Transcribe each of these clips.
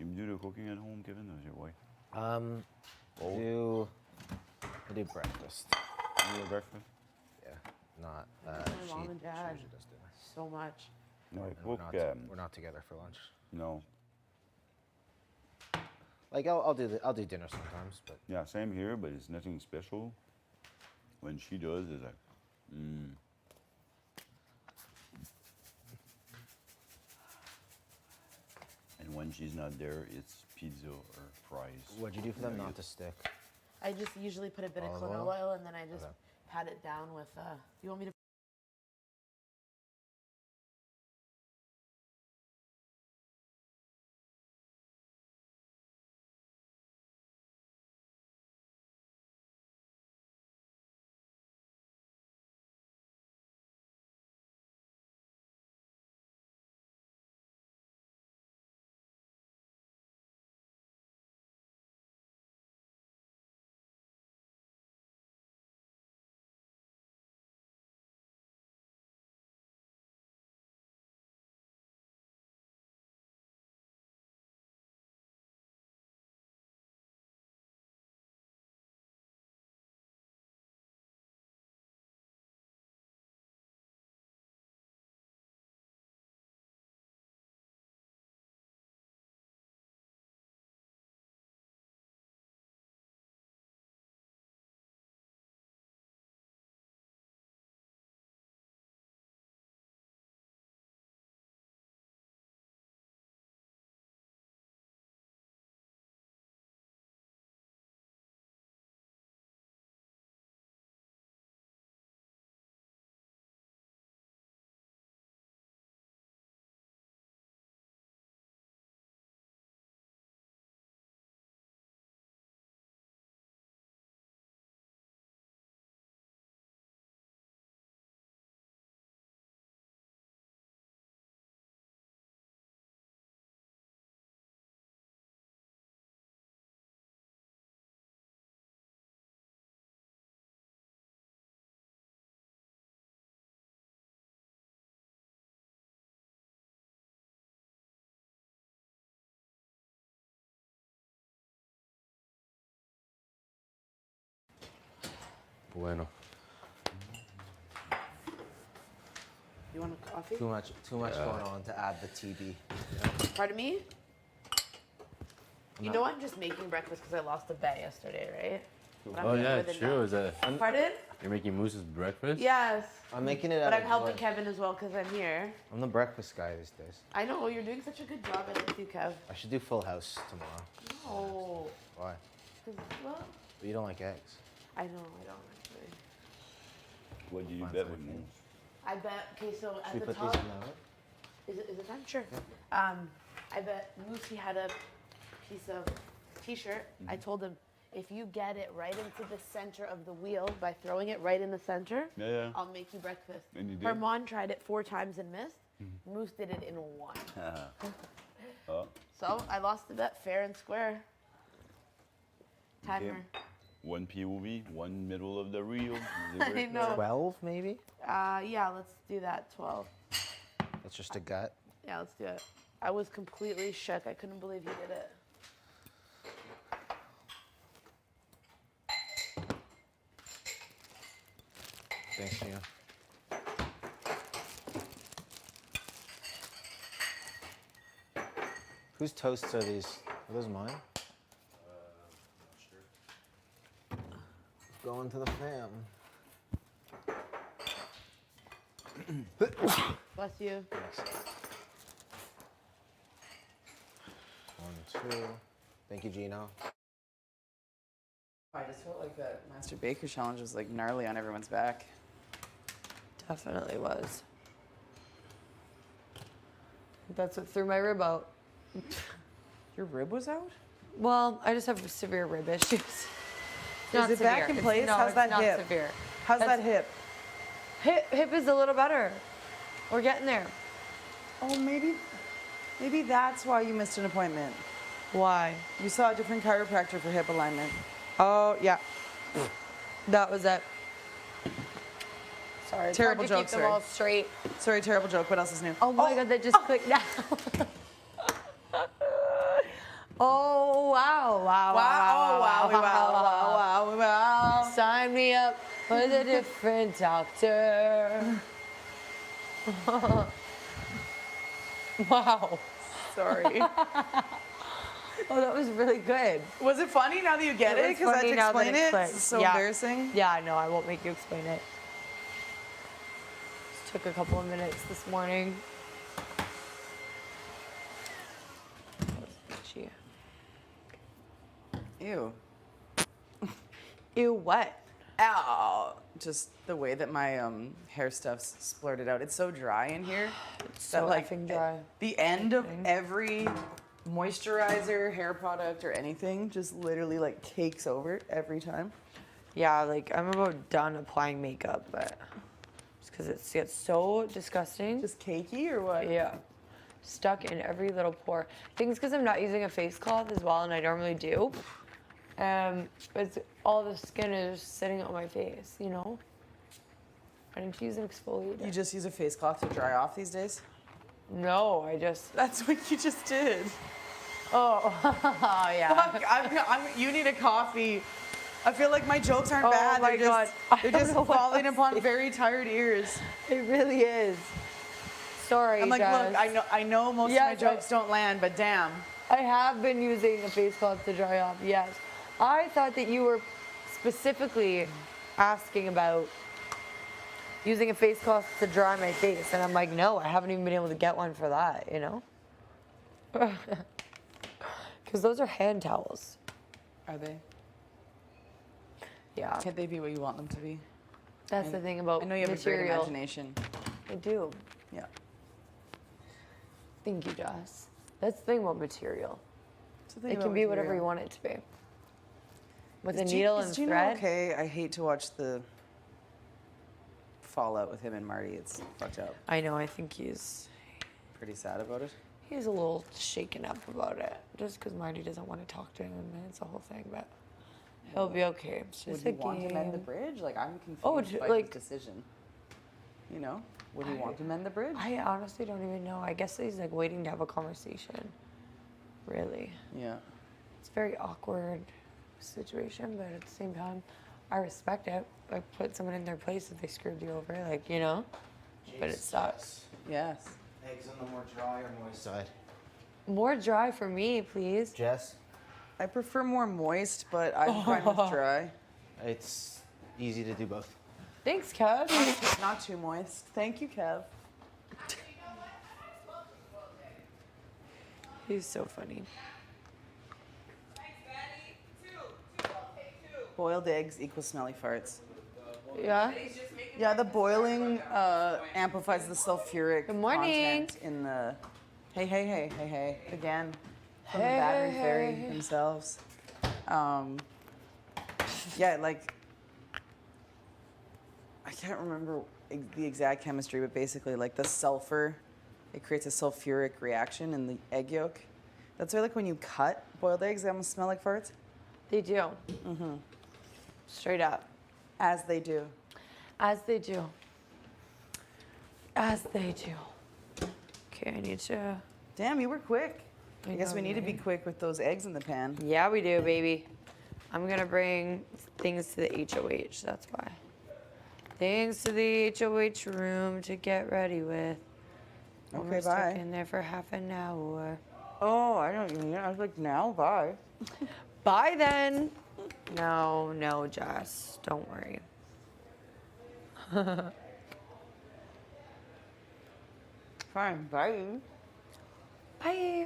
You do the cooking at home, Kevin, or is your wife? I do breakfast. You do breakfast? Yeah, not. My She mom and dad. usually does dinner. So much. No, I And cook. we're not together for lunch. No. Like I'll do dinner sometimes, but Yeah, same here, but it's nothing special. When she does, it's like, And when she's not there, it's pizza or fries. what'd you do for them not Nuggets. to stick? I just usually put a bit of Olive canola oil? oil and then I just Okay. pat it down with, you want me to? Bueno. You want a coffee? Too much going on to add the TB. Pardon me? You know I'm just making breakfast because I lost a bet yesterday, right? But I'm Oh eating yeah, with it's it true. now. Is that Pardon? you're making Moose's breakfast? Yes. I'm making it But out I'm of helping what? Kevin as well because I'm here. I'm the breakfast guy these days. I know, you're doing such a good job at it too, Kev. I should do Full House tomorrow. Oh. Why? 'Cause, well, But you don't like eggs. I know, I don't actually. What do you Fine, bet fine, with fine. Moose? I bet, okay, so Should at we the put top, these in the oven? is it time? Sure. I bet Moosey had a piece of t-shirt. I told him, if you get it right into the center of the wheel by throwing it right in the center, Yeah. I'll make you breakfast. And you did? Herman tried it 4 times and missed. Moose did it in 1. Oh, So I lost the bet fair and square. Timer. one POV, one middle of the reel. I know. 12 maybe? Yeah, let's do that. 12. That's just a gut. Yeah, let's do it. I was completely shook. I couldn't believe he did it. Thanks, Gina. Whose toasts are these? Are those mine? Going to the fam. Bless you. Thanks. 1, 2. Thank you, Gino. I just felt like that Master Baker challenge was like gnarly on everyone's back. Definitely was. That's what threw my rib out. Your rib was out? Well, I just have severe rib issues. Is it back in place? How's that not hip? severe. How's That's- that hip? Hip is a little better. We're getting there. Oh, maybe that's why you missed an appointment. Why? You saw a different chiropractor for hip alignment. Oh, yeah. That was it. Sorry, it's Terrible hard to joke, keep them sorry. all straight. Sorry, terrible joke. What else is new? Oh my God, that just clicked now. wow, wow, wow. Sign me up with a different doctor. Wow. Sorry. Oh, that was really good. Was it funny now that you get it? was Because I had to funny now that explain it it. clicked. It's so Yeah. embarrassing. Yeah, no, I won't make you explain it. Just took a couple of minutes this morning. Gee. Ew. Ew, what? Ow. Just the way that my hair stuff's splurted out. It's so dry in here. It's so effing dry. The end of every moisturizer, hair product, or anything just literally like takes over every time. Yeah, like I'm about done applying makeup, but just because it gets so disgusting. Just cakey or what? Yeah, stuck in every little pore. I think it's because I'm not using a face cloth as well, and I normally do. It's all the skin is sitting on my face, you know. I need to use an exfoliator. You just use a face cloth to dry off these days? No, I just. That's what you just did. Oh, yeah. Fuck, you need a coffee. I feel like my jokes aren't Oh bad. my They're God. just, they're I don't just know what falling I'm upon saying. very tired ears. It really is. Sorry, I'm like, Jess. look, I know most of my Yes, jokes don't land, but damn. I have been using a face cloth to dry off, yes. I thought that you were specifically asking about using a face cloth to dry my face. And I'm like, no, I haven't even been able to get one for that, you know? Because those are hand towels. Are they? Yeah. Can't they be what you want them to be? That's the thing about I know you have a great material. imagination. I do. Yeah. Thank you, Jess. That's the thing about material. It's the thing It about can be whatever you material. want it to be. With a Is needle Is and Gino thread. okay? I hate to watch the fallout with him and Marty. It's fucked up. I know, I think he's Pretty sad about it. a little shaken up about it. Just because Marty doesn't want to talk to him, and it's a whole thing, but he'll be okay. It's Would just he a want to mend the game. bridge? Like, I'm confused Oh, by like- his decision. You know? Would he want to mend the bridge? I honestly don't even know. I guess he's like waiting to have a conversation. Really. Yeah. It's a very awkward situation, but at the same time, I respect it. I put someone in their place if they screwed you over, like, you know? But it sucks. Yes. Eggs on the more dry or moist side? More dry for me, please. Jess? I prefer more moist, but I'm fine with dry. It's easy to do both. Thanks, Kev. Not too moist. Thank you, Kev. He's so funny. Boiled eggs equals smelly farts. Yeah? Yeah, the boiling amplifies the sulfuric Good morning. content in the. Hey, again. From the Hey, battery hey, fairy hey. themselves. Yeah, like. I can't remember the exact chemistry, but basically, like the sulfur, it creates a sulfuric reaction in the egg yolk. That's why, like, when you cut boiled eggs, they almost smell like farts. They do. Mm-hmm. Straight up. As they do. As they do. As they do. Okay, I need to. Damn, you were quick. I guess know, we need to be right? quick with those eggs in the pan. Yeah, we do, baby. I'm gonna bring things to the HOH, that's why. Things to the HOH room to get ready with. And Okay, we're stuck bye. in there for half an hour. Oh, I don't even. I was like, now, bye. Bye then. No, Jess, don't worry. Fine, bye. Bye.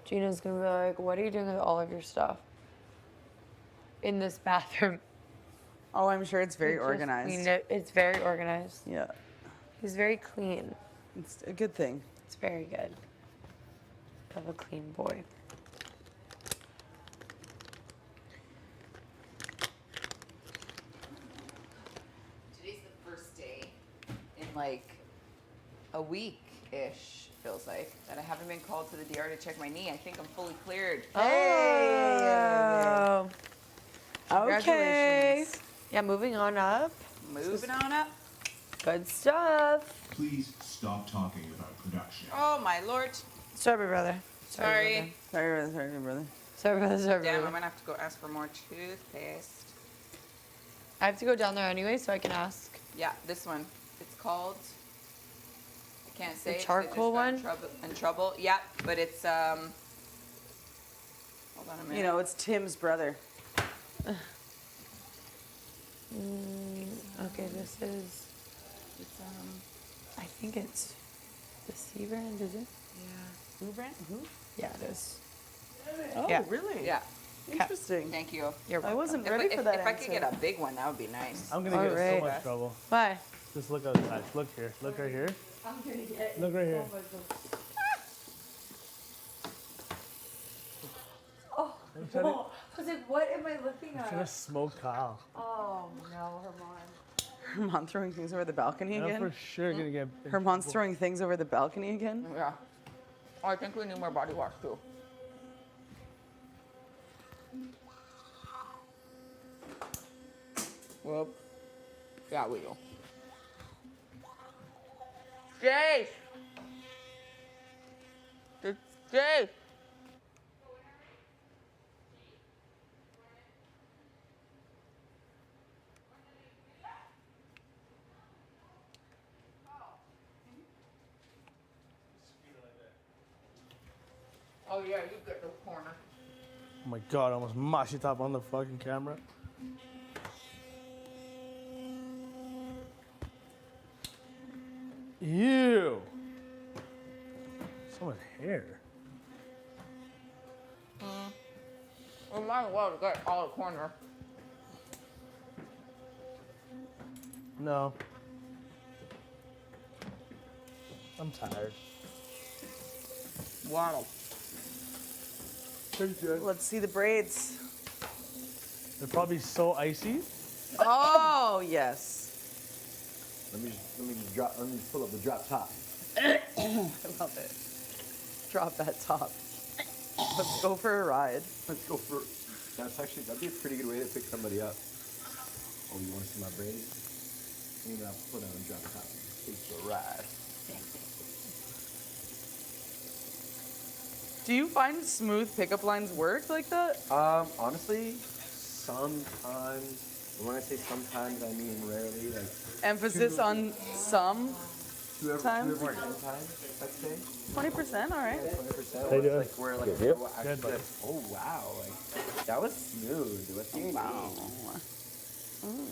Gina's gonna be like, what are you doing with all of your stuff? In this bathroom. Oh, I'm sure it's very Just organized. cleaned it. It's very organized. Yeah, He's very clean. it's a good thing. It's very good. Have a clean boy. Today's the first day in like a week-ish, feels like, that I haven't been called to the DR to check my knee. I think I'm fully cleared. Oh. Okay. Congratulations. Yeah, moving on up. Moving on up. Good stuff. Please stop talking about production. Oh my lord. Strawberry brother. Sorry. Sorry, brother. Sorry, brother. Sorry, Damn, brother. I'm gonna have to go ask for more toothpaste. I have to go down there anyway, so I can ask. Yeah, this one. It's called. I can't say. The it 'cause I just charcoal got one? In trouble. Yeah, but it's Hold on a minute. You know, it's Tim's brother. Okay, this is. It's I think it's the C brand, is it? yeah. Who, Brent? Who? Yeah, it is. Oh, Yeah. really? Yeah. Interesting. Thank you. You're I welcome. wasn't If, ready if, for that if I could answer. get a big one, that would be nice. I'm gonna get in so Alright. much trouble. Why? Just look outside. Look here. Look right here. I'm gonna get. Look right here. Oh, I'm trying to, I was like, what am I looking I'm trying to at? smoke Kyle. Oh no, Herman. Herman throwing things over the balcony And I'm again? for sure gonna get. in Herman's trouble. throwing things over the balcony again? Yeah. Oh, I think we need more body wash too. Whoop. Yeah, we do. Jay! Jay! Oh yeah, you get the corner. Oh my god! I almost mashed it up on the fucking camera. Ew. So much hair. We might as well get all the corner. No. I'm tired. Wow. Pretty good. Let's see the braids. They're probably so icy. Oh, yes. Let me just pull up the drop top. I love it. Drop that top. Let's go for a ride. Let's go for. That'd be a pretty good way to pick somebody up. Oh, you want to see my braids? Maybe I'll pull down and drop top. Take a ride. Do you find smooth pickup lines work like that? Honestly, sometimes. And when I say sometimes, I mean rarely. Like Emphasis on some. two every Times? 10 times, I'd say. 20%, all right. 20%. How you doing? Like where like Good. well, actually, Good, buddy. like, oh wow, like that was smooth. What do you Wow. mean?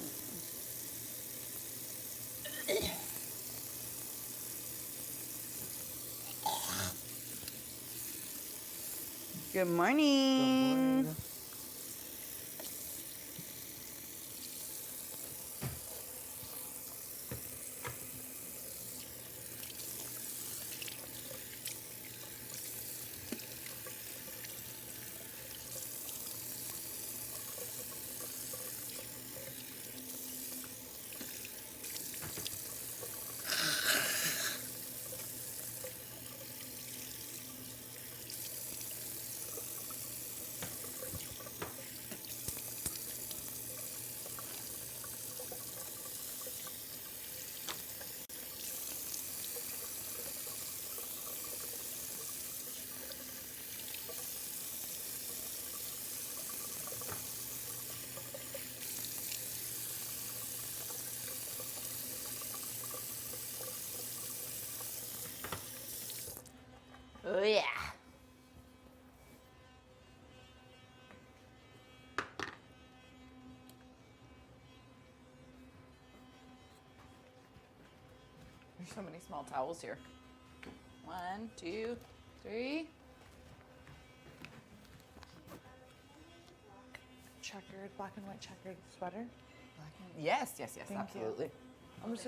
Good morning. Oh yeah. There's so many small towels here. 1, 2, 3. Checkered, black and white checkered sweater. Yes, yes, yes, Thank you. absolutely. I'm just.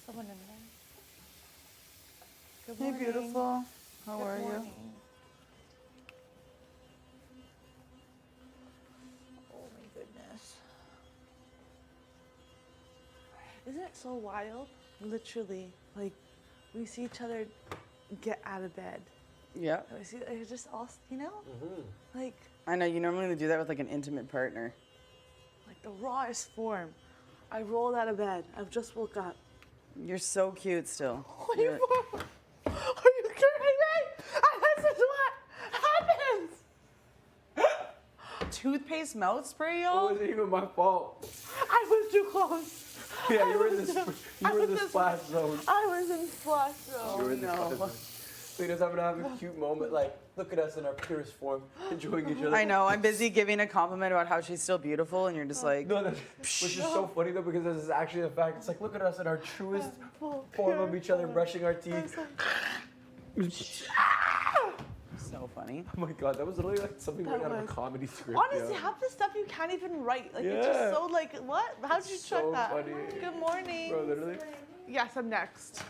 Someone in there. Good Hey, morning. beautiful. How are you? Morning. Oh my goodness. Isn't it so wild? Literally, like, we see each other get out of bed. Yeah. We see, it's just all, you know? Like I know you normally do that with like an intimate partner. the rawest form. I rolled out of bed. I've just woke up. You're so cute still. What are you Are you kidding me? And this is what happens. Toothpaste mouth spray, It y'all? wasn't even my fault. I was too close. Yeah, you were in the splash zone. I was in splash zone. You were in the splash zone. Look at us having to have a cute moment, like, look at us in our purest form, enjoying each other. I know, I'm busy giving a compliment about how she's still beautiful, and you're just like, No, which is so funny though, because this is actually the fact. It's like, look at us in our truest form of each other, brushing our teeth. so funny. Oh my god, that was literally like something right out of a comedy script. Honestly, yo. half the stuff you can't even write. Like it's Yeah. just so like what? How'd you check so that? funny. Good morning. Bro, literally. Yes, I'm next.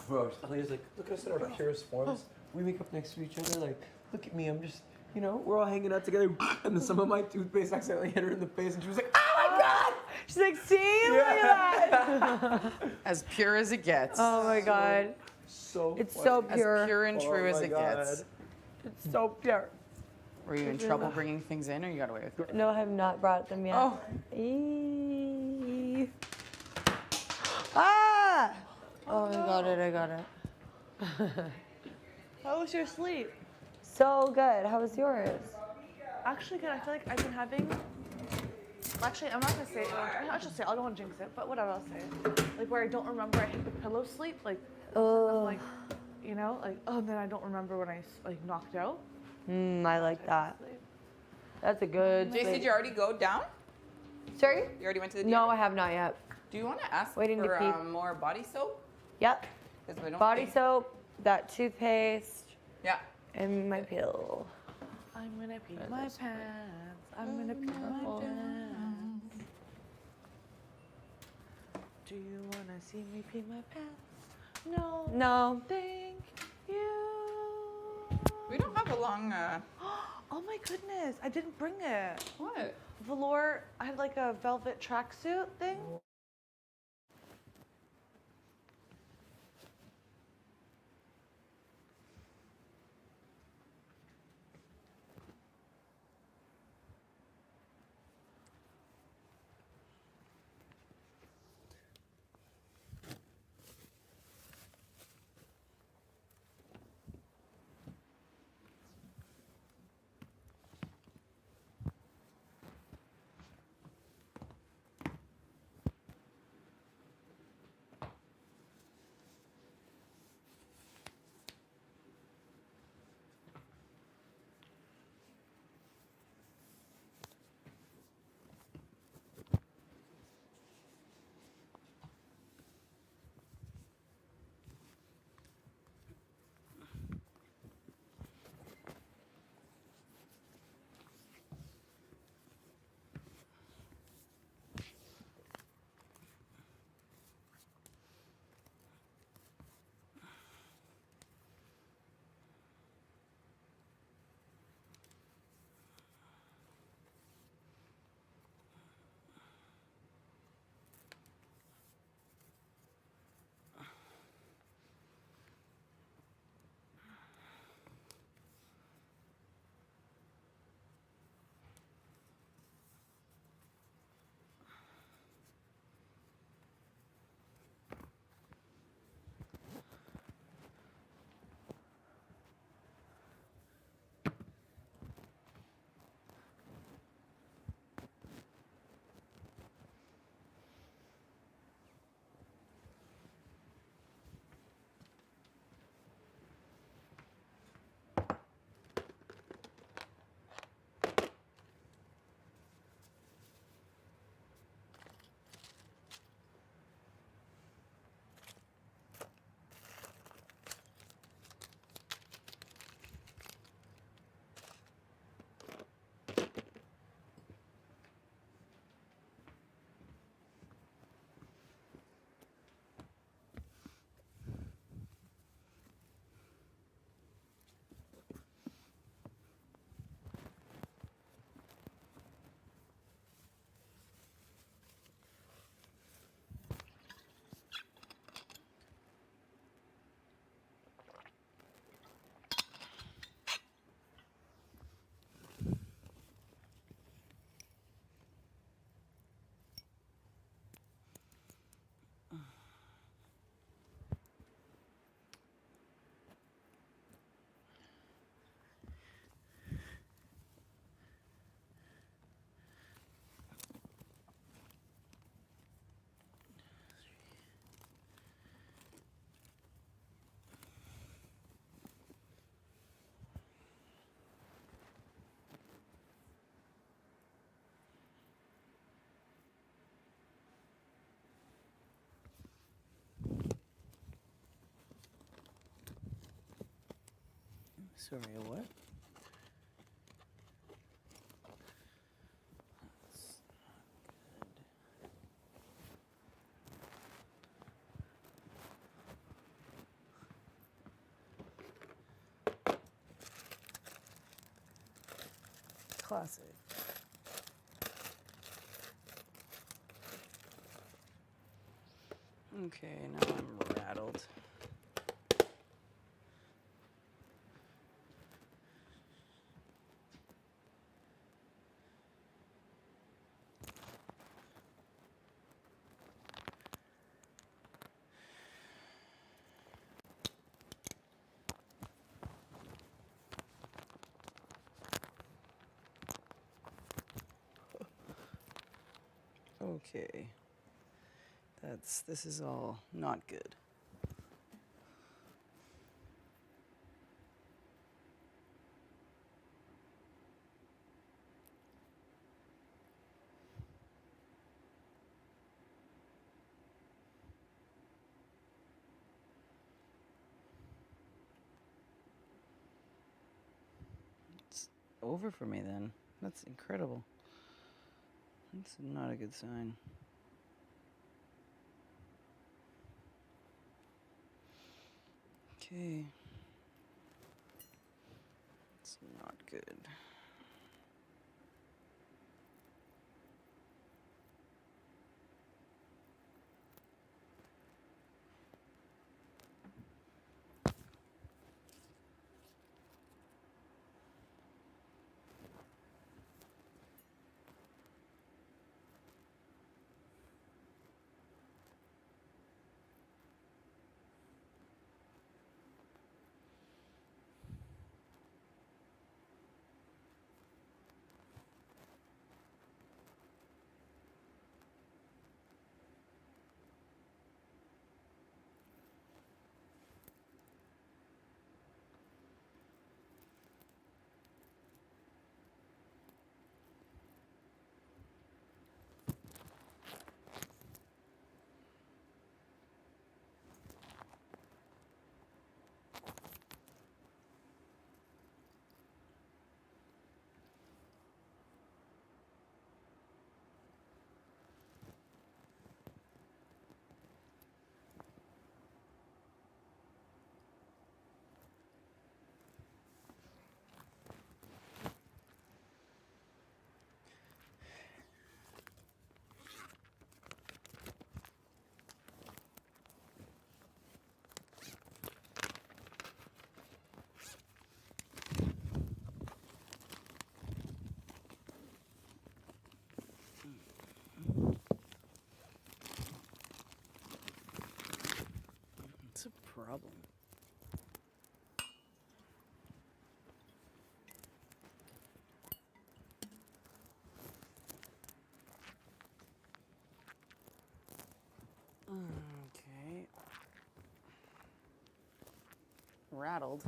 Bro, Ellie's like, look at us in our purest forms. We wake up next to each other, like, look at me, I'm just, you know, we're all hanging out together. And then some of my toothpaste accidentally hit her in the face, and she was like, oh my god! She's like, see, look at that. As pure as it gets. Oh my god. So It's funny. so As pure. pure and true Oh as my it God. gets. It's so pure. Were you in trouble bringing things in, or you got away with it? No, I have not brought them yet. Oh. Eee. Ah! Oh, I got it. I got it. How was your sleep? So good. How was yours? Actually, good. I feel like I've been having. Actually, I'm not gonna say it. I should say I don't want to jinx it, but whatever. I'll say it. Like where I don't remember I hit the pillow sleep. Like I'm Oh. like, you know, like oh, and then I don't remember when I like knocked out. I like that. That's a good. Jace, did sleep. you already go down? Sorry? You already went to the No, DR? I have not yet. Do you want to ask Waiting to for pee. more body soap? Yep. 'Cause we don't Body think- soap, that toothpaste, Yeah. and my pill. I'm gonna pee my pants. I'm gonna pee my pants. Do you wanna see me pee my pants? No. No. Thank you. We don't have a long. Oh my goodness! I didn't bring it. What? Velour. I had like a velvet tracksuit thing. Sorry, what? Classic. Okay, now I'm rattled. Okay. This is all not good. It's over for me then. That's incredible. That's not a good sign. Okay. It's not good. What's the problem? Okay. Rattled.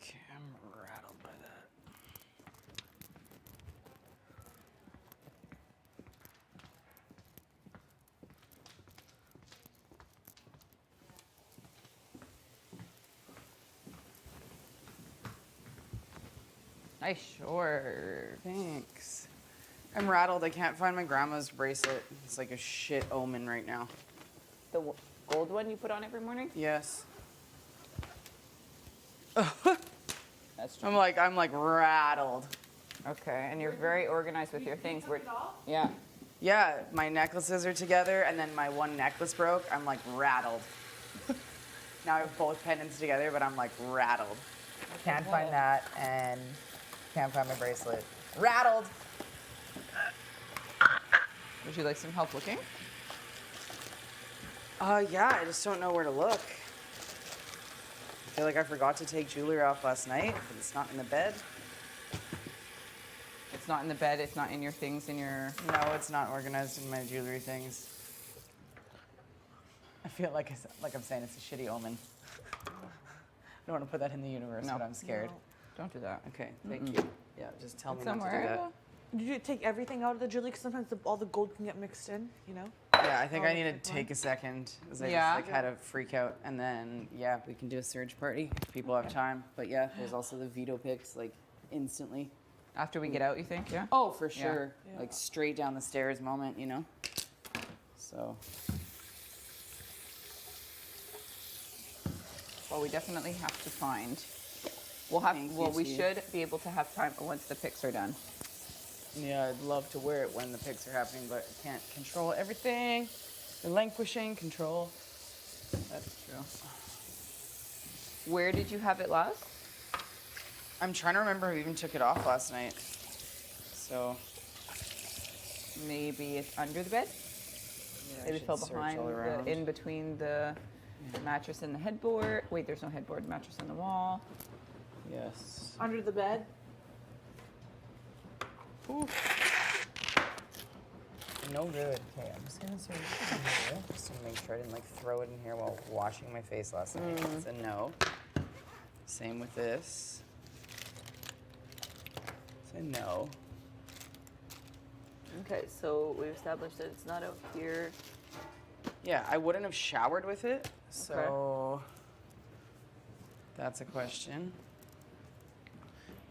Okay, I'm rattled by that. Nice short. Thanks. I'm rattled. I can't find my grandma's bracelet. It's like a shit omen right now. The gold one you put on every morning? Yes. That's true. I'm like rattled. Okay, and you're very organized with your things. Yeah. Yeah, my necklaces are together, and then my one necklace broke. I'm like rattled. Now I have both pendants together, but I'm like rattled. Can't find that, and can't find my bracelet. Rattled. Would you like some help looking? Yeah, I just don't know where to look. I feel like I forgot to take jewelry off last night, but it's not in the bed. It's not in the bed. It's not in your things in your. No, it's not organized in my jewelry things. I feel like I'm saying it's a shitty omen. I don't want to put that in the universe, No. but I'm scared. Don't do that. Okay, thank you. Yeah, just tell me not to do Somewhere. that. Did you take everything out of the jewelry? Because sometimes all the gold can get mixed in, you know? Yeah, I think I Oh, need okay, to take a second, because I Yeah. just had a freak out, and then yeah, we can do a surge party if people have time. But yeah, there's also the veto picks like instantly. After we get out, you think? Yeah. Oh, for Yeah. sure. Like straight down the stairs moment, you know? So, Well, we definitely have to find. We'll have. Thank Well, you, we T. should be able to have time once the pics are done. yeah, I'd love to wear it when the pics are happening, but I can't control everything. Relinquishing control. That's true. Where did you have it last? I'm trying to remember who even took it off last night. So, Maybe it's under the bed. yeah, I Maybe it should fell search behind, all around. in between the mattress and the headboard. Wait, there's no headboard. Mattress on the wall. Yes. Under the bed. No good. Okay, I'm just gonna search in here just to make sure I didn't like throw it in here while washing my face last night. It's a no. Same with this. It's a no. Okay, so we've established that it's not out here. Yeah, I wouldn't have showered with it, so that's a question.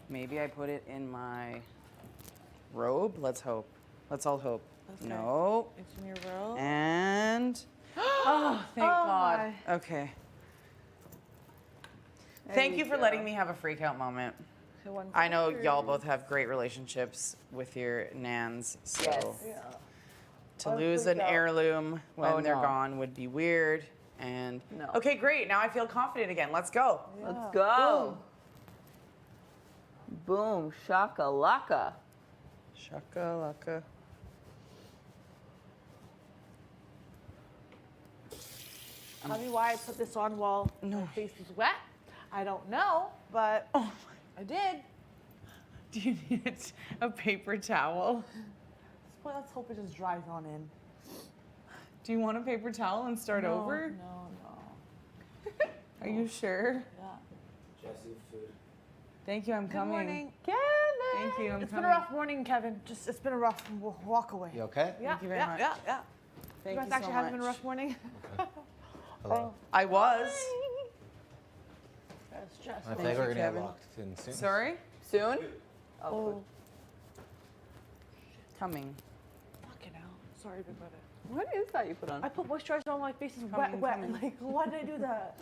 Maybe I put it in my robe. Let's hope. Let's all hope. Okay. No. It's in your robe. And oh, thank God. my. Okay. Thank you for letting me have a freak out moment. Okay, one I know second. y'all both have great relationships with your nans, so Yeah. to I lose freak an out. heirloom when Oh, they're no. gone would be weird. And No. okay, great. Now I feel confident again. Let's go. Let's go. Boom, shaka laka. Shaka laka. Tell me why I put this on while my face is wet. I don't know, but I did. Do you need a paper towel? Well, let's hope it just dries on in. Do you want a paper towel and start over? No. Are you sure? Yeah. Thank you. I'm Good coming. morning. Thank you. I'm It's been coming. a rough morning, Kevin. It's been a rough walk away. You okay? Yeah, Thank you very yeah, much. yeah. Thank You you guys actually so haven't been a much. rough morning? Hello. I was. That's stressful. I Thank think you, we're gonna get Kevin. locked in soon. Sorry? Soon? Oh, Coming. fucking hell. Sorry, big brother. What is that you put on? I put moisturizer on my face is Coming, wet. coming. Like, why did I do that?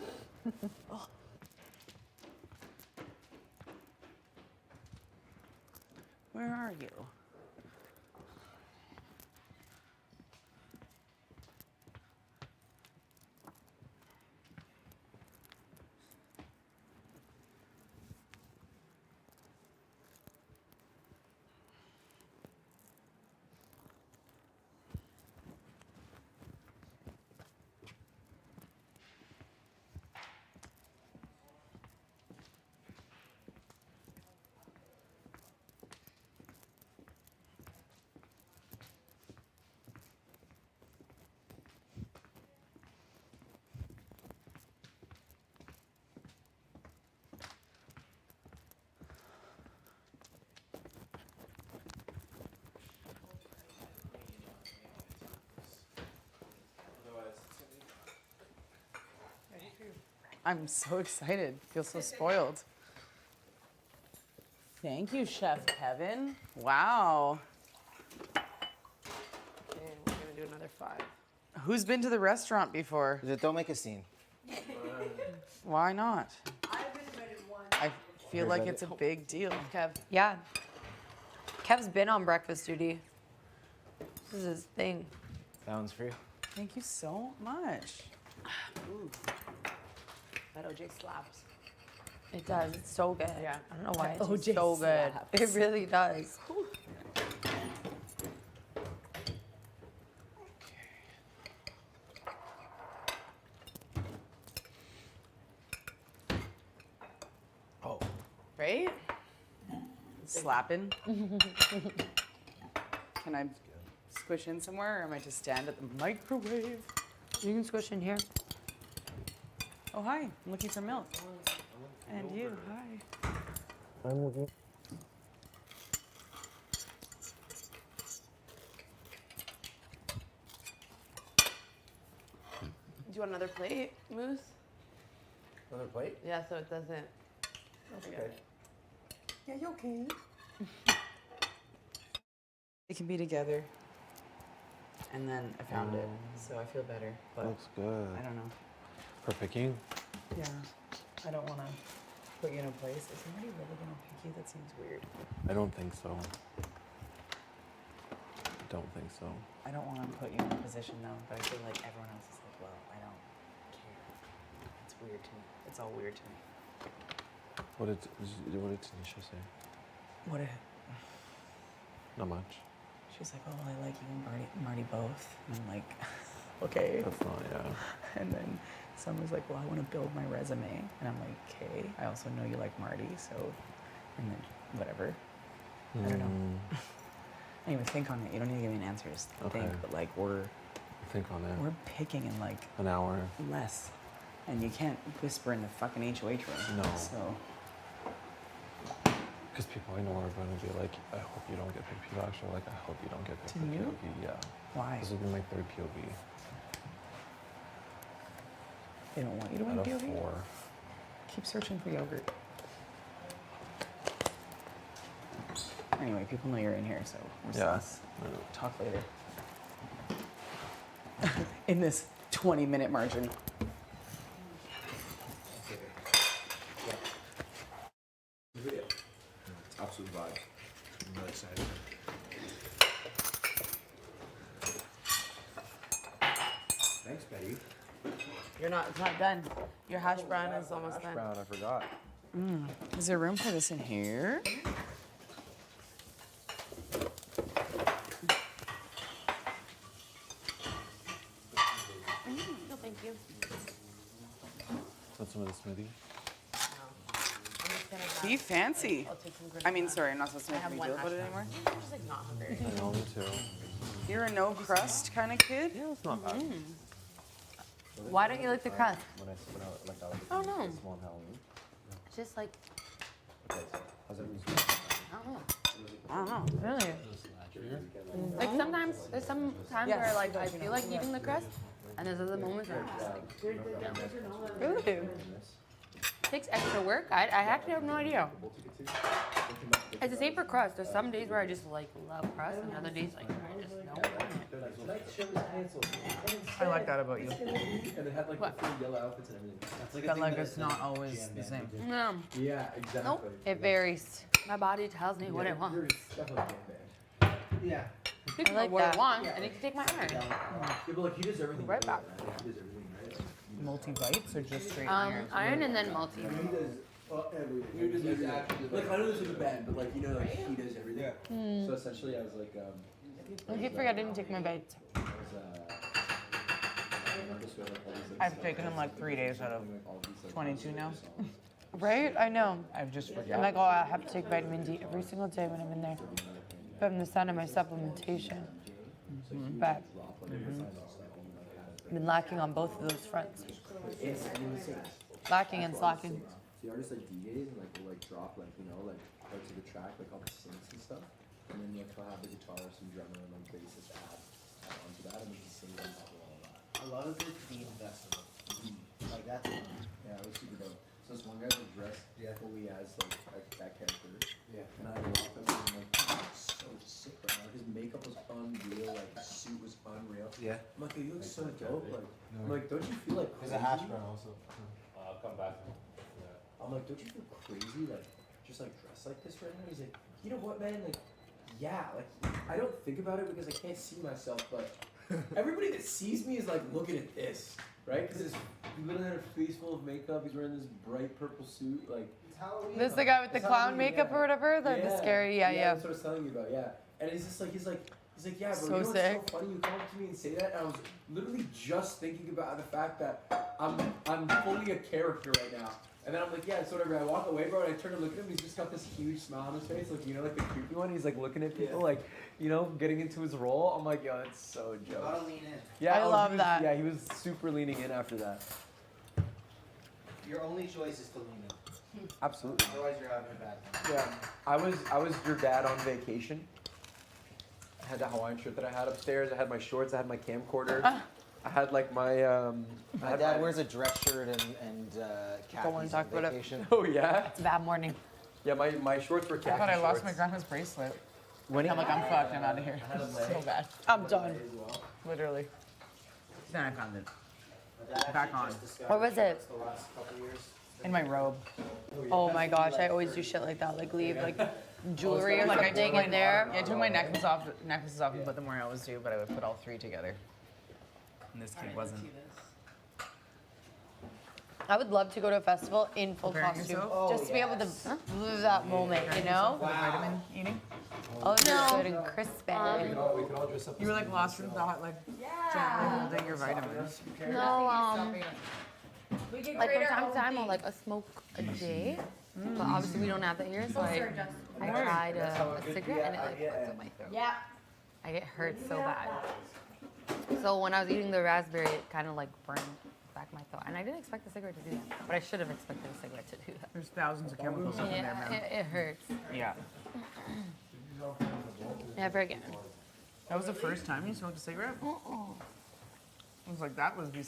Where are you? I'm so excited. Feel so spoiled. Thank you, Chef Kevin. Wow. Okay, we're gonna do another 5. Who's been to the restaurant before? Don't make a scene. Why not? I feel like it's a big deal. Kev. Yeah. Kev's been on breakfast duty. This is his thing. That one's for you. Thank you so much. That OJ slaps. It does. It's so good. Yeah. I don't know why. That It's OJ so good. slaps. It really does. slapping? Can I squish in somewhere, or am I just stand at the microwave? You can squish in here. Oh, hi. I'm looking for milk. And you, hi. I'm looking. Do you want another plate, Moose? Another plate? Yeah, so it doesn't. Okay. Yeah, you okay? They can be together. And then I found it, so I feel better. But Looks good. I don't know. For picking? Yeah. I don't want to put you in a place. Is somebody really going to pick you? That seems weird. I don't think so. I don't think so. I don't want to put you in a position though, but I feel like everyone else is like, well, I don't care. It's weird to me. It's all weird to me. What did Tanisha say? What a... Not much. She's like, oh, I like you and Marty both. And I'm like, okay. That's not, yeah. And then someone's like, well, I want to build my resume. And I'm like, okay. I also know you like Marty, so, and then whatever. I don't know. Anyway, think on it. You don't need to give me an answer. Just think, but like we're We're picking in like an hour. less. And you can't whisper in the fucking HOH room. No. So Because people I know are going to be like, I hope you don't get picked. People actually are like, I hope you don't get picked To for you? POV. Yeah. why? This will be my third POV. They don't want you to win Out of POV? 4. Keep searching for yogurt. Anyway, people know you're in here, so we're Yeah. sus. Talk later. In this 20-minute margin. It's absolute vibe. I'm really excited. Thanks, Betty. It's not done. Your hash brown is almost done. Brown, I forgot. Is there room for this in here? No, thank you. Want some of the smoothie? Be fancy. I'll take some granola. I mean, sorry, I'm not supposed to I make a have big one deal hash about it brown. anymore. I'm just like not hungry. I know, me too. You're a no crust kind of kid? Yeah, it's not bad. Why don't you like the crust? When I like that, Oh no. small on Halloween. It's just like Okay, so how's it? I don't know. Really? Like sometimes there's some times where like I feel like eating the crust, and there's other moments where I'm just like, Really? it takes extra work. I actually have no idea. It's the same for crust. There's some days where I just like love crust, and other days like I just don't want it. I like that about you. And they had like What? the full yellow outfits and everything. That's like a But thing like that- it's not always the same. No, Yeah, exactly. Nope. It varies. my body tells me what it wants. You're definitely a band. Yeah. You can I like what that. it wants, and it can take my iron. Yeah, but like he does everything. Right back. He does everything right. Multi-bites or just straight iron? Iron and then multi. He does everything. He does everything. Like I know this is a band, but like you know, like he does everything. So essentially, I was like, I keep forgetting to take my bites. I've taken them like 3 days out of 22 now. Right? I know. I've just I'm forgot. like, oh, I have to take vitamin D every single day when I'm in there. From the sound of my supplementation. But I've been lacking on both of those fronts. Lacking and slacking. the artists like DJs and like will like drop like like parts of the track like all the synths and stuff, and then like he'll have the guitarist and drummer and like bassist add onto that and then he sings on top of all of that. I love it the investment. Like that's fun. Yeah, it was super dope. So this one guy was dressed fully as like that character. Yeah. And I walked up to him like, so sick right now. His makeup was unreal, like his suit was unreal. Yeah. I'm like, you look so dope. Like, I'm like, don't you feel like There's crazy? a hash brown also. I'll come back. I'm like, don't you feel crazy, like, just like dressed like this right now? He's like, you know what, man? Like, yeah, like, I don't think about it because I can't see myself, but everybody that sees me is like looking at this, right? Because he literally had a face full of makeup. He's wearing this bright purple suit, like. It's Halloween. This the guy with the It's clown Halloween, makeup yeah. or whatever? The scary, yeah. That's what I was telling you about, yeah. And he's just like, he's like, yeah, bro, So you know what's sick. so funny? You come up to me and say that, and I was literally just thinking about the fact that I'm fully a character right now. And then I'm like, yeah, it's whatever. I walk away, bro, and I turn to look at him. He's just got this huge smile on his face, like, you know, like the creepy one. He's like looking at people, like, you know, getting into his role. I'm like, yo, that's so You joke. gotta lean in. Yeah, I love he was, that. Yeah, he was super leaning in after that. Your only choice is to lean in. Absolutely. Otherwise, you're having a bad time. Yeah, I was your dad on vacation. I had the Hawaiian shirt that I had upstairs. I had my shorts. I had my camcorder. I had like my. My dad wears a dress shirt and khakis wanna talk on about it. vacation. Oh yeah. It's a bad morning. Yeah, my shorts were khaki I thought I lost shorts. my grandma's bracelet. When I'm like, I'm fucked. I'm out of here. So bad. I'm done. Literally. Then I found it. My dad Back actually on. just discovered What was it? The last couple years. In my robe. Oh my gosh, I always do shit like that. Like leave like jewelry or Like I something took my in there. Yeah, I took my necklaces off and put them where I always do, but I would put all three together. And this kid wasn't. I would love to go to a festival in full Preparing costume, yourself? just to be able to live that moment, you know? The vitamin eating. Oh, it's good and crisp and. We can all dress up. You were like lost in thought, like gently holding your vitamins. No, like from time to time I'll like a smoke a day, but obviously we don't have that here, so I tried a cigarette and it like fucks up my throat. Yeah. I get hurt so bad. So when I was eating the raspberry, it kind of like burned back my throat, and I didn't expect the cigarette to do that, but I should have expected a cigarette to do that. There's thousands of chemicals up in there, Yeah, man. it hurts. Yeah. Never again. That was the first time you smoked a cigarette? I was like, that would be.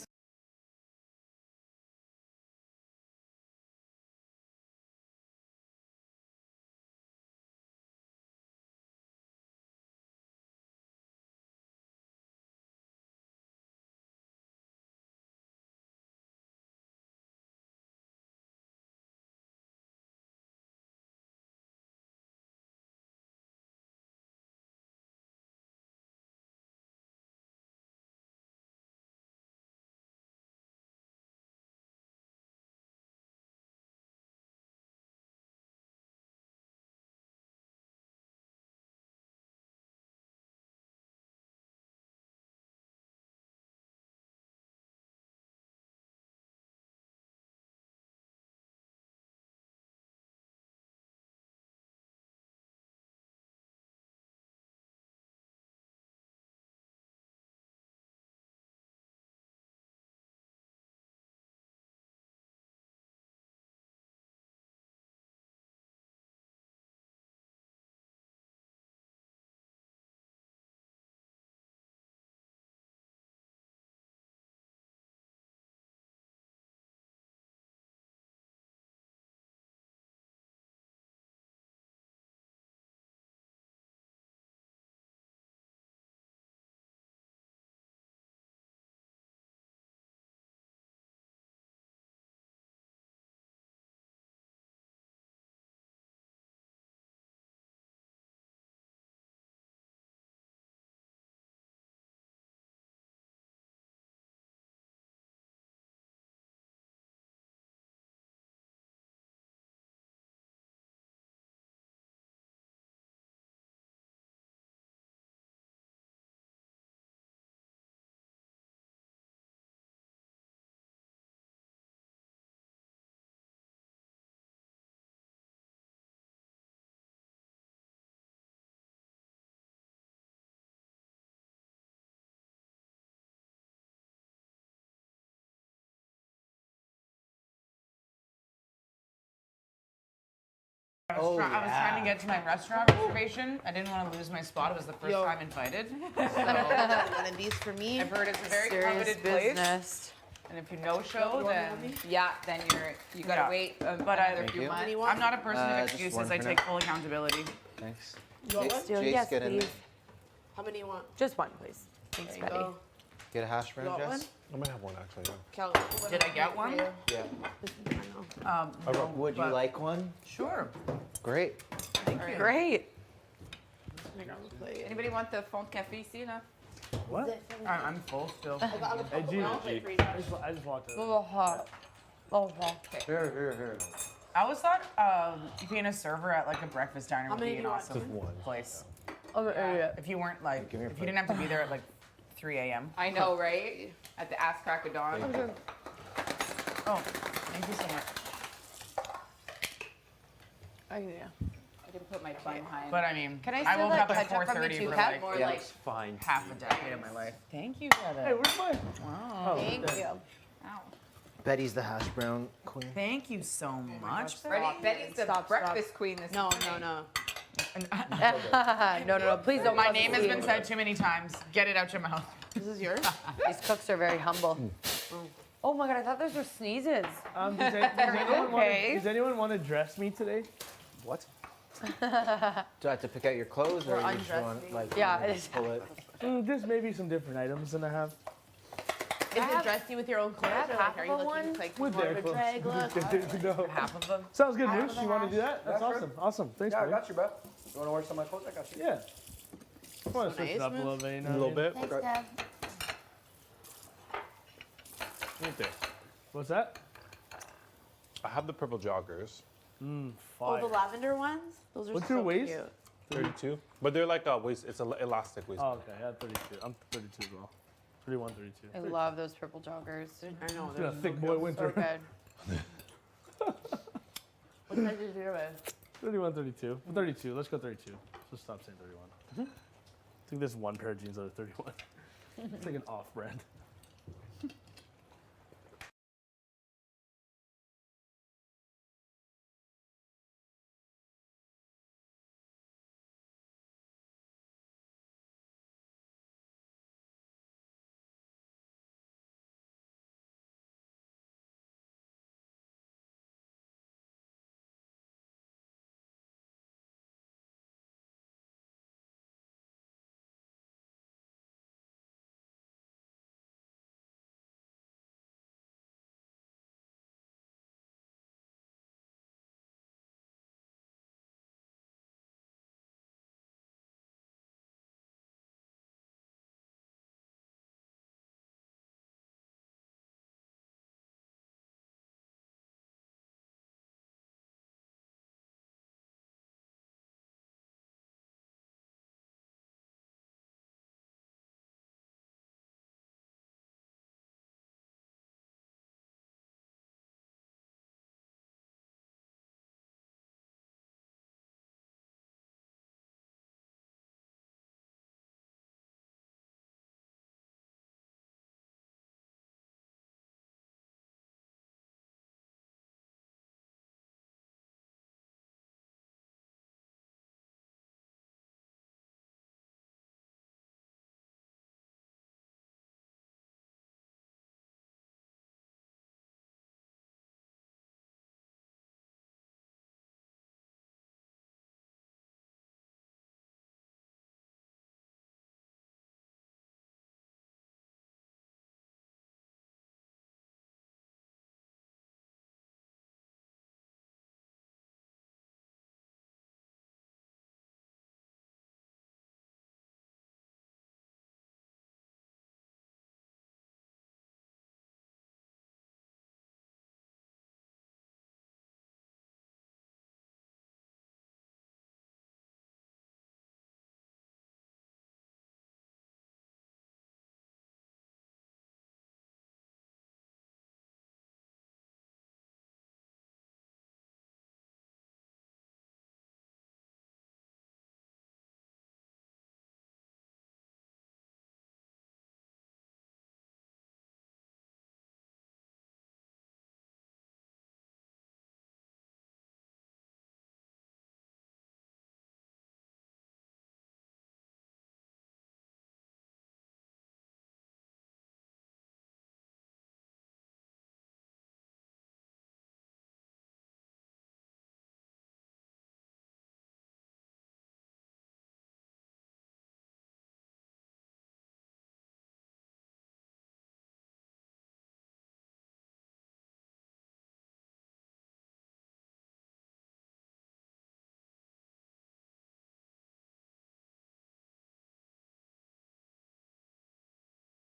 I was trying to get to my restaurant reservation. I didn't want to lose my spot. It was the first time invited. So One of these for me. I've heard it's a very Serious coveted place. business. And if you no show, then Then you gotta Yeah. wait But another few you. months. I'm not a person of Just excuses. one I for take now. full accountability. Thanks. You want one? Still, Jace, yes, get in please. there. How many you want? Just one, please. Thanks, There you Betty. go. Get a hash brown, You want Jess? I might have one actually. Yeah. Cal, Did I get one? Yeah. No, Would you but- like one? Sure. Great. Thank you. Great. Anybody want the fond café ici, là? What? I'm full still. Hey, G, I just walked A little hot. Oh, hot. Here. I always thought being a server at like a breakfast diner would many be do an you want? awesome Just one. place. Other area. If you weren't like, Give me a if you didn't have to be there at like 3 a.m. I know, right? At the ass crack of dawn. Oh, thank you so much. I I can put my bun behind. But I mean, Can I I steal woke that up at ketchup from you 4:30 too, for Kat? like More Yeah, like it's fine. half a decade of my life. Thank you, brother. Hey, where's mine? Wow. Thank you. Ow. Betty's the hash brown queen. Thank you so much, Betty's the breakfast queen this No, morning. no. No, please don't. My cause name a has scene. been said too many times. Get it out your mouth. This is yours? These cooks are very humble. Oh my god, I thought those were sneezes. Does anyone want to dress me today? What? Do I have to pick out your clothes or Or you just want undress like Yeah, you it is. pull it? There's maybe some different items than I have. Is it dressing with your own clothes? Or like, are you looking like With more their of a clothes. drag look? No. Half of them. Sounds good, Half Moose. of the You want to hash. do that? That's Yeah, sure. awesome. Awesome. Thanks, Yeah, I man. got you, bro. You want to wear some of my clothes? I got you. Yeah. I want to switch nice, it up a Moose. little bit, you know? A little bit. Thanks, Dad. Right there. What's that? I have the purple joggers, Oh, Fire. the lavender ones? Those are What's so your waist? cute. 32. But they're like a waist. It's an elastic waist. Oh, okay. Yeah, 32. I'm 32 as well. 31, 32. I love those purple joggers. I know. It's been a they're thick boy so winter. good. What size is your bed? 31, 32. 32. Let's go 32. Let's stop saying 31. I think there's one pair of jeans that are 31. It's like an off-brand.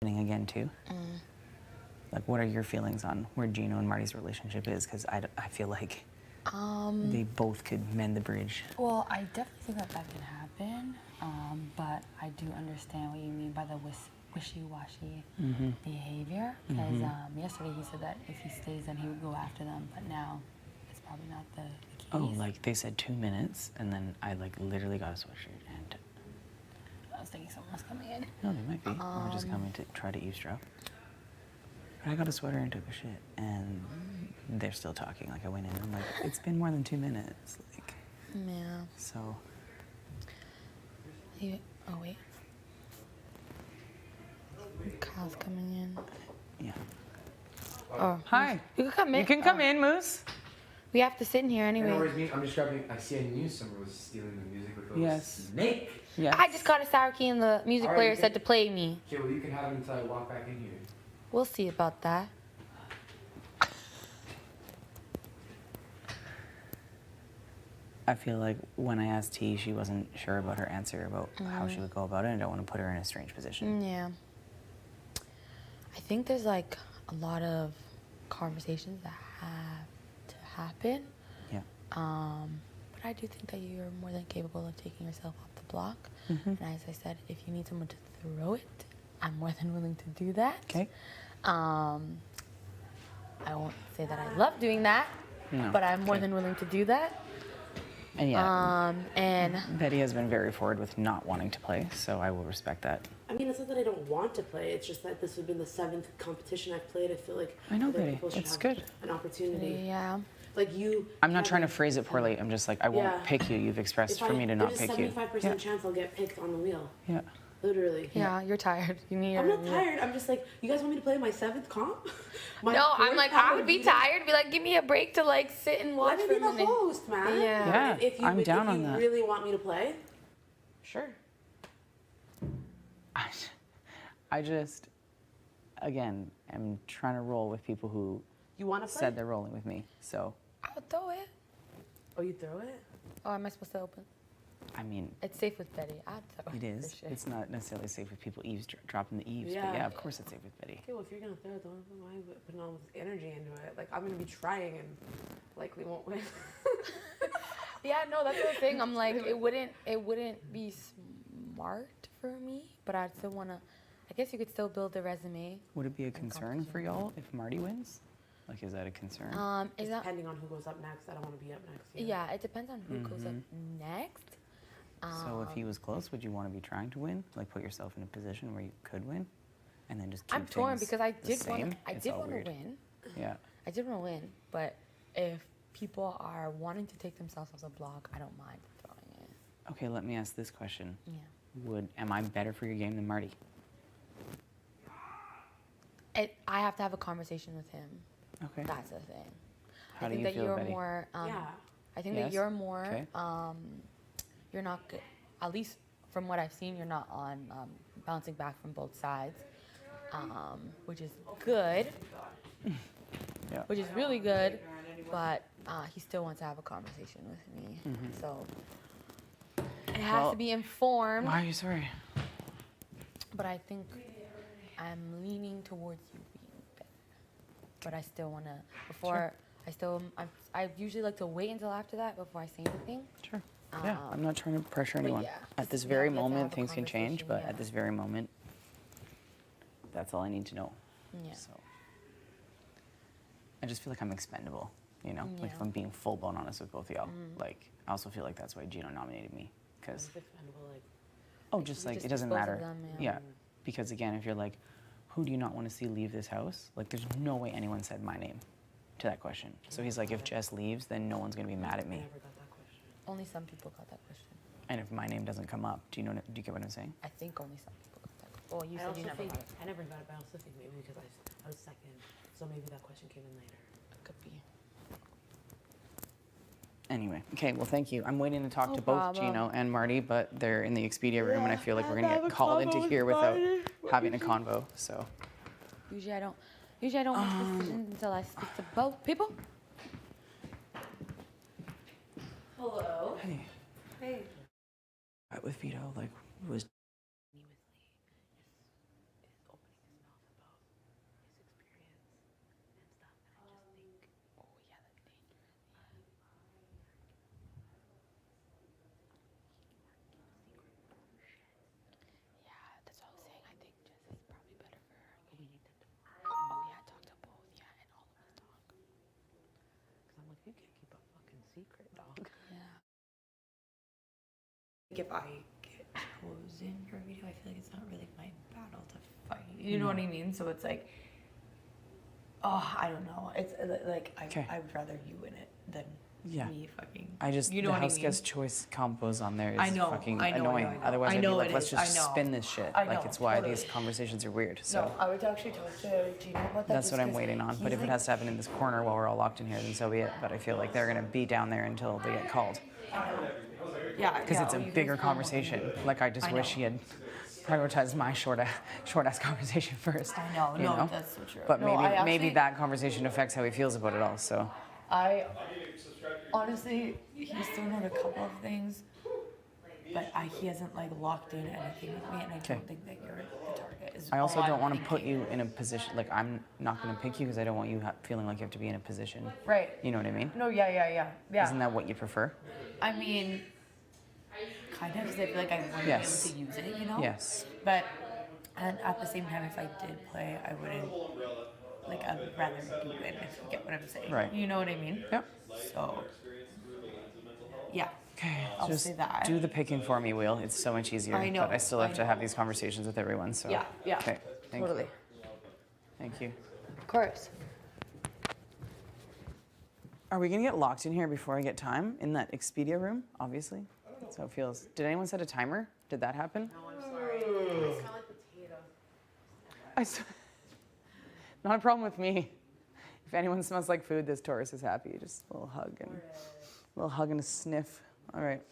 Again too. Like, what are your feelings on where Gino and Marty's relationship is? Because I feel like they both could mend the bridge. Well, I definitely think that that can happen, but I do understand what you mean by the wishy-washy behavior. Because yesterday he said that if he stays, then he would go after them, but now it's probably not the case. Oh, like they said 2 minutes, and then I like literally got a sweatshirt and. I was thinking someone was coming in. No, they might be. Or just coming to try to eavesdrop. But I got a sweater and took a shit, and they're still talking. Like I went in, I'm like, it's been more than 2 minutes. Like. Yeah. So. Oh wait. Kyle's coming in. Yeah. Oh, Hi. You can come in. You can come in, Moose. We have to sit in here anyway. No worries, me. I'm just grabbing. I see I knew someone was stealing the music with those Yes. snake. Yes. I just got a sour key and the music All right, player you said can- to play me. Okay, well you can have it until I walk back in here. We'll see about that. I feel like when I asked T, she wasn't sure about her answer about how she would go about it, and I don't want to put her in a strange position. Yeah. I think there's like a lot of conversations that have to happen. Yeah. But I do think that you're more than capable of taking yourself off the block. And as I said, if you need someone to throw it, I'm more than willing to do that. Okay. I won't say that I love doing that, No. but I'm more Okay. than willing to do that. And yeah, And Betty has been very forward with not wanting to play, so I will respect that. I mean, it's not that I don't want to play. It's just that this would be the 7th competition I've played. I feel like I know, other Betty. people should It's have good. an opportunity. yeah. Like you. I'm not trying to having- phrase it poorly. I'm just like, I won't Yeah. pick you. You've expressed for me to not There's a pick you. 75% chance I'll get picked on the wheel. Yeah. Literally. Yeah, you're tired. You need. I'm not tired. I'm just like, you guys want me to play my 7th comp? My No, I'm fourth like, comp I would be tired. Be like, give me a break to like sit and watch Let for me a be the minute. host, man. Yeah. Yeah, If you, I'm down if on you that. really want me to play, sure. I just, again, am trying to roll with people who You want to play? said they're rolling with me. So, I'll throw it. Oh, you throw it? Oh, am I supposed to open? I mean, It's safe with Betty. I'd throw it it. is. For sure. It's not necessarily safe with people dropping the eaves, but Yeah. yeah, of course it's safe with Betty. Okay, well, if you're gonna throw it, don't mind putting all this energy into it. Like, I'm gonna be trying and likely won't win. Yeah, no, that's the thing. I'm like, it wouldn't be smart for me, but I'd still wanna. I guess you could still build a resume. Would it be a concern for y'all if Marty wins? Like, is that a concern? Is Just that? depending on who goes up next. I don't want to be up next. Yeah, it depends on who goes up next. So if he was close, would you want to be trying to win? Like, put yourself in a position where you could win, and then just keep I'm torn things because I the did same? want. I It's did all want to weird. win. Yeah. I did want to win, but if people are wanting to take themselves off the block, I don't mind throwing it. Okay, let me ask this question. Yeah. Am I better for your game than Marty? I have to have a conversation with him. Okay. That's the thing. How I do think you that feel, you're Betty? more. Yeah. I think Yes? that you're more. Okay. You're not good. At least from what I've seen, you're not on bouncing back from both sides, which is good. Yeah. Which is really good, but he still wants to have a conversation with me. So it has Well, to be informed. Why are you sorry? But I think I'm leaning towards you being better. But I still want to, before, I usually like to wait until after that before I say anything. Sure. Yeah, I'm not trying to pressure but anyone. yeah, At this we very have to have moment, a things can change, conversation, but yeah. at this very moment, that's all I need to know. Yeah. So I just feel like I'm expendable, you know? Like, if Yeah. I'm being full blown honest with both of y'all. Like, I also feel like that's why Gino nominated me. Because, just you like, just it doesn't dispose of matter. them, Yeah. Because again, if you're like, who do you not want to see leave this house? Like, there's no way anyone said my name to that question. So he's like, if Jess leaves, then no one's going to be mad at me. Only some people got that question. And if my name doesn't come up, do you get what I'm saying? I think only some people got that question. Well, you I said also you never think got it. I never got it, but I also think maybe because I was second, so maybe that question came in later. It could be. Anyway, okay, well, thank you. I'm waiting to talk No to both problem. Gino and Marty, but they're in the Expedia room, and I feel like we're gonna get called into here without having a convo. So, Usually I don't make decisions until I speak to both people. Hello. hey, Hey. with Vito, like, was That's what I was saying. I think Jess is probably better for her. But we need to talk. Oh yeah, talk to both. Yeah, and all of us talk. Because I'm like, you can't keep a fucking secret, dog. if I get chosen for a video, I feel like it's not really my battle to fight. You know what I mean? So it's like, oh, I don't know. It's like I would rather you win it than me fucking. I just, you know the what house I mean? guest choice combos on there is I know, fucking I know, annoying. I know. Otherwise, I I'd know be like, it let's is, just I know. spin this shit. I Like, know, it's why totally. these conversations are weird. So No, I would actually talk to Gino about that. that's just what I'm 'cause waiting on. he's But if it like- has to happen in this corner while we're all locked in here, then so be it. But I feel like they're going to be down there until they get called. Yeah, Because it's a you guys bigger call him conversation. Like, I just I wish know. he had prioritized my short-ass conversation first. I know, you no, know? that's so true. But No, maybe I maybe actually- that conversation affects how he feels about it all. So I honestly, he's thrown out a couple of things, but he hasn't like locked in anything with me, and I don't think that you're the target. Is I also all don't I'm want to put thinking. you in a position like I'm not going to pick you because I don't want you feeling like you have to be in a position. Right. You know what I mean? No, yeah. Isn't that what you prefer? I mean, kind of, because I feel like I wouldn't Yes. be able to use it, you know? Yes. But, and at the same time, if I did play, I wouldn't, like, I'd rather you win, if you get what I'm saying. Right. You know what I mean? Yep. So, yeah. Okay, I'll just say that. do the picking for me, Wheel. It's so much easier. I know, But I still have I to have know. these conversations with everyone. So Yeah. Okay. Thank Totally. you. Thank you. Of course. Are we gonna get locked in here before I get time in that Expedia room? Obviously. That's how it feels. Did anyone set a timer? Did that happen? No, I'm sorry. I smell like potato. Not a problem with me. If anyone smells like food, this Taurus is happy. Just a little hug and a sniff. All right.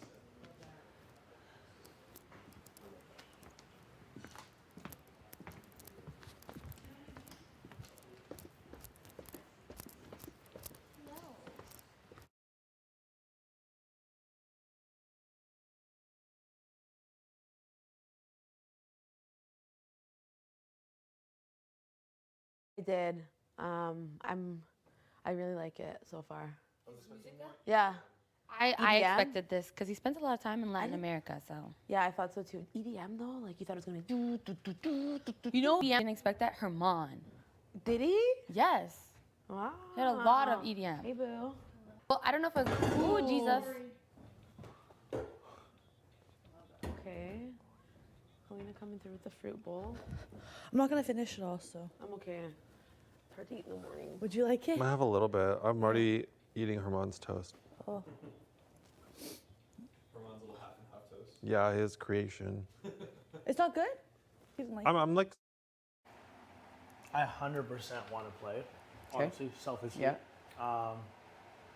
I did. I really like it so far. Yeah. I EDM? expected this because he spends a lot of time in Latin America, so. Yeah, I thought so too. EDM though, like you thought it was gonna be do do do do do do. You know, EDM, didn't expect that. Herman. Did he? Yes. Wow. He had a lot of EDM. Hey boo. Well, I don't know if it was. Ooh, Jesus. Okay. Helena coming through with the fruit bowl. I'm not gonna finish it all, so. I'm okay. It's hard to eat in the morning. Would you like it? I have a little bit. I'm already eating Herman's toast. Oh. Herman's little half and half toast. Yeah, his creation. It's not good? He doesn't like I'm like. I 100% want to play. Okay. Honestly, selfishly. Yeah.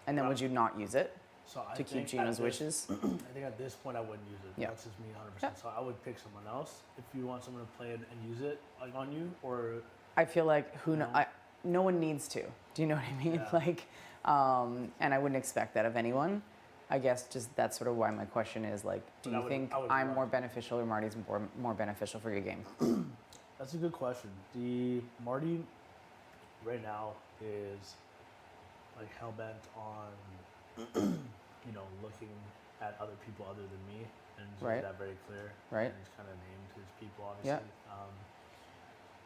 And then would you not use it So I to keep think Gino's at this- wishes? I think at this point I wouldn't use it. Yeah. That's just me 100%. So I would pick someone else if you want someone to play it and use it like on you, or I feel like no one needs to. Do you know what I mean? Yeah. Like, and I wouldn't expect that of anyone. I guess just that's sort of why my question is like, do But you think I would I'm love- more beneficial or Marty's more beneficial for your game? That's a good question. The Marty right now is like hell bent on looking at other people other than me, and he's Right. made that very clear. Right. And he's kind of named his people, obviously. Yeah.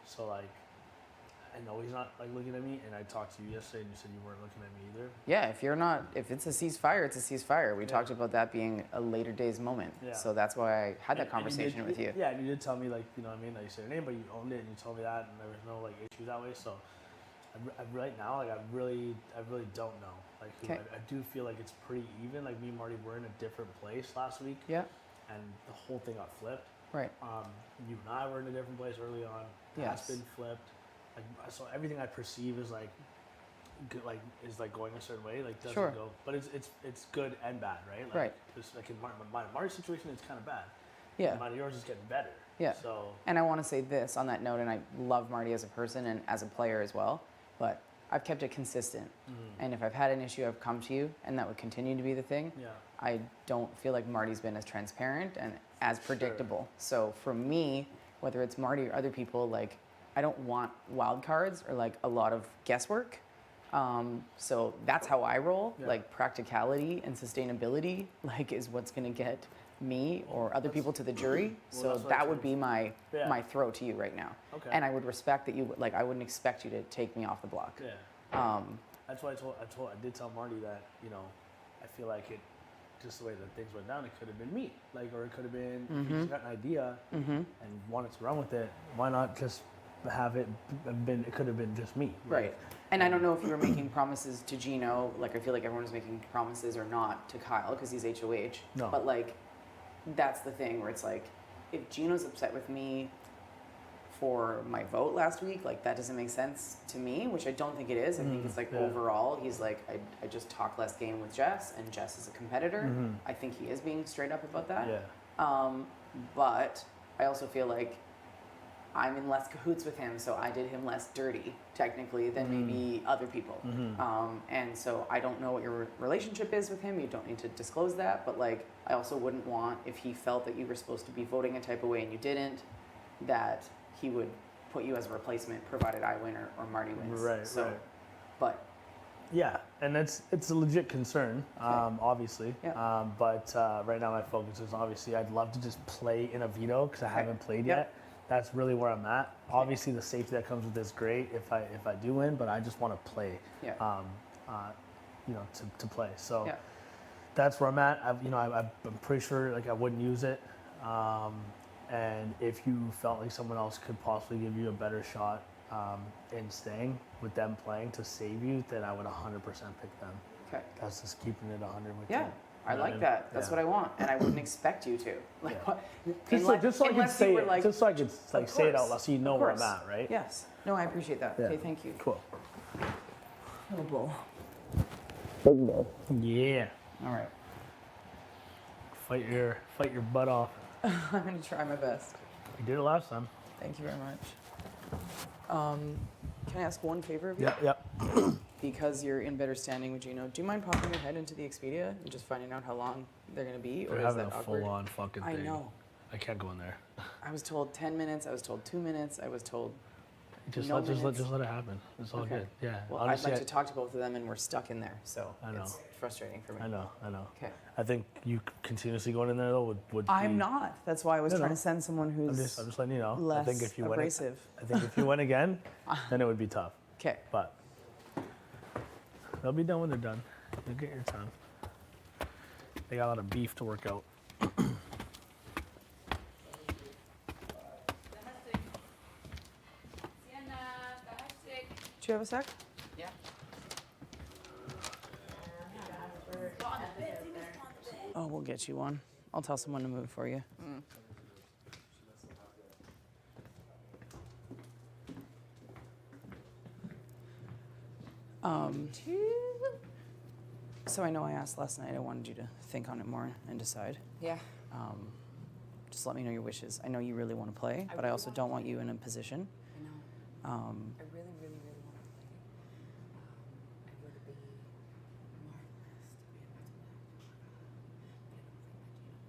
So like, I know he's not like looking at me, and I talked to you yesterday, and you said you weren't looking at me either. Yeah, if it's a ceasefire, it's a ceasefire. We talked about that being a later days moment. Yeah. So that's why I had that And conversation with you. Yeah, and you did tell me like, you know what I mean, that you said your name, but you owned it, and you told me that, and there was no like issues that way. So right now, like I really don't know. Like who Okay. I do feel like it's pretty even. Like me and Marty were in a different place last week. Yeah. And the whole thing got flipped. Right. You and I were in a different place early on. Yes. That's been flipped. Like so, everything I perceive is like good, like is like going a certain way. Like doesn't Sure. go, but it's good and bad, right? Like, Right. Just like in Marty's situation, it's kind of bad. Yeah. Mine and yours is getting better. Yeah. So And I want to say this on that note, and I love Marty as a person and as a player as well, but I've kept it consistent. And if I've had an issue, I've come to you, and that would continue to be the thing. Yeah. I don't feel like Marty's been as transparent and as predictable. So for me, whether it's Marty or other people, like I don't want wild cards or like a lot of guesswork. So that's how I roll. Yeah. Like practicality and sustainability, like is what's going to get me or other people to the jury. Well, So that's what I that would told be my Yeah. my throw to you right now. Okay. And I would respect that you like. I wouldn't expect you to take me off the block. Yeah. That's why I did tell Marty that I feel like just the way that things went down, it could have been me. Like, or it could have been, if you just got an idea and wanted to run with it, why not just have it been, it could have been just me. Right. And I don't know if you were making promises to Gino, like I feel like everyone was making promises or not to Kyle because he's HOH. No. But like, that's the thing where it's like, if Gino's upset with me for my vote last week, like that doesn't make sense to me, which I don't think it is. I think it's like overall, he's like, I just talk less game with Jess, and Jess is a competitor. I think he is being straight up about that. Yeah. But I also feel like I'm in less cahoots with him, so I did him less dirty, technically, than maybe other people. And so I don't know what your relationship is with him. You don't need to disclose that, but like, I also wouldn't want, if he felt that you were supposed to be voting a type of way and you didn't, that he would put you as a replacement, provided I win or Marty wins. Right, so, right. But Yeah, and it's a legit concern, obviously. Yeah. But right now my focus is obviously I'd love to just play in a veto because I haven't played yet. That's really where I'm at. Obviously the safety that comes with this is great if I do win, but I just want to play. Yeah. You know, to play. So Yeah. that's where I'm at. I'm pretty sure like I wouldn't use it. And if you felt like someone else could possibly give you a better shot in staying with them playing to save you, then I would 100% pick them. Okay. That's just keeping it 100 with Yeah. you. I like that. That's what I want, and I wouldn't expect you to. Like, what? Just so I can unless say you were it, like, just so I can like of say it out course, loud, so you know of where I'm course. at, right? Yes. No, I appreciate that. Yeah. Okay, thank you. Cool. Oh, boy. Yeah. All right. Fight your butt off. I'm gonna try my best. You did it last time. Thank you very much. Can I ask one favor of you? Yep. Because you're in better standing with Gino, do you mind popping your head into the Expedia and just finding out how long they're gonna be, or They're is having that a awkward? full-on fucking I thing. know. I can't go in there. I was told 10 minutes. I was told 2 minutes. I was told. Just no let minutes. it happen. It's all Okay. good. Yeah. Well, honestly, I'd like to talk to both of them, and we're stuck in there, so I know. it's frustrating for me. I know. Okay. I think you continuously going in there though would I'm be, not. That's why I was No, trying no. to send someone who's. I'm just letting you know. less I think if you abrasive. I think if you win again, then it would be tough. Okay. But they'll be done when they're done. You'll get your time. They got a lot of beef to work out. Do you have a sec? Yeah. Oh, we'll get you one. I'll tell someone to move for you. So I know I asked last night. I wanted you to think on it more and decide. Yeah. Just let me know your wishes. I know you really want to play, but I also don't want you in a position. I know. I really, really, really want to play. I would be marvelous to be able to play.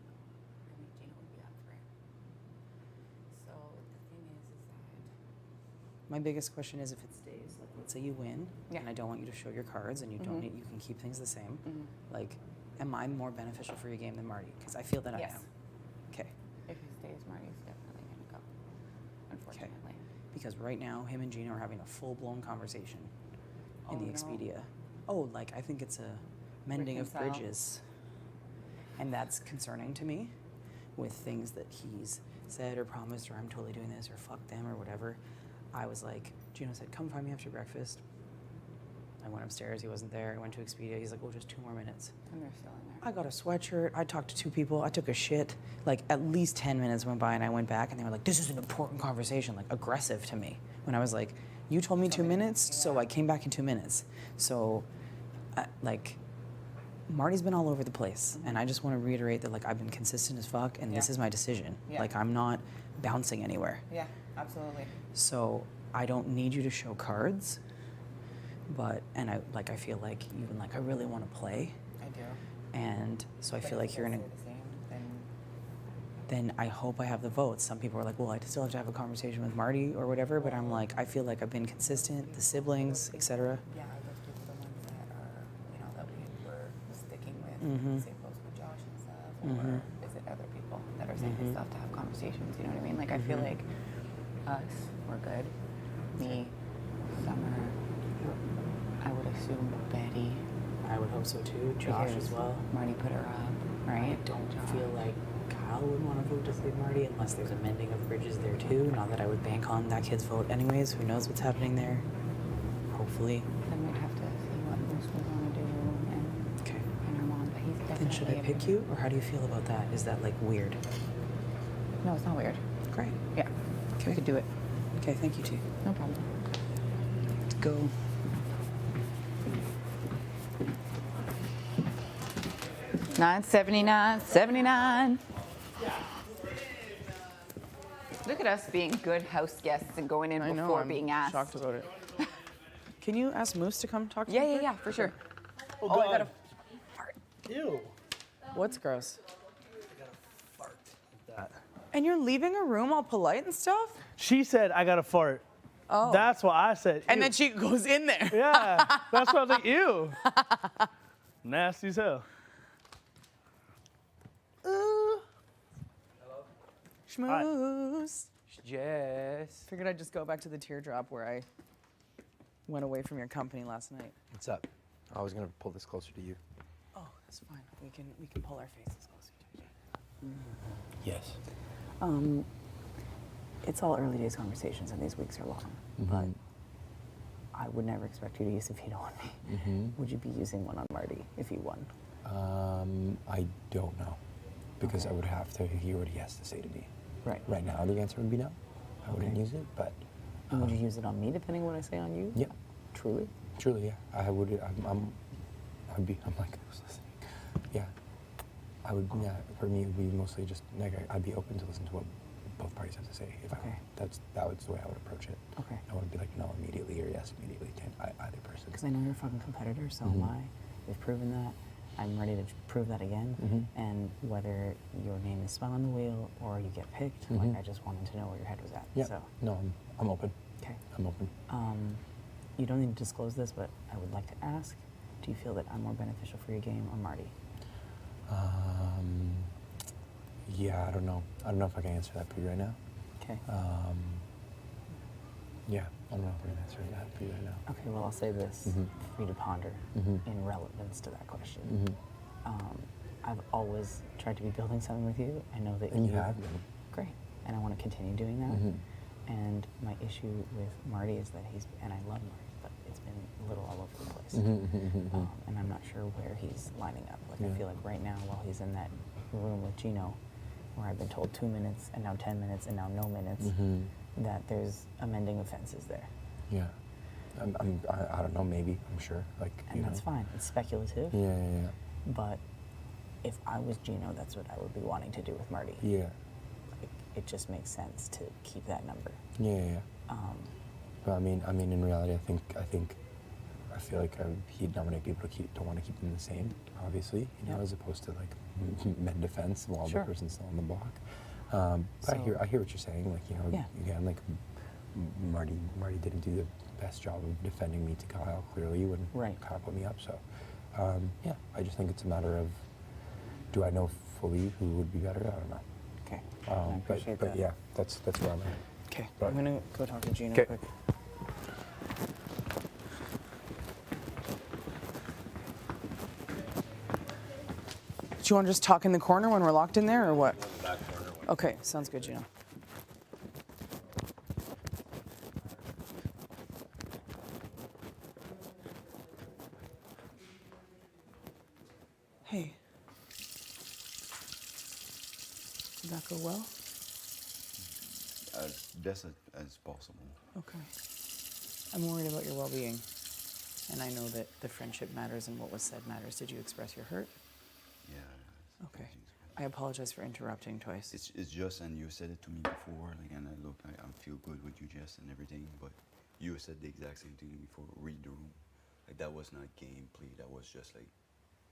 But I don't think that Gino would be up for it. So the thing is that My biggest question is if it stays. Like, let's say you win, and I don't want you to show your cards, and you don't need, you can keep things the same. Like, am I more beneficial for your game than Marty? Because I feel that I am. Okay. if he stays, Marty's definitely going to go, unfortunately. Because right now, him and Gino are having a full-blown conversation in the no. Expedia. Oh, like, I think it's a mending of Reconcile. bridges. And that's concerning to me with things that he's said or promised, or I'm totally doing this, or fuck them, or whatever. I was like, Gino said, come find me after breakfast. I went upstairs, he wasn't there. I went to Expedia, he's like, oh, just 2 more minutes. And they're still in there. I got a sweatshirt, I talked to 2 people, I took a shit. Like, at least 10 minutes went by and I went back and they were like, this is an important conversation, like aggressive to me. When I was like, you told me 2 minutes, so I came back in 2 minutes. So, like, Marty's been all over the place. And I just want to reiterate that, like, I've been consistent as fuck and this is my decision. Yeah. Like, I'm not bouncing anywhere. Yeah, absolutely. So, I don't need you to show cards. But, and I feel like even like I really want to play. I do. And so I But feel if like it you're in a, does stay the same, then I hope I have the votes. Some people are like, well, I still have to have a conversation with Marty or whatever, but I'm like, I feel like I've been consistent, the siblings, etc. yeah, are those people the ones that are, you know, that we were sticking with, say close with Josh and stuff, or is it other people that are saying this stuff to have conversations? You know what I mean? Like, I feel like us, we're good. Me, Summer, I would assume Betty. I would hope so too. Josh because as well. Marty put her up. right? I don't feel like Kyle would want to vote to save Marty unless there's a mending of bridges there too. Not that I would bank on that kid's vote anyways. Who knows what's happening there? Hopefully. Then we'd have to see what Moose would want to do and our mom, but he's definitely. Then should I pick you, or how do you feel about that? Is that like weird? No, it's not weird. Great. Yeah. Okay. We could do it. Okay, thank you, T. No problem. Let's go. $9.79.79. Look at us being good house guests and going in before being asked. Shocked about it. Can you ask Moose to come talk to Yeah, me? yeah, yeah, for sure. Oh, I got a Ew. What's gross? Like that. And you're leaving a room all polite and stuff? She said, I got to fart. Oh. That's what I said. And Ew. then she goes in there. Yeah, that's what I was like, ew. Nasty as hell. Schmooze. Jess. Figured I'd just go back to the teardrop where I went away from your company last night. What's up? I was gonna pull this closer to you. Oh, that's fine. We can pull our faces closer to each other. Yes. It's all early days conversations, and these weeks are long. But I would never expect you to use a veto on me. Would you be using one on Marty if you won? I don't know, because I would have to hear what he has to say to me. Right. Right now, the answer would be no. I wouldn't use it, but. And would you use it on me, depending what I say on you? Yeah. Truly? Truly, yeah. I would. I'm like, who's listening? Yeah. I would. Yeah. For me, it would be mostly just like I'd be open to listen to what both parties have to say. If that was the way I would approach it. Okay. I wouldn't be like no immediately or yes immediately to either person. Because I know you're a fucking competitor, so am I. We've proven that. I'm ready to prove that again. And whether your name is spun on the wheel or you get picked, like I just wanted to know where your head was at. Yeah. So. No, I'm open. Okay. I'm open. You don't need to disclose this, but I would like to ask, do you feel that I'm more beneficial for your game or Marty? Yeah, I don't know. I don't know if I can answer that for you right now. Okay. Yeah, I don't know if I can answer that for you right now. Okay, well, I'll say this for you to ponder in relevance to that question. I've always tried to be building something with you. I know that And you have been. Great. And I want to continue doing that. And my issue with Marty is that and I love Marty, but it's been a little all over the place. And I'm not sure where he's lining up. Like, I feel like right now, while he's in that room with Gino, where I've been told 2 minutes, and now 10 minutes, and now no minutes, that there's amending offenses there. Yeah. I don't know, maybe, I'm sure. Like, And that's fine. It's speculative. Yeah. But if I was Gino, that's what I would be wanting to do with Marty. Yeah. It just makes sense to keep that number. Yeah. But I mean, in reality, I feel like he'd nominate people don't want to keep them the same, obviously, you know, as opposed to like men defense while the person's still on the block. But I hear what you're saying. Like, you know, again, like Marty didn't do the best job of defending me to Kyle clearly when Kyle put me up. So yeah, I just think it's a matter of, do I know fully who would be better? I don't know. Okay. I appreciate but that. yeah, that's where I'm at. Okay. Right. I'm gonna go talk to Gino Okay. quick. Do you want to just talk in the corner when we're locked in there, or what? Okay, sounds good, Gino. Hey. Did that go well? As best as possible. Okay. I'm worried about your well-being. And I know that the friendship matters and what was said matters. Did you express your hurt? Yeah. Okay. I apologize for interrupting twice. It's just, and you said it to me before, like, and I feel good with you, Jess, and everything, but you said the exact same thing before. Read the room. Like, that was not gameplay. That was just like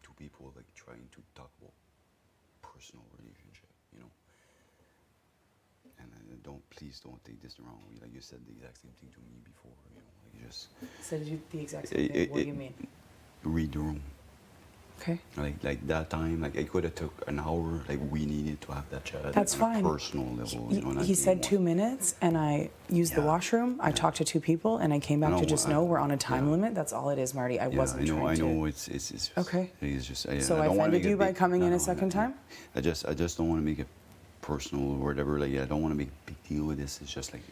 two people like trying to talk about personal relationship, you know. And please don't take this the wrong way. Like, you said the exact same thing to me before, you know. Like, just Said you the exact same thing? What do you mean? Read the room. Okay. Like that time, like it could have took an hour. Like we needed to have that chat That's on fine. a personal level. You know, not He game said one. 2 minutes, and I used the Yeah. washroom. I talked to 2 people, and I came back No, to just I- know we're on a time yeah. limit. That's all it is, Marty. I wasn't I know. trying I to. know. It's Okay. It's just. So I don't wanna offended make it you by big. coming in No, a second time? I just don't want to make it personal or whatever. Like I don't want to make a big deal with this. It's just like,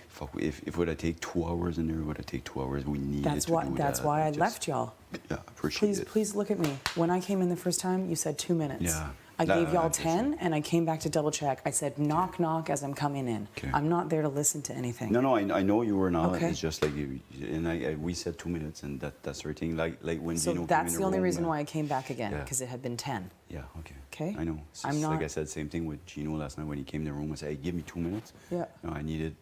fuck. If it would have take 2 hours in there, it would have take 2 hours. We needed That's to why. do That's that. why I Just- left y'all. Yeah, appreciate it. Please look at me. When I came in the first time, you said 2 minutes. Yeah. I Nah, gave y'all I get you. 10, and I came back to double check. I said knock knock as I'm coming in. Okay. I'm not there to listen to anything. No, I know you were not. Okay. It's just like you, and we said 2 minutes, and that's our thing. Like when So Gino that's came in the only room, reason why I came back again, Yeah. because it had been 10. Yeah. Okay. Okay. I know. It's I'm just like not- I said, same thing with Gino last night when he came in the room. I said, hey, give me 2 minutes. Yeah. No, I needed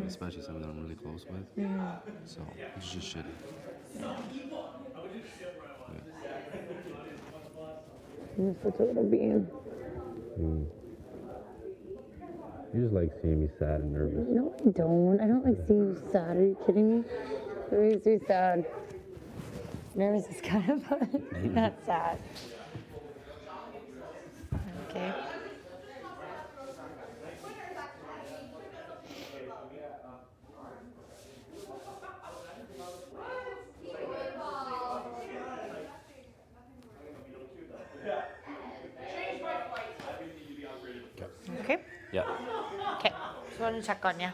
especially someone that I'm really close with. So it's just shitty. You're such a little bean. You just like seeing me sad and nervous. No, I don't. I don't like seeing you sad. Are you kidding me? It makes me sad. Nervous is kind of fun. Not sad. Okay. Okay. Yeah. Okay. Just want to check on you.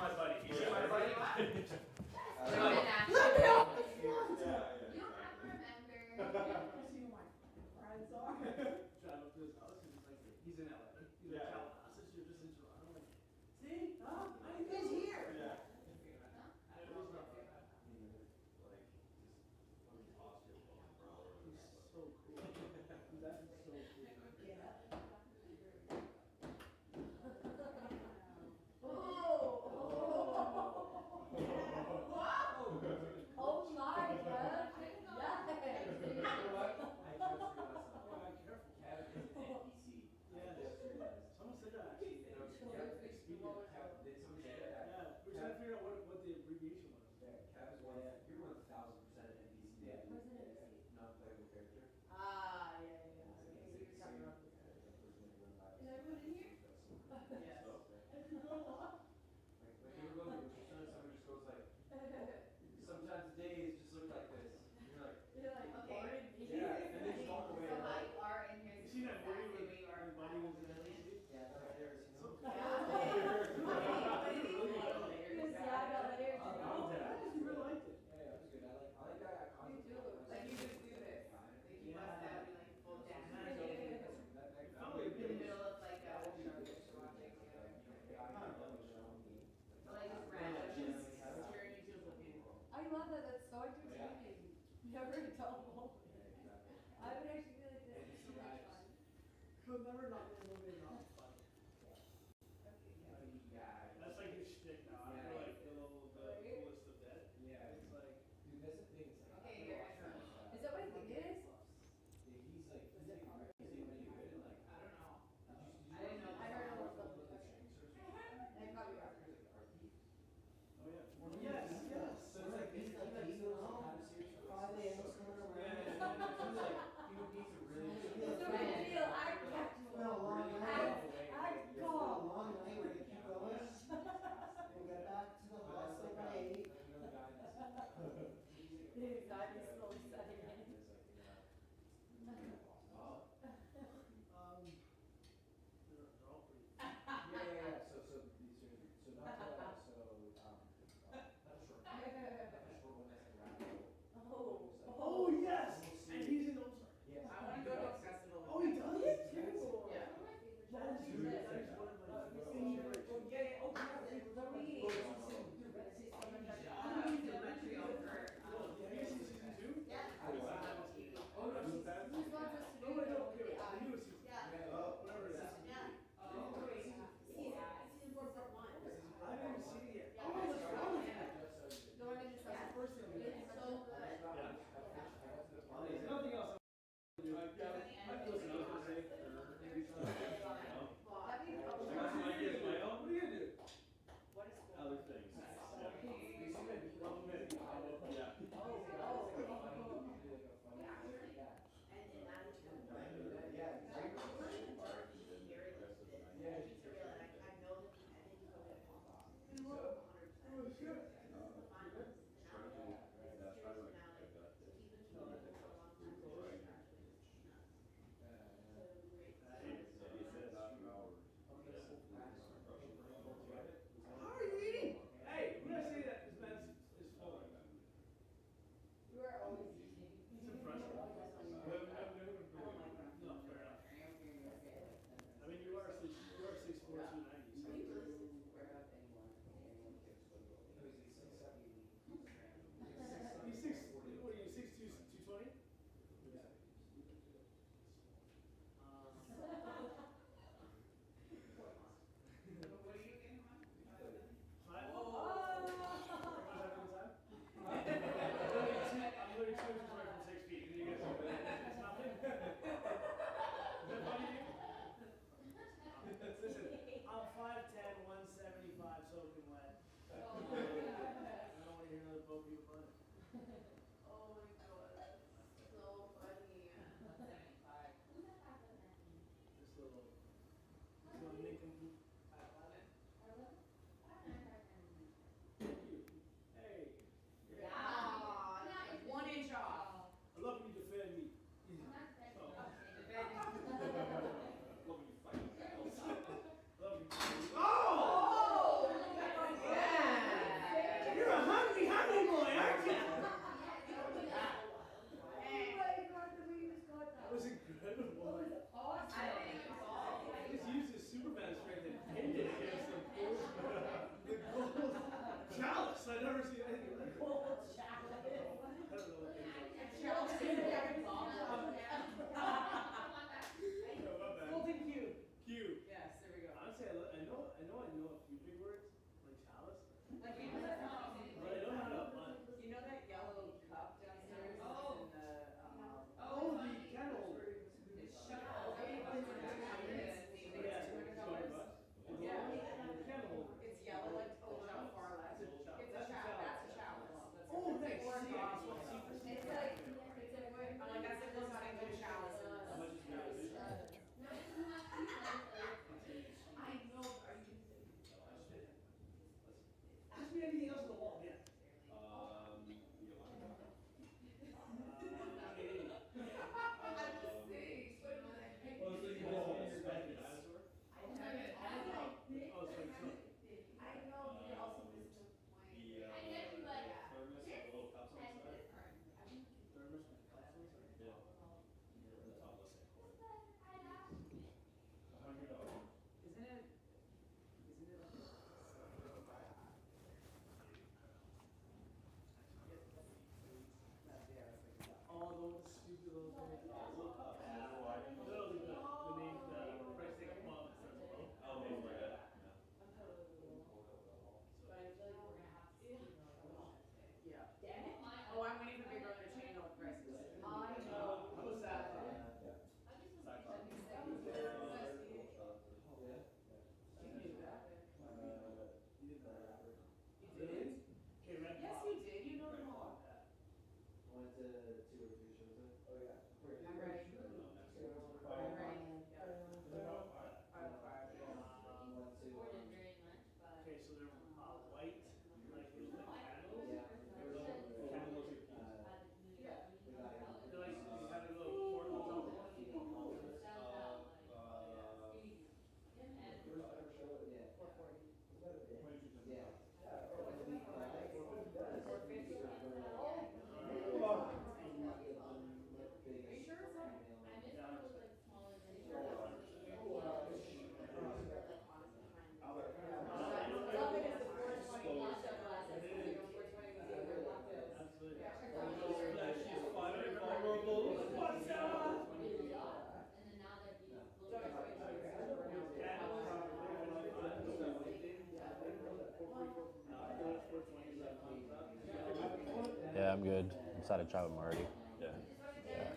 Yeah, I'm good. I'm sad to chat with Marty. Yeah.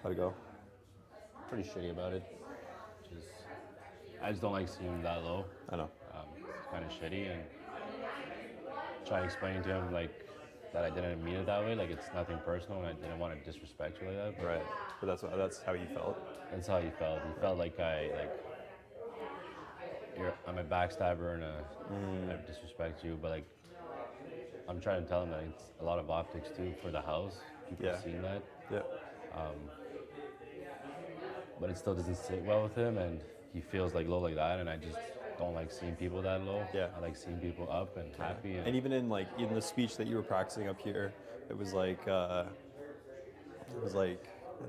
How'd it go? Pretty shitty about it. Just, I just don't like seeing him that low. I know. It's kind of shitty, and try to explain to him like that I didn't mean it that way. Like it's nothing personal, and I didn't want to disrespect you like that. Right. But that's how he felt. That's how he felt. He felt like I'm a backstabber and I disrespect you. But like, I'm trying to tell him that it's a lot of optics too for the house. People Yeah. seeing that. Yeah. But it still doesn't sit well with him, and he feels like low like that, and I just don't like seeing people that low. Yeah. I like seeing people up and happy. And even in the speech that you were practicing up here, it was like I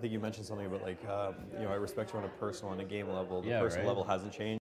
think you mentioned something about like I respect you on a personal and a game level. The personal level hasn't changed.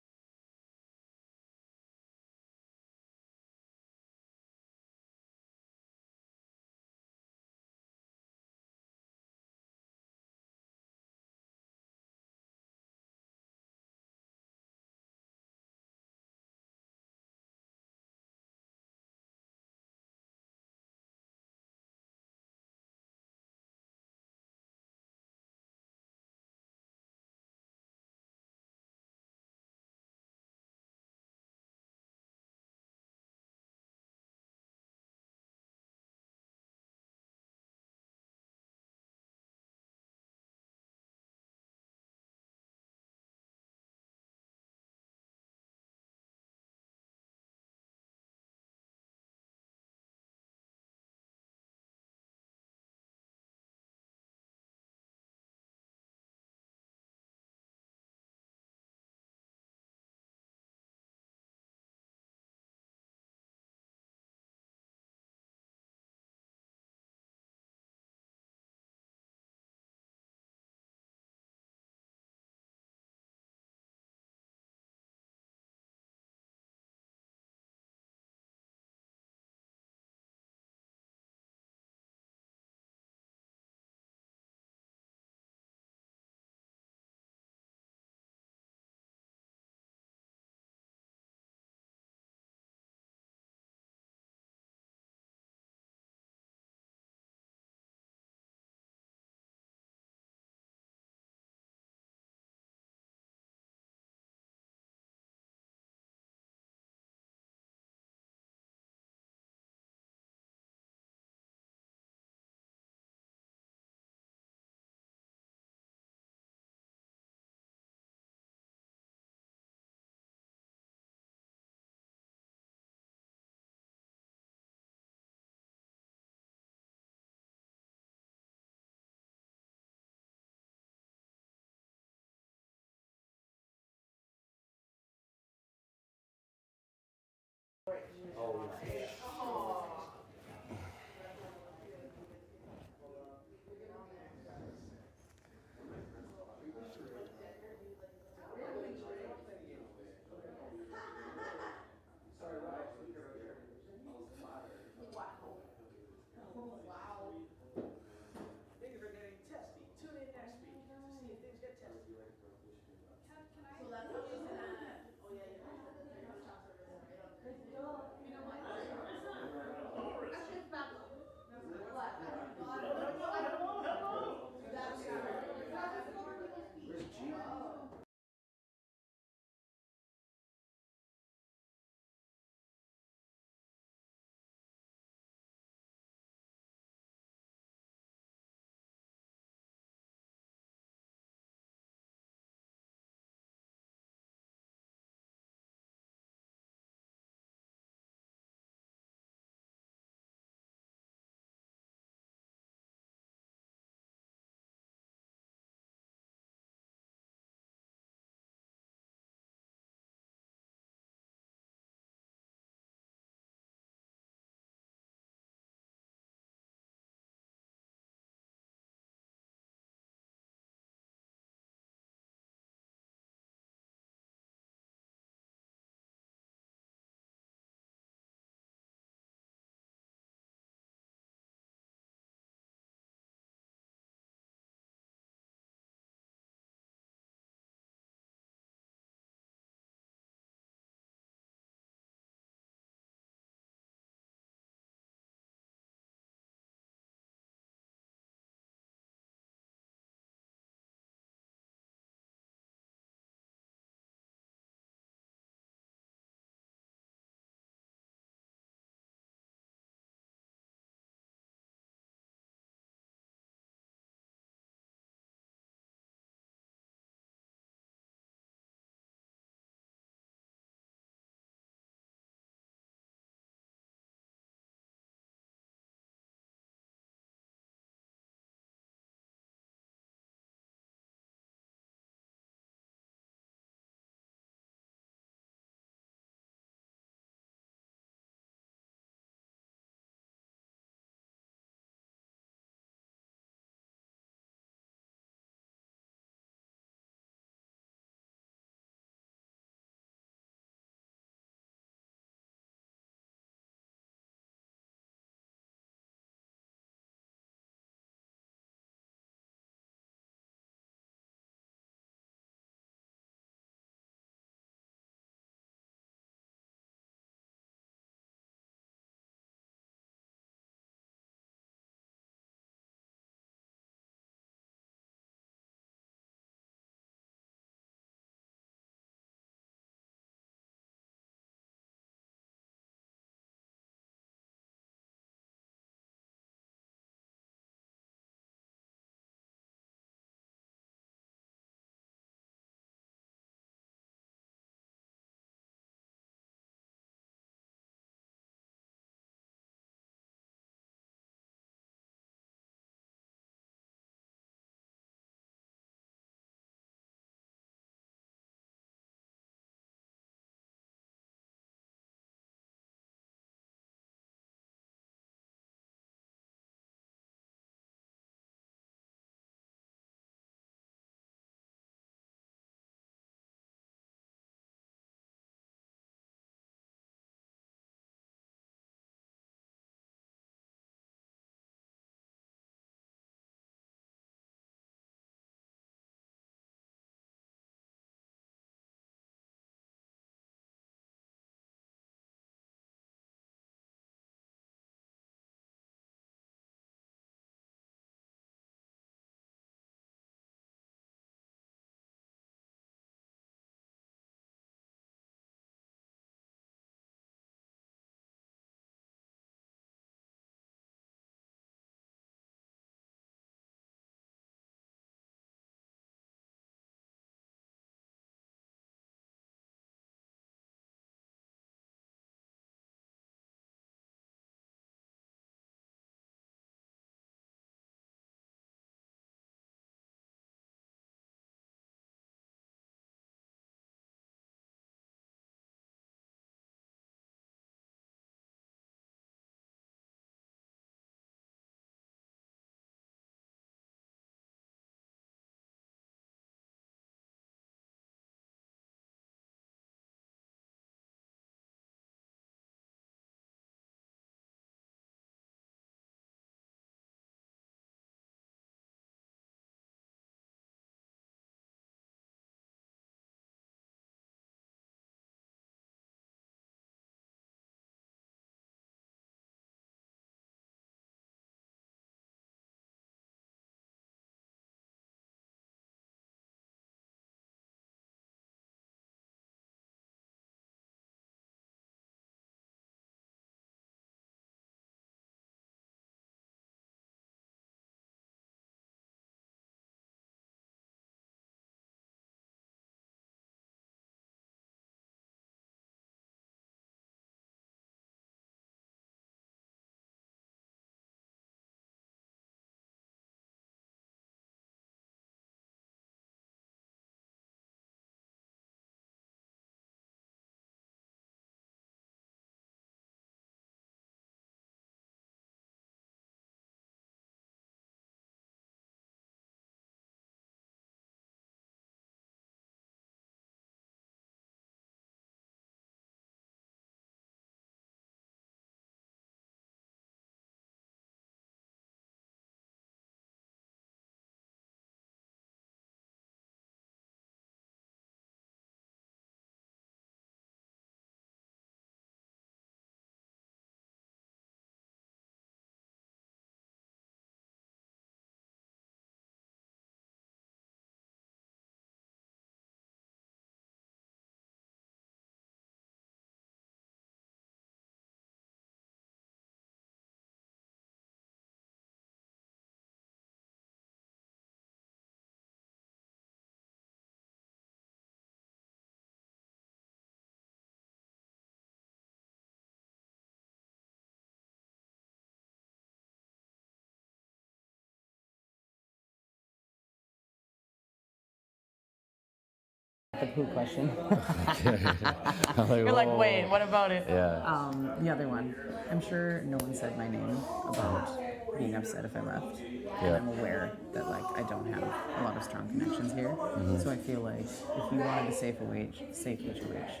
The poo question. I'm like, You're like, "Whoa." wait, what about it? Yeah. The other one. I'm sure no one said my name about being upset if I left. And Yeah. I'm aware that like I don't have a lot of strong connections here. Mhm. So I feel like if you wanted a safe HOH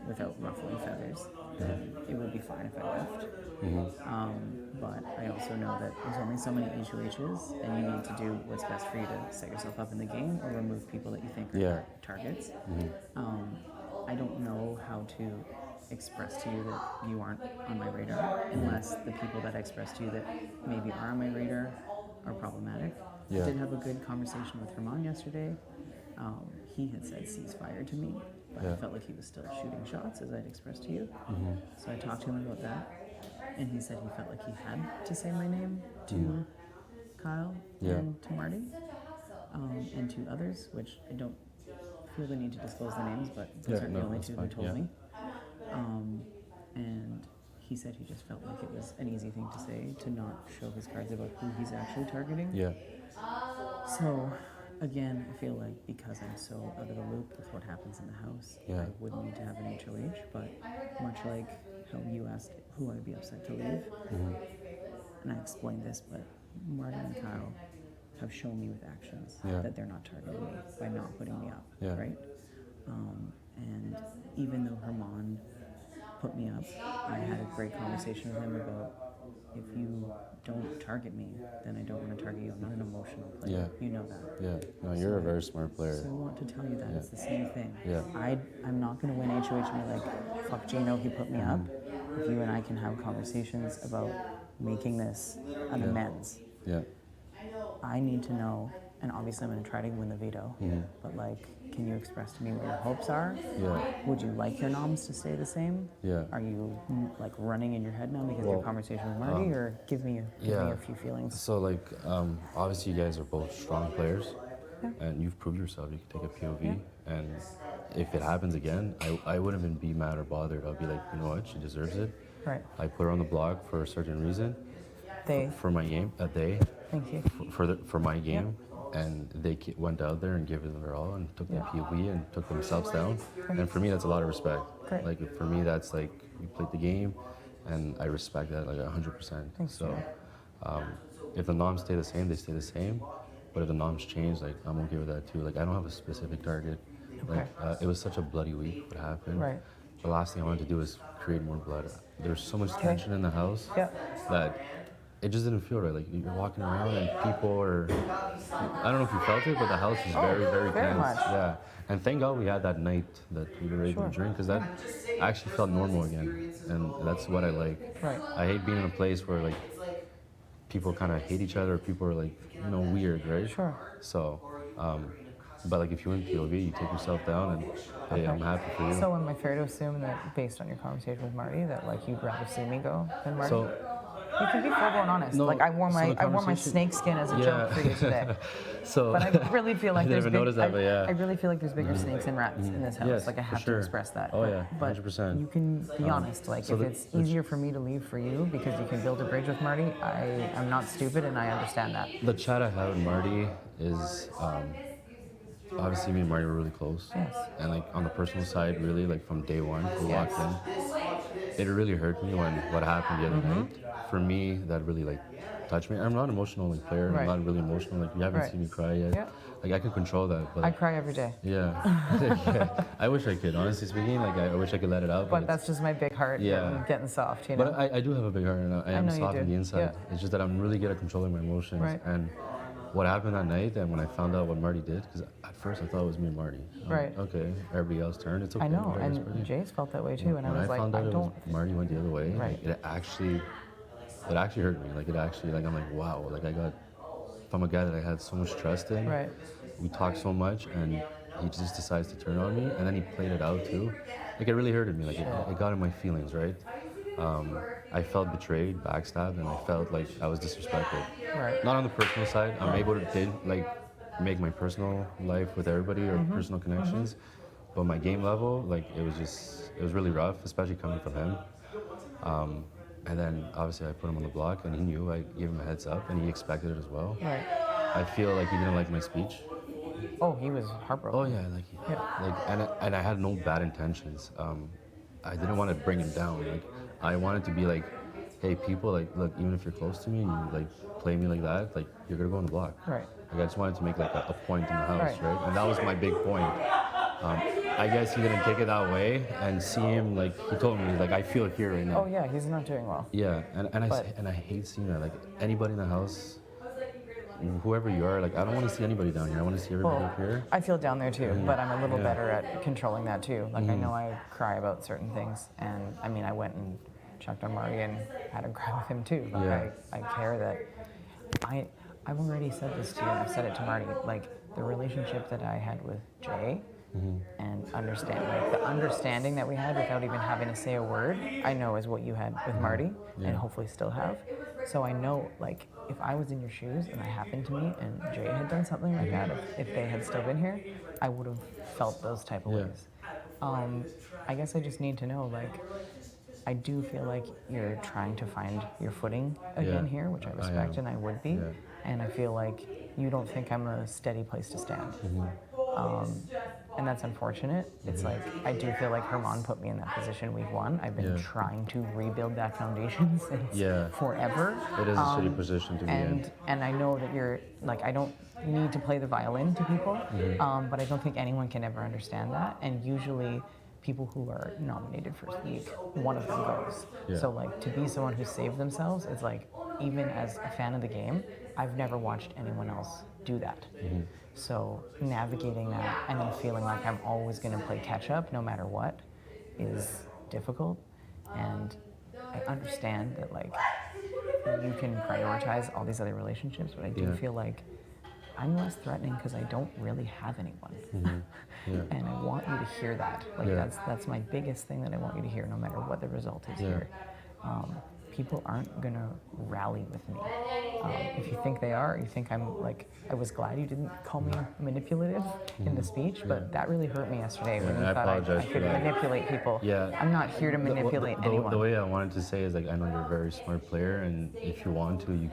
without ruffling feathers, then it would be fine if I left. But I also know that there's only so many HOHs, and you need to do what's best for you to set yourself up in the game or remove people that you think are Yeah. targets. I don't know how to express to you that you aren't on my radar unless the people that I express to you that maybe are on my radar are problematic. Yeah. I did have a good conversation with Herman yesterday. He had said ceasefire to me, but I Yeah. felt like he was still shooting shots as I'd expressed to you. Mhm. So I talked to him about that, and he said he felt like he had to say my name to Kyle Yeah. and to Marty, and to others, which I don't feel the need to disclose the names, but those Yeah, aren't no, the only that's two fine, who told yeah. me. And he said he just felt like it was an easy thing to say to not show his cards about who he's actually targeting. Yeah. So, again, I feel like because I'm so out of the loop with what happens in the house, Yeah. I would need to have an HOH, but much like how you asked who I'd be upset to leave, and I explained this, but Marty and Kyle have shown me with actions Yeah. that they're not targeting me by not putting me up, Yeah. right? And even though Herman put me up, I had a great conversation with him about if you don't target me, then I don't want to target you. I'm not an emotional player. Yeah. You know that. Yeah. No, you're a very smart player. So I want to tell you that Yeah. it's the same thing. Yeah. I'm not going to win HOH and be like, fuck Gino, he put me up. If you and I can have conversations about making this an amends. Yeah. I need to know, and obviously I'm going to try to win the veto, but like, can you express to me what your hopes are? Yeah. Would you like your noms to stay the same? Yeah. Are you like running in your head now because of your Well, conversation with Marty, or give me a few feelings? So like, obviously you guys are both strong players, and you've proved yourself. You can take a POV, and if it happens again, I wouldn't even be mad or bothered. I'll be like, you know what, she deserves it. Right. I put her on the block for a certain reason. They. For my game, Thank you. For my game, and they went out there and gave it their all and took the POV and took themselves down. And for me, that's a lot of respect. Great. Like for me, that's like you played the game, and I respect that like 100%. Thanks, So, if the noms stay the same, they stay the same. But if the noms change, like I'm okay with that too. Like I don't have a specific target. Like it was such a bloody week. What happened? Right. The last thing I wanted to do is create more blood. There's so much tension in the house that it just didn't feel right. Like you're walking around and people are, I don't know if you felt it, but the house is very, very very tense. much. Yeah. And thank God we had that night that we were able to drink, because that actually felt normal again. And that's what I like. Right. I hate being in a place where like people kind of hate each other, or people are like, weird, right? Sure. So, but like if you win POV, you take yourself down and hey, I'm happy for you. So am I fair to assume that based on your conversation with Marty that like you'd rather see me go than Marty? So, you can be full-blown honest. No, like I wore so my the I wore my conversation- snake skin as a Yeah. joke for you today. So, But I really feel like I there's didn't even big, notice that, but yeah. I really feel like there's bigger snakes and rats in this house. Yes, like I for have sure. to express that. Oh, but, yeah, but 100%. you can be honest. Like so if the- it's easier for me to leave for you because you can build a bridge with Marty, I'm not stupid and I understand that. The chat I had with Marty is obviously me and Marty were really close. Yes. And like on the personal side, really like from day one, we walked in. It really hurt me when what happened the other night. For me, that really like touched me. I'm not an emotional like player. Right. I'm not really emotional. Like you haven't Right. seen me cry yet. Yeah. Like I can control that. But I cry every day. yeah. Yeah. I wish I could. Honestly speaking, like I wish I could let it out. But it's- that's just my big heart getting soft, you know? But I do have a big heart, and I am know you soft do. on the inside. Yeah. It's just that I'm really good at controlling my emotions. Right. And what happened that night, and when I found out what Marty did, because at first I thought it was me and Marty. Right. Okay, everybody else turned. It's okay. I know, everybody's and pretty. Jace felt that way too, and I When was like, found out I it don't. was Marty went the other way. Right. It actually hurt me. Like it actually, like I'm like, wow. Like I got from a guy that I had so much trust in. Right. We talked so much, and he just decides to turn on me, and then he played it out too. Like it really hurted me. Like it got in my feelings, right? I felt betrayed, backstabbed, and I felt like I was disrespected. Right. Not on the personal side. I'm able to make my personal life with everybody or personal connections, but my game level, like it was really rough, especially coming from him. And then obviously I put him on the block, and he knew. I gave him a heads up, and he expected it as well. Right. I feel like he didn't like my speech. Oh, he was heartbroken. Oh yeah, and I had no bad intentions. I didn't want to bring him down. Like I wanted to be like, hey, people, like, look, even if you're close to me and you like play me like that, like you're gonna go on the block. Right. Like I just wanted to make like a point in the house, Right. right? And that was my big point. I guess he didn't take it that way, and see him like he told me like I feel here right now. Oh yeah, he's not doing well. Yeah, and I hate seeing that. Like anybody in the house, whoever you are, like I don't want to see anybody down here. I want to see everybody up here. I feel down there too, but I'm a little Yeah. better at controlling that too. Like I Mhm. know I cry about certain things, and I mean I went and checked on Marty and had him cry with him too. Like Yeah. I care that I've already said this to you, and I've said it to Marty. Like the relationship that I had with Jay, and the understanding that we had without even having to say a word, I know is what you had with Marty, Yeah. and hopefully still have. So I know, like, if I was in your shoes and I happened to meet and Jay had done something like that, if they had still been here, I would have felt those type of Yeah. ways. I guess I just need to know, like, I do feel like you're trying to find your footing again Yeah. here, which I I respect am. and I would be. Yeah. And I feel like you don't think I'm a steady place to stand. And that's unfortunate. It's like, I do feel like Herman put me in that position week one. I've been Yeah. trying to rebuild that foundation since forever. It is a shitty position to be in. And I know that you're, like, I don't need to play the violin to people, but I don't think anyone can ever understand that. And usually people who are nominated for week, one of them goes. Yeah. So like to be someone who saved themselves, it's like, even as a fan of the game, I've never watched anyone else do that. So navigating that and then feeling like I'm always going to play catch up no matter what is difficult. And I understand that like you can prioritize all these other relationships, but I do Yeah. feel like I'm less threatening because I don't really have anyone. Yeah. And I want you to hear that. Like Yeah. that's my biggest thing that I want you to hear, no matter what the result is Yeah. here. People aren't gonna rally with me. If you think they are, you think I'm like, I was glad you didn't call me manipulative in the speech, but that really hurt me yesterday when you I thought apologize I for could that. manipulate people. Yeah. I'm not here to manipulate anyone. The way I wanted to say is like I know you're a very smart player, and if you want to, you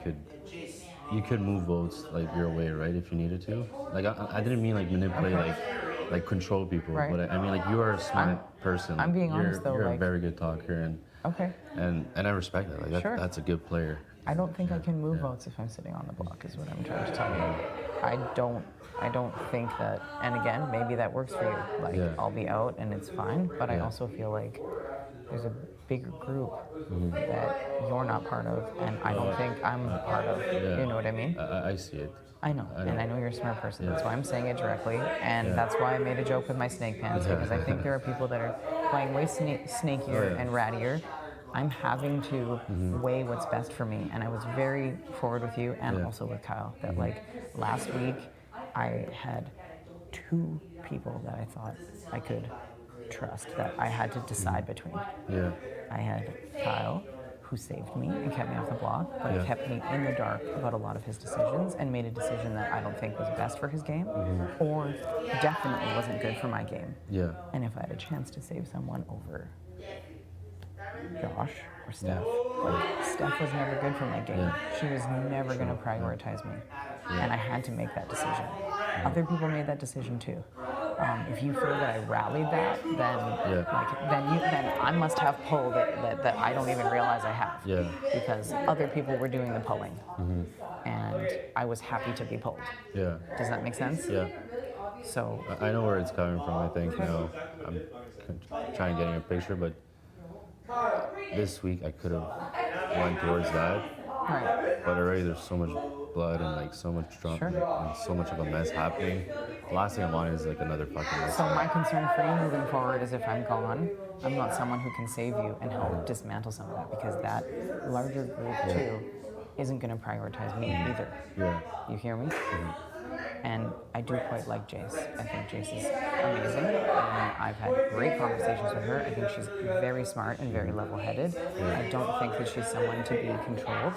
could move votes like your way, right? If you needed to. Like I didn't mean like manipulate, like control people, Right. but I mean like you are a smart person. I'm being you're, honest, though, You're a like- very good talker, and Okay. and I respect that. Like Sure. that's a good player. I don't think I can move votes if I'm sitting on the block, is what I'm trying to tell you. I don't think that, and again, maybe that works for you. Like, Yeah. I'll be out and it's fine, but I Yeah. also feel like there's a bigger group that you're not part of, and I don't think I'm part of. Yeah. You know what I mean? I see it. I know, and I know you're a smart person. Yeah. That's why I'm saying it directly, and Yeah. that's why I made a joke with my snake pants, Yeah. because I think there are people that are playing way snakier Oh, yeah. and rattier. I'm having to weigh what's best for me, and I was very forward with you and Yeah. also with Kyle that like last week I had two people that I thought I could trust that I had to decide between. Yeah. I had Kyle, who saved me and kept me off the block, but Yeah. kept me in the dark about a lot of his decisions and made a decision that I don't think was best for his game, or definitely wasn't good for my game. Yeah. And if I had a chance to save someone over Josh or Steph, like Steph was never good for my game. Yeah. She was never going to prioritize me, and I had to make that decision. Other people made that decision too. If you feel that I rallied that, then then I must have pull that I don't even realize I have. Yeah. Because other people were doing the pulling, and I was happy to be pulled. Yeah. Does that make sense? Yeah. So I know where it's coming from. I think I'm trying to get a picture, but this week I could have went towards that. Right. But already there's so much blood and like so much drama and so much of a mess happening. The last thing I want is like another fucking mess. So my concern for you moving forward is if I'm gone, I'm not someone who can save you and help dismantle some of that, because that larger group too isn't going to prioritize me either. Yeah. You hear me? And I do quite like Jace. I think Jace is amazing, and I've had great conversations with her. I think she's very smart and very level-headed. I don't think that she's someone to be controlled,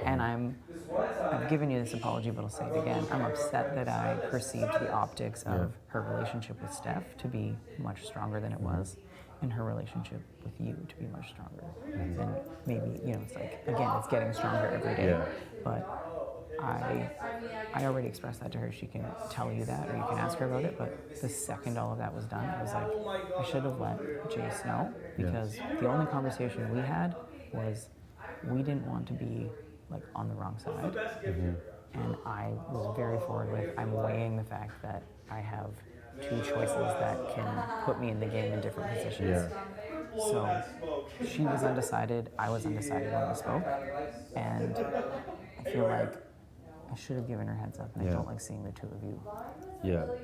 and I've given you this apology, but I'll say it again. I'm upset that I perceived the optics of her relationship with Steph to be much stronger than it was, and her relationship with you to be much stronger. And maybe, it's like, again, it's getting stronger every day. Yeah. But I already expressed that to her. She can tell you that, or you can ask her about it. But the second all of that was done, I was like, I should have let Jace know, because the only conversation we had was we didn't want to be like on the wrong side. And I was very forward with, I'm weighing the fact that I have two choices that can put me in the game in different positions. So she was undecided, I was undecided when we spoke, and I feel like I should have given her heads up, and I don't like seeing the two of you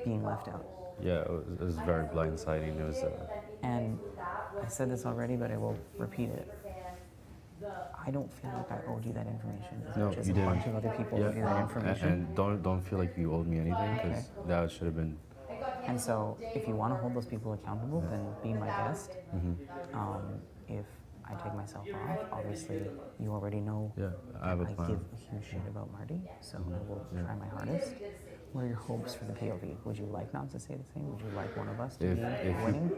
being left out. Yeah, it was very blindsiding. It was. And I said this already, but I will repeat it. I don't feel like I owed you that information. No, Just you a didn't. bunch of other people owed you that information. And don't feel like you owed me anything, because that should have been. And so, if you want to hold those people accountable, then be my guest. If I take myself off, obviously you already know I have a plan. give a huge shit about Marty, so I will try my hardest. What are your hopes for the POV? Would you like not to say the same? Would you like one of us to be winning?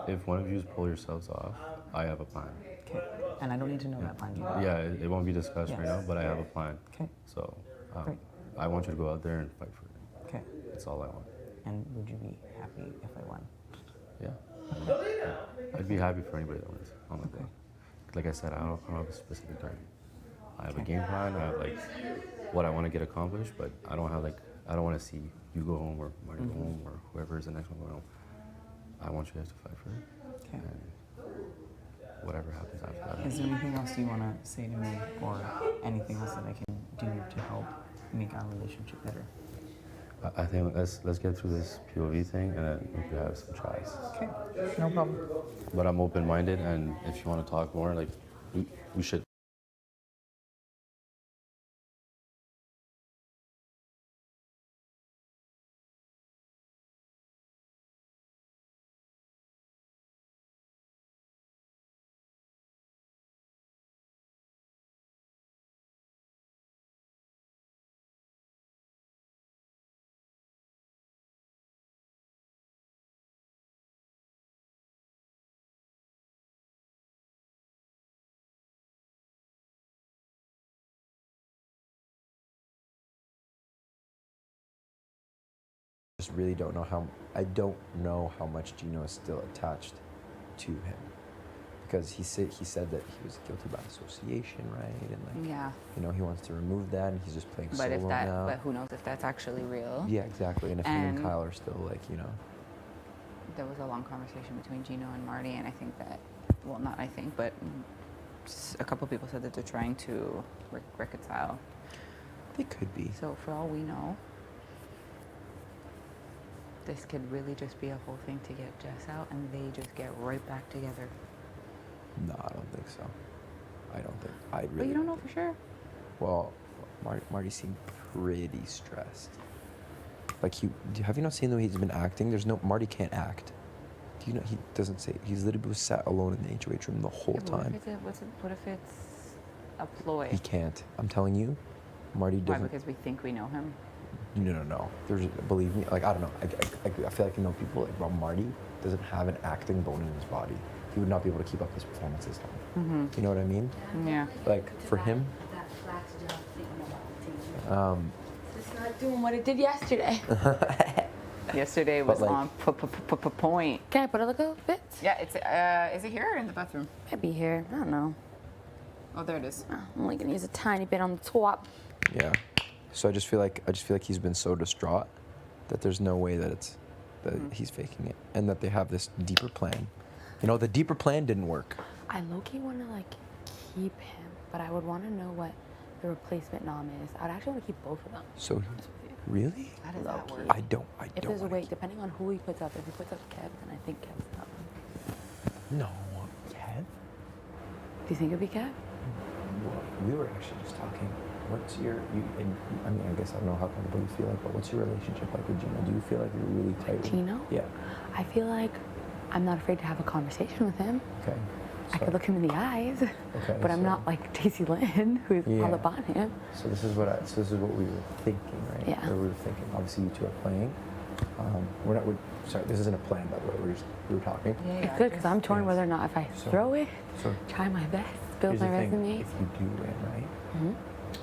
If one of you pull yourselves off, I have a plan. Okay. And I don't need to know that plan. Do you? Yeah, it won't be discussed right now, but I have a plan. Okay. So Great. I want you to go out there and fight for it. Okay. That's all I want. And would you be happy if I won? Yeah. I'd be happy for anybody that wins. Honestly. Like I said, I don't have a specific target. I have a game plan. I have like what I want to get accomplished, but I don't want to see you go home or Marty go home or whoever is the next one going home. I want you guys to fight for it. Okay. And whatever happens after that. Is there anything else you want to say to me, or anything else that I can do to help make our relationship better? I think let's get through this POV thing, and then we could have some tries. Okay, no problem. But I'm open-minded, and if you want to talk more, like we should. Just really don't know how much Gino is still attached to him, because he said that he was guilty by association, right? And like, he wants to remove that, and he's just playing solo now. But who knows if that's actually real? Yeah, exactly. And if him and Kyle are still like, there was a long conversation between Gino and Marty, and I think that, well, not I think, but a couple people said that they're trying to reconcile. They could be. So for all we know, this could really just be a whole thing to get Jess out, and they just get right back together. No, I don't think so. I don't think. But you don't know for sure. Well, Marty seemed pretty stressed. Like have you not seen the way he's been acting? Marty can't act. Do you know he doesn't say? He's literally sat alone in the HOH room the whole time. What if it's a ploy? He can't. I'm telling you, Marty doesn't. Why? Because we think we know him. No. Believe me, like, I don't know. I feel like I know people, like, Rob Marty doesn't have an acting bone in his body. He would not be able to keep up his performances long. You know what I mean? Yeah. Like, for him, It's not doing what it did yesterday. Yesterday was on point. Can I put a little bit? Yeah, it's is it here or in the bathroom? Maybe here. I don't know. Oh, there it is. I'm only gonna use a tiny bit on the top. yeah. So I just feel like he's been so distraught that there's no way that he's faking it, and that they have this deeper plan. The deeper plan didn't work. I low-key want to keep him, but I would want to know what the replacement nom is. I'd actually want to keep both of them. So, really? How does that work? I don't. If there's a way, depending on who he puts up. If he puts up Kev, then I think Kev's up. No, Kev. Do you think it'd be Kev? We were actually just talking. What's your, I guess I don't know how comfortable you feel like, but what's your relationship like with Gino? Do you feel like you're really tight? Gino? Yeah. I feel like I'm not afraid to have a conversation with him. Okay. I could look him in the eyes, okay, but I'm not like Daisy Lynn, who's all up on him. So this is what we were thinking, right? Yeah. Or we were thinking. Obviously, you two are playing. Sorry, this isn't a plan, by the way. We were talking. Yeah, it's good because I'm torn whether or not if I throw it, try my best, build my resume. If you do win, right?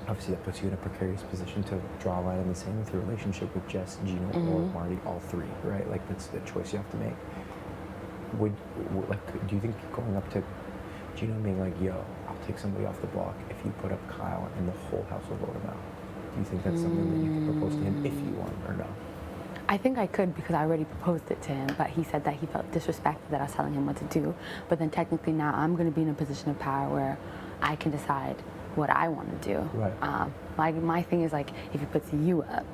obviously that puts you in a precarious position to draw a line in the sand with your relationship with Jess, Gino, or Marty, all three, right? Like that's the choice you have to make. Do you think going up to Gino and being like, yo, I'll take somebody off the block if you put up Kyle and the whole house will vote him out? Do you think that's something that you could propose to him if you want or no? I think I could because I already proposed it to him, but he said that he felt disrespected that I was telling him what to do. But then technically now I'm going to be in a position of power where I can decide what I want to do. Right. My thing is like if he puts you up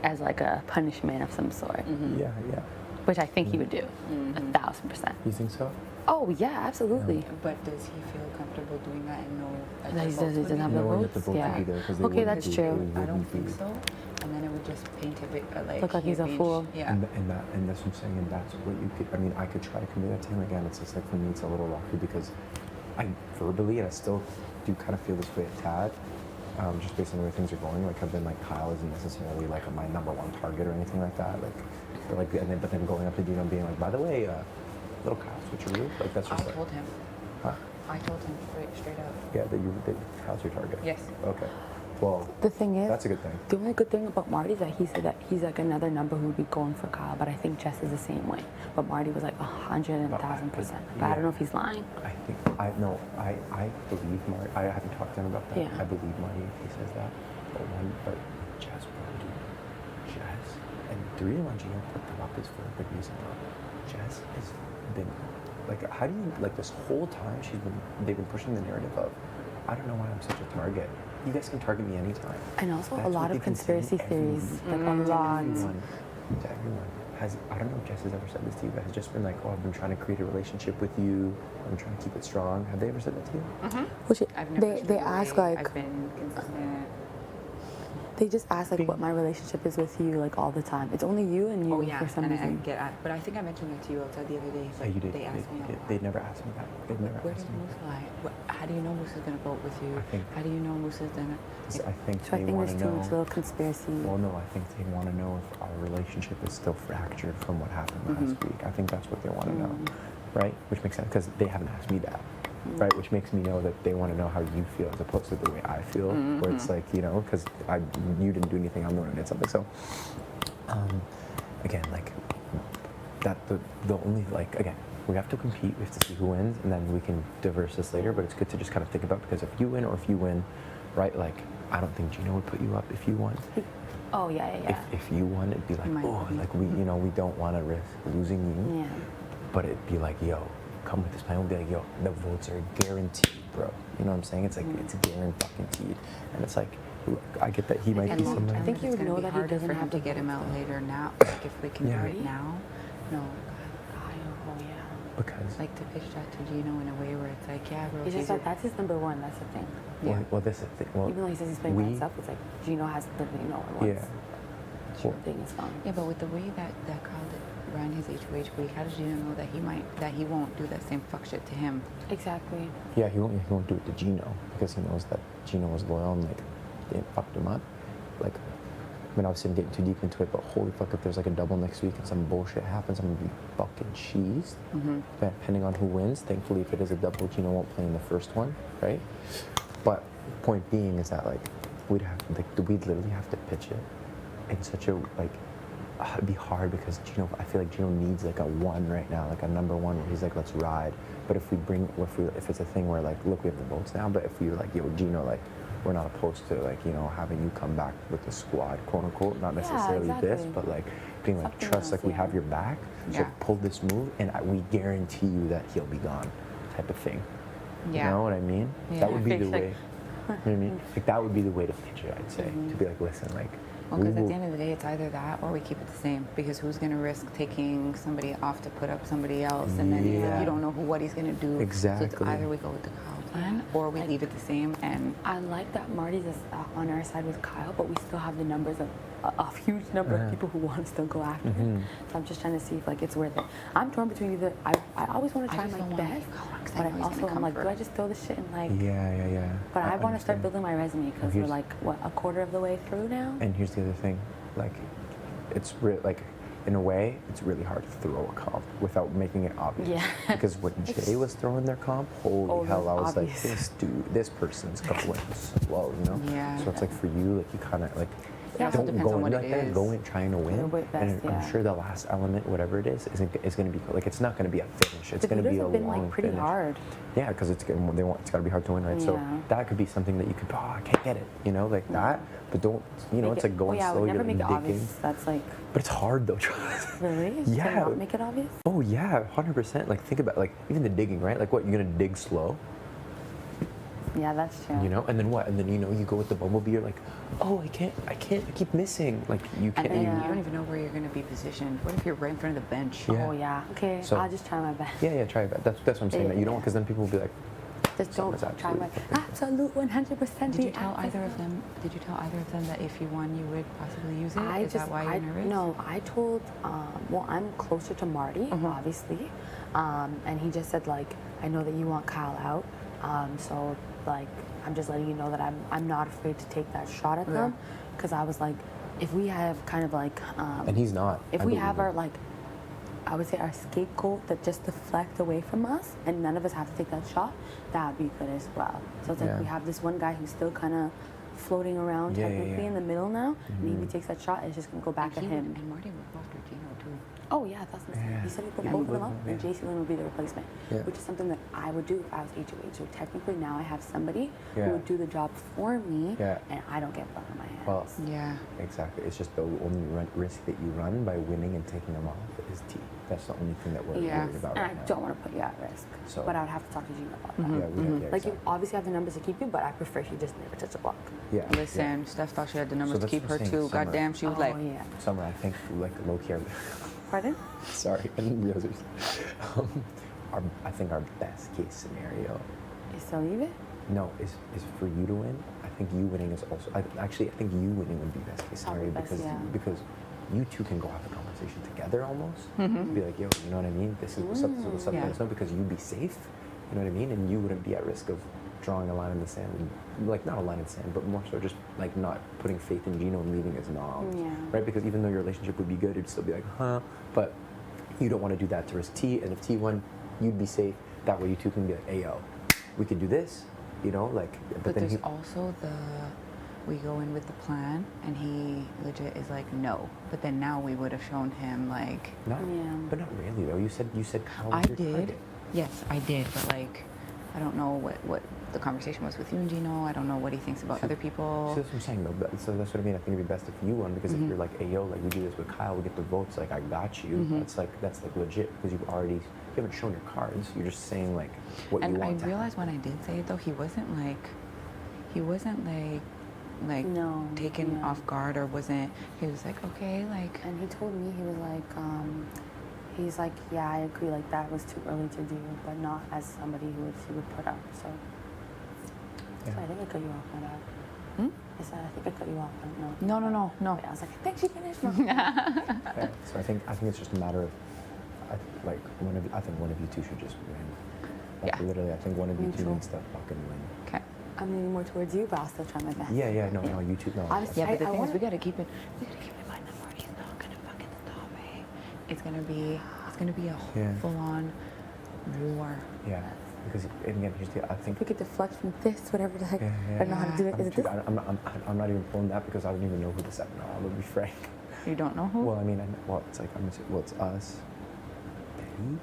as like a punishment of some sort. Yeah, yeah. Which I think he would do, 1,000%. You think so? Oh yeah, absolutely. But does he feel comfortable doing that and know that That the he votes would doesn't have be the there? Knowing votes? that the votes Yeah. would be there, 'cause they Okay, wouldn't that's be- true. they I don't wouldn't think be- so. And then it would just paint a bit like Look like he's a being- fool. Yeah. And that's what I'm saying, and that's what you could. I mean, I could try to convey that to him again. It's just like for me, it's a little rocky because I verbally, and I still do kind of feel this way a tad, just based on the way things are going. Like I've been like Kyle isn't necessarily like my number one target or anything like that. But then going up to Dino and being like, by the way, little Kyle switcheroo, like that's I just like. told him. Huh? I told him straight up. Yeah, that Kyle's your target. Yes. Okay. Well, The thing is, that's a good thing. the only good thing about Marty is that he said that he's like another number who would be going for Kyle, but I think Jess is the same way. But Marty was like 100,000%. But I don't know if he's lying. I think I believe Marty. I haven't talked to him about that. Yeah. I believe Marty if he says that. But Jess, bro, Jess, and the reason why Gino put them up is for a good reason, bro. Jess has been like, how do you like this whole time they've been pushing the narrative of, I don't know why I'm such a target. You guys can target me anytime. And also That's a lot what of they've been saying conspiracy every theories, week. like a lot. To everyone. I don't know if Jess has ever said this to you, but has just been like, oh, I've been trying to create a relationship with you. I'm trying to keep it strong. Have they ever said that to you? Which I've never they ask like I've been consistent. they just ask like what my relationship is with you like all the time. It's only you and you Oh yeah, for some and I reason. get but I think I mentioned that to you outside the other day. Yeah, you did. They asked me. They never asked me that. They've never Where asked does me. Moose lie? How do you know Moose is gonna vote with you? How do you know Moose is gonna? I think So I they think want there's to too know. much little conspiracy. Well, no, I think they want to know if our relationship is still fractured from what happened last week. I think that's what they want to know, right? Which makes sense because they haven't asked me that, right? Which makes me know that they want to know how you feel as opposed to the way I feel, where it's like, you know, because you didn't do anything, I'm the one who did something. So, again, like that the only like again. We have to compete. We have to see who wins, and then we can diverse this later. But it's good to just kind of think about because if you win or if you win, right? Like I don't think Gino would put you up if you won. Oh yeah, yeah. If you won, it'd be like, oh, like we don't want to risk losing you. Yeah. But it'd be like, yo, come with this plan. We'll be like, yo, the votes are guaranteed, bro. You know what I'm saying? It's like it's guaranteed, and it's like, look, I get that he might be somewhere. I think you it's would gonna know be that he harder doesn't for him have to the get him votes, out though. later now. Like if we can Yeah. do it now, no. Oh yeah. Because Like to pitch that to Gino in a way where it's like, yeah, bro. It's these just are- like that's his number one. That's the thing. well, this is the thing. Well, Even though he says he's playing by himself, it's like Gino has the once. Well, thing is gone. Yeah, but with the way that Kyle ran his HOH week, how does Gino know that he won't do that same fuck shit to him? Exactly. yeah, he won't do it to Gino because he knows that Gino was loyal and like they fucked him up. Like, I mean, obviously I'm getting too deep into it, but holy fuck, if there's like a double next week and some bullshit happens, I'm gonna be fucking cheesed. Depending on who wins, thankfully, if it is a double, Gino won't play in the first one, right? But point being is that like we'd literally have to pitch it in such a like it'd be hard because Gino, I feel like Gino needs like a one right now, like a number one where he's like, let's ride. But if it's a thing where like, look, we have the votes now, but if we were like, yo, Gino, like, we're not opposed to like, you know, having you come back with the squad, quote unquote, not necessarily this, exactly. but like being like, Something trust, else, like we yeah. have your back, so Yeah. pull this move, and we guarantee you that he'll be gone, type of thing. Yeah. You know what I mean? Yeah. That would be the It's like- way. You know what I mean? Like that would be the way to pitch it, I'd say, to be like, listen, like. Well, we because at will- the end of the day, it's either that or we keep it the same. Because who's going to risk taking somebody off to put up somebody else, and then Yeah. you don't know what he's going to do. So Exactly. it's either we go with the Kyle plan or we leave it the same. And I like that Marty's is, on our side with Kyle, but we still have the numbers of a huge number of people who want to still go after him. So I'm just trying to see if like it's worth it. I'm torn between either. I always want to I try just my don't wanna best, give Kyle 'cause I but know I he's gonna also I'm come like, for do it. I just throw this shit in like? Yeah. But I want to start understand. building my resume because we're here's- like what a quarter of the way through now. And here's the other thing, like, it's like in a way, it's really hard to throw a comp without making it obvious. Yeah. Because when Jay was throwing their comp, holy Oh, hell, I was obvious. like, this person's going slow, you know? Yeah. So it's like for you, like you kind of like, It also don't depends go on in what like it that, is. go in trying to win. Win best, and yeah. I'm sure the last element, whatever it is going to be, like, it's not going to be a finish. It's The going to be Buddhas a have been long like pretty finish. hard. Yeah, because it's got to be hard to win, right? So Yeah. that could be something that you could, I can't get it, you know, like that. But don't, you know, Make it's it- like going yeah, slow, we you're never like make it digging. obvious. That's like But it's hard though. really. Yeah. To not make it obvious. Oh yeah, 100%. Like think about like even the digging, right? Like what, you're gonna dig slow, Yeah, that's true. you know, and then what? And then you go with the bumblebee. You're like, oh, I can't, I keep missing. Like you And can't. then Yeah. you don't even know where you're going to be positioned. What if you're right in front of the bench? Yeah. Oh yeah. Okay. So- I'll just try my best. Yeah, try it. That's what I'm saying. That you don't, because then people will be like, Just don't Someone's try my absolutely absolute 100%. Did you tell either of them? Did you tell either of them that if you won, you would possibly use it? Is that why you're nervous? No, I told. Well, I'm closer to Marty, obviously, and he just said like, I know that you want Kyle out, so like, I'm just letting you know that I'm not afraid to take that shot at them, because I was like, if we have kind of like, and he's not. if I we believe have it. our like, I would say our scapegoat that just deflect away from us, and none of us have to take that shot, that would be good as well. So it's like Yeah. we have this one guy who's still kind of floating around Yeah, yeah, technically yeah. in the middle now, and if he Mhm. takes that shot, it's just gonna go back to And him. And Marty would go after Gino too. Oh yeah, that's what Yeah. he said he'd put Yeah, both he of them would, up, and yeah. Jason would be the replacement, Yeah. which is something that I would do if I was HOH. So technically now I have somebody Yeah. who would do the job for me, Yeah. and I don't get blood on my hands. Well, Yeah. exactly. It's just the only risk that you run by winning and taking them off is T. That's the only thing that we're Yeah, worried about and right I now. don't want to put you at risk, So- but I would have to talk to Gino about that. Yeah, we yeah, Like you exactly. obviously have the numbers to keep you, but I prefer he just never touch a block. Yeah. Listen, Steph thought she had the numbers to that's keep what her I'm saying, too. Summer. Goddamn, she was Oh like, yeah. Summer, I think like low key. Pardon? Sorry, I didn't realize there's. I think our best case scenario, Is to leave it? no, is for you to win. I think you winning is also. I think you winning would be best case Probably scenario best, yeah. because you two can go have a conversation together almost. Mm-hmm. Be like, yo, you know what I mean? This is what's up. This is what's up. Yeah. It's not because you'd be safe. You know what I mean? And you wouldn't be at risk of drawing a line in the sand, and, like not a line in the sand, but more so just like not putting faith in Gino and leaving his mom, Yeah. right? Because even though your relationship would be good, it'd still be like, huh? But you don't want to do that to risk T, and if T won, you'd be safe. That way, you two can be like, hey, yo, we could do this, you know, like. but then there's also we go in with the plan, and he legit is like, no. But then now we would have shown him like, not, Yeah. but not really though. You said Kyle I was your did. target. Yes, I did. But like, I don't know what the conversation was with you and Gino. I don't know what he thinks about other people. So that's what I'm saying though. So that's what I mean. I think it'd be best if you won because if Mhm. you're like, hey, yo, like we do this with Kyle, we get the votes. Like I got you. Mhm. That's like legit because you haven't shown your cards. You're just saying like what And you I want. to realized when I did say it though, he wasn't like No, taken yeah. off guard or wasn't. He was like, okay, like. And he told me, he was like, he's like, yeah, I agree, like that was too early to do, but not as somebody who he would put up. So, Yeah. so I think I cut you off my bad. Hmm? I said, I think I cut you off. I don't know. No. Wait, I was like, I think she finished. No. Yeah. So I think it's just a matter of I think one of you two should just win. Like Yeah. literally, I think one of you two Neutral. needs to fucking win. Okay. I'm leaning more towards you, but I'll still try my best. Yeah, no, you two, no. Honestly, Yeah, but the I thing is, wanna- we gotta keep it. We gotta keep in mind that Marty's not gonna fucking stop, eh? It's gonna be a Yeah. full-on war. Yeah, because and again, here's the I think. If we could deflect from this, whatever the heck, Yeah, I don't know how to do it. Is it this? I'm not even pulling that because I don't even know who the second. No, I'm gonna be frank. You don't know who? Well, I mean, it's like it's us, Betty,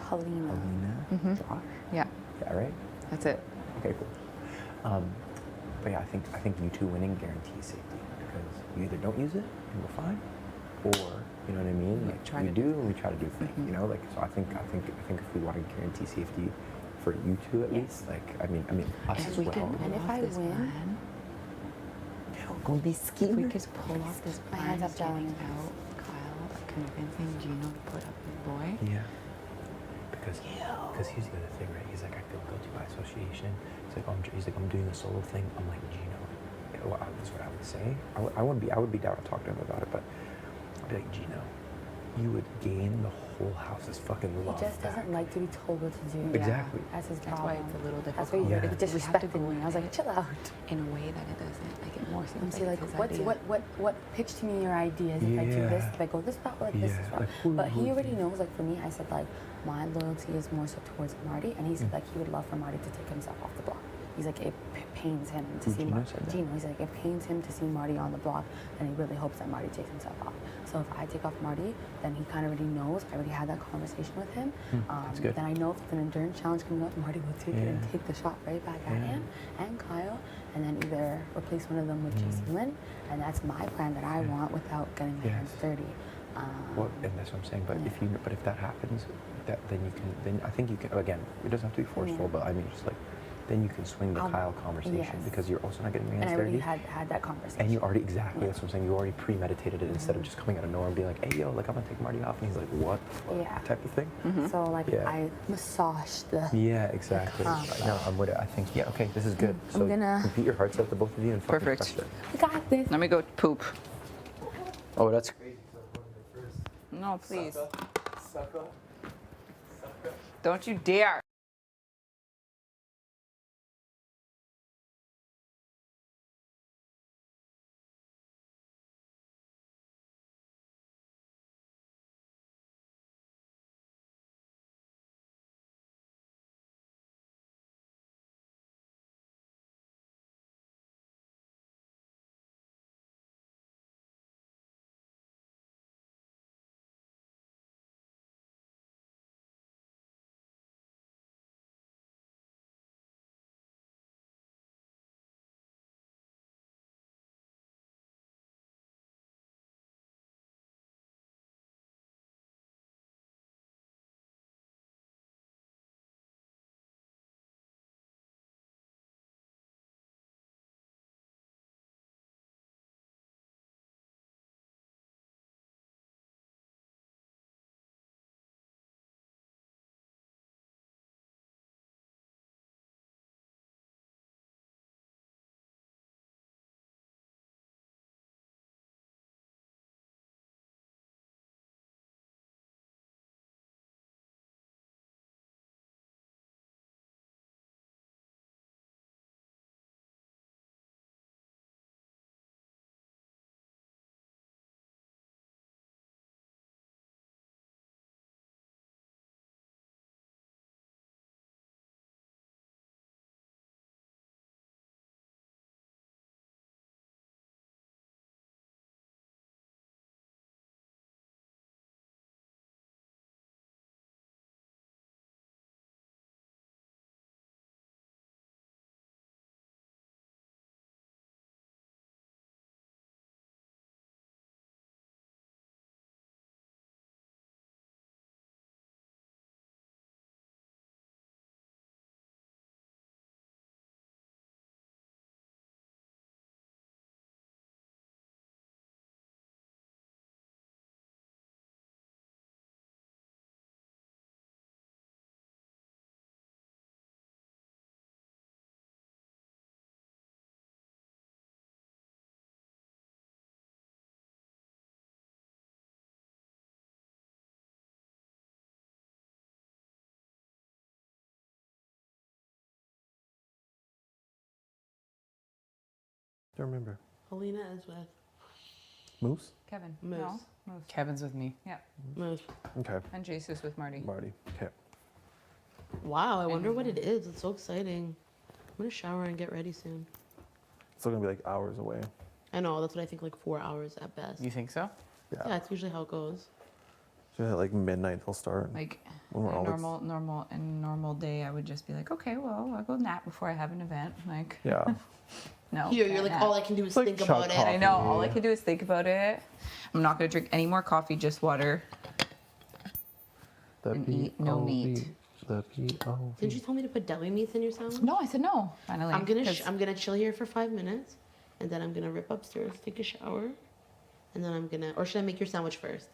Helena. Alina, Mhm. Josh. Yeah, Yeah, right. that's it. Okay, cool. But yeah, I think you two winning guarantees safety because you either don't use it and we're fine, or you know what I mean. We Like try we to do and we try to do things. You know, like so. I think if we want to guarantee safety for you two at least, like I mean us If as we well. can And pull if off I this win- plan, Gonna be if we scheming. could pull off this My plan hands of up down. getting out Kyle, convincing Gino to put up his boy. Yeah. Because here's the other thing, right? He's like, I feel guilty by association. He's like, I'm doing a solo thing. I'm like, Gino, that's what I would say. I would be down to talk to him about it, but I'd be like, Gino, you would gain the whole house's fucking He love just back. doesn't like to be told what to do. Exactly. That's his That's problem. why it's a little That's difficult. why Yeah. he We have to disrespected go me. I was like, in it chill out. in a way that it doesn't, like it more seems And like see, it's like, his what's idea. what pitch to me your ideas. If I do this, if I go this route, like this Yeah, route. like, who- But he who- already knows. Like for me, I said like my loyalty is more so towards Marty, and he said like he would love for Marty to take himself off the block. He's like it pains him to see Gino Marty. said that? Gino, he's like it pains him to see Marty on the block, and he really hopes that Marty takes himself off. So if I take off Marty, then he kind of already knows. I already had that conversation with him. That's good. Then I know if it's an endurance challenge coming up, Marty will take it and take the shot right back at him and Kyle, and then either replace one of them with Jason Lynn, and that's my plan that I want without getting my hands dirty. Well, and that's what I'm saying. But if that happens, then I think you can. Again, it doesn't have to be forceful, but I mean, just like then you can swing the Kyle conversation yes. because you're also not getting your And hands I already dirty. had that conversation. And you already that's what I'm saying. You already premeditated it instead of just coming out of nowhere and being like, "Hey, yo, like I'm gonna take Marty off," and he's like, "What?" Yeah. Type of thing. So like I massaged the. Yeah, exactly. No, I'm with it. I think okay, this is good. I'm So gonna- compete your hearts out, the both of you, and fucking Perfect. crush it. I got this. Let me go poop. Oh, that's No, please. Don't you dare. don't remember. Helena is with Moose? Kevin. Moose. No. Moose. Kevin's with me. Yeah. Moose. Okay. And Jesus with Marty. Marty. Okay. Wow, I wonder what it is. It's so exciting. I'm gonna shower and get ready soon. It's still gonna be like hours away. I know, that's what I think, like 4 hours at best. You think so? Yeah. Yeah, that's usually how it goes. So at like midnight they'll start. Like when we're a all normal day, I would just be like, okay, well, I'll go nap before I have an event. Like, yeah. no. Here, you're can't like, nap. all I can do is like think chug about it. coffee. I know. All I can do is think about it. I'm not gonna drink any more coffee, just water. The And eat no POV. meat. The POV. Didn't you tell me to put deli meats in your sandwich? No, I said no. Finally, I'm gonna 'cause- I'm gonna chill here for 5 minutes, and then I'm gonna rip upstairs, take a shower, and then I'm gonna. Or should I make your sandwich first?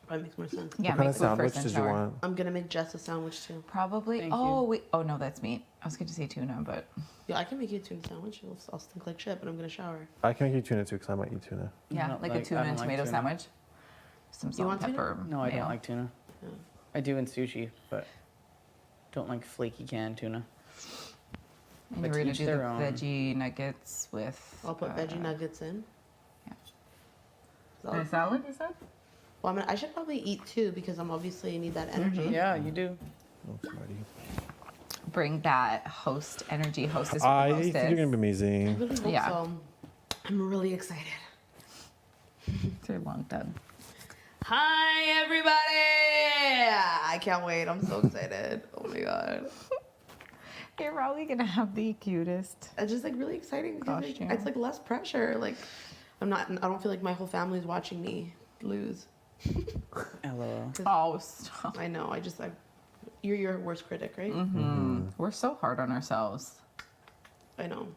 Probably makes more sense. yeah, What kind make of food sandwich first and did you shower. want? I'm gonna make Jess a sandwich too. Probably. Thank oh, you. wait. Oh no, that's meat. I was going to say tuna, but Yeah, I can make you a tuna sandwich. I'll stink like shit, but I'm gonna shower. I can make you tuna too because I might eat tuna. yeah, don't like a like- tuna I don't and like tomato tuna. sandwich. Some You salt want and tuna? pepper. No, I mayo. don't like tuna. Yeah. I do in sushi, but don't like flaky canned tuna. And But we're to gonna each do the their own. veggie nuggets with. I'll put veggie nuggets in. And a salad, you said? Well, I should probably eat too because I'm obviously need that energy. Yeah, you do. Bring that host energy, hostess with the I mostest. think you're gonna be amazing. I really hope Yeah. so. I'm really excited. It's your long done. Hi, everybody! I can't wait. I'm so excited. Oh my god. You're probably gonna have the cutest. It's just like really exciting because like, it's like less pressure. Like I don't feel like my whole family's watching me lose. LOL. Oh, stop. I know. You're your worst critic, right? We're so hard on ourselves. I know.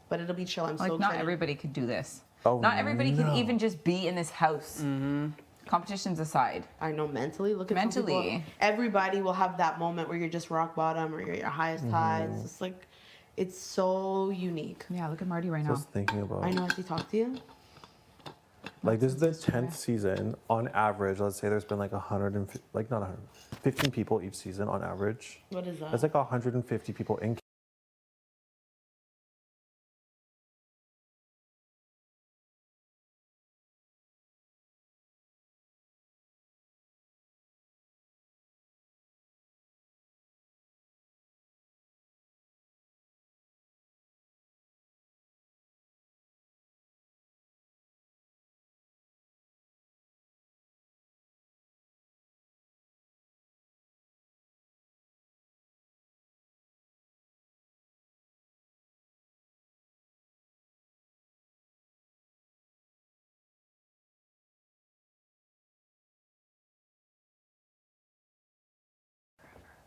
But it'll be chill. I'm Like, so not excited. everybody could do this. Oh, Not everybody no. can even just be in this house. Competitions aside. I know mentally. Look at some people. Mentally. Everybody will have that moment where you're just rock bottom or you're at your highest high. It's just like, it's so unique. Yeah, look at Marty right I now. was thinking about. I know. Has he talked to you? Like this is the 10th season. On average, let's say there's been like 150, like not 100, 15 people each season on average. What is that? That's like 150 people in.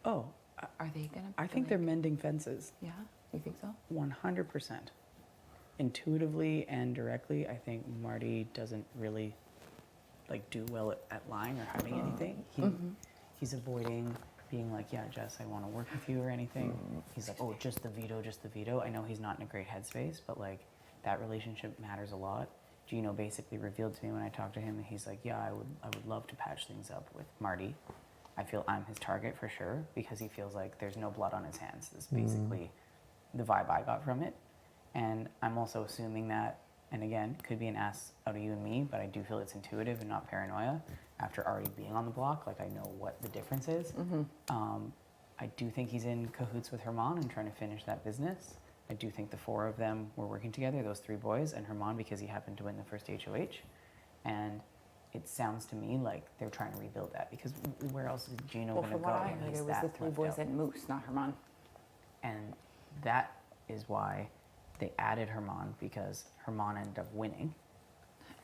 Oh, Are they gonna? I think they're mending fences. Yeah, you think so? 100%. Intuitively and directly, I think Marty doesn't really like do well at lying or hiding anything. He's avoiding being like, yeah, Jess, I want to work with you or anything. He's like, oh, just the veto, just the veto. I know he's not in a great headspace, but like that relationship matters a lot. Gino basically revealed to me when I talked to him, he's like, yeah, I would love to patch things up with Marty. I feel I'm his target for sure because he feels like there's no blood on his hands. That's basically the vibe I got from it. And I'm also assuming that, and again, could be an ass out of you and me, but I do feel it's intuitive and not paranoia after already being on the block. Like I know what the difference is. I do think he's in cahoots with Herman and trying to finish that business. I do think the four of them were working together, those three boys, and Herman because he happened to win the first HOH. And it sounds to me like they're trying to rebuild that because where else is Gino Well, going from to go? what I when heard, he's it was that the three left boys out? and Moose, not Herman. And that is why they added Herman because Herman ended up winning.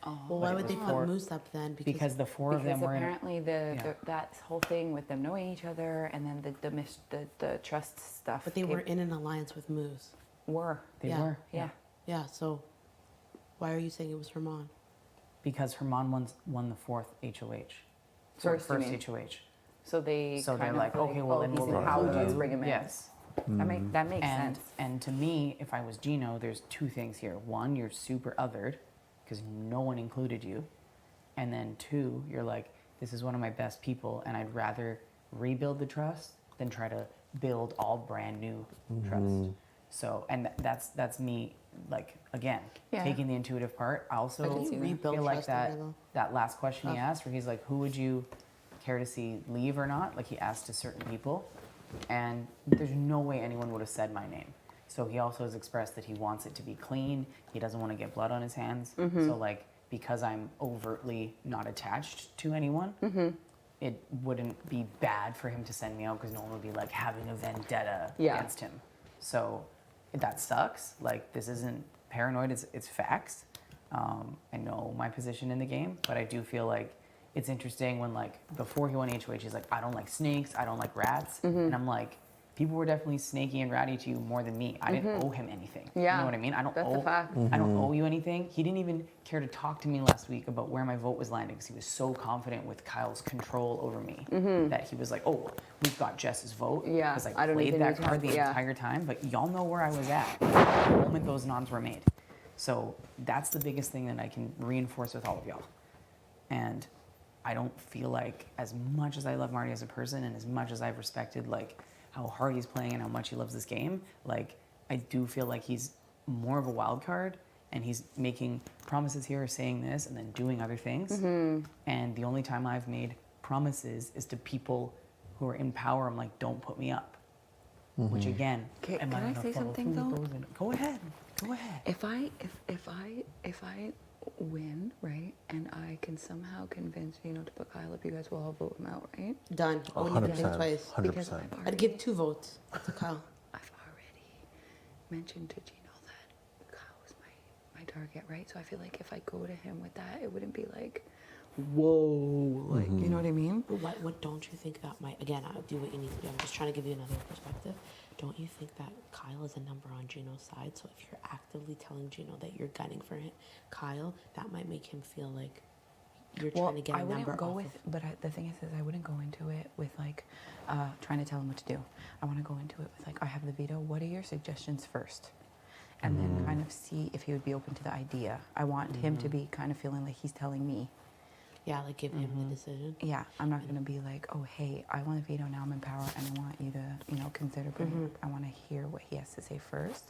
Well, But why it would was they put four- Moose up then? Because the four of Because them were in. apparently that whole thing with them knowing each other and then the trust stuff. But they were in an alliance with Moose. They Yeah. were. Yeah. Yeah. So why are you saying it was Herman? Because Herman won the fourth HOH. First, you first mean. HOH. So they So kind they're of like, okay, well, oh, then he's we'll in include power, let's you. bring him in. Yes. That makes and, sense. And to me, if I was Gino, there's two things here. One, you're super othered because no one included you. And then two, you're like, this is one of my best people, and I'd rather rebuild the trust than try to build all brand new trust. So, and that's me, like, again, Yeah. taking the intuitive part. I also How do you rebuild feel like trust that, over, though? that last question he asked, where he's like, who would you care to see leave or not? Like, he asked to certain people, and there's no way anyone would have said my name. So he also has expressed that he wants it to be clean. He doesn't want to get blood on his hands. So, like, because I'm overtly not attached to anyone, it wouldn't be bad for him to send me out because no one would be like having a vendetta against him. So that sucks. Like, this isn't paranoid, it's facts. I know my position in the game, but I do feel like it's interesting when, like, before he won HOH, he's like, I don't like snakes, I don't like rats. And I'm like, people were definitely snaky and ratty to you more than me. I didn't owe him anything. You know what I mean? I don't That's a owe fact. I don't owe you anything. He didn't even care to talk to me last week about where my vote was landing because he was so confident with Kyle's control over me that he was like, oh, we've got Jess's vote. Yeah, Because I don't played even that need to card have- the yeah. entire time, but y'all know where I was at the moment those nods were made. So that's the biggest thing that I can reinforce with all of y'all. And I don't feel like, as much as I love Marty as a person and as much as I've respected, like, how hard he's playing and how much he loves this game, like I do feel like he's more of a wild card, and he's making promises here, saying this, and then doing other things. And the only time I've made promises is to people who are in power. I'm like, don't put me up. Which again, am Can I gonna say follow something through with though? those? Go ahead. Go ahead. If I win, right, and I can somehow convince Gino to put Kyle up, you guys will all vote him out, right? Done. I wouldn't even think twice. 100%. I'd give 2 votes to Kyle. I've already mentioned to Gino that Kyle was my target, right? So I feel like if I go to him with that, it wouldn't be like, whoa, like, you know what I mean? But what don't you think that might, again, I'll do what you need to do. I'm just trying to give you another perspective. Don't you think that Kyle is a number on Gino's side? So if you're actively telling Gino that you're gunning for him, Kyle, that might make him feel like you're trying to get a I wouldn't number go off with, of. but the thing is I wouldn't go into it with like trying to tell him what to do. I want to go into it with like, I have the veto. What are your suggestions first? And then kind of see if he would be open to the idea. I want him to be kind of feeling like he's telling me. Yeah, like give him the decision. Yeah, I'm not going to be like, oh, hey, I want to veto now, I'm in power, and I want you to, consider putting I want to hear what he has to say 1st.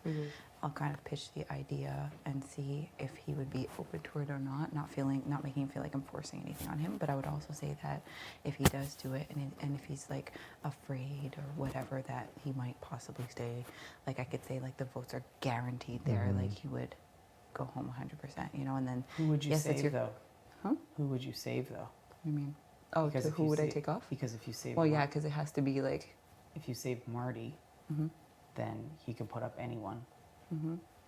I'll kind of pitch the idea and see if he would be open to it or not, not making him feel like I'm forcing anything on him. But I would also say that if he does do it, and if he's like afraid or whatever, that he might possibly stay, like I could say like the votes are guaranteed there, like he would go home 100%, and then Who would you save though? Huh? Who would you save though? What do you mean? Oh, Because if who you would I save- take off? Because if you save Well, yeah, because it has to be like, if you save Marty, then he can put up anyone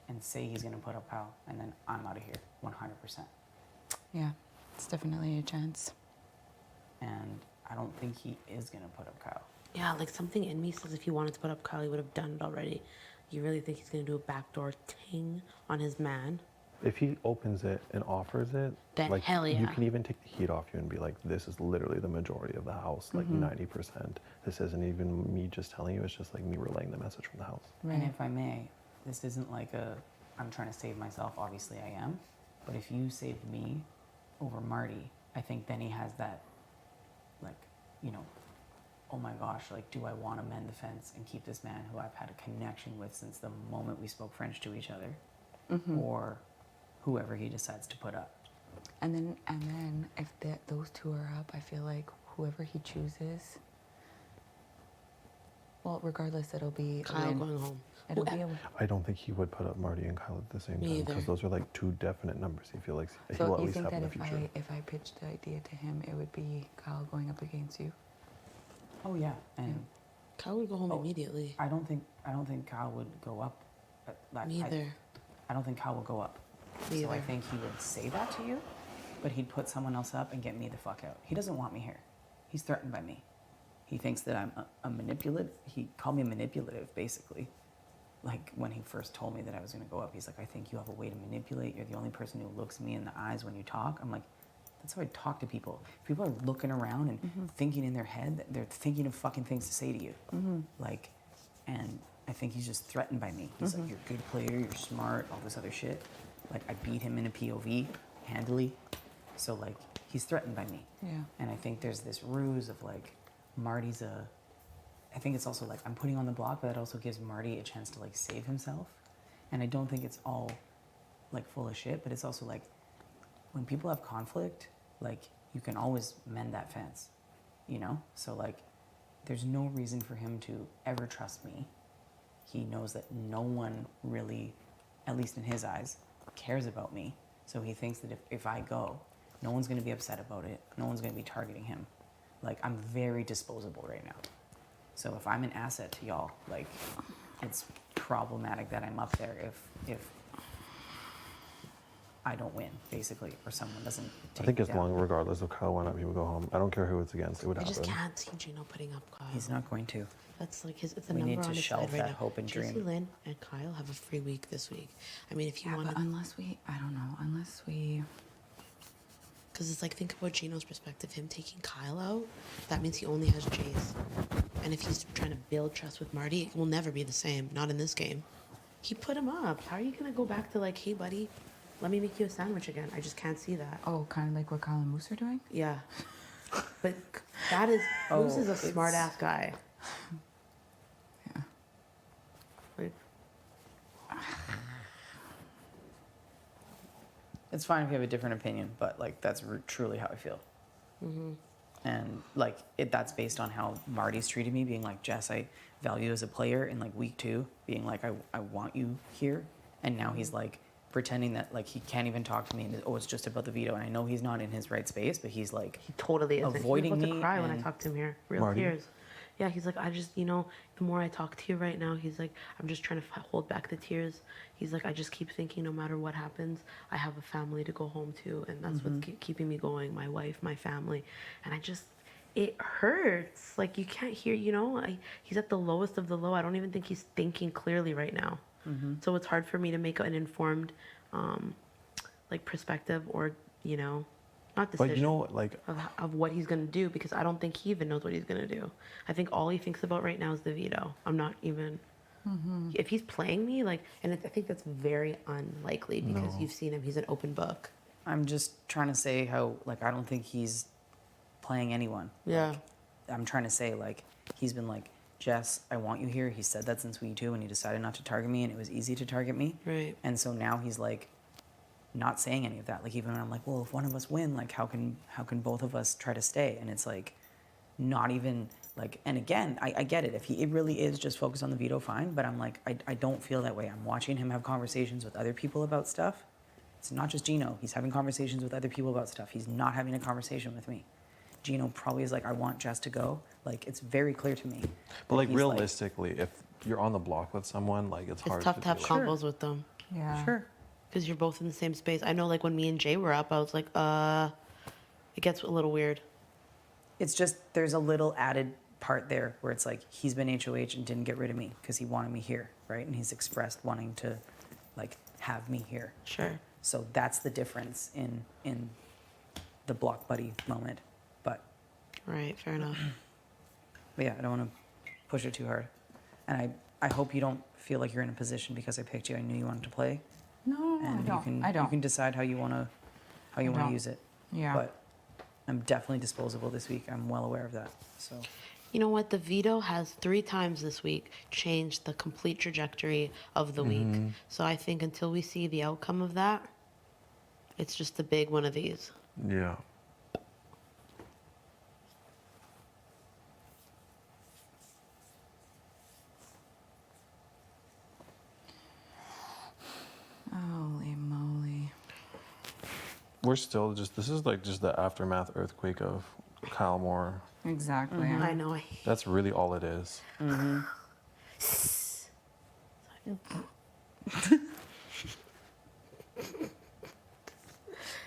and say he's going to put up Kyle, and then I'm out of here 100%. yeah, it's definitely a chance. And I don't think he is going to put up Kyle. Yeah, like something in me says if he wanted to put up Kyle, he would have done it already. You really think he's going to do a backdoor ting on his man? If he opens it and offers it, Then like hell you yeah. can even take the heat off you and be like, this is literally the majority of the house, like 90%. This isn't even me just telling you, it's just like me relaying the message from the house. And if I may, this isn't like I'm trying to save myself, obviously I am, but if you save me over Marty, I think then he has that, like, oh my gosh, like, do I want to mend the fence and keep this man who I've had a connection with since the moment we spoke French to each other, or whoever he decides to put up. And then if those two are up, I feel like whoever he chooses, well, regardless, it'll be a Kyle win. going home. It'll be a win. I don't think he would put up Marty and Kyle at the same Me time either. because those are like 2 definite numbers he feels like he So will at you least think have in that the future. if I pitched the idea to him, it would be Kyle going up against you? Oh yeah, and Kyle would go home immediately. I don't think Kyle would go up. Me either. I don't think Kyle will go up. Me So I either. think he would say that to you, but he'd put someone else up and get me the fuck out. He doesn't want me here. He's threatened by me. He thinks that I'm a manipulative. He called me manipulative, basically. Like when he first told me that I was going to go up, he's like, I think you have a way to manipulate. You're the only person who looks me in the eyes when you talk. I'm like, that's how I talk to people. If people are looking around and thinking in their head, that they're thinking of fucking things to say to you. Like, and I think he's just threatened by me. He's like, you're a good player, you're smart, all this other shit. Like, I beat him in a POV handily. So, like, he's threatened by me. Yeah. And I think there's this ruse of, like, Marty's I think it's also, like, I'm putting on the block, but that also gives Marty a chance to, like, save himself. And I don't think it's all, like, full of shit, but it's also, like, when people have conflict, like, you can always mend that fence, So, like, there's no reason for him to ever trust me. He knows that no one really, at least in his eyes, cares about me. So he thinks that if I go, no one's going to be upset about it. No one's going to be targeting him. Like, I'm very disposable right now. So if I'm an asset to y'all, like, it's problematic that I'm up there if I don't win, basically, or someone doesn't take I think it as down. long, regardless of Kyle went up, he would go home. I don't care who it's against, it would I happen. just can't see Gino putting up Kyle. He's not going to. That's like it's a We number need to on his shelve side right that now. hope and Tracy dream. Lynn and Kyle have a free week this week. I mean, if you Yeah, want but to, unless we, because it's like, think about Gino's perspective. Him taking Kyle out, that means he only has Jace. And if he's trying to build trust with Marty, it will never be the same. Not in this game. He put him up. How are you gonna go back to like, hey buddy, let me make you a sandwich again? I just can't see that. oh, kind of like what Kyle and Moose are doing? Yeah. But that is, Moose is a it's- smart ass guy. it's fine if you have a different opinion, but like that's truly how I feel. And like that's based on how Marty's treated me, being like, Jess, I value you as a player, in like week 2, being like, I want you here, and now he's like pretending that like he can't even talk to me, and it's just about the veto, and I know he's not in his right space, but he's like He totally isn't. avoiding he was about me to cry when I and- talked to him here. Real Marty? tears. Yeah, he's like, I just, the more I talk to you right now, he's like, I'm just trying to hold back the tears. He's like, I just keep thinking no matter what happens, I have a family to go home to, and that's what's keeping me going, my wife, my family. And it hurts. Like, you can't hear, he's at the lowest of the low. I don't even think he's thinking clearly right now. So it's hard for me to make an informed, perspective or, not decision. But like of what he's going to do, because I don't think he even knows what he's going to do. I think all he thinks about right now is the veto. I'm not even... If he's playing me, I think that's very unlikely, because you've seen him. He's an open book. I'm just trying to say how, like, I don't think he's playing anyone. Yeah. Like, I'm trying to say, like, he's been like, Jess, I want you here. He said that since week 2 when he decided not to target me, and it was easy to target me. Right. And so now he's like, not saying any of that. Like, even when I'm like, well, if one of us win, like, how can both of us try to stay? And it's like, not even like, and again, I get it. If it really is just focused on the veto, fine. But I'm like, I don't feel that way. I'm watching him have conversations with other people about stuff. It's not just Gino. He's having conversations with other people about stuff. He's not having a conversation with me. Gino probably is like, I want Jess to go. Like, it's very clear to me. But like he's realistically, if you're on the block with someone, like it's hard tough to have do it. combos with them. Yeah. Sure. Because you're both in the same space. I know, like, when me and Jay were up, I was like, it gets a little weird. It's just, there's a little added part there where it's like, he's been HOH and didn't get rid of me because he wanted me here, right? And he's expressed wanting to, like, have me here. Sure. So that's the difference in the block buddy moment. But Right, fair enough. But yeah, I don't want to push it too hard. And I hope you don't feel like you're in a position because I picked you. I knew you wanted to play. No, And I don't. You can decide how you want to don't. use it. Yeah. But I'm definitely disposable this week. I'm well aware of that. So You know what? The veto has 3 times this week changed the complete trajectory of the week. So I think until we see the outcome of that, it's just the big one of these. Yeah. Holy moly. We're still this is like just the aftermath earthquake of Kyle Moore. Exactly. I know. That's really all it is.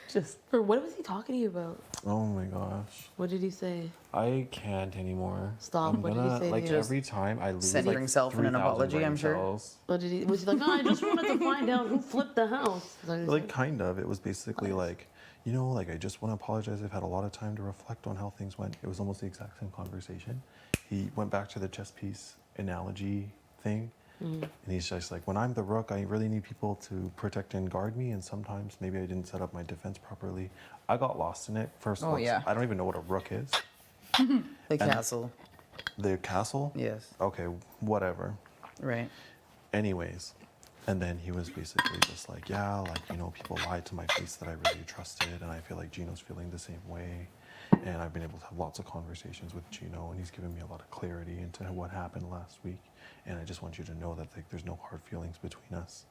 Just for what was he talking to you about? Oh my gosh. What did he say? I can't anymore. Stop. What did he say to Like you? every time I lose Sending like himself an 3,000 apology, brain I'm sure. cells. What did he? Was he like, no, I just wanted to find out who flipped the house? Is that what he Like said? kind of. It was basically like, like I just want to apologize. I've had a lot of time to reflect on how things went. It was almost the exact same conversation. He went back to the chess piece analogy thing. And he's just like, when I'm the rook, I really need people to protect and guard me. And sometimes maybe I didn't set up my defense properly. I got lost in it. First of all, yeah. I don't even know what a rook is. the castle. The castle? Yes. Okay, whatever. Right. Anyways, and then he was basically just like, yeah, like, people lied to my face that I really trusted, and I feel like Gino's feeling the same way. And I've been able to have lots of conversations with Gino, and he's given me a lot of clarity into what happened last week. And I just want you to know that there's no hard feelings between us.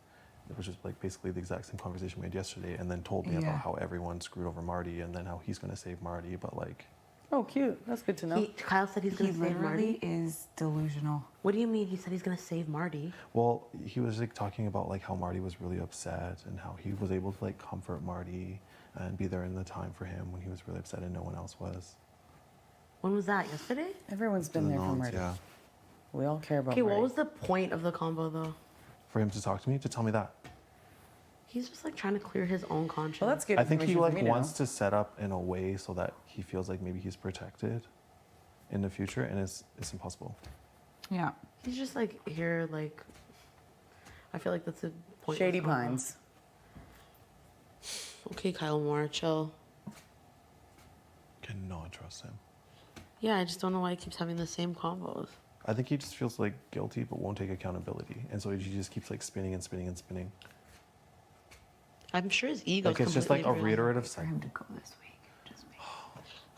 It was just like basically the exact same conversation we had yesterday, and then told me about how everyone screwed over Marty, and then how he's going to save Marty, but like... Oh, cute. That's good to know. Kyle said he's going to save Marty. Is delusional. What do you mean? He said he's going to save Marty. Well, he was like talking about like how Marty was really upset and how he was able to like comfort Marty and be there in the time for him when he was really upset and no one else was. When was that? Yesterday? Everyone's been there for Marty. Yeah. We all care about Okay, Marty. what was the point of the combo though? For him to talk to me, to tell me that. He's just like trying to clear his own conscience. Well, that's good. I think he information for like me to wants know. to set up in a way so that he feels like maybe he's protected in the future, and it's impossible. Yeah. He's just like here, like. I feel like that's a point. Shady Pines. Okay, Kyle Moore, chill. Cannot trust him. Yeah, I just don't know why he keeps having the same combos. I think he just feels like guilty but won't take accountability, and so he just keeps like spinning and spinning and spinning. I'm sure his ego. Like it's just like a reiterative For cycle. him to go this week.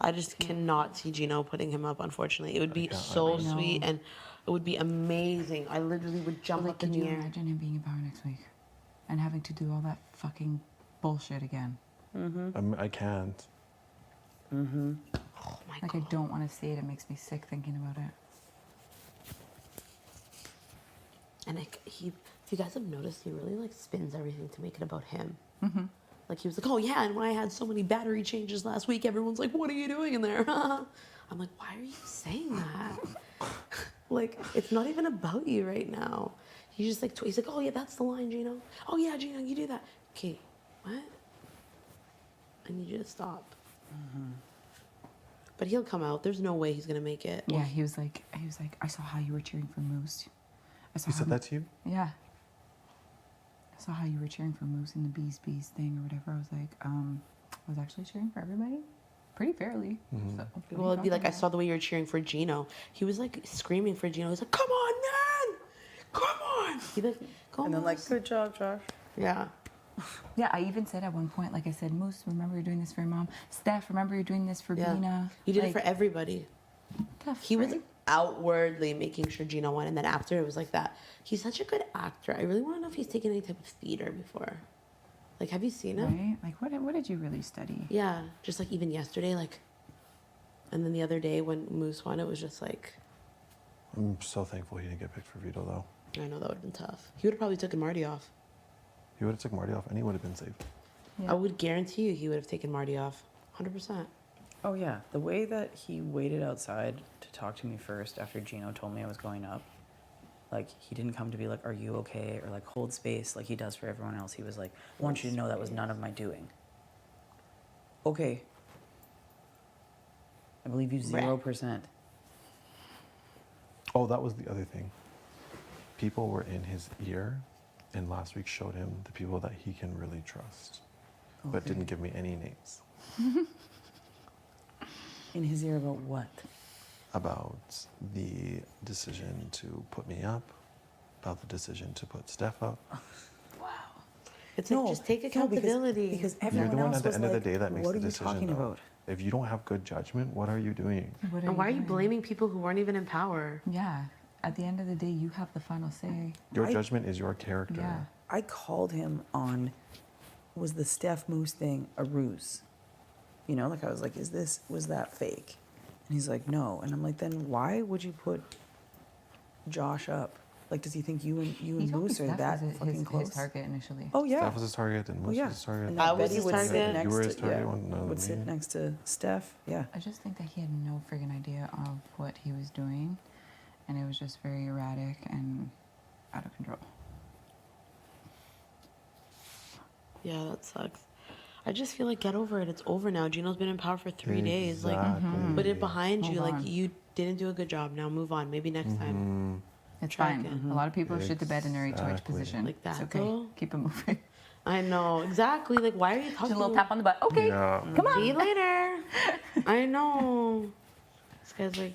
I just cannot see Gino putting him up. Unfortunately, it would be so I know. sweet and it would be amazing. I literally would jump But up could in you the air. imagine him being in power next week and having to do all that fucking bullshit again? I can't. Oh my Like, I don't want to see it. It makes me sick thinking about it. And if you guys have noticed, he really like spins everything to make it about him. Mm-hmm. Like he was like, oh yeah, and when I had so many battery changes last week, everyone's like, what are you doing in there? I'm like, why are you saying that? Like, it's not even about you right now. He's just like, he's like, oh yeah, that's the line, Gino. Oh yeah, Gino, you do that. Okay, what? I need you to stop. But he'll come out. There's no way he's gonna make it. Yeah, he was like, I saw how you were cheering for Moose. I saw He how said that to you? Yeah. I saw how you were cheering for Moose in the Bees thing or whatever. I was like, I was actually cheering for everybody pretty fairly. So, what are Well, you it'd be like, talking I saw the way you were cheering for Gino. He was like screaming for Gino. He's like, come on, man! Come on! He'd be like, go And then like, Moose." good job, Josh. Yeah. Yeah, I even said at one point, like I said, Moose, remember you're doing this for your mom. Steph, remember you're doing this for Yeah. Bina. You did Like, it for everybody. tough, He was right? outwardly making sure Gino won, and then after it was like that. He's such a good actor. I really want to know if he's taken any type of theater before. Like, have you seen him? Right? Like, what did you really study? Yeah, just like even yesterday, like, and then the other day when Moose won, it was just like, I'm so thankful he didn't get picked for veto though. I know that would have been tough. He would have probably taken Marty off. He would have took Marty off and he would have been safe. I would guarantee you he would have taken Marty off, 100%. Oh yeah, the way that he waited outside to talk to me first after Gino told me I was going up, like he didn't come to be like, "Are you okay?" or like hold space like he does for everyone else. He was like, "I want you to know that was none of my doing." Okay. I believe you 0%. Oh, that was the other thing. People were in his ear and last week showed him the people that he can really trust, but Okay. didn't give me any names. In his ear about what? About the decision to put me up, about the decision to put Steph up. It's like, just take accountability. Because You're everyone the one else at the was end of like, the day that makes what the are you decision. talking though. about? If you don't have good judgment, what are you doing? And why are you blaming people who weren't even in power? Yeah. At the end of the day, you have the final say. Your judgment is your character. Yeah. I called him on, was the Steph Moose thing a ruse? You know, like I was like, was that fake? And he's like, no. And I'm like, then why would you put Josh up? Like, does he think you and He told me Moose are Steph that was fucking his close? target initially. Oh yeah. Steph was his target and Moose yeah. was his target. And that Betty would sit target. next You were his to, target yeah, one, no, would sit me. next to Steph. Yeah. I just think that he had no friggin' idea of what he was doing, and it was just very erratic and out of control. Yeah, that sucks. I just feel like get over it. It's over now. Gino's been in power for 3 days. Like, Exactly. put it behind you. Move Like, on. you didn't do a good job. Now move on. Maybe next time. It's Try fine. again. A lot of people shit the bed in their HOH Exactly. position. Like that, It's okay. though? Keep it moving. I know exactly. Like, why are you talking? Just a little tap on the butt. Okay. Yeah. Come on. See you later. I know. This guy's like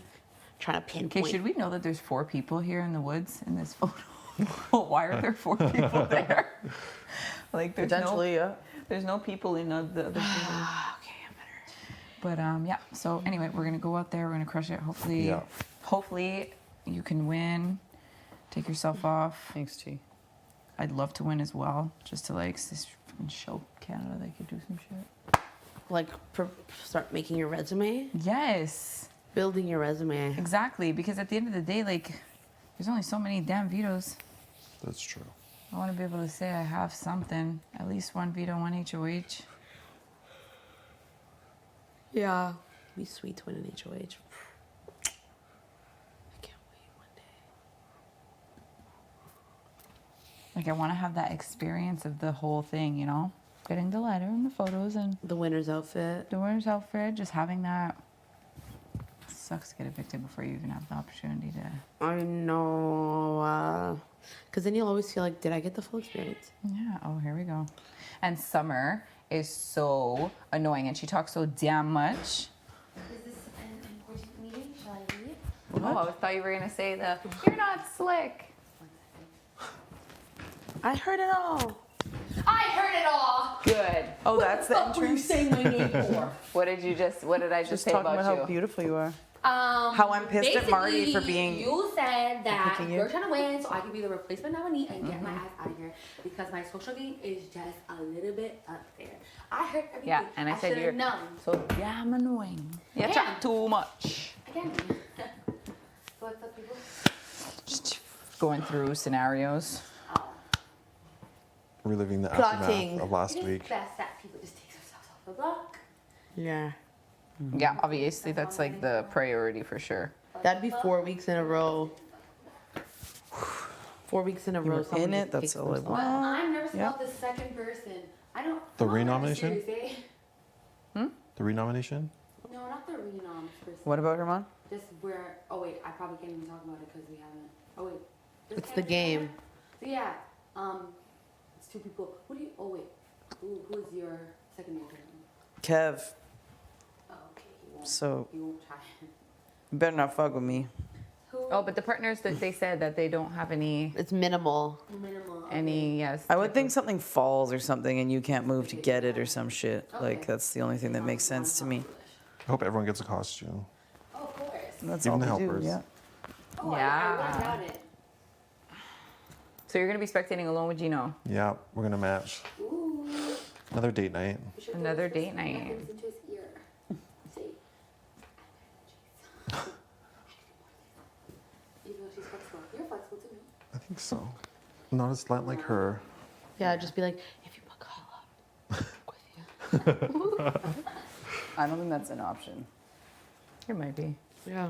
trying to Okay, pinpoint. should we know that there's 4 people here in the woods in this photo? Why are there 4 people there? Like, there's Potentially, yeah. There's no people in the other photo. Okay, I'm better. But yeah. So anyway, we're gonna go out there. We're gonna crush it. Hopefully, Yeah. hopefully you can win. Take yourself off. Thanks, T. I'd love to win as well, just to like just fucking show Canada they could do some shit. Like, start making your resume. Yes. Building your resume. Exactly, because at the end of the day, like, there's only so many damn vetoes. That's true. I want to be able to say I have something, at least 1 veto, 1 HOH. Yeah. It'd be sweet to win an HOH. I can't wait one day. Like, I want to have that experience of the whole thing, you know? Getting the letter and the photos and The winner's outfit. the winner's outfit, just having that. Sucks to get evicted before you even have the opportunity to. I know. Because then you'll always feel like, did I get the full experience? Yeah, oh, here we go. And Summer is so annoying and she talks so damn much. Is this an important meeting? Shall I leave? Oh, I thought you were going to say you're not slick. I heard it all. I heard it all. Oh, that's the What were you entrance? saying my name for? What did I just say talking about about you? how beautiful you are. How I'm pissed at Marty for being. You said that picking you? you're trying to win, so I can be the replacement nominee and get my ass out of here because my social game is just a little bit up there. I heard everything. Yeah, and I said should've you're known. so damn annoying. You Yeah. chat too much. Again. So what's up, people? Just going through scenarios. Reliving the Plotting. aftermath of last It is week. best that people just take themselves off the block. Yeah. Yeah, obviously that's like the priority for sure. That'd be 4 weeks in a row. 4 weeks in a row. were someone in it, just that's takes all I themselves But want. off. I'm nervous Yeah. about the second person. I don't. The I'm not nervous, renomination? seriously. The renomination? No, not the renom. person. What about Herman? Just where. Oh wait, I probably can't even talk about it because we haven't. Oh wait. It's the game. So yeah, it's two people. Who do you? Oh wait, who is your secondary? Kev, Oh, okay, he won't. so He won't try. you better not fuck with me. Oh, but the partners that they said that they don't have any It's minimal. Minimal. any yes. I would think something falls or something and you can't move to get it or some shit. Like, that's the only thing that makes sense to me. I hope everyone gets a costume. Oh, of course. That's Even all the we do, helpers. yeah. Oh, Yeah. I wouldn't doubt it. So you're gonna be spectating alone with Gino. Yeah, we're gonna match. Ooh. Another date night. We should Another do it date first. night. Headphones into his ear. See? Even though she's flexible. You're flexible too. I think so. Not as slant like her. Yeah, just be like, if you book Hala. I don't think that's an option. It might be. Yeah.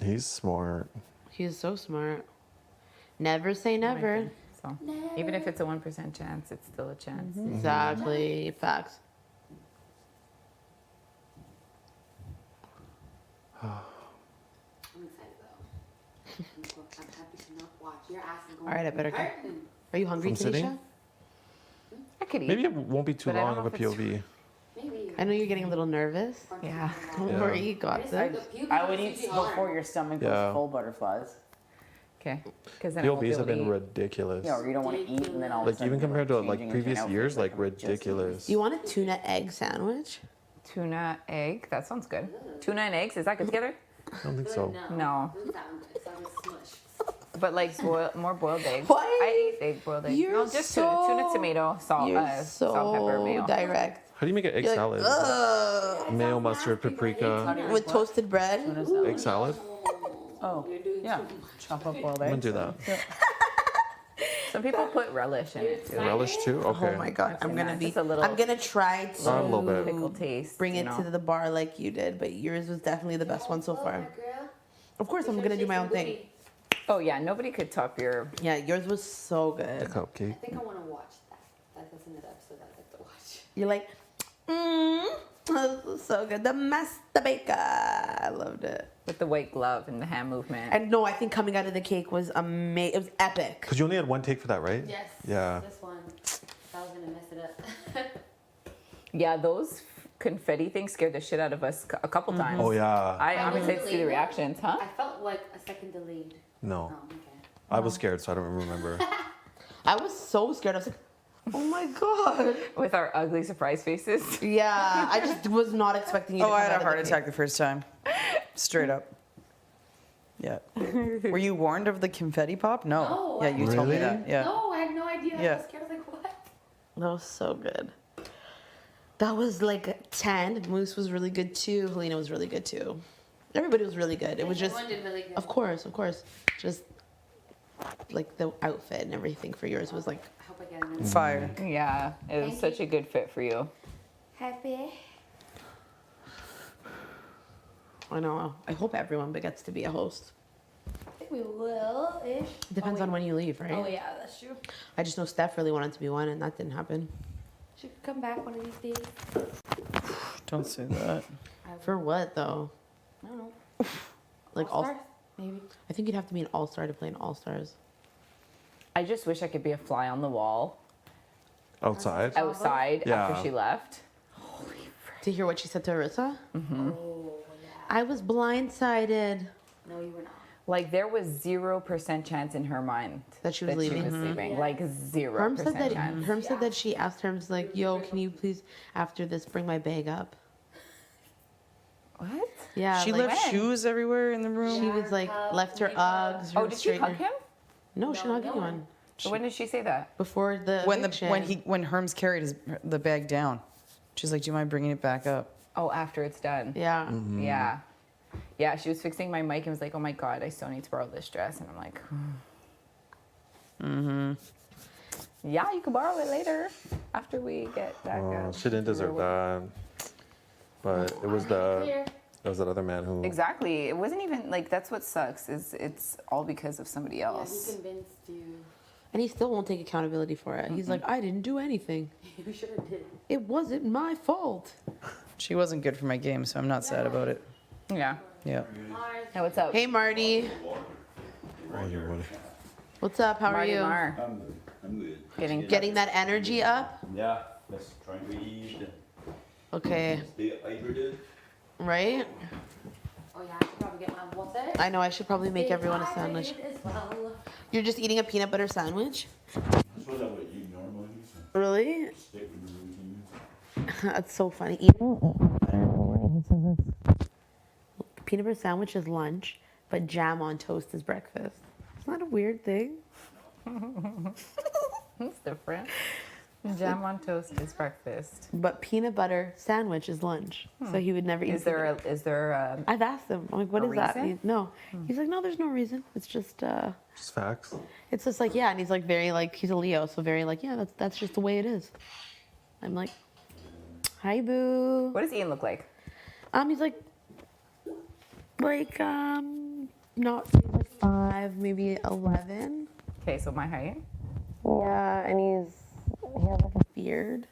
He's smart. He's so smart. Never say never. So even if it's a 1% chance, it's still a chance. Exactly. Facts. I'm excited though. I'm happy to not watch. Your ass is going All right, I better go. Curtain. Are you hungry, From sitting? Tanisha? I could eat. Maybe it won't be too But I don't long know of a if it's- POV. Maybe. I know you're getting a little nervous. Yeah. Don't Yeah. worry, you got I this. I would eat before your stomach goes Yeah. full butterflies. Okay. Because then I won't be POVs able have to been eat. ridiculous. Yeah, or you don't want to eat and then all of a Like sudden even you're, compared to like changing into an previous outfit, years, like I'm just ridiculous. Do you want a tuna egg sandwich? Tuna egg. That sounds good. Tuna and eggs. Is that good together? I don't think so. No. Doesn't sound good. It sounds smush. But like more boiled eggs. What? I eat egg boiled eggs. You're No, just so- tuna, tomato, salt, You're salt, pepper, so mayo. direct. How do you make an egg You're salad? like, ugh. Mayo, mustard, paprika. With toasted bread. Egg salad? Oh, yeah. Chop up boiled I'm gonna eggs. do that. Some people put relish in it too. Relish too? Okay. Oh my god, I'm gonna be. Just a little I'm gonna try A little to bit. pickle taste. bring you it know. to the bar like you did, but yours was definitely the best one so far. Of course, I'm gonna do my own thing. Oh yeah, nobody could top your. Yeah, yours was so The good. cupcake. I think I want to watch that. That's another episode I'd like to watch. You're like, this was so good. The mastabaka. I loved it. With the white glove and the hand movement. And no, I think coming out of the cake was amazing. It was epic. Because you only had one take for that, right? Yes. Yeah. This one. I was gonna mess it up. Yeah, those confetti things scared the shit out of us a couple times. Oh yeah. I'm excited to see the reactions, huh? I felt like a second delayed. No. Oh, okay. I was scared, so I don't remember. I was so scared. I was like, oh my god. With our ugly surprise faces. Yeah, I just was not expecting you to Oh, come I had out a of heart the cake. attack the first time. Straight up. Yeah. Were you warned of the confetti pop? No. No, Yeah, you told me Really? that. Yeah. No, I had no idea. I Yeah. was scared. I was like, what? That was so good. That was like 10. Moose was really good too. Helena was really good too. Everybody was really good. It was just, Everyone did really good. of course. Just like the outfit and everything for yours was like I hope I get another. Fire. Yeah, it was such a good fit for you. Happy. I know. I hope everyone gets to be a host. I think we will ish. Depends on when you leave, right? Oh yeah, that's true. I just know Steph really wanted to be one, and that didn't happen. She could come back one of these days. Don't say that. For what though? I don't know. Like All-Stars, maybe. I think you'd have to be an all-star to play in all-stars. I just wish I could be a fly on the wall Outside? outside Yeah. after she left. To hear what she said to Arissa? Mm-hmm. Oh yeah. I was blindsided. No, you were not. Like there was 0% chance in her mind That she was leaving. sleeping. Like 0% Herm said that. chance. Herm said that she asked Herm's like, "Yo, can you please after this bring my bag up?" What? Yeah. She like, left shoes everywhere in the room. She was like left her Uggs. Oh, her did she hug straightener. him? No, she didn't hug anyone. So when did she say that? Before the when Herms carried the bag down, she's like, "Do you mind bringing it back up?" Oh, after it's done. Yeah. Yeah. Yeah, she was fixing my mic and was like, "Oh my god, I still need to borrow this dress." And I'm like, "Yeah, you can borrow it later after we get back up." She didn't deserve that. But it was that other man who. Exactly. It wasn't even like that's what sucks is it's all because of somebody else. He convinced you. And he still won't take accountability for it. He's like, "I didn't do anything. You should have did. It wasn't my fault." She wasn't good for my game, so I'm not sad about it. Yeah. Yeah. Hey, what's up? Hey, Marty. What's up? How Marty are you? Mar. I'm good. Getting that energy up? Yeah, that's trying to eat. Okay. Stay hydrated. Right? Oh yeah, I should probably get my water. I know, I should probably make everyone a sandwich. As well. You're just eating a peanut butter sandwich? That's what I would eat normally. So Really? stick with the routine. That's so funny. Eating butter in the morning. He says it's peanut butter sandwich is lunch, but jam on toast is breakfast. Isn't that a weird thing? It's different. Jam on toast is breakfast. But peanut butter sandwich is lunch. So he would never eat. Is there a I've asked him. I'm like, what a is that? reason? No. He's like, no, there's no reason. It's just Just facts. it's just like, yeah, and he's like very like he's a Leo, so very like, yeah, that's just the way it is. I'm like, hi boo. What does Ian look like? He's like not like 5, maybe 11. Okay, so my height. Yeah, and he has like a beard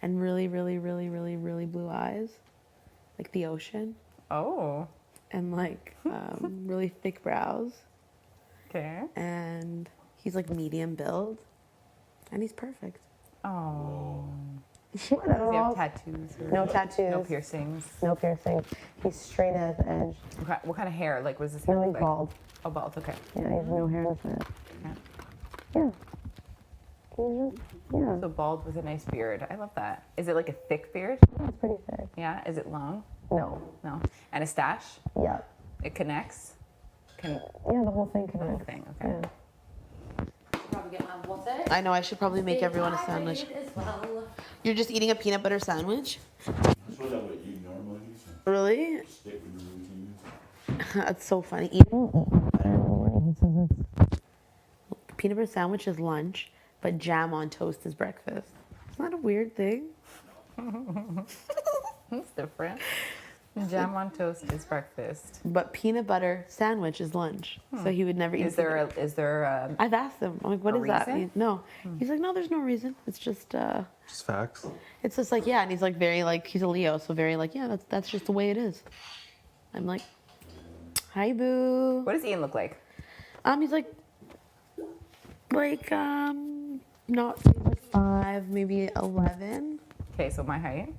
and really, really, really, really, really blue eyes. Like the ocean. Oh. And like really thick brows. Okay. And he's like medium build. And he's perfect. Oh. What Does he have else? tattoos? Or No tattoos. No piercings. No piercing. He's straight as the edge. What kind of hair? Like, was this hair? No, he's like? bald. Oh, bald. Okay. Yeah, he has no hair in his head. Yeah. Yeah. He's just, yeah. So bald with a nice beard. I love that. Is it like a thick beard? Yeah, it's pretty thick. Yeah. Is it long? No. No. And a stash? Yeah. It connects? Yeah, the whole thing The whole connects. thing. Okay. Yeah. Probably get my water. I know, I should probably make everyone a sandwich. As well. You're just eating a peanut butter sandwich? That's what I would eat normally. So Really? stick with the routine. That's so funny. Eating butter in the morning. He says it's peanut butter sandwich is lunch, but jam on toast is breakfast. Isn't that a weird thing? It's different. Jam on toast is breakfast. But peanut butter sandwich is lunch. So he would never eat. Is there a I've asked him. I'm like, what a is that? reason? No. He's like, no, there's no reason. It's just Just facts. it's just like, yeah, and he's like very like he's a Leo, so very like, yeah, that's just the way it is. I'm like, hi boo. What does Ian look like? He's like not like 5, maybe 11. Okay, so my height.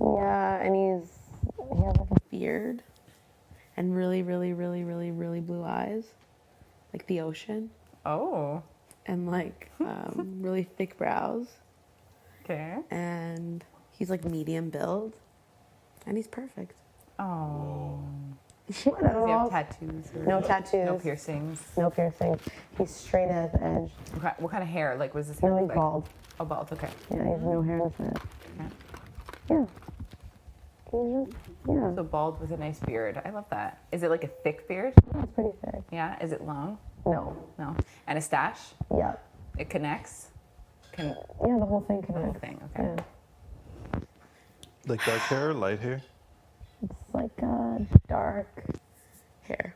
Yeah, and he has like a beard and really, really, really, really, really blue eyes. Like the ocean. Oh. And like really thick brows. Okay. And he's like medium build. And he's perfect. Oh. What Does he have else? tattoos? Or No tattoos. No piercings. No piercing. He's straight as the edge. What kind of hair? Like, was this hair? No, he's like? bald. Oh, bald. Okay. Yeah, he has no hair in his head. Yeah. Yeah. He's just, yeah. So bald with a nice beard. I love that. Is it like a thick beard? Yeah, it's pretty thick. Yeah. Is it long? No. No. And a stash? Yeah. It connects? Yeah, the whole thing The whole connects. thing. Okay. Yeah. Like dark hair or light hair? It's like dark hair.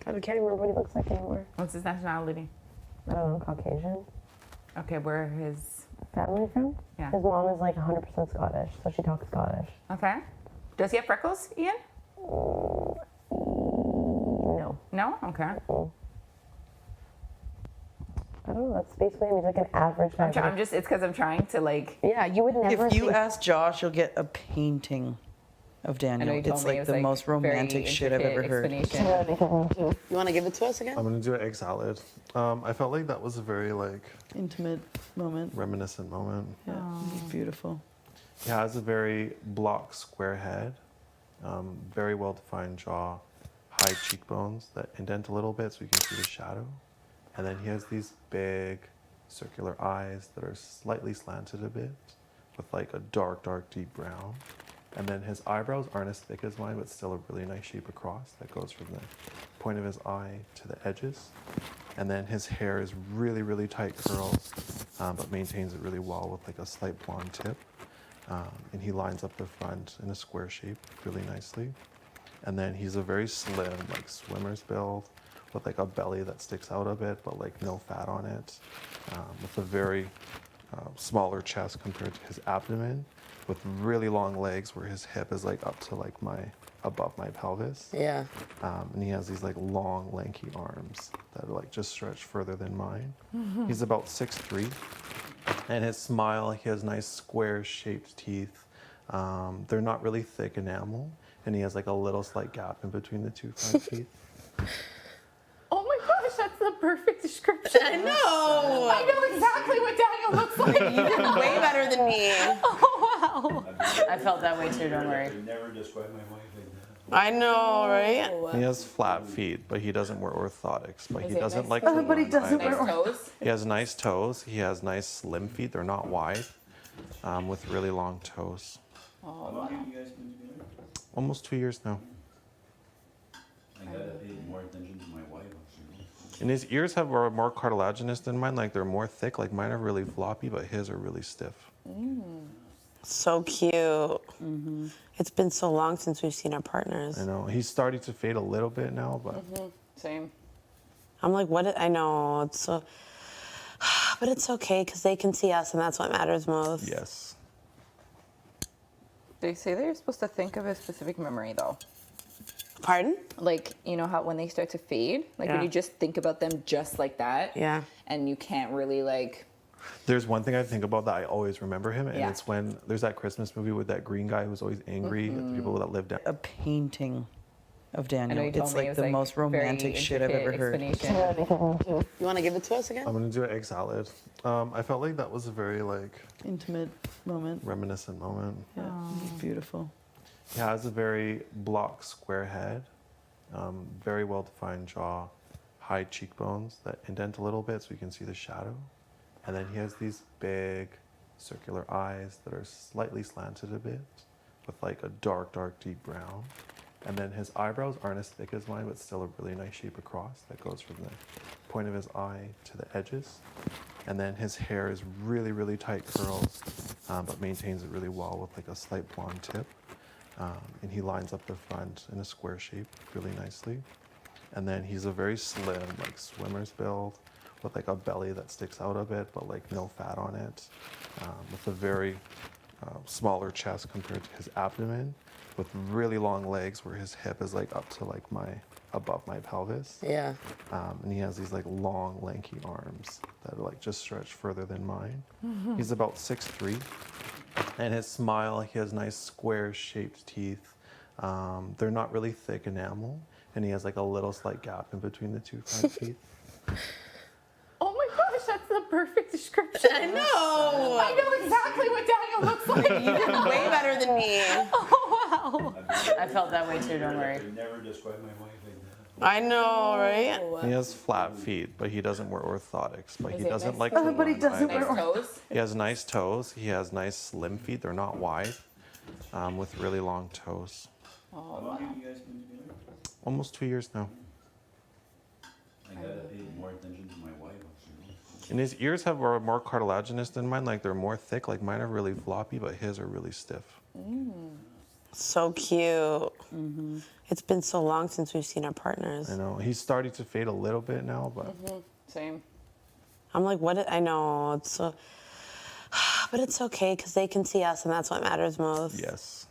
I can't remember what he looks like anymore. What's his nationality? I don't know, Caucasian. Okay, where his Family from? Yeah. His mom is like 100% Scottish, so she talks Scottish. Okay. Does he have freckles, Ian? No. No? Okay. I don't know. That's basically him. He's like an average guy. It's because I'm trying to like. Yeah, you would never. If you think- ask Josh, you'll get a painting. of I know Daniel. you told It's me it like was, the like, most very romantic shit I've ever intricate heard. explanation. You want to give it to us again? I'm gonna do an egg salad. I felt like that was a very like Intimate moment. reminiscent moment. Yeah, beautiful. He has a very block square head, very well defined jaw, high cheekbones that indent a little bit so you can see the shadow. And then he has these big circular eyes that are slightly slanted a bit with like a dark, deep brown. And then his eyebrows aren't as thick as mine, but still a really nice shape across that goes from the point of his eye to the edges. And then his hair is really tight curls, but maintains it really well with like a slight blonde tip. And he lines up the front in a square shape really nicely. And then he's a very slim, like swimmer's build with like a belly that sticks out a bit, but like no fat on it. With a very smaller chest compared to his abdomen, with really long legs where his hip is like up to like above my pelvis. Yeah. And he has these like long, lanky arms that are like just stretch further than mine. He's about 6'3", and his smile, he has nice square shaped teeth. They're not really thick enamel, and he has like a little slight gap in between the two front teeth. Oh my gosh, that's the perfect description. I know. I know exactly what Daniel looks like. You did way better than me. Oh, wow. I felt that way too, don't worry. Never describe my wife like that. I know, right? He has flat feet, but he doesn't wear orthotics. But Is he it doesn't nice like toes? to Everybody run doesn't either. wear Nice toes? He has nice toes. He has nice slim feet. They're not wide, with really long toes. How long have you guys been together? Almost 2 years now. I gotta pay more attention to my wife. Actually. And his ears are more cartilaginous than mine. Like they're more thick. Like mine are really floppy, but his are really stiff. So cute. It's been so long since we've seen our partners. I know he's starting to fade a little bit now, but Same. I'm like, I know, it's so, but it's okay because they can see us and that's what matters most. yes. They say that you're supposed to think of a specific memory, though. Pardon? Like, you know how when they start to fade, like when Yeah. you just think about them just like that, Yeah. and you can't really like. There's one thing I think about that I always remember him, and Yeah. it's when there's that Christmas movie with that green guy who's always angry at the people that live down. A painting of I know Daniel. you told It's me it like was, the like, most very romantic shit I've ever intricate heard. explanation. You want to give it to us again? I'm gonna do an egg salad. I felt like that was a very like Intimate moment. reminiscent moment. Yeah, beautiful. He has a very block square head, very well defined jaw, high cheekbones that indent a little bit so you can see the shadow. And then he has these big circular eyes that are slightly slanted a bit with like a dark, deep brown. And then his eyebrows aren't as thick as mine, but still a really nice shape across that goes from the point of his eye to the edges. And then his hair is really tight curls, but maintains it really well with like a slight blonde tip. And he lines up the front in a square shape really nicely. And then he's a very slim, like swimmer's build with like a belly that sticks out a bit, but like no fat on it. With a very smaller chest compared to his abdomen, with really long legs where his hip is like up to like above my pelvis. Yeah. And he has these like long, lanky arms that are like just stretch further than mine. He's about 6'3", and his smile, he has nice square shaped teeth. They're not really thick enamel, and he has like a little slight gap in between the two front teeth. Oh my gosh, that's the perfect description. I know. I know exactly what Daniel looks like. You did way better than me. Oh, wow. I felt that way too, don't worry. Never describe my wife like that. I know, right? He has flat feet, but he doesn't wear orthotics. But Is he it doesn't nice like toes? to Everybody run doesn't either. wear Nice toes? He has nice toes. He has nice slim feet. They're not wide, with really long toes. How long have you guys been together? Almost 2 years now. I gotta pay more attention to my wife. Actually. And his ears are more cartilaginous than mine. Like they're more thick. Like mine are really floppy, but his are really stiff. So cute. It's been so long since we've seen our partners. I know he's starting to fade a little bit now, but Same. I'm like, I know, it's so, but it's okay because they can see us and that's what matters most. yes.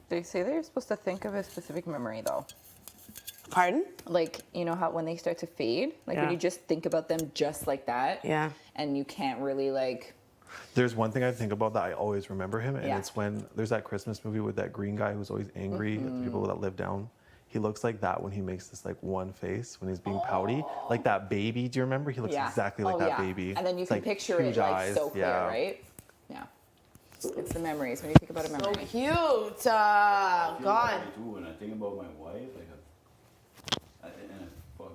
They say that you're supposed to think of a specific memory, though. Pardon? Like, you know how when they start to fade, like when Yeah. you just think about them just like that, Yeah. and you can't really like. There's one thing I think about that I always remember him, and Yeah. it's when there's that Christmas movie with that green guy who's always angry at the people that live down. He looks like that when he makes this like one face when he's being pouty, like that baby. Do you remember? He looks exactly like that baby. And then you It's, can like, picture it huge like eyes. so clear, Yeah. right? Yeah. It's the memories when you think about a So memory. cute. I feel God. that way too when I think about my wife. Like,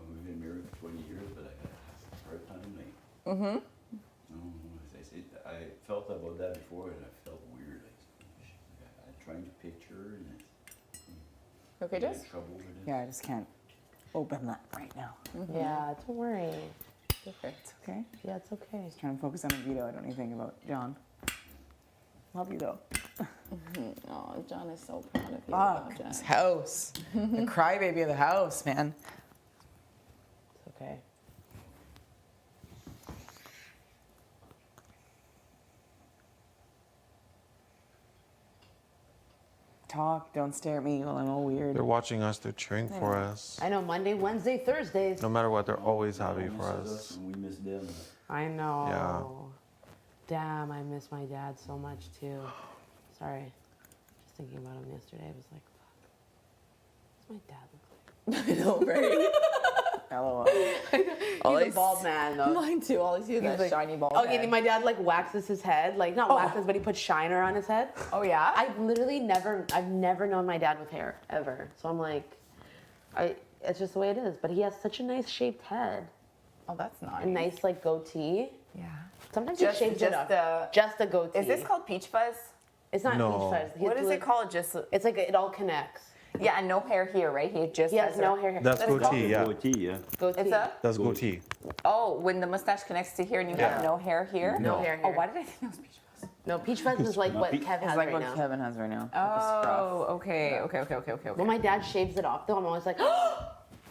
we've been married for 20 years, but I got a hard time. Like, Mm-hmm. I felt about that before, and I felt weird. I'm trying to picture, and it's Okay, I get Jess? in trouble with it. Yeah, I just can't open that right now. Yeah, don't worry. Okay. It's okay. Yeah, it's okay. Just trying to focus on the video. I don't need to think about John. Love you though. Oh, John is so proud of you. Fuck, John. this house. The crybaby of the house, man. It's okay. Talk, don't stare at me while I'm all weird. They're watching us. They're cheering for us. I know, Monday, Wednesday, Thursdays. No matter what, they're always happy They for miss us. and we miss them. I know. Yeah. Damn, I miss my dad so much too. Sorry. Just thinking about him yesterday, I was like, fuck. What's my dad look like? I know, right? LOL. He's a bald man though. Mine too. All I see is that like- shiny bald Okay, head. my dad like waxes his head, like not waxes, but he puts shiner on his head. Oh yeah? I've never known my dad with hair ever. So I'm like, it's just the way it is. But he has such a nice shaped head, Oh, that's nice. a nice like goatee. Yeah. Sometimes Just- he shaves just it up. the- Just a goatee. Is this called peach fuzz? It's not No. peach fuzz. He What has is to it called? Just It's like it all connects. yeah, and no hair here, right? He just He has no hair. That's goatee, yeah. Goatee, yeah. Goatee. It's a That's goatee. oh, when the mustache connects to here and you have Yeah. no hair here. No hair Oh, here. why did I think it was peach fuzz? No, peach fuzz is like what Kev It's has like right what now. Kevin has right now. Oh, okay, okay. When my dad shaves it off, though, I'm always like,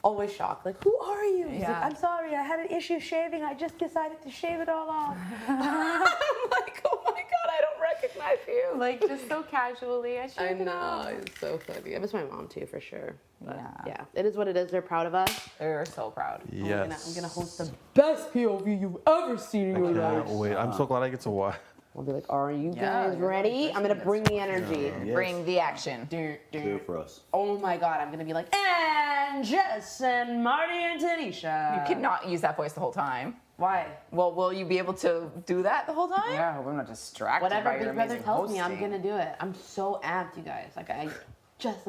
always shocked. Like, who are you? He's like, Yeah. I'm sorry, I had an issue shaving. I just decided to shave it all off. I'm like, oh my god, I don't recognize you. Like, just so casually, I shaved it off. It's so funny. I miss my mom too, for sure. But yeah, it is what it is. They're proud of us. They're so proud. Yes. I'm gonna host the best POV you've ever seen in your Can't life. wait. I'm so glad I get to watch. I'll be like, are you Yeah, guys you're ready? the I'm gonna bring the energy. Yes. Bring the action. Cheer for us. Oh my god, I'm gonna be like, and Jess and Marty and Tanisha. You cannot use that voice the whole time. Why? Well, will you be able to do that the whole time? Yeah, I hope I'm not distracted Whatever by your Big Brother amazing tells me, I'm hosting. gonna do it. I'm so amped, you guys. Like I'm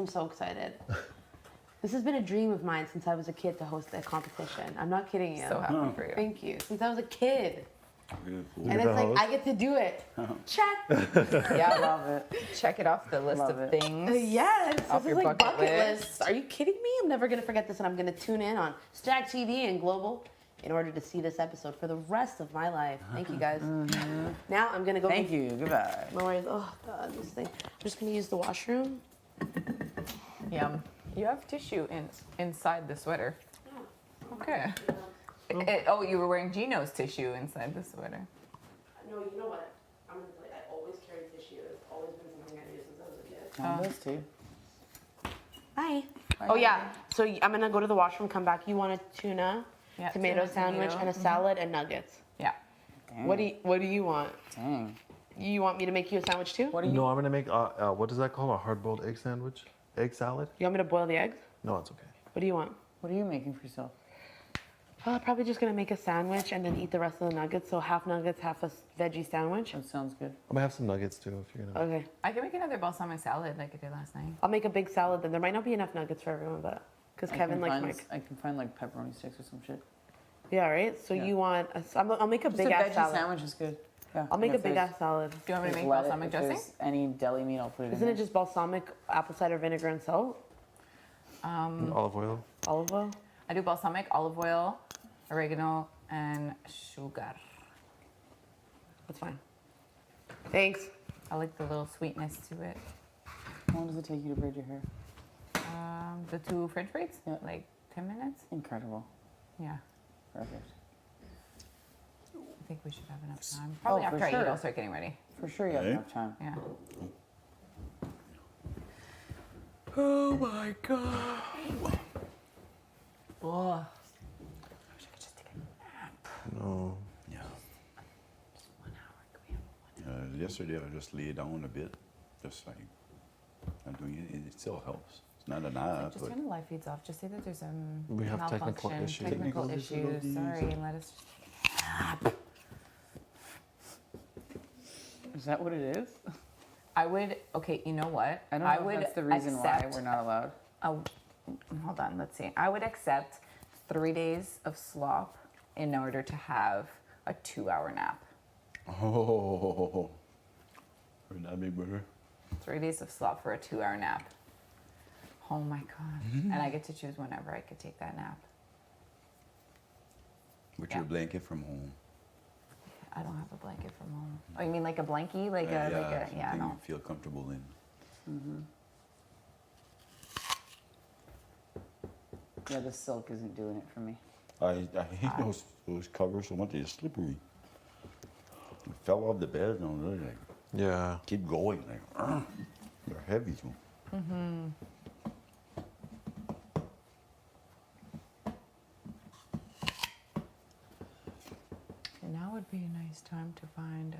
so excited. This has been a dream of mine since I was a kid to host a competition. I'm not kidding you. So happy for you. Thank you. Since I was a kid. Really cool. And it's like I get to do it. Check. Yeah, Love it. check it off the list Love of it. things. Yes. Off This your is like bucket bucket list. lists. Are you kidding me? I'm never gonna forget this, and I'm gonna tune in on Stack TV and Global in order to see this episode for the rest of my life. Thank you guys. Now I'm gonna go. Thank you. Goodbye. No worries. Oh god, this thing. I'm just gonna use the washroom. Yum. You have tissue inside the sweater. Okay. Oh, you were wearing Gino's tissue inside the sweater. No, you know what? I'm gonna tell you, I always carry tissue. It's always been something I do since I was a kid. John does too. Bye. Oh yeah. So I'm gonna go to the washroom. Come back. You want a tuna, Yeah, tomato tuna, sandwich, tomato. and a salad and nuggets. Yeah. Dang. What do you want? Dang. You want me to make you a sandwich too? What do you? No, I'm gonna make what is that called? A hard-boiled egg sandwich? Egg salad? You want me to boil the eggs? No, it's okay. What do you want? What are you making for yourself? Probably just gonna make a sandwich and then eat the rest of the nuggets. So half nuggets, half a veggie sandwich. That sounds good. I'm gonna have some nuggets too if you're gonna. Okay. I can make another balsamic salad like I did last night. I'll make a big salad then. There might not be enough nuggets for everyone, but because Kevin likes Mike. I can find like pepperoni sticks or some shit. Yeah, right. So Yeah. you want? I'll make a Just big a ass veggie salad. sandwich is good. Yeah. I'll make and a if big there's- ass salad. Do you want me to there's make lettuce- balsamic if dressing? there's any deli meat, I'll put it in Isn't there. it just balsamic, apple cider vinegar, and salt? Olive oil. Olive oil. I do balsamic, olive oil, oregano, and sugar. That's fine. Thanks. I like the little sweetness to it. How long does it take you to braid your hair? The 2 French braids? Yeah. Like 10 minutes? Incredible. Yeah. Perfect. I think we should have enough time. Probably for after I eat, sure. I'll start getting ready. For sure you have Eh? enough time. Yeah. Oh my god. Oh. No. Yeah. Yesterday I just lay down a bit, just like I'm doing it. It still helps. It's not an app, Just but turn the live feeds off. Just say that there's We have technical malfunction, issues. technical issues. Sorry, and let us. Is that what it is? I would. Okay, you know what? I don't know if would that's the reason why accept we're not allowed. Hold on. Let's see. I would accept 3 days of slop in order to have a 2-hour nap. oh, would that be better? 3 days of slop for a 2-hour nap. Oh my god! And I get to choose whenever I could take that nap. With Yeah. your blanket from home. I don't have a blanket from home. Oh, you mean like a blankie? Yeah, Yeah, something no. you feel comfortable in. Yeah, the silk isn't doing it for me. I hate those covers so much. They're slippery. It fell off the bed and I'm really like, Yeah. keep going. Like, they're heavy too. Now would be a nice time to find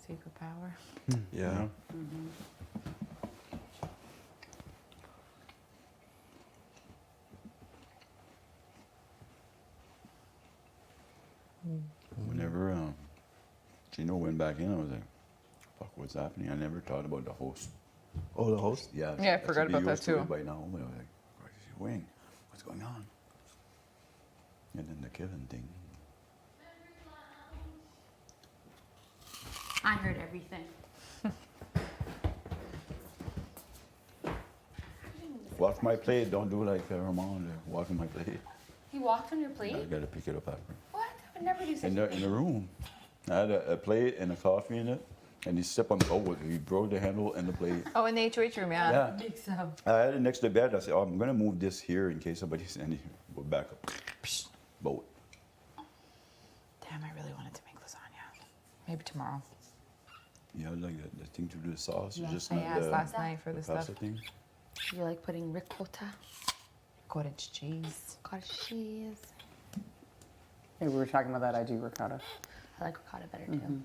secret power. Yeah. Whenever Gino went back in, I was like, fuck, what's happening? I never thought about the host. Oh, the host? Yeah. Yeah, I should forgot be about that used to too. it by now. But I was like, where's he wing? What's going on? And then the Kevin thing. I heard everything. Watch my plate. Don't do like Ramon. Walk my plate. He walked on your plate? I gotta pick it up after. What? I would never do such In a the, thing. in the room. I had a plate and a coffee in it, and he sipped on the bowl. He broke the handle and the plate. Oh, in the HOH room, yeah. Yeah. I think so. I had it next to the bed. I said, oh, I'm gonna move this here in case somebody's and he went back up. Boat. Damn, I really wanted to make lasagna. Maybe tomorrow. Yeah, like the thing to do the sauce. Yeah. Just I not asked the, last night for the stuff. pasta thing. You like putting ricotta, Cottage cheese. cottage cheese. Hey, we were talking about that. I do ricotta. I like ricotta better too.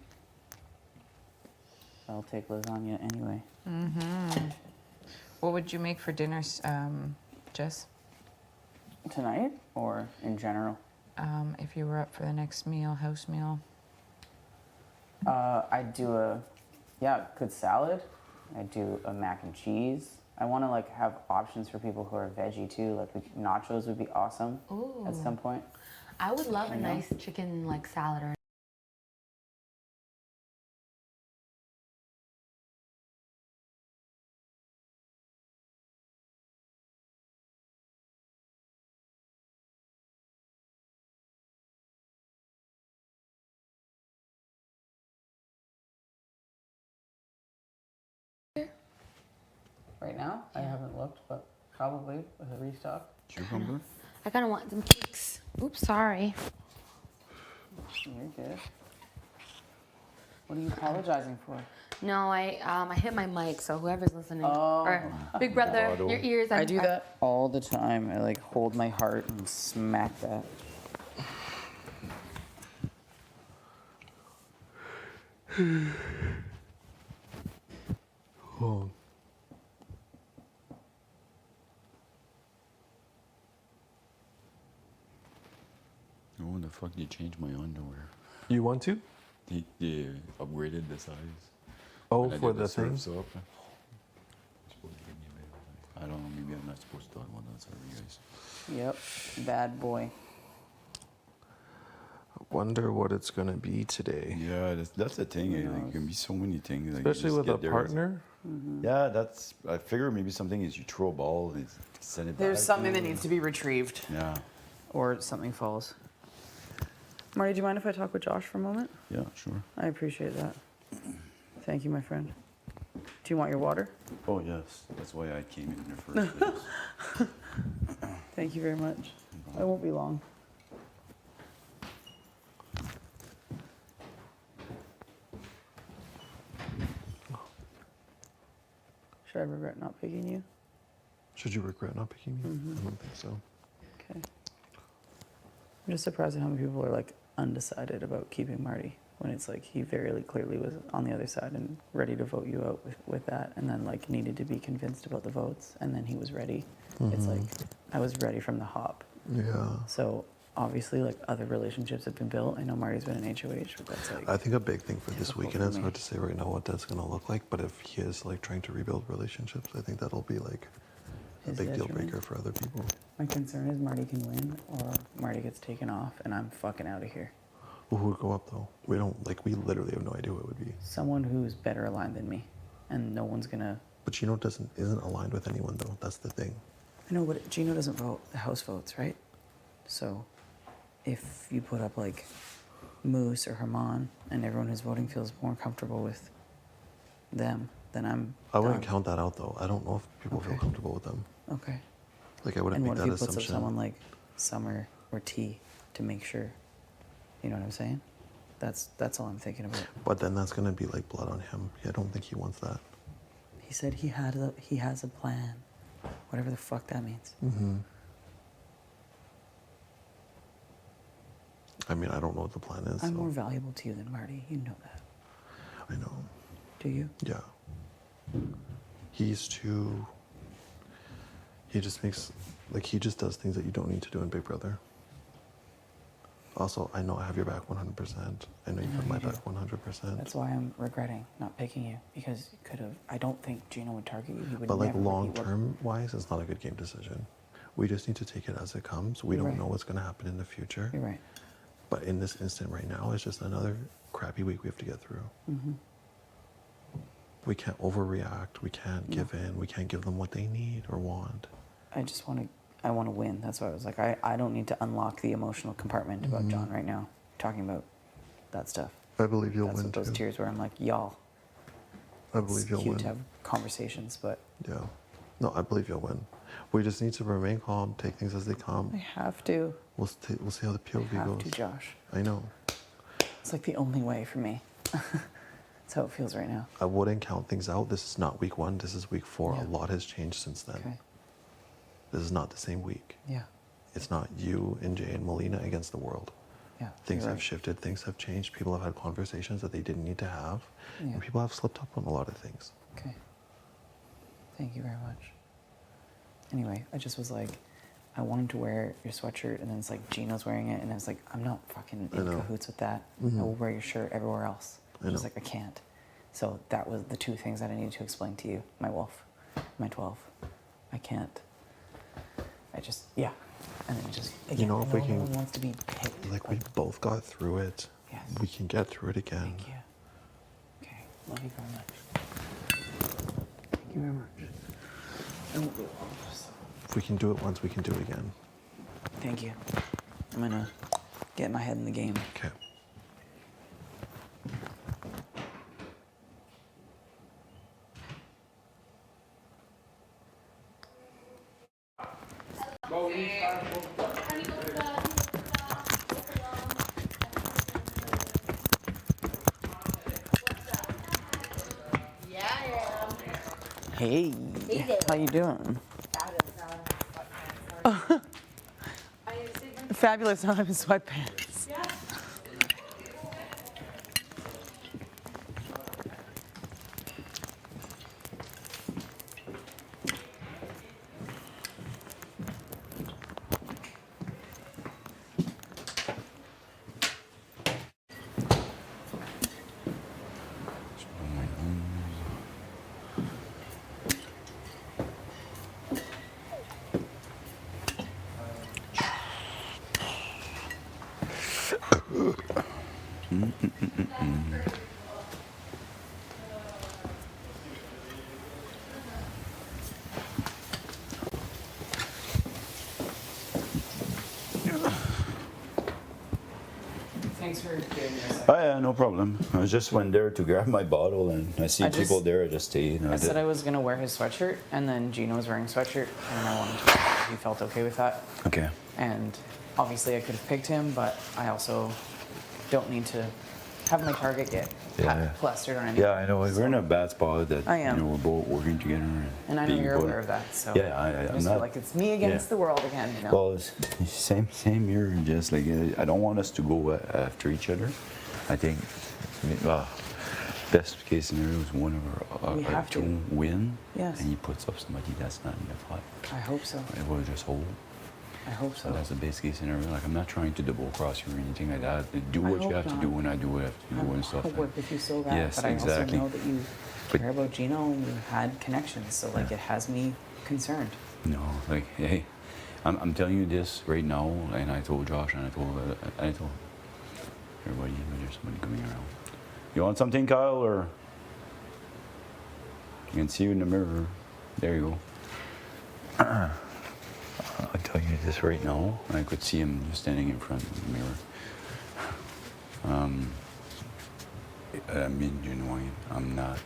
I'll take lasagna anyway. What would you make for dinner, Jess? Tonight or in general? If you were up for the next meal, house meal. I'd do a good salad. I'd do a mac and cheese. I want to like have options for people who are veggie too. Like nachos would be awesome at some point. I would love a You know? nice chicken like salad or Right now, I haven't looked, but probably with a restock. Cucumber? I kind of want some cakes. Oops, sorry. You're good. What are you apologizing for? No, I hit my mic, so whoever's listening, Oh. or Big Brother, Bravado. your ears. I do that all the time. I like hold my heart and smack that. Oh. Oh, the fuck, they changed my underwear. You want to? They upgraded the size. Oh, When I for did the surf thing? soap. Supposed to give me a bit. I don't know, maybe I'm not supposed to talk about that, sorry guys. Yep, bad boy. Wonder what it's gonna be today. Yeah, that's the thing. Like, there can be so many things. Like, you Especially just with a get there. partner. Yeah, that's. I figure maybe something is you throw a ball and send it There's back. something that needs to be retrieved. Yeah. Or something falls. Marty, do you mind if I talk with Josh for a moment? Yeah, sure. I appreciate that. Thank you, my friend. Do you want your water? Oh yes, that's why I came in the first place. Thank you very much. I won't be long. Should I regret not picking you? Should you regret not picking me? I don't think so. Okay. I'm just surprised at how many people are like undecided about keeping Marty. when it's like he very clearly was on the other side and ready to vote you out with that, and then like needed to be convinced about the votes, and then he was ready. It's like I was ready from the hop. Yeah. So obviously, like other relationships have been built. I know Marty's been in HOH, but that's like I think a big thing for this difficult weekend, for it's me. hard to say right now what that's going to look like, but if he is like trying to rebuild relationships, I think that'll be like a His big deal detriment. breaker for other people. My concern is Marty can win, or Marty gets taken off, and I'm fucking out of here. Well, who would go up though? We literally have no idea who it would be. Someone who's better aligned than me, and no one's gonna. But Gino isn't aligned with anyone though. That's the thing. I know, but Gino doesn't vote. The House votes, right? So, if you put up like Moose or Herman, and everyone who's voting feels more comfortable with them, then I'm. I wouldn't done. count that out though. I don't know if people feel comfortable with them. Okay. Like I wouldn't And make what if that he puts up assumption. someone like Summer or T to make sure? You know what I'm saying? That's all I'm thinking about. But then that's gonna be like blood on him. I don't think he wants that. He said he has a plan, whatever the fuck that means. I mean, I don't know what the plan is. I'm so. more valuable to you than Marty. You know that. I know. Do you? Yeah. He's too. He just makes he just does things that you don't need to do in Big Brother. Also, I know I have your back 100%. I know you have my back 100%. That's why I'm regretting not picking you, because you could have. I don't think Gino would target you. He would But like never, long term wise, it's not a good game decision. We just need to take it as it comes. We You're don't right. know what's going to happen in the future. You're right. But in this instant right now, it's just another crappy week we have to get through. We can't overreact. We can't give in. We can't give them what they need or want. I want to win. That's why I was like, I don't need to unlock the emotional compartment about John right now. Talking about that stuff. I believe you'll That's win what those too. tears were. I'm like, y'all. I believe you'll It's cute win. to have conversations, but Yeah. No, I believe you'll win. We just need to remain calm, take things as they I come. have to. We'll see how the POV I have goes. to, Josh. I know. It's like the only way for me. That's how it feels right now. I wouldn't count things out. This is not week 1. This is week 4. Yeah. A lot has changed since then. Okay. This is not the same week. Yeah. It's not you and Jay and Melina against the world. Yeah. Things you're have right. shifted. Things have changed. People have had conversations that they didn't need to have. Yeah. And people have slipped up on a lot of things. Okay. Thank you very much. Anyway, I just was like, I wanted to wear your sweatshirt, and then it's like Gino's wearing it, and I was like, I'm not fucking I in know. cahoots with that. Mhm. I will wear your shirt everywhere else. I I was know. like, I can't. So that was the two things that I needed to explain to you, my wolf, my 12. I can't. I just, yeah. And then just, again, You know, if we no can, one wants to be picked. like we both got through it, Yes. we can get through it again. Thank you. Okay. Love you very much. Thank you very much. I won't be long. If we can do it once, we can do it again. Thank you. I'm gonna get my head in the game. Okay. Hey. Hey there. How you doing? Fabulous. Now I'm in sweatpants. Thanks for doing this. Oh yeah, no problem. I just went there to grab my bottle, and I see I just- people there. I just stayed. And I did- said I was gonna wear his sweatshirt, and then Gino was wearing a sweatshirt, and I wanted to know if he felt okay with that. Okay. And obviously I could have picked him, but I also don't need to have my target get Yeah. flustered or anything. Yeah, I know. We're in a bad spot that I am. you know we're both working together. And I know being you're both- aware of that, so Yeah, I I'm just not. feel like it's me against the world again, you know? Well, it's same here. Just like I don't want us to go after each other. I think Best case scenario is one or We have to. two win, Yes. and he puts up somebody that's not in the fight. I hope so. It will just hold. I hope so. So that's the best case scenario. Like, I'm not trying to double cross you or anything like that. Do I what you hope have to not. do, and I do what I have to do and stuff. I work with you so bad, Yes, but I exactly. also know that you But- care about Gino and you had connections, so like it has me concerned. No, like, hey, I'm telling you this right now, and I told Josh, and I told everybody, when there's somebody coming around. You want something, Kyle, or? You can see you in the mirror. There you go. I'll tell you this right now. I could see him just standing in front of the mirror. I'm being genuine. I'm not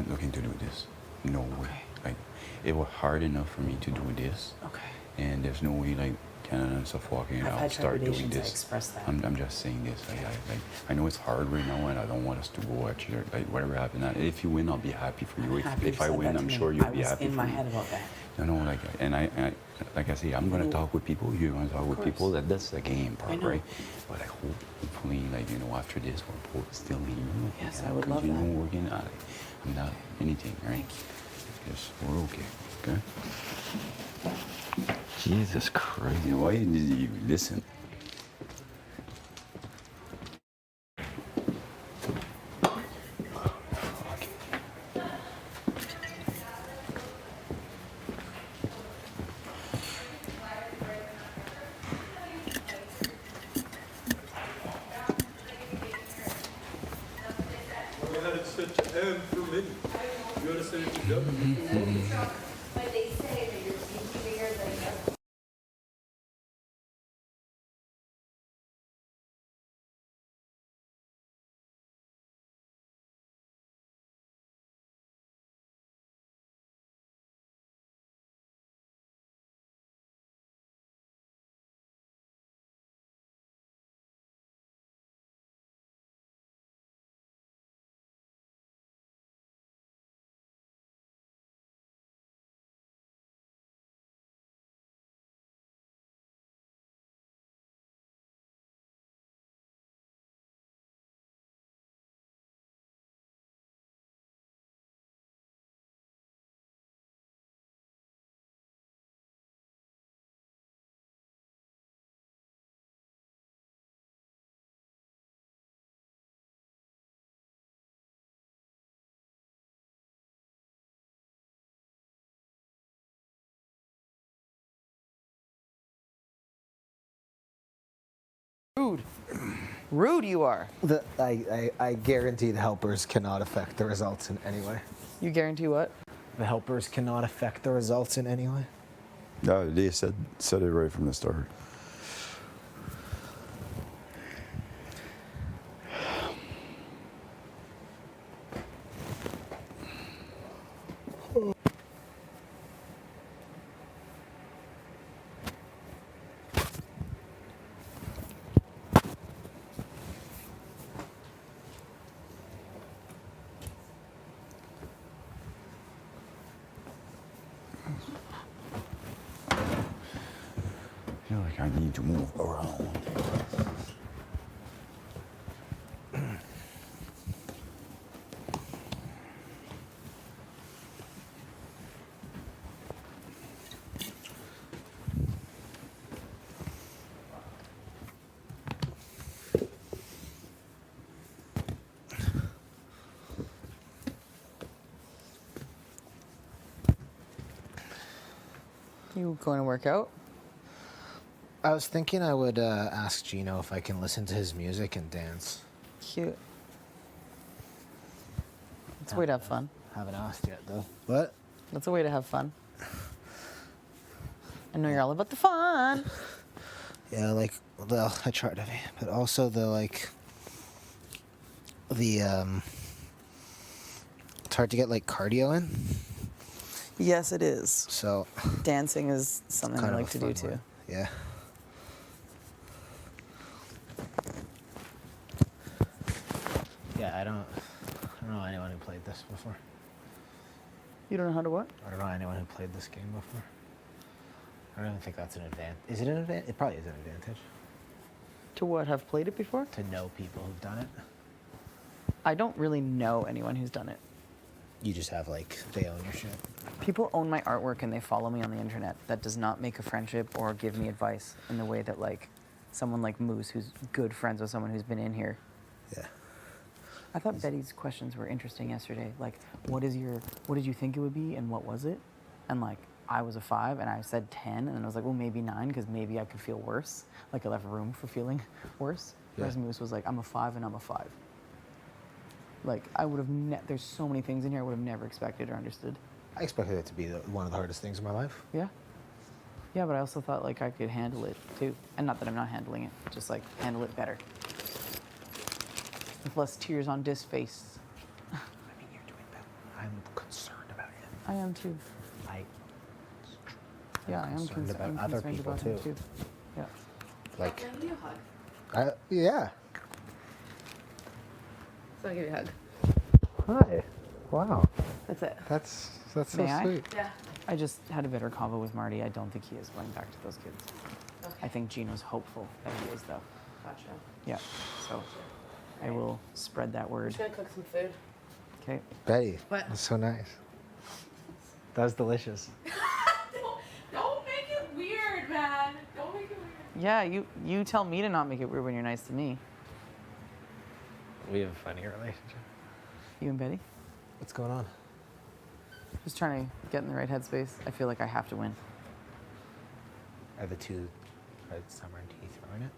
looking to do this. No way. Like, it was hard enough for me to do this. Okay. And there's no way, like, Canada and stuff walking I've out, had start doing trepidations, I this. express that. I'm just saying this. I know it's hard right now, and I don't want us to go at you. Like, whatever happened, if you win, I'll be happy for you. Happy If you I said win, that to I'm me. sure you'll be I was happy in for my me. head about that. No, like, and I like I say, I'm gonna talk with people. You're gonna talk with course. people. That's the game I part, know. right? But I hope, hopefully, like, after this, we're both still here. Yes, and I would love continue that. working on it. I'm not anything, right? Yes, we're okay. Okay. Jesus Christ! Why did you listen? We had it set to M for me. You gotta set it to W. But they say that you're bigger than Rude. Rude you are. I guarantee the helpers cannot affect the results in any way. You guarantee what? The helpers cannot affect the results in any way. No, they said it right from the start. I feel like I need to move around. You going to work out? I was thinking I would ask Gino if I can listen to his music and dance. Cute. It's a way to have fun. Haven't asked yet though. What? That's a way to have fun. I know you're all about the fun. Yeah, like, well, I try to be, but also it's hard to get like cardio in. Yes, it is. So dancing is something I kind of like a to do fun too. one. Yeah. Yeah, I don't know anyone who played this before. You don't know how to what? I don't know anyone who played this game before. I don't even think that's an advantage. Is it an advantage? It probably is an advantage. To what? Have played it before? To know people who've done it. I don't really know anyone who's done it. You just have like they own your shit. People own my artwork and they follow me on the internet. That does not make a friendship or give me advice in the way that like someone like Moose, who's good friends with someone who's been in here. Yeah. I thought Betty's questions were interesting yesterday. Like, what did you think it would be and what was it? And like, I was a 5 and I said 10 and then I was like, well, maybe 9 because maybe I could feel worse. Like I left room for feeling worse. Whereas Moose was like, I'm a 5 and I'm a 5. Like, I would have, there's so many things in here I would have never expected or understood. I expected it to be one of the hardest things in my life. Yeah. Yeah, but I also thought like I could handle it too. And not that I'm not handling it, just like handle it better. With less tears on this face. I mean, you're doing that. I'm concerned about it. I am too. Yeah, I am concerned about I'm other concerned people about him too. Yeah. Like, Can I give you a hug? yeah. So I'll give you a hug. Hi. Wow. That's it. That's so May I? sweet. Yeah. I just had a better convo with Marty. I don't think he is going back to those kids. Okay. I think Gino's hopeful that he is though. Gotcha. Yeah. So I will spread that I'm word. just gonna cook some food. Okay. Betty, What? that's so nice. That was delicious. Don't make it weird, man. Don't make it weird. Yeah, you tell me to not make it weird when you're nice to me. We have a funny relationship. You and Betty? What's going on? Just trying to get in the right headspace. I feel like I have to win. Are Summer and T throwing it?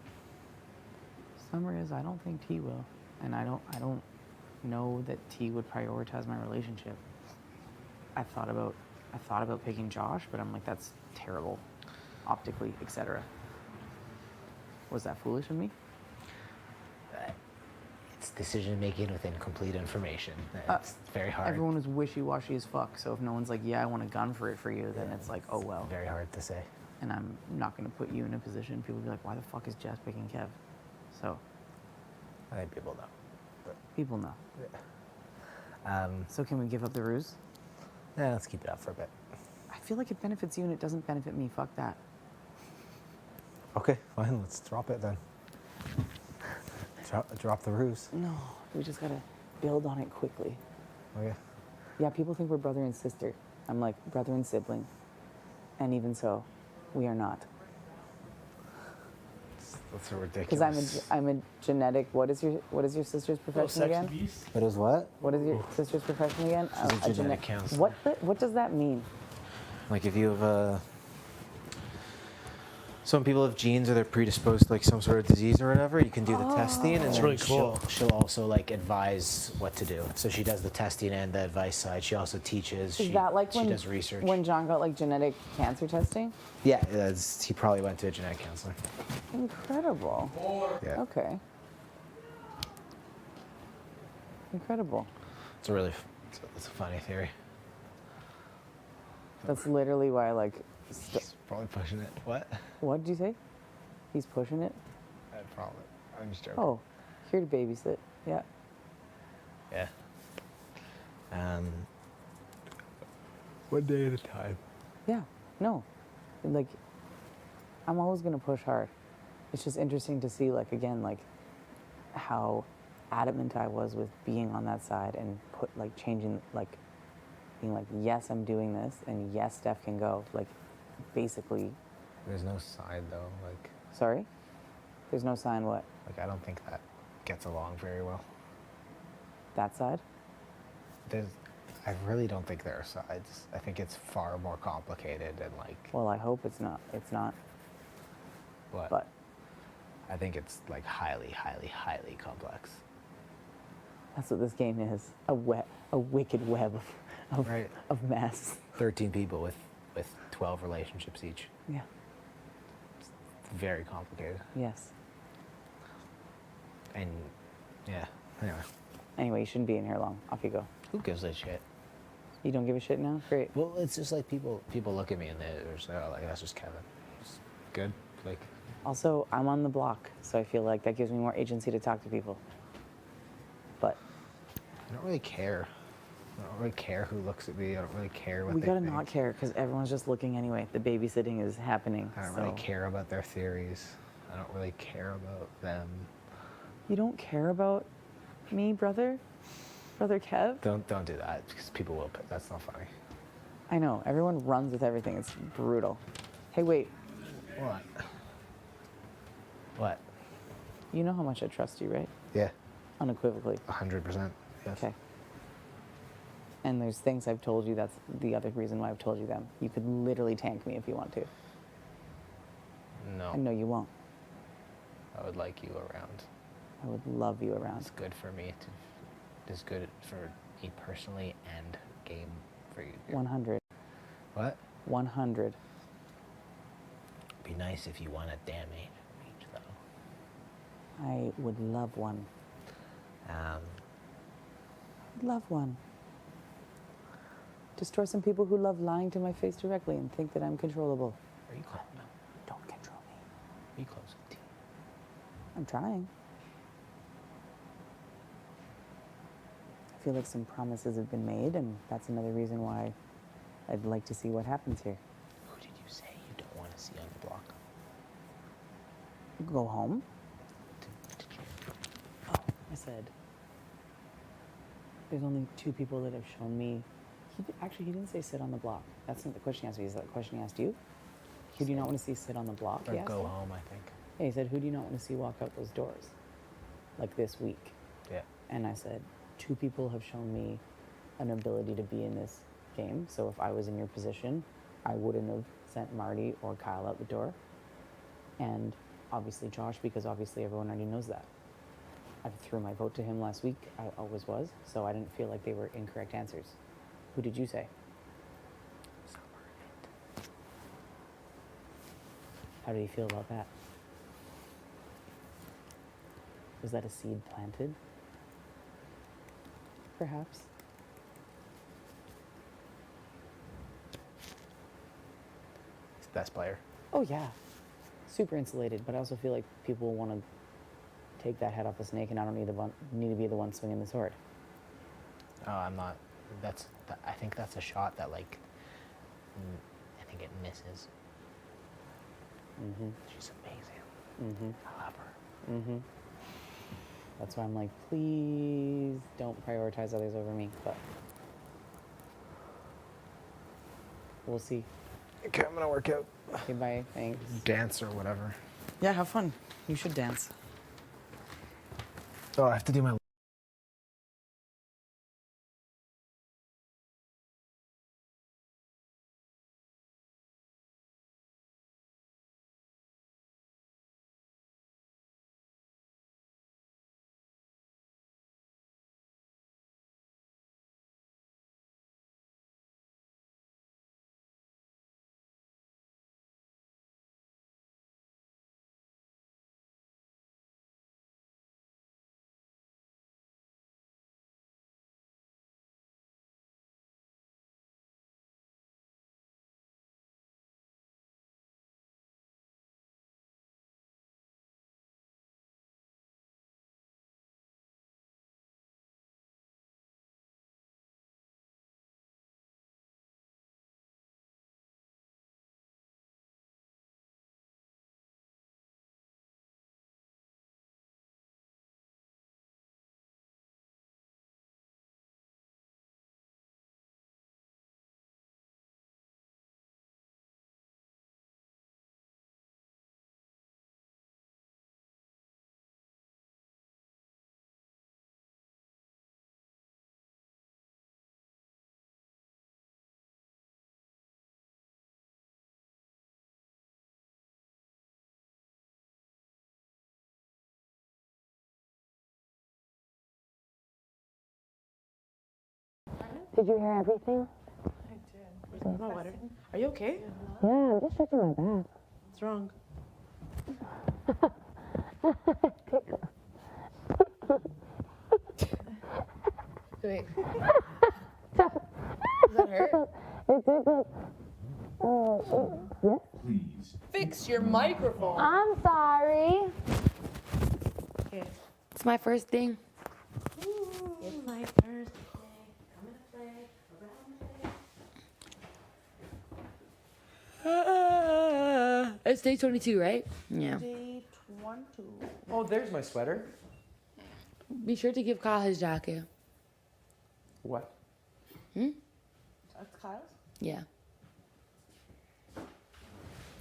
Summer is, I don't think T will. And I don't know that T would prioritize my relationship. I thought about picking Josh, but I'm like, that's terrible optically, etc. Was that foolish of me? It's decision making with incomplete information. It's very hard. Everyone is wishy-washy as fuck. So if no one's like, yeah, I want a gun for it for you, then it's like, oh well. Very hard to say. And I'm not going to put you in a position. People be like, why the fuck is Jess picking Kev? So. I think people know. But, People know. yeah. So can we give up the ruse? Yeah, let's keep it up for a bit. I feel like it benefits you and it doesn't benefit me. Fuck that. Okay, fine. Let's drop it then. Drop the ruse. No, we just gotta build on it quickly. Okay. Yeah, people think we're brother and sister. I'm like brother and sibling. And even so, we are not. That's ridiculous. Because I'm a genetic. What is your sister's profession again? It is what? What is your sister's profession again? She's a genetic counselor. What does that mean? Like if you have some people have genes or they're predisposed to like some sort of disease or whatever, you can do the testing and That's then really cool. she'll also like advise what to do. So she does the testing and the advice side. She also teaches. Is that like she when, does research. when John got like genetic cancer testing? Yeah, he probably went to a genetic counselor. Incredible. Yeah. Okay. Incredible. It's a funny theory. That's literally why like. He's probably pushing it. What? What did you say? He's pushing it? Probably. I'm just joking. Oh, here to babysit. Yeah. Yeah. One day at a time. Yeah. No. Like, I'm always gonna push hard. It's just interesting to see, like, again, like, how adamant I was with being on that side and changing, like, being like, yes, I'm doing this, and yes, Steph can go. Like, basically. There's no side though. Like. Sorry? There's no sign what? Like I don't think that gets along very well. That side? I really don't think there are sides. I think it's far more complicated and like. Well, I hope it's not. It's not. What? But. I think it's like highly, highly, highly complex. That's what this game is. A wicked web of mess. 13 people with 12 relationships each. Yeah. It's very complicated. Yes. And yeah, anyway. Anyway, you shouldn't be in here long. Off you go. Who gives a shit? You don't give a shit now? Great. Well, it's just like people look at me and they're just like, that's just Kevin. It's good. Like. Also, I'm on the block, so I feel like that gives me more agency to talk to people. But. I don't really care. I don't really care who looks at me. I don't really care what We they gotta think. not care, because everyone's just looking anyway. The babysitting is happening. I don't really care about their theories. I don't really care about them. You don't care about me, brother? Brother Kev? Don't do that because people will. That's not funny. I know. Everyone runs with everything. It's brutal. Hey, wait. What? What? You know how much I trust you, right? Yeah. Unequivocally. 100%. Yes. Okay. And there's things I've told you. That's the other reason why I've told you them. You could literally tank me if you want to. No. I know you won't. I would like you around. I would love you around. It's good for me to. It's good for me personally and game for you. 100. What? 100. Be nice if you want a damage though. I would love one. Love one. Destroy some people who love lying to my face directly and think that I'm controllable. Are you close? Don't control me. Are you close to T? I'm trying. I feel like some promises have been made, and that's another reason why I'd like to see what happens here. Who did you say you don't want to see on the block? Go home. Oh, I said, there's only 2 people that have shown me. Actually, he didn't say sit on the block. That's not the question he asked me. Is that the question he asked you? Who do you not want to see sit on the block? Or He asked go you? home, I think. Yeah, he said, who do you not want to see walk out those doors? Like this week. Yeah. And I said, 2 people have shown me an ability to be in this game. So if I was in your position, I wouldn't have sent Marty or Kyle out the door. And obviously Josh, because obviously everyone already knows that. I threw my vote to him last week. I always was. So I didn't feel like they were incorrect answers. Who did you say? How do you feel about that? Was that a seed planted? Perhaps. He's the best player. Oh yeah, super insulated. But I also feel like people want to take that head off the snake, and I don't need to be the one swinging the sword. Oh, I'm not. I think that's a shot that like. I think it misses. Mm-hmm. She's amazing. Mm-hmm. I love her. Mm-hmm. That's why I'm like, please don't prioritize others over me. But we'll see. Okay, I'm gonna work out. Okay, bye. Thanks. Dance or whatever. Yeah, have fun. You should dance. Oh, I have to do my. Did you hear everything? I did. Where's my water? Are you okay? Yeah, I'm just stretching my back. What's wrong? Wait. Does that hurt? It did look. Oh, yes. Please. Fix your microphone. I'm sorry. Okay. It's my first thing. It's my first day. Coming to play around today. It's day 22, right? Yeah. Day 22. Oh, there's my sweater. Be sure to give Kyle his jacket. What? That's Kyle's? Yeah.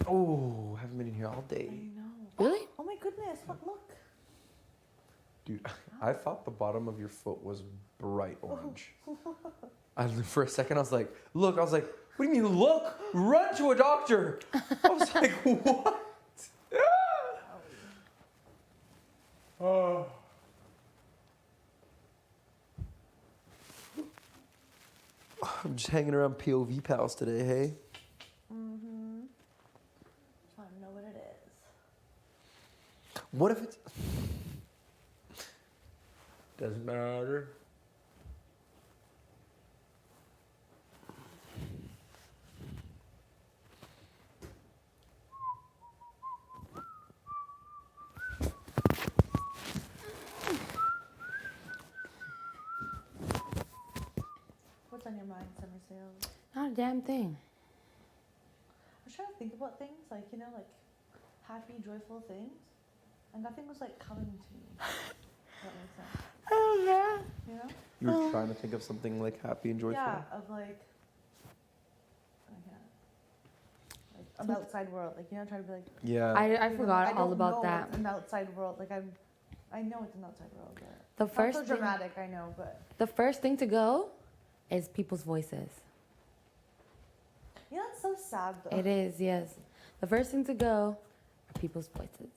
Oh, haven't been in here all day. I know. Really? Oh my goodness, look. Dude, I thought the bottom of your foot was bright orange. For a second, I was like, look. I was like, what do you mean, look? Run to a doctor. I was like, what? Oh. I'm just hanging around POV pals today, hey? Mm-hmm. Just want to know what it is. What if it's... Doesn't matter. What's on your mind, summer sales? Not a damn thing. I was trying to think about things, like, you know, like happy, joyful things. And nothing was like coming to me. If that makes sense. Oh, yeah. You know? You were trying to think of something like happy and joyful? Yeah, of like, an outside world. Like, you know, trying to be like. Yeah. I forgot all don't about know that. It's an outside world. Like, I know it's an outside world, but. The Not first so thing- dramatic, I know, but. The first thing to go is people's voices. You know, it's so sad though. It is, yes. The first thing to go are people's voices.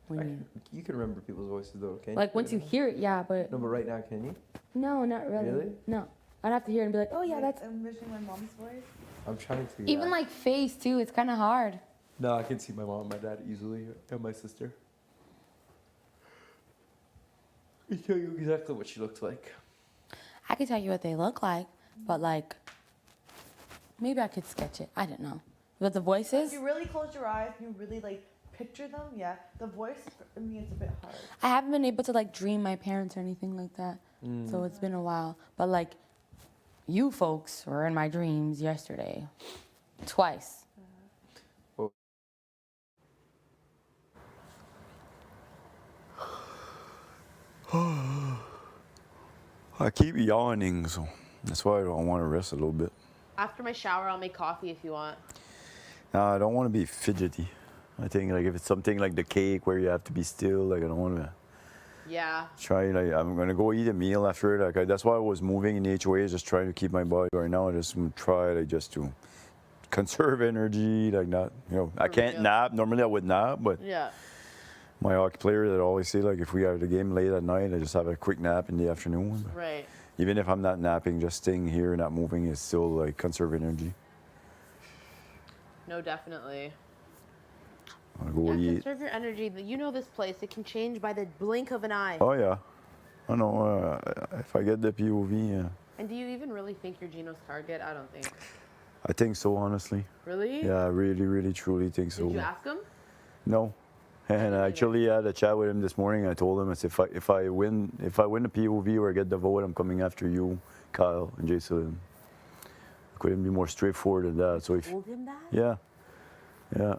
When You can remember people's voices though, can't you? like once you hear it, yeah, but No, but right now, can you? no, not really. Really? No, I'd have to hear it and be like, oh yeah, that's. I'm missing my mom's voice. I'm trying to. Even like face too. It's kind of hard. No, I can see my mom and my dad easily, and my sister. I tell you exactly what she looks like. I could tell you what they look like, but like, maybe I could sketch it. I don't know. But the voices, If you really close your eyes and you really like picture them, yeah. The voice for me it's a bit hard. I haven't been able to like dream my parents or anything like that. So it's been a while. But like, you folks were in my dreams yesterday, twice. I keep yawning, so that's why I don't want to rest a little bit. After my shower, I'll make coffee if you want. I don't want to be fidgety. I think like if it's something like the cake where you have to be still, like I don't want to Yeah. try. Like I'm gonna go eat a meal after it. Like that's why I was moving in HOA, just trying to keep my body. Right now, I just try like just to conserve energy, like not, you know, I can't nap. Normally I would nap, but Yeah. my hockey player that always say like if we have the game late at night, I just have a quick nap in the afternoon. Right. Even if I'm not napping, just staying here, not moving is still like conserve energy. No, definitely. I'll go Yeah, eat. conserve your energy. You know this place. It can change by the blink of an eye. Oh yeah, I know. If I get the POV, yeah. And do you even really think you're Gino's target? I don't think. I think so, honestly. Really? Yeah, I really, really, truly think so. Did you ask him? No. And I actually had a chat with him this morning. I told him, I said, if I win the POV or I get the vote, I'm coming after you, Kyle, and Jason. I couldn't be more straightforward than that. So if Told him that? yeah, yeah,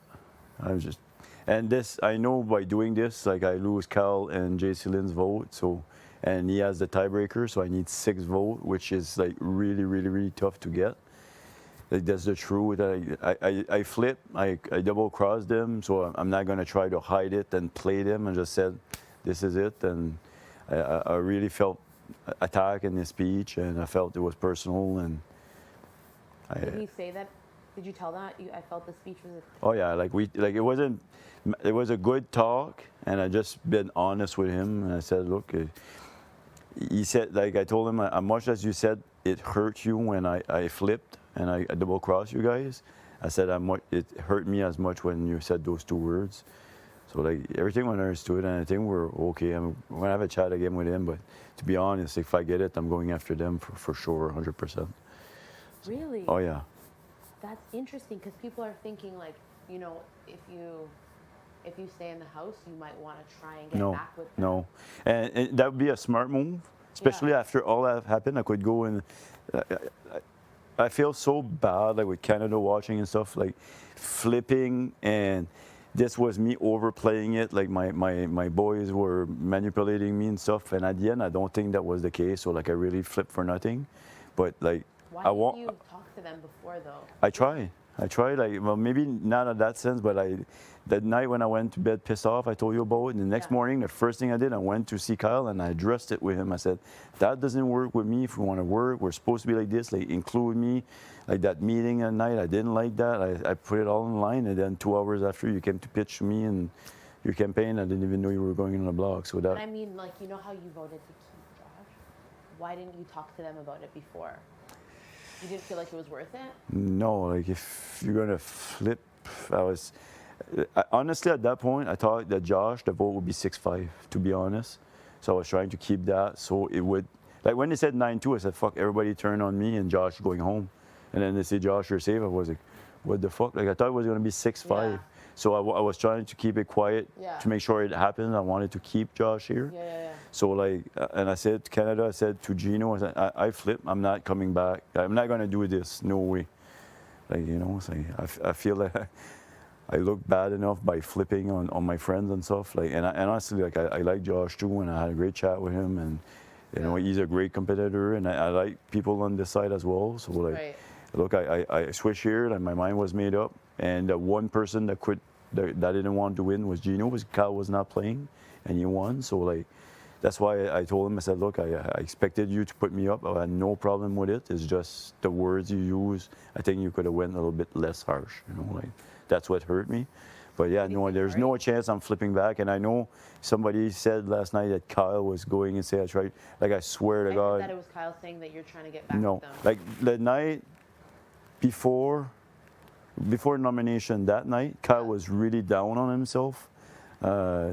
I'm just, and this I know by doing this, like I lose Kyle and Lynn's vote. So, and he has the tiebreaker, so I need 6 votes, which is like really, really, really tough to get. Like that's the truth. I flip, I double crossed them, so I'm not gonna try to hide it and play them. And just said, this is it. And I really felt attacked in his speech, and I felt it was personal. And Did he say that? Did you tell that? I felt the speech was. Oh yeah, it wasn't. It was a good talk, and I just been honest with him. And I said, look, he said, like I told him, as much as you said it hurt you when I flipped and I double crossed you guys, I said it hurt me as much when you said those 2 words. So like everything was understood, and I think we're okay. I'm gonna have a chat again with him, but to be honest, if I get it, I'm going after them for sure, 100%. Really? Oh yeah. That's interesting because people are thinking like, you know, if you stay in the house, you might want to try and get back with them. No, and that would be a smart move, especially after all that happened. I could go and I feel so bad, like with Canada watching and stuff, like flipping and this was me overplaying it, like my boys were manipulating me and stuff. And at the end, I don't think that was the case. So like I really flipped for nothing. But like Why I didn't want. you talk to them before though? I tried, like, well, maybe not in that sense, but that night when I went to bed pissed off, I told you about it. And the next morning, the first thing I did, I went to see Kyle and I addressed it with him. I said, that doesn't work with me. If we want to work, we're supposed to be like this, like include me. Like that meeting at night, I didn't like that. I put it all in line. And then 2 hours after you came to pitch to me and your campaign, I didn't even know you were going on the blog. So that. But I mean, like, you know how you voted to keep Josh? Why didn't you talk to them about it before? You didn't feel like it was worth it? No, like if you're gonna flip, honestly at that point I thought that Josh, the vote would be 6-5, to be honest. So I was trying to keep that so it would, like when they said 9-2, I said fuck, everybody turn on me and Josh going home. And then they say Josh, you're safe. I was like, what the fuck? Like I thought it was gonna be 6-5. Yeah. So I was trying to keep it quiet to make sure it happened. I wanted to keep Josh here. So like, and I said to Canada, I said to Gino, I said, I flip. I'm not coming back. I'm not gonna do this. No way. Like, you know, so I feel like I look bad enough by flipping on my friends and stuff. Like, and honestly, like I like Josh too, and I had a great chat with him, and you know, he's a great competitor, and I like people on this side as well. So like, look, I switched here, and my mind was made up. And one person that quit, that didn't want to win was Gino, because Kyle was not playing, and he won. So like, that's why I told him, I said, look, I expected you to put me up. I had no problem with it. It's just the words you use. I think you could have went a little bit less harsh. You know, like that's what hurt me. But yeah, no, there's no chance I'm flipping back. And I know somebody said last night that Kyle was going and say I tried. Like I swear to God. I heard that it was Kyle saying that you're trying to get back No, with them. like the night before nomination, that night, Kyle was really down on himself.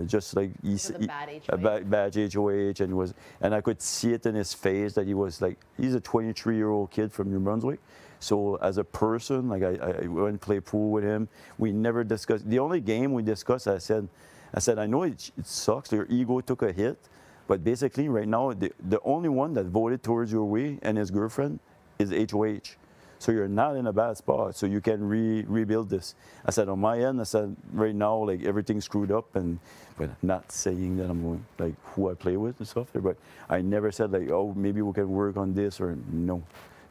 Just like bad HOH, and I could see it in his face that he was like, he's a 23-year-old kid from New Brunswick. So as a person, like I went and play pool with him. We never discussed. The only game we discussed, I said, I know it sucks. Your ego took a hit, but basically right now, the only one that voted towards your way and his girlfriend is HOH. So you're not in a bad spot, so you can rebuild this. I said on my end, I said right now, like everything's screwed up, but not saying that I'm going, like who I play with and stuff there, but I never said like, oh, maybe we can work on this, or no,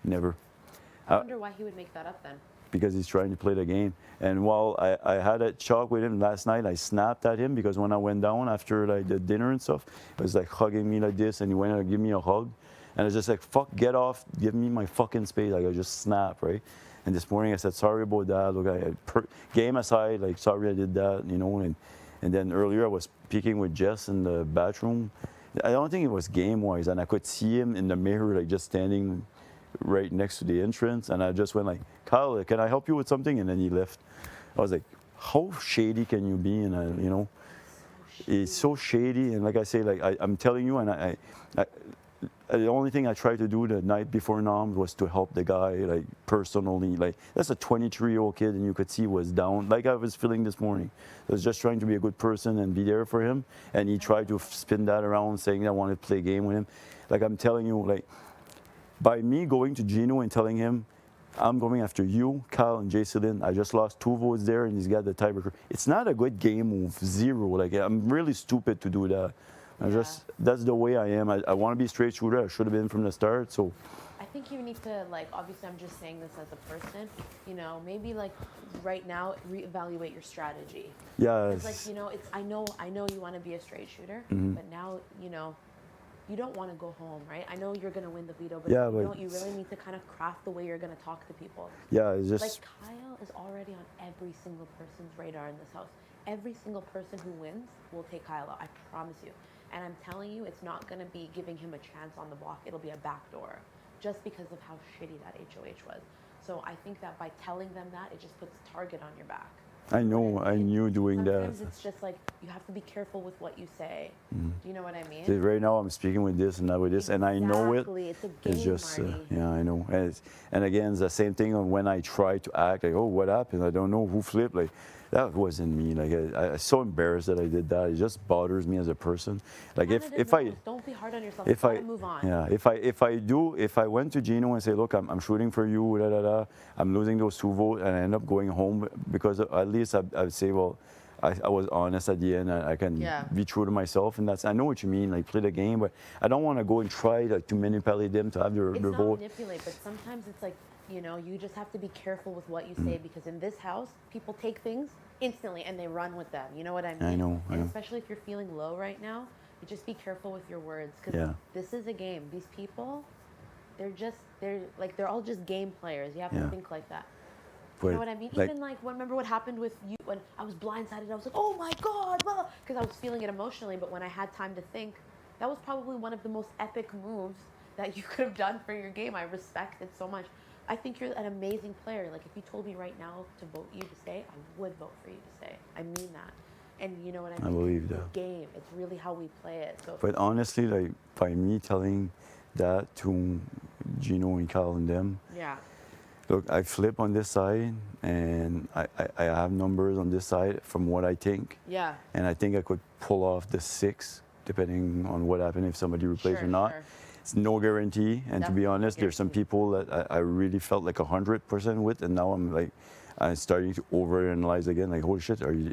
never. I wonder why he would make that up then. Because he's trying to play the game. And while I had a talk with him last night, I snapped at him because when I went down after like the dinner and stuff, he was like hugging me like this, and he went to give me a hug. And I was just like, fuck, get off, give me my fucking space. Like, I just snapped, right? And this morning I said, sorry about that. Look, game aside, like, sorry I did that, you know. And then earlier I was speaking with Jess in the bathroom. I don't think it was game-wise. And I could see him in the mirror, like, just standing right next to the entrance. And I just went like, Kyle, can I help you with something? And then he left. I was like, how shady can you be? And, you know, it's so shady. And like I say, like, I'm telling you, and the only thing I tried to do the night before Nam was to help the guy, like, personally. Like, that's a 23-year-old kid, and you could see he was down, like I was feeling this morning. I was just trying to be a good person and be there for him, and he tried to spin that around, saying I wanted to play a game with him. Like, I'm telling you, like, by me going to Gino and telling him, I'm going after you, Kyle, and Jacelyn. I just lost 2 votes there, and he's got the tiebreaker. It's not a good game move, 0. Like, I'm really stupid to do that. That's the way I am. I want to be straight shooter. I should have been from the start. So I think you need to, like, obviously I'm just saying this as a person, you know, maybe like right now reevaluate your strategy. Yeah. It's like, you know, it's I know you want to be a straight shooter, but now, you know, you don't want to go home, right? I know you're going to win the veto, but you really need to kind of craft the way you're going to talk to people. Yeah, it's just... Like, Kyle is already on every single person's radar in this house. Every single person who wins will take Kyle out, I promise you. And I'm telling you, it's not going to be giving him a chance on the block. It'll be a backdoor, just because of how shitty that HOH was. So I think that by telling them that, it just puts a target on your back. I know, I knew doing Sometimes that. it's just like, you have to be careful with what you say. Mm. Do you know what I mean? See, right now I'm speaking with this and not with this, and I know it. Exactly. It's a game, It's just, Marty. yeah, I know. And again, it's the same thing on when I try to act, like, oh, what happened? I don't know who flipped. Like, that wasn't me. Like, I'm so embarrassed that I did that. It just bothers me as a person. Like, if I don't be hard on yourself. if I move on. yeah, if I went to Gino and say, look, I'm shooting for you, I'm losing those 2 votes, and I end up going home, because at least I'd say, well, I was honest at the end. I can Yeah. be true to myself, and that's I know what you mean. Like play the game, but I don't want to go and try like to manipulate them to have their It's their not vote. manipulate, but sometimes it's like, you know, you just have to be careful with what you say because in this house, people take things instantly and they run with them. You know what I mean? I know. And especially if you're feeling low right now, you just be careful with your words because Yeah. this is a game. These people, they're all just game players. You have to Yeah. think like that. But, You know what I mean? like- Even like remember what happened with you when I was blindsided. I was like, oh my god, because I was feeling it emotionally. But when I had time to think, that was probably one of the most epic moves that you could have done for your game. I respect it so much. I think you're an amazing player. Like if you told me right now to vote you to stay, I would vote for you to stay. I mean that. And you know what I mean? I believe It's a that. game. It's really how we play it. So But honestly, like by me telling that to Gino and Kyle and them, yeah. look, I flip on this side, and I have numbers on this side from what I think. Yeah. And I think I could pull off the 6, depending on what happened if somebody replaces Sure, or not. sure. It's no guarantee. And to be Definitely honest, there's some people that I really felt like 100% with, and now I'm starting to overanalyze again. Like, holy shit, do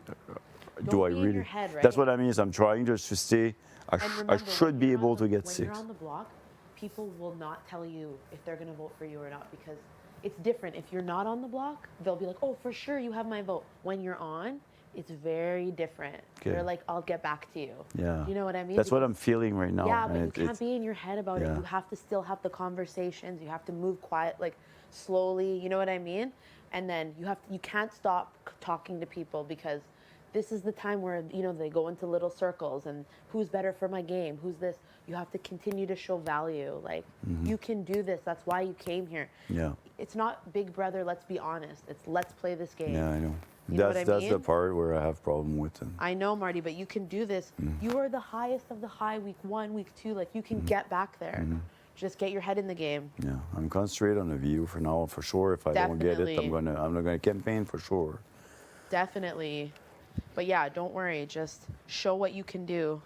Don't I be in really? your head, That's right? what I mean. Is I'm trying just to stay. I And I remember, should when be you're able on to the- get when 6. you're on the block, people will not tell you if they're going to vote for you or not because it's different. If you're not on the block, they'll be like, oh, for sure, you have my vote. When you're on, it's very different. Okay. They're like, I'll get back to you. Yeah. You know what I mean? That's what Because- I'm feeling right now. Yeah, but and you can't be in your head about it. yeah. You have to still have the conversations. You have to move quiet, like slowly. You know what I mean? And then you can't stop talking to people because this is the time where they go into little circles and who's better for my game, who's this. You have to continue to show value. Like you can do this. That's why you came here. Yeah. It's not Big Brother. Let's be honest. It's let's play this game. Yeah, I know. You know what I That's the mean? part where I have problem with. And I know, Marty, but you can do this. You are the highest of the high week 1, week 2. Like you can get back there. Just get your head in the game. yeah, I'm concentrated on the view for now, for sure. If I don't get it, Definitely. I'm not gonna campaign for sure. Definitely. But yeah, don't worry. Just show what you can do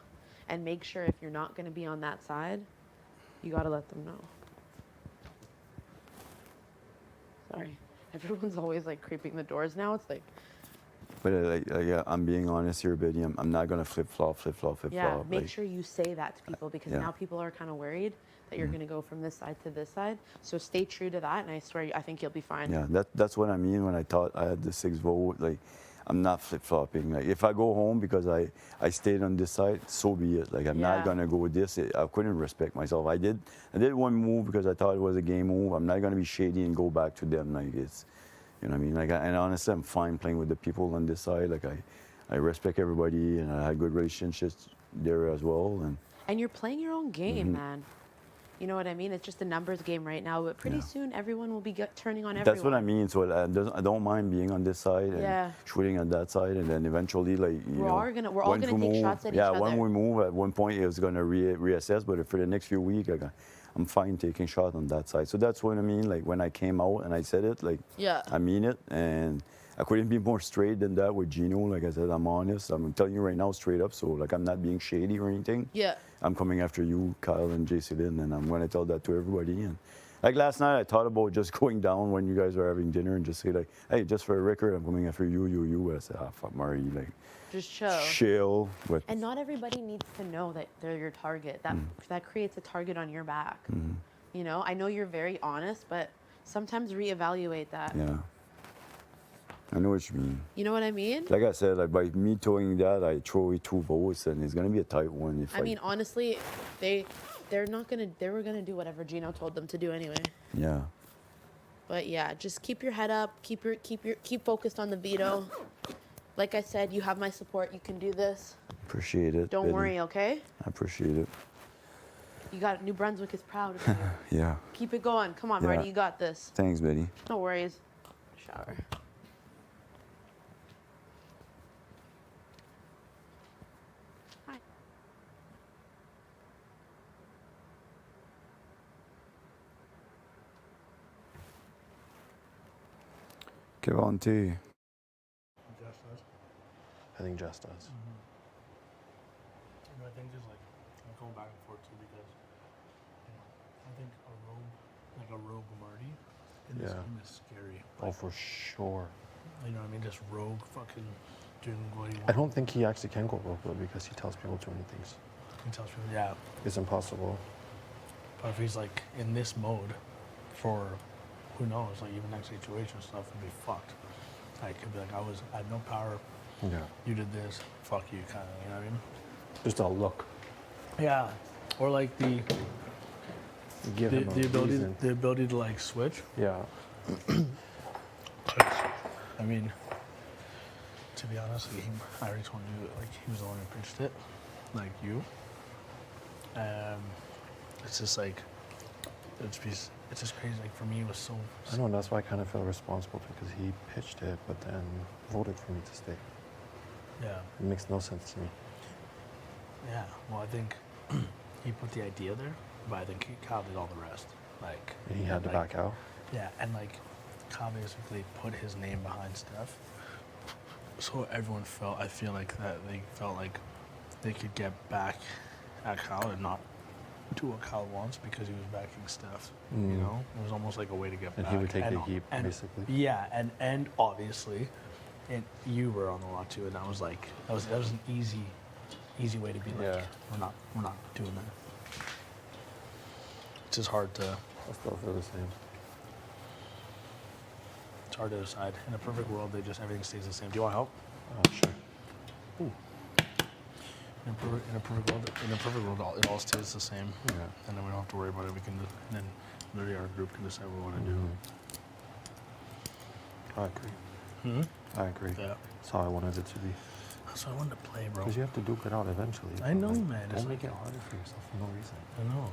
and make sure if you're not going to be on that side, you got to let them know. Sorry. Everyone's always like creeping the doors now. It's like, But yeah, I'm being honest here, Betty. I'm not gonna flip flop. yeah, make sure you say that to people because yeah. now people are kind of worried that you're going to go from this side to this side. So stay true to that. And I swear, I think you'll be fine. Yeah, that's what I mean when I thought I had the 6 vote. Like, I'm not flip flopping. Like, if I go home because I stayed on this side, so be it. Like, I'm Yeah. not gonna go with this. I couldn't respect myself. I did one move because I thought it was a game move. I'm not gonna be shady and go back to them. Like, it's, you know what I mean? Like, and honestly, I'm fine playing with the people on this side. Like, I respect everybody, and I had good relationships there as well. And you're playing your own game, man. You know what I mean? It's just a numbers game right now, but pretty soon everyone will be turning on everyone. That's what I mean. So I don't mind being on this side and Yeah. shooting on that side, and then eventually, like, We're all once gonna we take move, shots at each yeah, other. when we move, at one point it was gonna reassess, but for the next few weeks, I'm fine taking shots on that side. So that's what I mean. Like when I came out and I said it, like Yeah. I mean it, and I couldn't be more straight than that with Gino. Like I said, I'm honest. I'm telling you right now, straight up. So like I'm not being shady or anything. Yeah. I'm coming after you, Kyle and JC Lynn, and I'm going to tell that to everybody. And like last night, I thought about just going down when you guys are having dinner and just say like, hey, just for a record, I'm coming after you. But I said, fuck Marty, like, Just chill. chill. But And not everybody needs to know that they're your target. That creates a target on your back. You know, I know you're very honest, but sometimes reevaluate that. yeah, I know what you mean. You know what I mean? Like I said, like by me throwing that, I throw away 2 votes, and it's gonna be a tight one. If I mean, honestly, they were gonna do whatever Gino told them to do anyway. yeah, But yeah, just keep your head up. Keep focused on the veto. Like I said, you have my support. You can do this. appreciate it. Don't Betty. worry, okay? I appreciate it. You got New Brunswick is proud of you. Yeah. Keep it going. Come on, Yeah. Marty, you got this. Thanks, Betty. No worries. Shower. Hi. Kevante. Jess does. I think Jess does. I think just like I'm going back and forth too because I think a rogue Marty in this Yeah. game is scary. Oh, for sure. You know what I mean? Just rogue fucking doing what he I wants. don't think he actually can go rogue though because he tells people too many things. He tells people, yeah. It's impossible. But if he's like in this mode for who knows, like even next situation stuff would be fucked. Like he'd be like, I had no power. Yeah. You did this. Fuck you, kind of. You know what I mean? Just a look. Yeah. Or like the Give him a reason. the ability to like switch. Yeah. I mean, to be honest, like, I already told you, like he was the one who pitched it, like you. It's just like, it's just crazy. Like for me, it was so. I know, and that's why I kind of feel responsible because he pitched it, but then voted for me to stay. Yeah. It makes no sense to me. Yeah. Well, I think he put the idea there, but I think Kyle did all the rest. Like. And he had to like, back out. Yeah, and like, Kyle basically put his name behind stuff. So everyone felt, I feel like that they felt like they could get back at Kyle and not do what Kyle wants because he was backing Steph. You Mm. know, it was almost like a way to get And back. he would take the heat, basically. Yeah, and obviously, and you were on the lot too, and that was like that was an easy way to be like, Yeah. we're not doing that. It's just hard to. I still feel the same. It's hard to decide. In a perfect world, everything stays the same. Do you want help? Sure. Ooh. In a perfect world, it all stays the same. Yeah. And then we don't have to worry about it. We can, and then literally our group can decide what we want to do. I agree. Hmm? I agree. Yeah. That's how I wanted it to be. That's what I wanted to play, bro. Because you have to duke it out eventually. I know, Like, man. It's Don't make like- it harder for yourself for no reason. I know.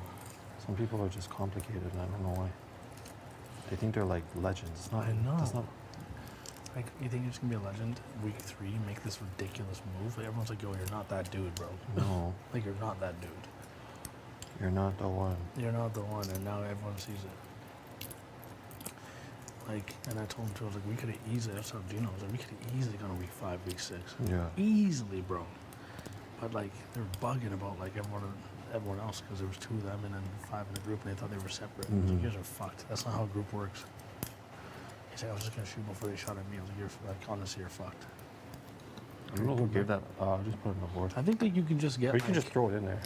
Some people are just complicated, and I don't know why. They think they're like legends. It's not. I know. That's not. Like, you think you're just gonna be a legend? Week 3, make this ridiculous move. Like, everyone's like, yo, you're not that dude, bro. No. Like, you're not that dude. You're not the one. You're not the one, and now everyone sees it. Like, and I told him too, I was like, we could have easily, that's how Gino was like, we could have easily gone to week 5, week 6. Yeah. Easily, bro. But, like, they were bugging about, like, everyone else, because there was 2 of them and then 5 in the group, and they thought they were separate. I was like, Mhm. you guys are fucked. That's not how a group works. He's like, I was just gonna shoot before they shot at me. I was like, you're, like, honestly, you're fucked. I don't know who gave that. I'll just put it on the board. I think that you can just get. Or you can just throw it in there.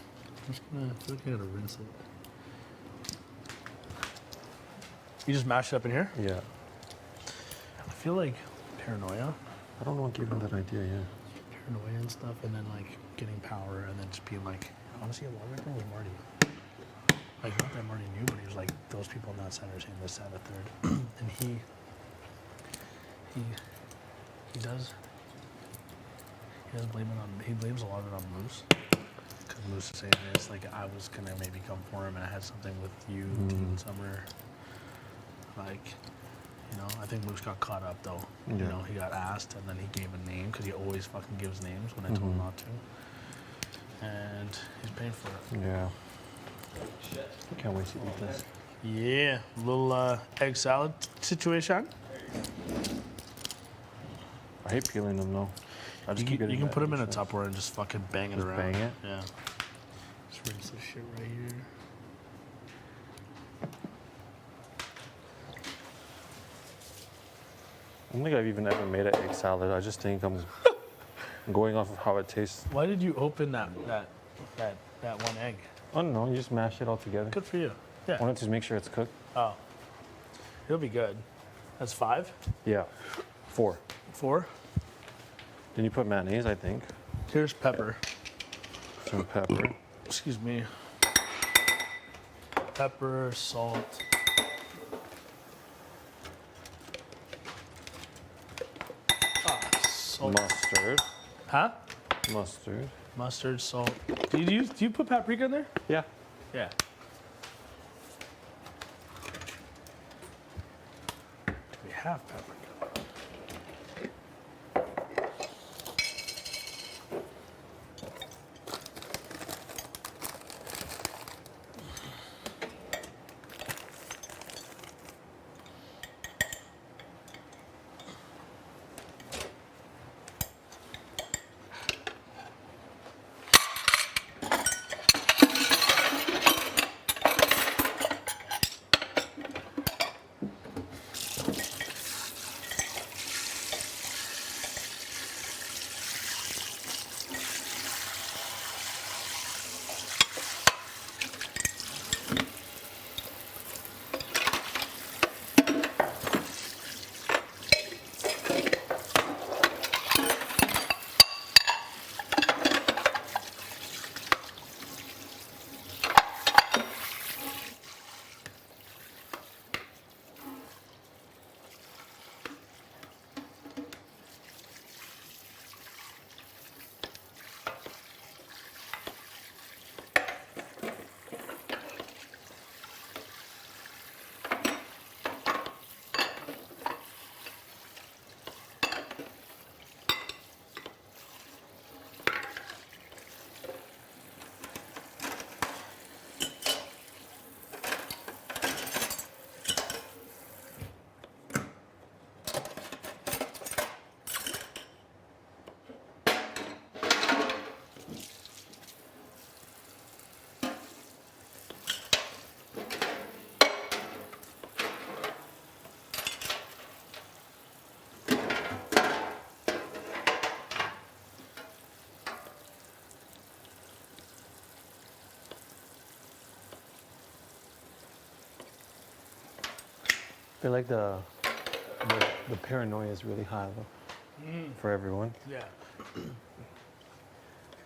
I'm just gonna, I feel like I gotta rinse it. You just mash it up in here? Yeah. I feel like paranoia. I don't know what gave him that idea, yeah. Paranoia and stuff, and then like getting power, and then just being like, honestly, a lot of it was Marty. Like, not that Marty knew, but he was like, those people in that center are saying this, that, a third. And he does blame it on, he blames a lot of it on Moose. Because Moose is saying this, like, I was gonna maybe come for him, and I had something with you, Teen Summer. Like, you know, I think Moose got caught up though. You Yeah. know, he got asked, and then he gave a name, because he always fucking gives names when I told him not to. And he's paying for it. Yeah. Can't wait to eat this. Yeah, little egg salad situation. I hate peeling them though. I just You keep can, getting you can that put them in a itch. Tupperware and just fucking bang it Just around. bang it? Yeah. Just rinse this shit right here. I don't think I've even ever made an egg salad. I just think I'm going off of how it tastes. Why did you open that one egg? I don't know. You just mash it all together. Good for you. Yeah. I wanted to make sure it's cooked. Oh. It'll be good. That's 5? Yeah. 4. 4? Then you put mayonnaise, I think. Here's pepper. Some pepper. Excuse me. Pepper, salt. Salt. Mustard. Huh? Mustard. Mustard, salt. Do you put paprika in there? Yeah. Yeah. Do we have paprika? feel like the paranoia is really high though, for everyone. Yeah.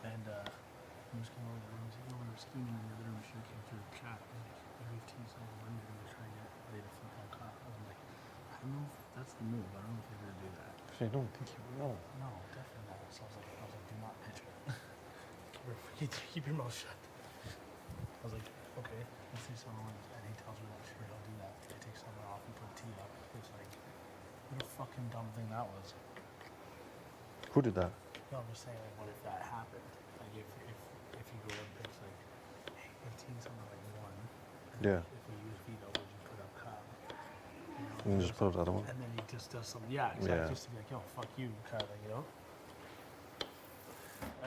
And I'm just going over the room. We were scheming in the other room. She came through the chat. Maybe if teams on the Monday, we're trying to get ready to flip on cop. I was like, I don't know if that's the move. I don't know if they're gonna do that. Actually, I don't think you will. No, definitely not. So I was like, do not pitch it. Keep your mouth shut. I was like, okay, let's see someone wins. And he tells me that sure he'll do that. He takes someone off and put a tee up. It's like, what a fucking dumb thing that was. Who did that? No, I'm just saying, like, what if that happened? Like, if you go and pitch, like, hey, 15 something like one. And Yeah. If we use veto, would you put up Cobb? And you just put up the other one? And then he just does something. Yeah, exactly. Yeah. Just to be like, yo, fuck you, kind of thing, you know?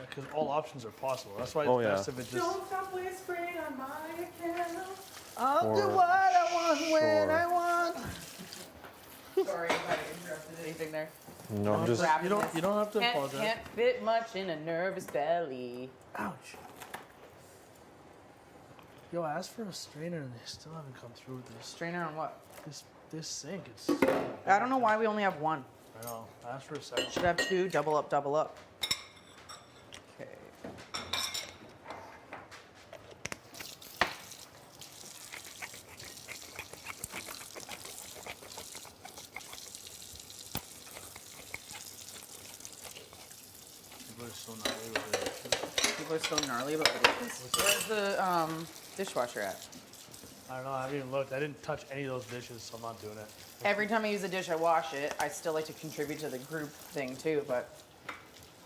Because all options are possible. That's why it's best if it just. Don't stop whispering on my account. I'll do what I want when I want. Sorry if I interrupted anything there. No, I'm just. You don't have to apologize. Can't fit much in a nervous belly. Ouch. Yo, I asked for a strainer and they still haven't come through with this. Strainer on what? This sink. It's. I don't know why we only have one. I know. I asked for a second. Should have two. Double up, double up. Okay. People are so gnarly with their dishes. People are so gnarly about the dishes. Where's the dishwasher at? I don't know. I haven't even looked. I didn't touch any of those dishes, so I'm not doing it. Every time I use a dish, I wash it. I still like to contribute to the group thing too, but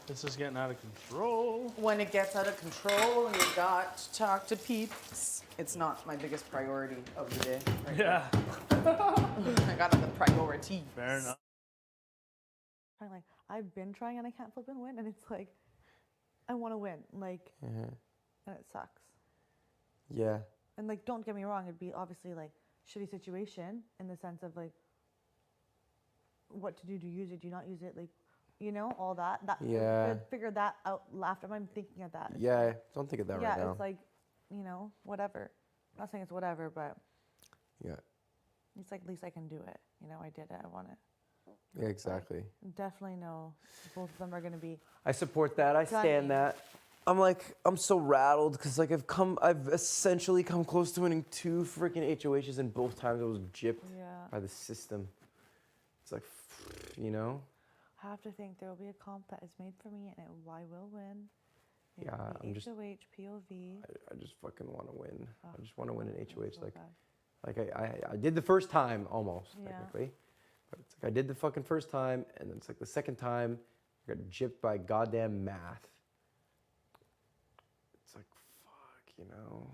This is getting out of control. when it gets out of control and you got to talk to peeps, it's not my biggest priority of the day. Right Yeah. I got other priorities. Fair enough. Trying, like, I've been trying and I can't flip and win, and it's like, I want to win, like, and it sucks. Yeah. And like, don't get me wrong, it'd be obviously like shitty situation in the sense of like, what to do? Do you use it? Do you not use it? Like, you know, all that. Yeah. Figure that out after. I'm thinking of that. It's Yeah, like- don't think of that yeah, right now. it's like, you know, whatever. I'm not saying it's whatever, but Yeah. it's like at least I can do it. You know, I did it. I won it. Yeah, exactly. Definitely know both of them are gonna be. I support that. I Gunny. stand that. I'm so rattled because like I've essentially come close to winning 2 freaking HOHs and both times I was gypped Yeah. by the system. It's like, you know? I have to think there will be a comp that is made for me, and I will win. It Yeah, will be I'm just- HOH, POV. I just fucking want to win. Oh, I just want to win an HOH. so Like, bad. I did the first time almost Yeah. technically, but it's like I did the fucking first time, and then it's like the second time I got gypped by goddamn math. It's like fuck, you know.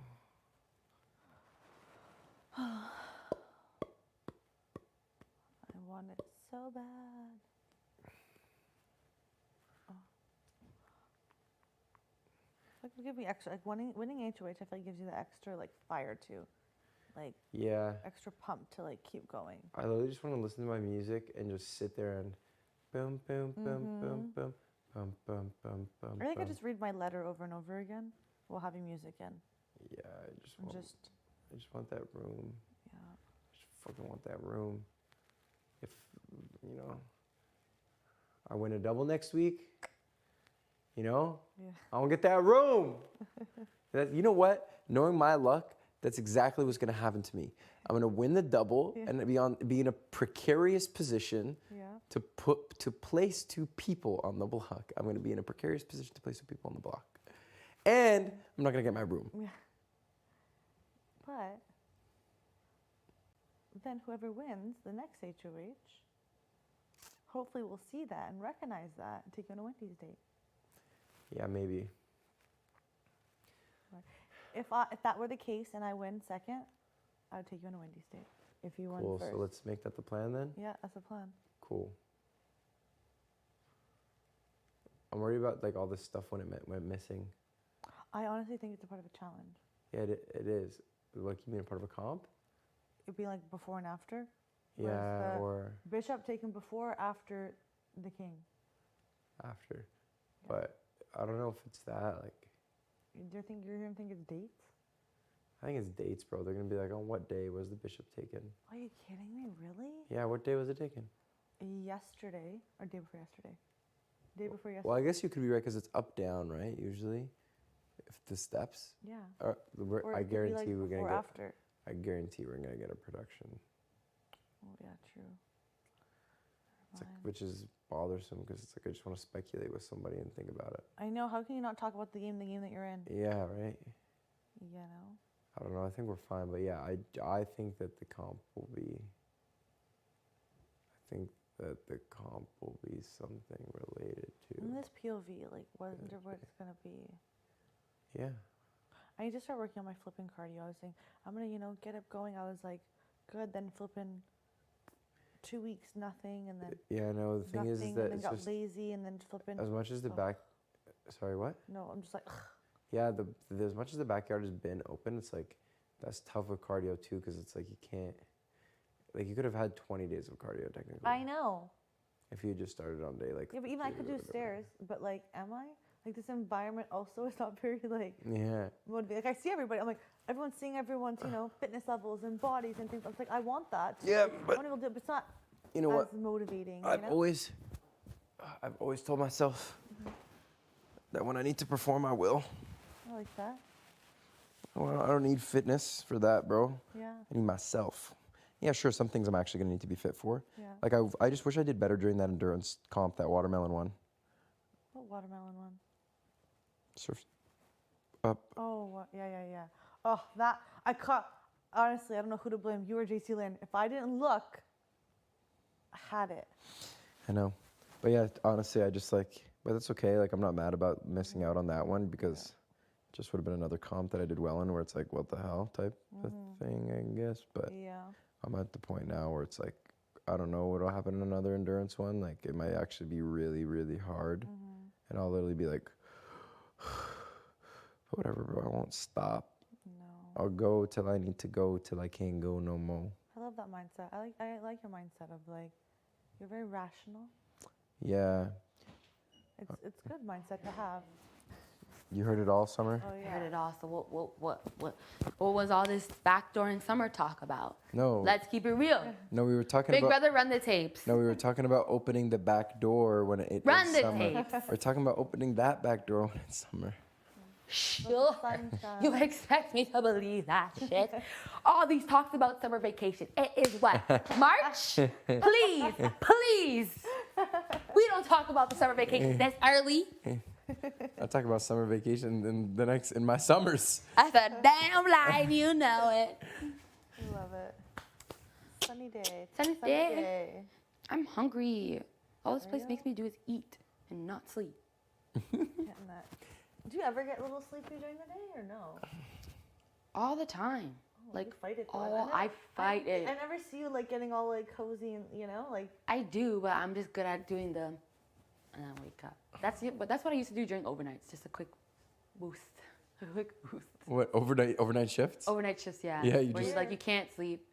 I want it so bad. Oh. Like, it'll give me extra, like winning HOH, I feel like gives you the extra like fire too, like Yeah. extra pump to like keep going. I literally just want to listen to my music and just sit there and boom, boom, boom, boom, boom, boom, boom, boom, boom. Or I think I boom. just read my letter over and over again while having music in. Yeah, I just And want. I just want that room. Yeah. I just fucking want that room. If you know, I win a double next week. You know, Yeah. I won't get that room. You know what? Knowing my luck, that's exactly what's gonna happen to me. I'm gonna win the double Yeah. and be in a precarious position Yeah. to place 2 people on the block. I'm gonna be in a precarious position to place 2 people on the block, and I'm not gonna get my room. Yeah. But then whoever wins the next HOH, hopefully will see that and recognize that and take you on a Wendy's date. Yeah, maybe. If that were the case and I win second, I would take you on a Wendy's date. If you won Cool. first. So let's make that the plan then. Yeah, that's the plan. Cool. I'm worried about like all this stuff when it went missing. I honestly think it's a part of a challenge. Yeah, it is. Like you mean a part of a comp? It'd be like before and after. Yeah, Whereas the or Bishop taken before, after the king. after. But I don't know if it's that. Like Do you think you're gonna think it's dates? I think it's dates, bro. They're gonna be like, on what day was the bishop taken? Are you kidding me? Really? Yeah, what day was it taken? Yesterday or day before yesterday? Day before yesterday. Well, I guess you could be right because it's up down, right? Usually, if the steps. Yeah. Or I it could be, like, guarantee we're gonna before get. after. I guarantee we're gonna get a production. Oh yeah, true. It's like, which is bothersome because it's like I just want to speculate with somebody and think about it. I know. How can you not talk about the game that you're in? Yeah, right. You know. I don't know. I think we're fine, but yeah, I think that the comp will be. I think that the comp will be something related to. In this POV, like, wonder what it's gonna be. Yeah. I need to start working on my flipping cardio. I was saying I'm gonna, get it going. I was like, good. Then flipping 2 weeks, nothing, and then Yeah, no. The thing is nothing, that and then it's got just lazy, and then flipping. as much as the back. Sorry, what? No, I'm just like. Yeah, as much as the backyard has been open, it's like that's tough with cardio too, because it's like you can't. Like you could have had 20 days of cardio technically. I know. If you had just started on day like. Yeah, but even I could do stairs. But like, am I? Like this environment also is not very like. Yeah. Motivating. Like I see everybody. I'm like everyone's seeing everyone's fitness levels and bodies and things. I was like, I want that. Yeah, but I want to do it, but it's not. You know as what? motivating. I've always told myself that when I need to perform, I will. I like that. Well, I don't need fitness for that, bro. Yeah. I need myself. Yeah, sure. Some things I'm actually gonna need to be fit for. Yeah. Like I just wish I did better during that endurance comp, that watermelon one. What watermelon one? Surf up. Oh, yeah. Oh, that I caught. Honestly, I don't know who to blame. You or JC Lynn. If I didn't look, I had it. I know, but yeah, honestly, I just like. But that's okay. Like I'm not mad about missing out on that one because it just would have been another comp that I did well in, where it's like, what the hell type of thing, I guess. But yeah. I'm at the point now where it's like, I don't know what'll happen in another endurance one. Like it might actually be really, really hard, and I'll literally be like, whatever, bro. I won't stop. No. I'll go till I need to go, till I can't go no more. I love that mindset. I like your mindset of like, you're very rational. Yeah. It's a good mindset to have. You heard it all, Summer? Oh yeah. I heard it all. So what was all this backdooring Summer talk about? No. Let's keep it real. No, we were talking Big about. brother, run the tapes. No, we were talking about opening the back door when it Run is the summer. tapes. We're talking about opening that back door when it's summer. Sure. You expect me to believe that shit? All these talks about summer vacation. It is what? March? Please. We don't talk about the summer vacation this early. I talk about summer vacation in my summers. That's a damn lie, you know it. I love it. Sunny day. Sunny day. I'm hungry. All this place makes me do is eat and not sleep. Getting that. Do you ever get a little sleepy during the day or no? All the time. Oh, like you fight it. I fight it. I never see you like getting all like cozy and like. I do, but I'm just good at doing the, and then wake up. That's it. But that's what I used to do during overnights. Just a quick boost. A quick boost. What, overnight shifts? Overnight shifts, yeah. Yeah, Where you can't sleep.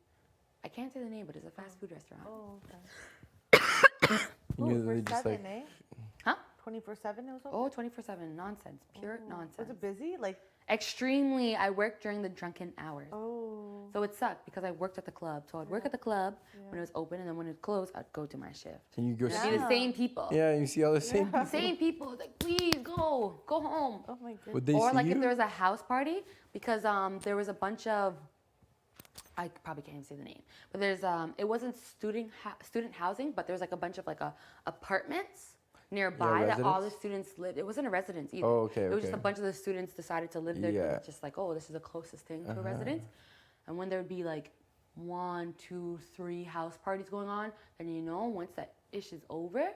I can't say the name, but it's a fast food restaurant. Oh, okay. You literally just 24/7, like. eh? Huh? 24/7 it was open? Oh, 24/7. Nonsense. Pure nonsense. Was it busy? Like. Extremely. I worked during the drunken hours. Oh. So it sucked because I worked at the club. So I'd work at the club when it was open, and then when it closed, I'd go to my shift. And you go. And it'd be the same people. Yeah, you see all the same people. Same people. It's like, please go home. Oh my goodness. Would they Or see like you? if there was a house party, because there was a bunch of, I probably can't even say the name, but there's it wasn't student housing, but there was like a bunch of like apartments nearby that all the students lived. It wasn't a residence either. Oh, okay, It was just a okay. bunch of the students decided to live there because Yeah. it's just like, oh, this is the closest thing to a residence. And when there would be like 1, 2, 3 house parties going on, then once that ish is over,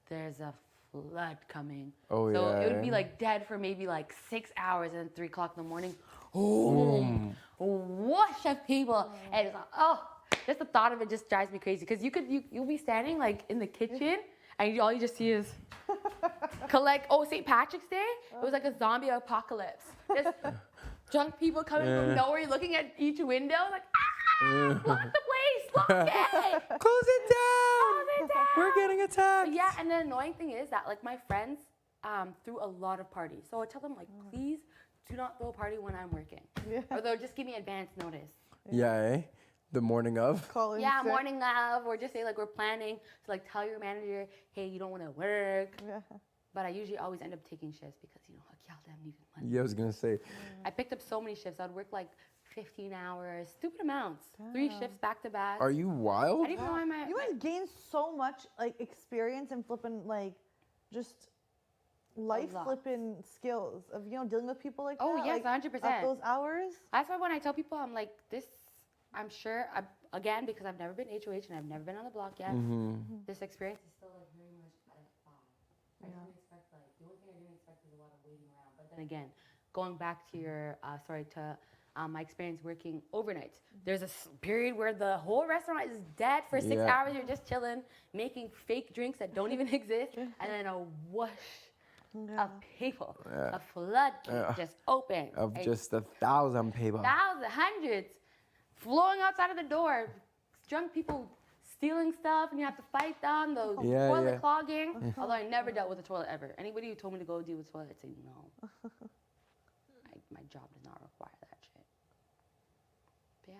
there's a flood coming. Oh, so yeah. it would be like dead for maybe like 6 hours, and then 3 o'clock in the morning, whoosh of people. And it's like, just the thought of it just drives me crazy. Because you'll be standing like in the kitchen, and all you just see is St. Patrick's Day. It was like a zombie apocalypse. Just drunk people coming from nowhere, looking at each window, like, lock the place, lock it. Close it down. We're getting attacked. Yeah, and the annoying thing is that like my friends threw a lot of parties. So I tell them like, please do not throw a party when I'm working. Yeah. Or they'll just give me advance notice. Yeah, eh? The morning of. Yeah, morning of, or just say like we're planning to like tell your manager, hey, you don't want to work. Yeah. But I usually always end up taking shifts because y'all damn needed money. Yeah, I was gonna say. I picked up so many shifts. I'd work like 15 hours, stupid amounts, 3 shifts back to back. Are you wild? I didn't know You must gain so much like experience and flipping like just life lot. flipping skills of dealing with people like Oh that. yes, like, 100%. At those hours. That's why when I tell people, I'm like, this, I'm sure, again, because I've never been HOH and I've never been on the block yet, this experience is still like very much at a I don't expect like, the only thing I didn't expect is a lot of waiting around. But then again, going back to your, my experience working overnight, there's a period where the whole restaurant is dead for 6 hours. You're just chilling, making fake drinks that don't even exist, and then a whoosh of people, a floodgate just open. Of just 1,000 people. Thousands, hundreds, flowing outside of the door. Drunk people stealing stuff, and you have to fight them. The toilet clogging. Although I never dealt with a toilet ever. Anybody who told me to go deal with a toilet, I'd say no. My job does not require that shit. But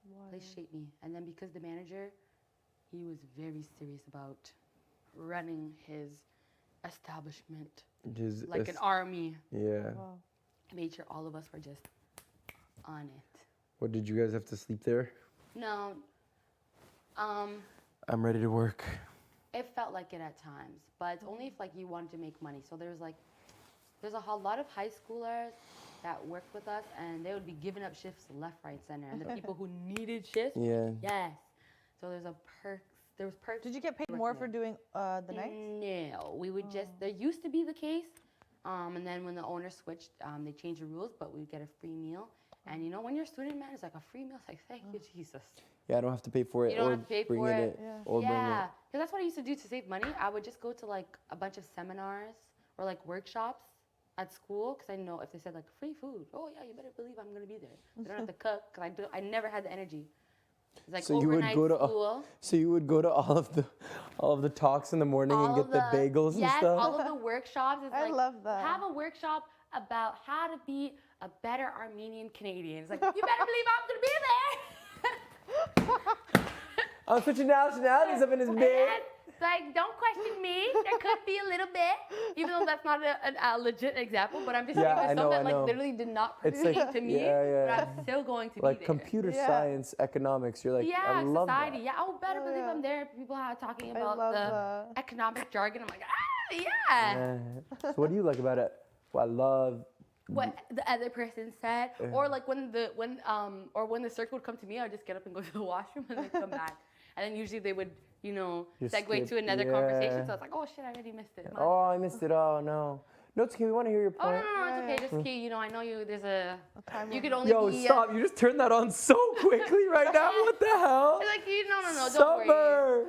yeah. They shaped me. And then because the manager, he was very serious about running his establishment like an army. Yeah. Wow. Made sure all of us were just on it. What, did you guys have to sleep there? No. I'm ready to work. It felt like it at times, but it's only if like you wanted to make money. So there's a lot of high schoolers that worked with us, and they would be giving up shifts left, right, center. And the people who needed shifts, yes. So there was perks. Did you get paid more for doing the nights? No, we would just. There used to be the case, and then when the owner switched, they changed the rules. But we would get a free meal, and when you're a student, man, it's like a free meal. It's like thank you, Jesus. Yeah, I don't have to pay for it. You don't or have to pay bring for in it. Or bring it. Yeah, because that's what I used to do to save money. I would just go to like a bunch of seminars or like workshops at school, because I know if they said like free food, oh yeah, you better believe I'm gonna be there. They don't have to cook, because I never had the energy. It's like So you would go to school. So you would go to all of the talks in the morning and get the bagels and stuff. Yes, all of the workshops. It's I like, love that. Have a workshop about how to be a better Armenian Canadian. It's like, you better believe I'm gonna be there. I'm switching nationalities up in his bed. It's like, don't question me. There could be a little bit, even though that's not a legit example. But I'm just saying there's some that like literally did not pertain to me, but I'm still going to be there. Like computer science, economics. You're like, I love society. that. Yeah, oh, better believe I'm there. People are talking about love the economic jargon. I'm like, yeah. So what do you like about it? Well, I love what the other person said, or like when the circle would come to me, I'd just get up and go to the washroom and then come back, and then usually they would segue to another conversation. So I was like, oh shit, I already missed it. Oh, I missed it. Oh no. No, it's okay. We want to hear your point. Oh no, it's okay. Just key. I know you. There's a you could only Yo, be. stop! You just turned that on so quickly right now. What the hell? Like no, Summer. don't worry.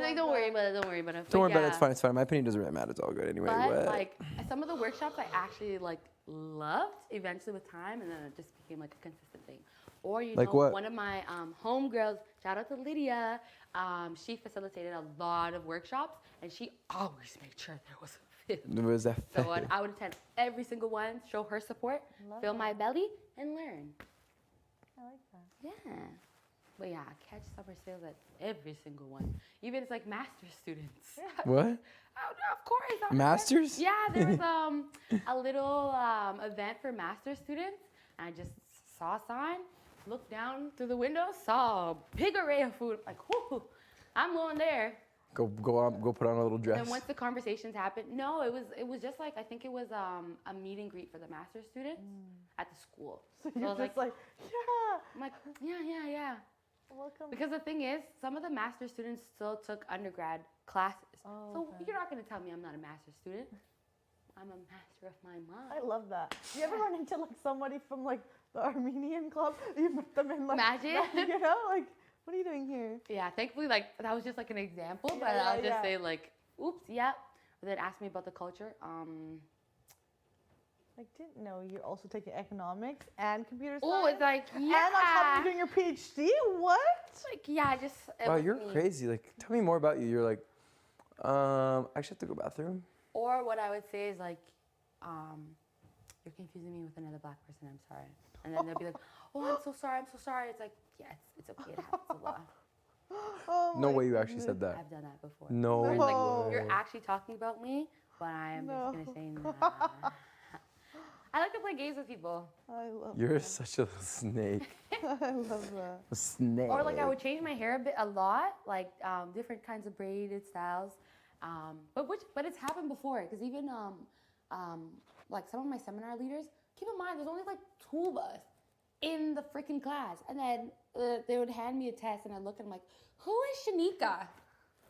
Like don't worry about it. Don't worry about it. Don't worry about it. It's fine. It's fine. My opinion doesn't really matter. It's all good anyway. But like some of the workshops, I actually like loved eventually with time, and then it just became like a consistent thing. Or like what? One of my homegirls, shout out to Lydia, she facilitated a lot of workshops, and she always made sure there was a fit. There was a fit. So I would attend every single one, show her support, fill my belly, and learn. I like that. Yeah. But yeah, catch summer sales at every single one. Even it's like master's students. What? Oh, no, of course. Masters? Yeah, there was a little event for master's students. And I just saw a sign, looked down through the window, saw a big array of food. I'm like, whoo, I'm going there. Go put on a little dress. And once the conversations happened, no, it was just like, I think it was a meet and greet for the master's students at the school. So you're I was just like, yeah. I'm like, yeah. Welcome. Because the thing is, some of the master's students still took undergrad classes. So you're not going to tell me I'm not a master's student. I'm a master of my mind. I love that. You ever run into like somebody from like the Armenian club? You put them in like, Imagine. like, what are you doing here? Yeah, thankfully, like that was just like an example, but I'll just say like, oops, yeah. But then ask me about the culture. I didn't know you're also taking economics and computer science. Oh, it's like, yeah. And on top of doing your PhD? What? Like, yeah, just. Wow, you're crazy. Like, tell me more about you. You're like, I actually have to go bathroom. Or what I would say is like, you're confusing me with another black person. I'm sorry. And then they'll be like, oh, I'm so sorry. I'm so sorry. It's like, yeah, it's okay. It happens a lot. No way you actually said that. I've done that before. No Where it's like, way. you're actually talking about me, but I'm just gonna say nah. I like to play games with people. I love You're such a snake. I love that. A snake. Or like I would change my hair a lot, like different kinds of braided styles. But it's happened before, because even like some of my seminar leaders, keep in mind there's only like 2 of us in the freaking class, and then they would hand me a test, and I look and I'm like, who is Shanika?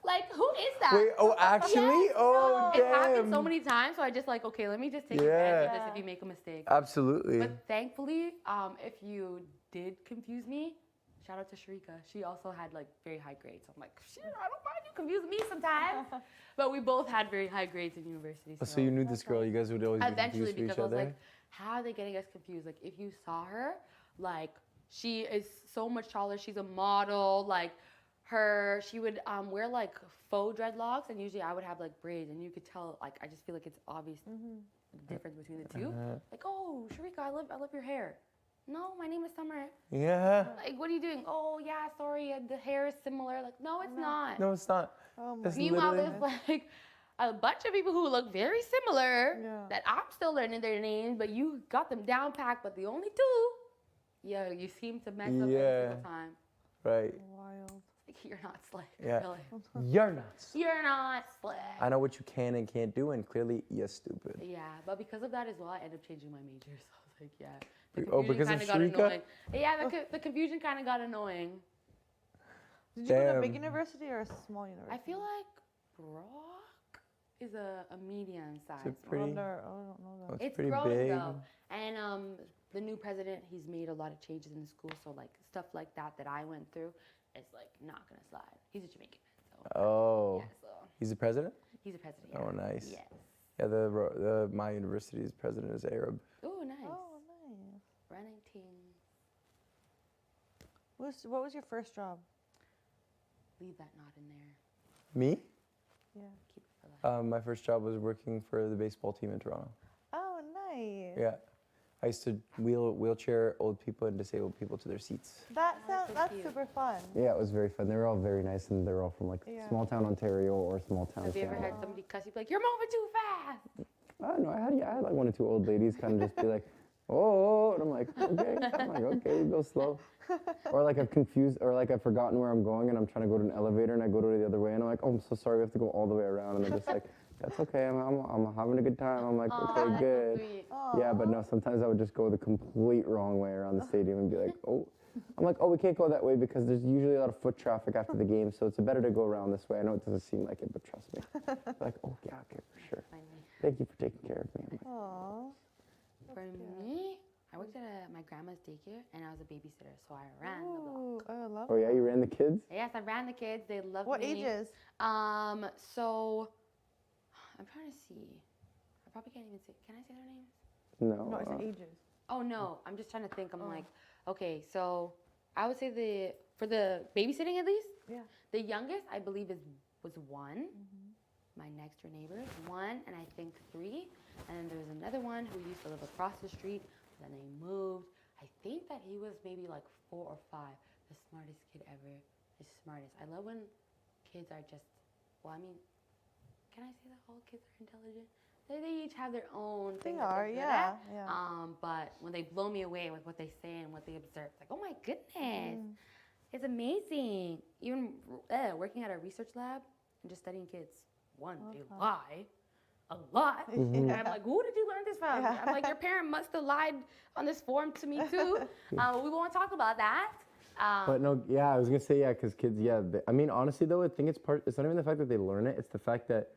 Like, who is that? Wait, oh, actually? Yes, Oh, It happened damn. so many times, so I just like, okay, let me just take advantage of this if you make a mistake. Absolutely. But thankfully, if you did confuse me, shout out to Sharika. She also had like very high grades. So I'm like, shit, I don't mind you confusing me sometimes. But we both had very high grades in university. So you knew this girl. You guys would always be Eventually, confused for each because I was other? like, how are they getting us confused? Like, if you saw her, like, she is so much taller. She's a model. Like, she would wear like faux dreadlocks, and usually I would have like braids, and you could tell. Like, I just feel like it's obvious the difference between the two. Like, oh, Sharika, I love your hair. No, my name is Summer. Yeah. Like, what are you doing? Oh, yeah, sorry, the hair is similar. Like, no, it's not. No, it's not. It's Meanwhile, literally- there's like a bunch of people who look very similar that I'm still learning their names, but you got them down packed. But the only 2, you seem to mess up every single time. Right. Wild. Like, you're not slick. Yeah. Really. You're nuts. You're not slick. I know what you can and can't do, and clearly you're stupid. Yeah, but because of that as well, I ended up changing my major. So I was like, yeah. The Oh, confusion because of kinda got Sharika? annoying. Yeah, the confusion kind of got annoying. Did you go to a Damn. big university or a small university? I feel like Brock is a medium size. pretty- I don't know that. It's pretty growing big. though, and the new president, he's made a lot of changes in the school. So like stuff like that I went through, it's like not gonna slide. He's a Jamaican, so Oh. yeah, so He's the president? he's a president. Oh, nice. Yes. Yeah, my university's president is Arab. Oh, nice. Oh, nice. Running team. What was your first job? Leave that knot in there. Me? Yeah. Keep it for life. My first job was working for the baseball team in Toronto. Oh, nice. Yeah. I used to wheelchair old people and disabled people to their seats. That's super fun. Yeah, it was very fun. They were all very nice, and they were all from like Yeah. small town Ontario or small town Have you ever Canada. had somebody cuss you like, you're moving too fast? I don't know. I had like 1 or 2 old ladies kind of just be like, oh, and I'm like, okay. I'm like, okay, go slow. Or like I've confused, or like I've forgotten where I'm going, and I'm trying to go to an elevator, and I go to it the other way, and I'm like, oh, I'm so sorry, we have to go all the way around, and they're just like, that's okay, I'm having a good time. I'm like, okay, good. Yeah, but no, sometimes I would just go the complete wrong way around the stadium and be like, oh. I'm like, oh, we can't go that way because there's usually a lot of foot traffic after the game, so it's better to go around this way. I know it doesn't seem like it, but trust me. Like, oh, yeah, okay, for sure. Thank you for taking care of me. I'm like, Aww. For me, I worked at my grandma's daycare, and I was a babysitter, so I ran the block. Ooh, I love oh, yeah, you ran the kids? Yes, I ran the kids. They loved What me. ages? So I'm trying to see. I probably can't even say. Can I say their names? No. No, I said ages. Oh no, I'm just trying to think. I'm like, okay, so I would say for the babysitting at least. Yeah. The youngest I believe was 1. My next door neighbor is 1, and I think 3. And then there was another one who used to live across the street. Then they moved. I think that he was maybe like 4 or 5. The smartest kid ever. The smartest. I love when kids are just. Well, I mean, can I say that all kids are intelligent? They each have their own things. They are, that they're good yeah, at. yeah. But when they blow me away with what they say and what they observe, it's like, oh my goodness, it's amazing. Even working at a research lab and just studying kids. One, they lie a lot. And I'm like, who did you learn this from? I'm like, your parent must have lied on this form to me too. We won't talk about that. But no, yeah, I was gonna say, yeah, because kids, yeah. I mean, honestly though, I think it's not even the fact that they learn it. It's the fact that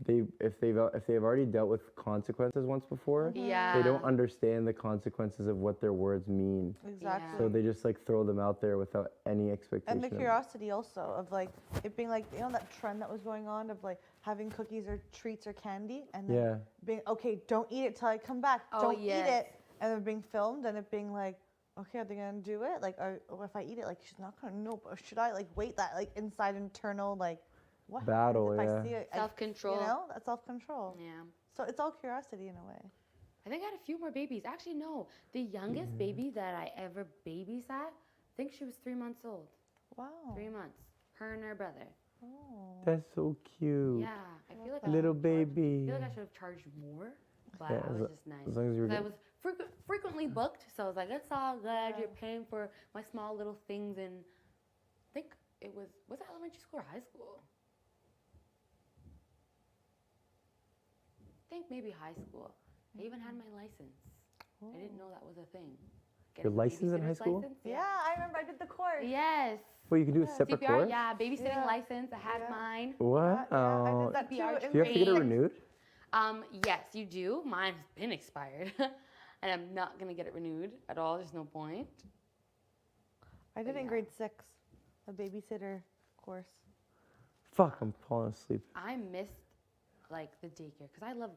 if they've already dealt with consequences once before, Yeah. they don't understand the consequences of what their words mean. Exactly. So they just like throw them out there without any expectation. And the of- curiosity also of like it being like, you know, that trend that was going on of like having cookies or treats or candy and then Yeah. being, okay, don't eat it till I come back. Oh, Don't yes. eat it. And then being filmed and it being like, okay, are they gonna do it? Like, or if I eat it, like she's not gonna know, but should I like wait that like inside internal like what Battle, happens if yeah. I see it? Self-control. You know, that's self-control. Yeah. So it's all curiosity in a way. I think I had a few more babies. Actually, no. The youngest baby that I ever babysat, I think she was 3 months old. Wow. 3 months. Her and her brother. Oh. That's so cute. Yeah, I feel like Little I baby. feel like I should have charged more, but Yeah, it was just nice. as long as you were 'Cause I getting- was frequently booked, so I was like, it's all good. You're paying for my small little things, and I think it was it elementary school or high school? I think maybe high school. I even had my license. I didn't know that was a thing. Your Getting a license in high babysitter's school? license? Yeah, I remember I did the course. Yes. Well, you can do a separate CPR, course? yeah, babysitting license. I had mine. Wow. I did that too. CPR Do you have to get it trained. renewed? Yes, you do. Mine's been expired, and I'm not gonna get it renewed at all. There's no point. I did it in grade 6, a babysitter course. Fuck, I'm falling asleep. I missed like the daycare because I love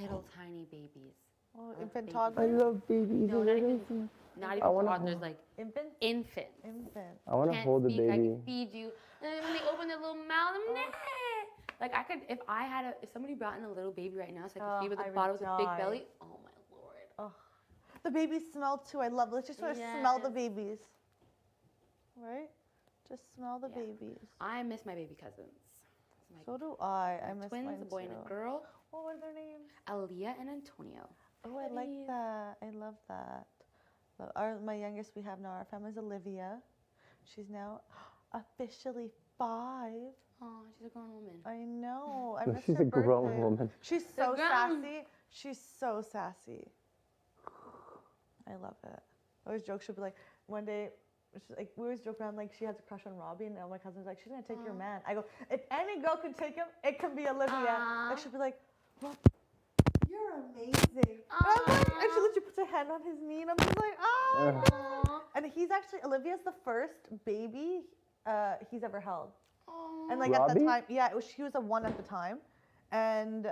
little tiny babies. Oh, I love infant babies. toddler? I love babies. No, not even I wanna toddlers, hold- like infant. infants. Infant. I want to Can't hold the speak, I baby. can feed you, and then when they open their little mouth, I'm like I could if somebody brought in a little baby right now, so I could feed with I a would bottle with a big die. belly. Oh my lord. Oh. The babies smell too. I love. Let's just sort of smell the babies. Right? Just smell the babies. I miss my baby cousins. So do I. I miss Twins, mine a boy and too. a girl. What were their names? Aaliyah and Antonio. Oh, I like that. I love that. My youngest we have now, our family is Olivia. She's now officially 5. Oh, she's a grown woman. I know. I No, missed she's her a grown birthday. woman. She's The so grown. sassy. She's so sassy. I love it. I always joke. She'll be like, one day, she's like, we always joke around like she has a crush on Robbie, and all my cousins are like, she's gonna take your man. I go, if any girl could take him, it can be Olivia. Like she'll be like, well, you're amazing. And, I'm like, and she literally puts her hand on his knee, and I'm just like, oh. And he's actually Olivia's the first baby he's ever held. And like at the Robbie? time, yeah, she was a 1 at the time, and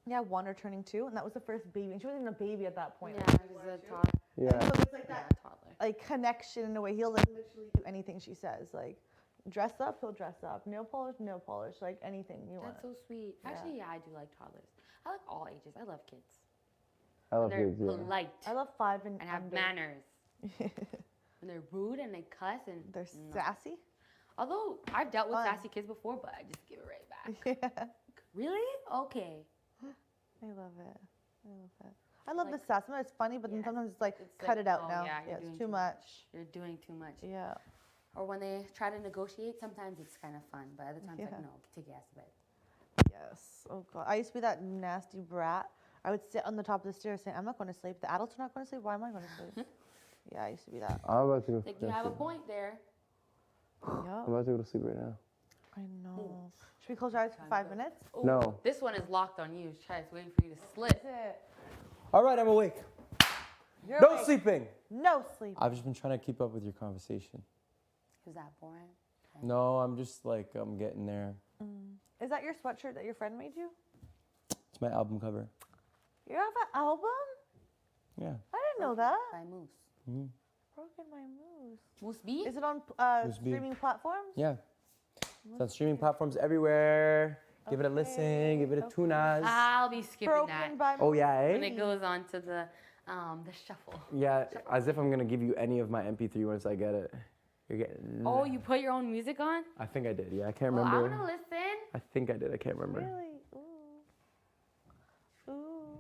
yeah, 1 or turning 2, and that was the first baby. And she wasn't even a baby at that point. Yeah, she was a toddler. Yeah. And so it's like that, toddler. like connection in a way. He'll like literally do anything she says. Like dress up, he'll dress up. Nail polish, like anything you want. That's so sweet. Actually, yeah, I do like toddlers. I like all ages. I love kids. I love They're kids, yeah. polite I love 5 and and have under. manners. When they're rude and they cuss and They're no. sassy. Although I've dealt with Fun. sassy kids before, but I just give it right back. Yeah, Really? Okay. I love it. I love it. I love the sass. Sometimes it's funny, but then sometimes it's like, It's cut like, it out oh, now. yeah, you're it's doing too too much. You're doing too much. Yeah. Or when they try to negotiate, sometimes it's kind of fun, but other times like Yeah. no, take your ass to bed. Yes. Oh god. I used to be that nasty brat. I would sit on the top of the stairs saying, I'm not going to sleep. The adults are not going to sleep. Why am I going to sleep? Yeah, I used to be that. I'm about to go. Like you have a point there. Yeah. I'm about to go to sleep right now. I know. Should we close our eyes for 5 minutes? Ooh, No. This one is locked on you. Chad's waiting for you to slip. That's it. All right, I'm awake. You're No awake. sleeping. No sleep. I've just been trying to keep up with your conversation. Is that boring? No, I'm just like, I'm getting there. Is that your sweatshirt that your friend made you? It's my album cover. You have an album? Yeah. I didn't know that. By Moose. Mhm. Broken my moose. Moose B? Is it on Moose B. streaming platforms? Yeah. It's on streaming platforms everywhere. Give it a listen. Give it a tunas. I'll be skipping Broken that by Oh, yeah, when eh? it goes on to the shuffle. Yeah, as if I'm going to give you any of my MP3 once I get it. You're getting... Oh, you put your own music on? I think I did. Yeah, I can't Well, I remember. want to listen. I think I did. I can't remember. Really? Ooh. Ooh.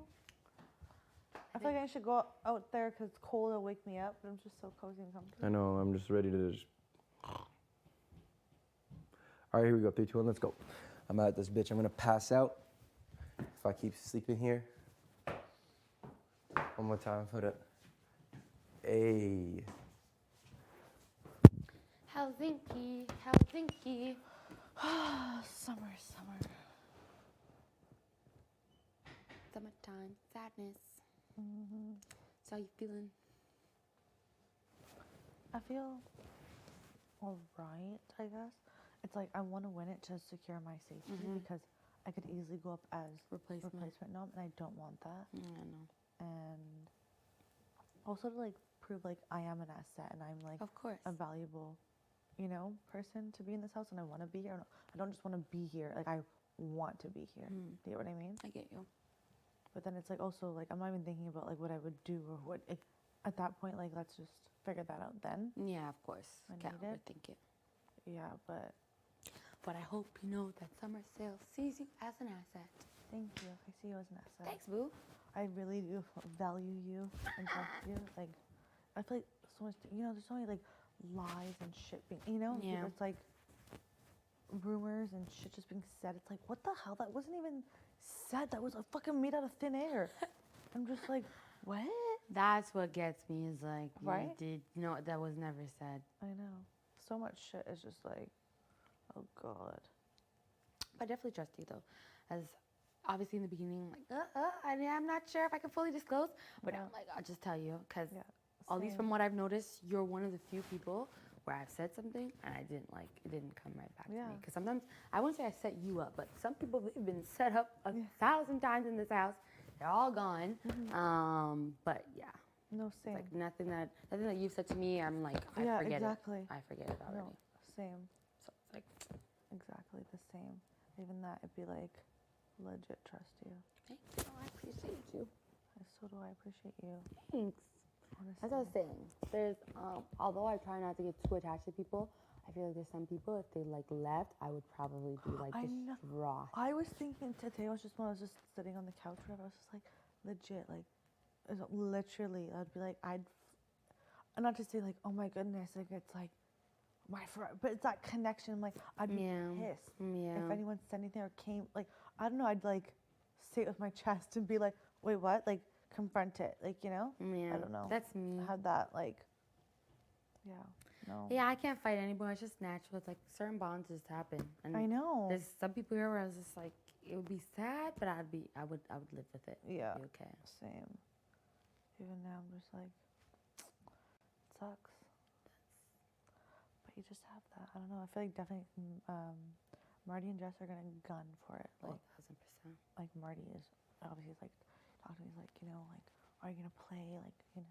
I feel like I should go out there because it's cold. It'll wake me up. But I'm just so cozy and comfortable. I know. I'm just ready to just... All right, here we go. 3, 2, 1, let's go. I'm at this bitch. I'm going to pass out if I keep sleeping here. One more time for the... Hey. Helsinki, Helsinki. Summer. Summertime, sadness. Mm-hmm. So how you feeling? I feel alright, I guess. It's like I want to win it to secure my safety because I could easily go up as replacement nom, and I don't want that. I know. And also to like prove like I am an asset and I'm like Of course. a valuable, person to be in this house, and I want to be here. I don't just want to be here. Like I want to be here. Do you get what I mean? I get you. But then it's like also like I'm not even thinking about like what I would do or what if, at that point like let's just figure that out then. Yeah, of course. I Can't need it. overthink it. Yeah, but I hope you know that summer sale sees you as an asset. thank you. I see you as an asset. Thanks, boo. I really do value you and trust you. Like I feel like so much. There's so many like lies and shit being. Yeah. It's like rumors and shit just being said. It's like what the hell? That wasn't even said. That was fucking made out of thin air. I'm just like, what? That's what gets me is like, Right? that was never said. I know. So much shit is just like, oh god. I definitely trust you though, as obviously in the beginning, like, I'm not sure if I can fully disclose, but I'm like, I'll just tell you, because at least from what I've noticed, you're one of the few people where I've said something and it didn't come right back to me. Because sometimes, I wouldn't say I set you up, but some people, they've been set up 1,000 times in this house. They're all gone. But yeah. No, same. It's like nothing that you've said to me, I'm like, I forget exactly. it. I forget it already. No, same. So it's like exactly the same. Even that, it'd be like, legit trust you. Thank you. I appreciate you. So do I appreciate you. Thanks. Honestly. As I was saying, there's although I try not to get too attached to people, I feel like there's some people, if they like left, I would probably be like distraught. I was thinking today, when I was just sitting on the couch, I was just like, legit, like, literally, I'd be like, not to say like, oh my goodness, like it's like my forever, but it's that connection. I'm like, I'd be pissed if anyone said anything or came, like, I don't know, I'd like say it with my chest and be like, wait, what? Like, confront it, like, I don't know. That's me. I had that, like, no. Yeah, I can't fight anybody. It's just natural. It's like certain bonds just happen. And I know. There's some people here where I was just like, it would be sad, but I would live with it. Yeah. It'd be okay. Same. Even now, I'm just like, it sucks. But you just have that. I don't know. I feel like definitely Marty and Jess are gonna gun for it. Like, 1,000%. Like Marty is obviously like talking to me. He's like, like, are you gonna play? Like, I'm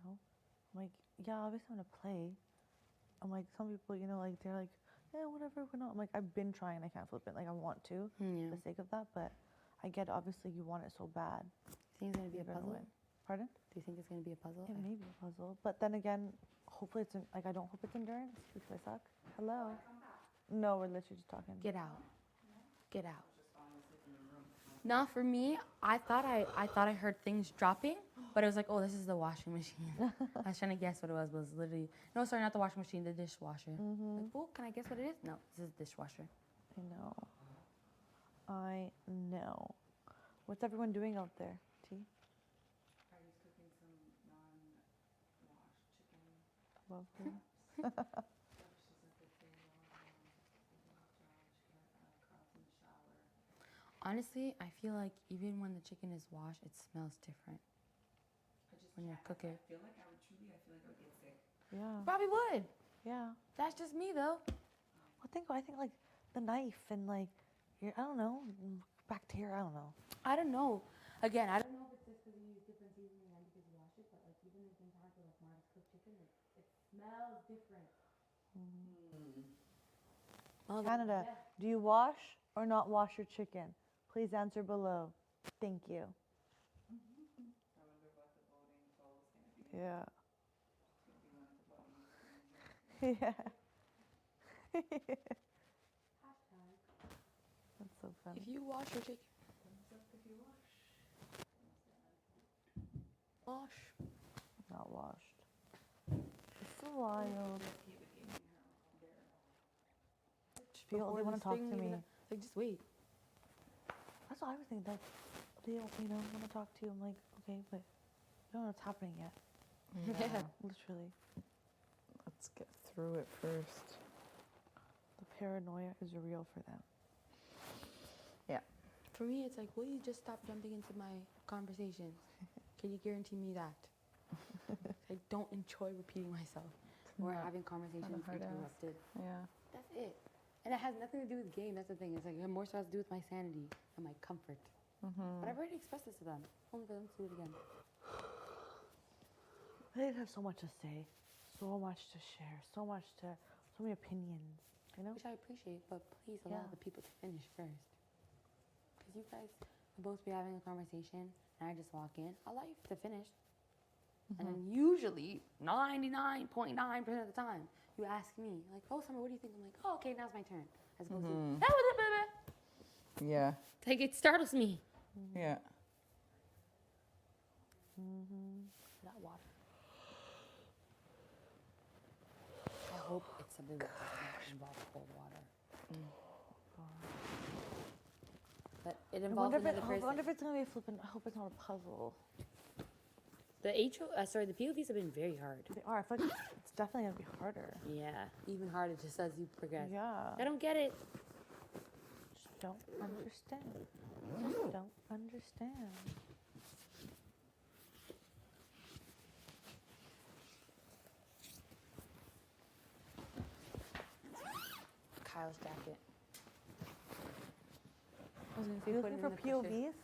like, yeah, obviously I'm gonna play. I'm like, some people, like they're like, yeah, whatever, we're not. I'm like, I've been trying. I can't flip it. Like, I want to for the sake of that, but I get obviously you want it so bad. Do you think it's gonna be a puzzle? Pardon? Do you think it's gonna be a puzzle? It may be a puzzle, but then again, hopefully it's like I don't hope it's endurance because I suck. Hello. No, we're literally just talking. Get out. Get out. Not for me. I thought I heard things dropping, but it was like, oh, this is the washing machine. I was trying to guess what it was, but it was literally no, sorry, not the washing machine, the dishwasher. Like, oh, can I guess what it is? No, this is the dishwasher. I know. What's everyone doing out there? T? Artie's cooking some non-washed chicken. Lovely. Honestly, I feel like even when the chicken is washed, it smells different. When you're cooking. I feel like I would get sick. Yeah. Probably would. Yeah. That's just me though. I think like the knife and like I don't know, bacteria. I don't know. I don't know. Again, I don't know if it's just because you use different seasoning and because you wash it, but like even if in times like Marty's cooked chicken, it smells different. Canada, do you wash or not wash your chicken? Please answer below. Thank you. I wonder what the voting poll is going to be. Yeah. It's going to be one of the voting Yeah. That's so funny. If you wash your chicken. If you wash. Wash. Not washed. It's so wild. They want to talk to me. Like, just wait. That's what I was thinking. Like, they don't, want to talk to you. I'm like, okay, but you don't know what's happening yet. Yeah. Literally. Let's get through it first. The paranoia is real for them. Yeah. For me, it's like, will you just stop jumping into my conversations? Can you guarantee me that? I don't enjoy repeating myself or having conversations interrupted. Yeah. That's it. And it has nothing to do with game. That's the thing. It's like it more so has to do with my sanity and my comfort. But I've already expressed this to them. Only for them to do it again. They have so much to say, so much to share, so many opinions. Which I appreciate, but please allow the people to finish first. Because you guys, we'll both be having a conversation, and I just walk in. I'll let you to finish. And then usually, 99.9% of the time, you ask me, like, oh, Summer, what do you think? I'm like, oh, okay, now's my turn. As opposed to, Yeah. like, it startles me. Yeah. That water. I hope it's something that doesn't involve cold water. But it involves another person. I wonder if it's gonna be a flippin'. I hope it's not a puzzle. The the POVs have been very hard. They are. I feel like it's definitely gonna be harder. Yeah, even harder just as you progress. Yeah. I don't get it. Just don't understand. Just don't understand. Kyle's jacket. You looking for POVs?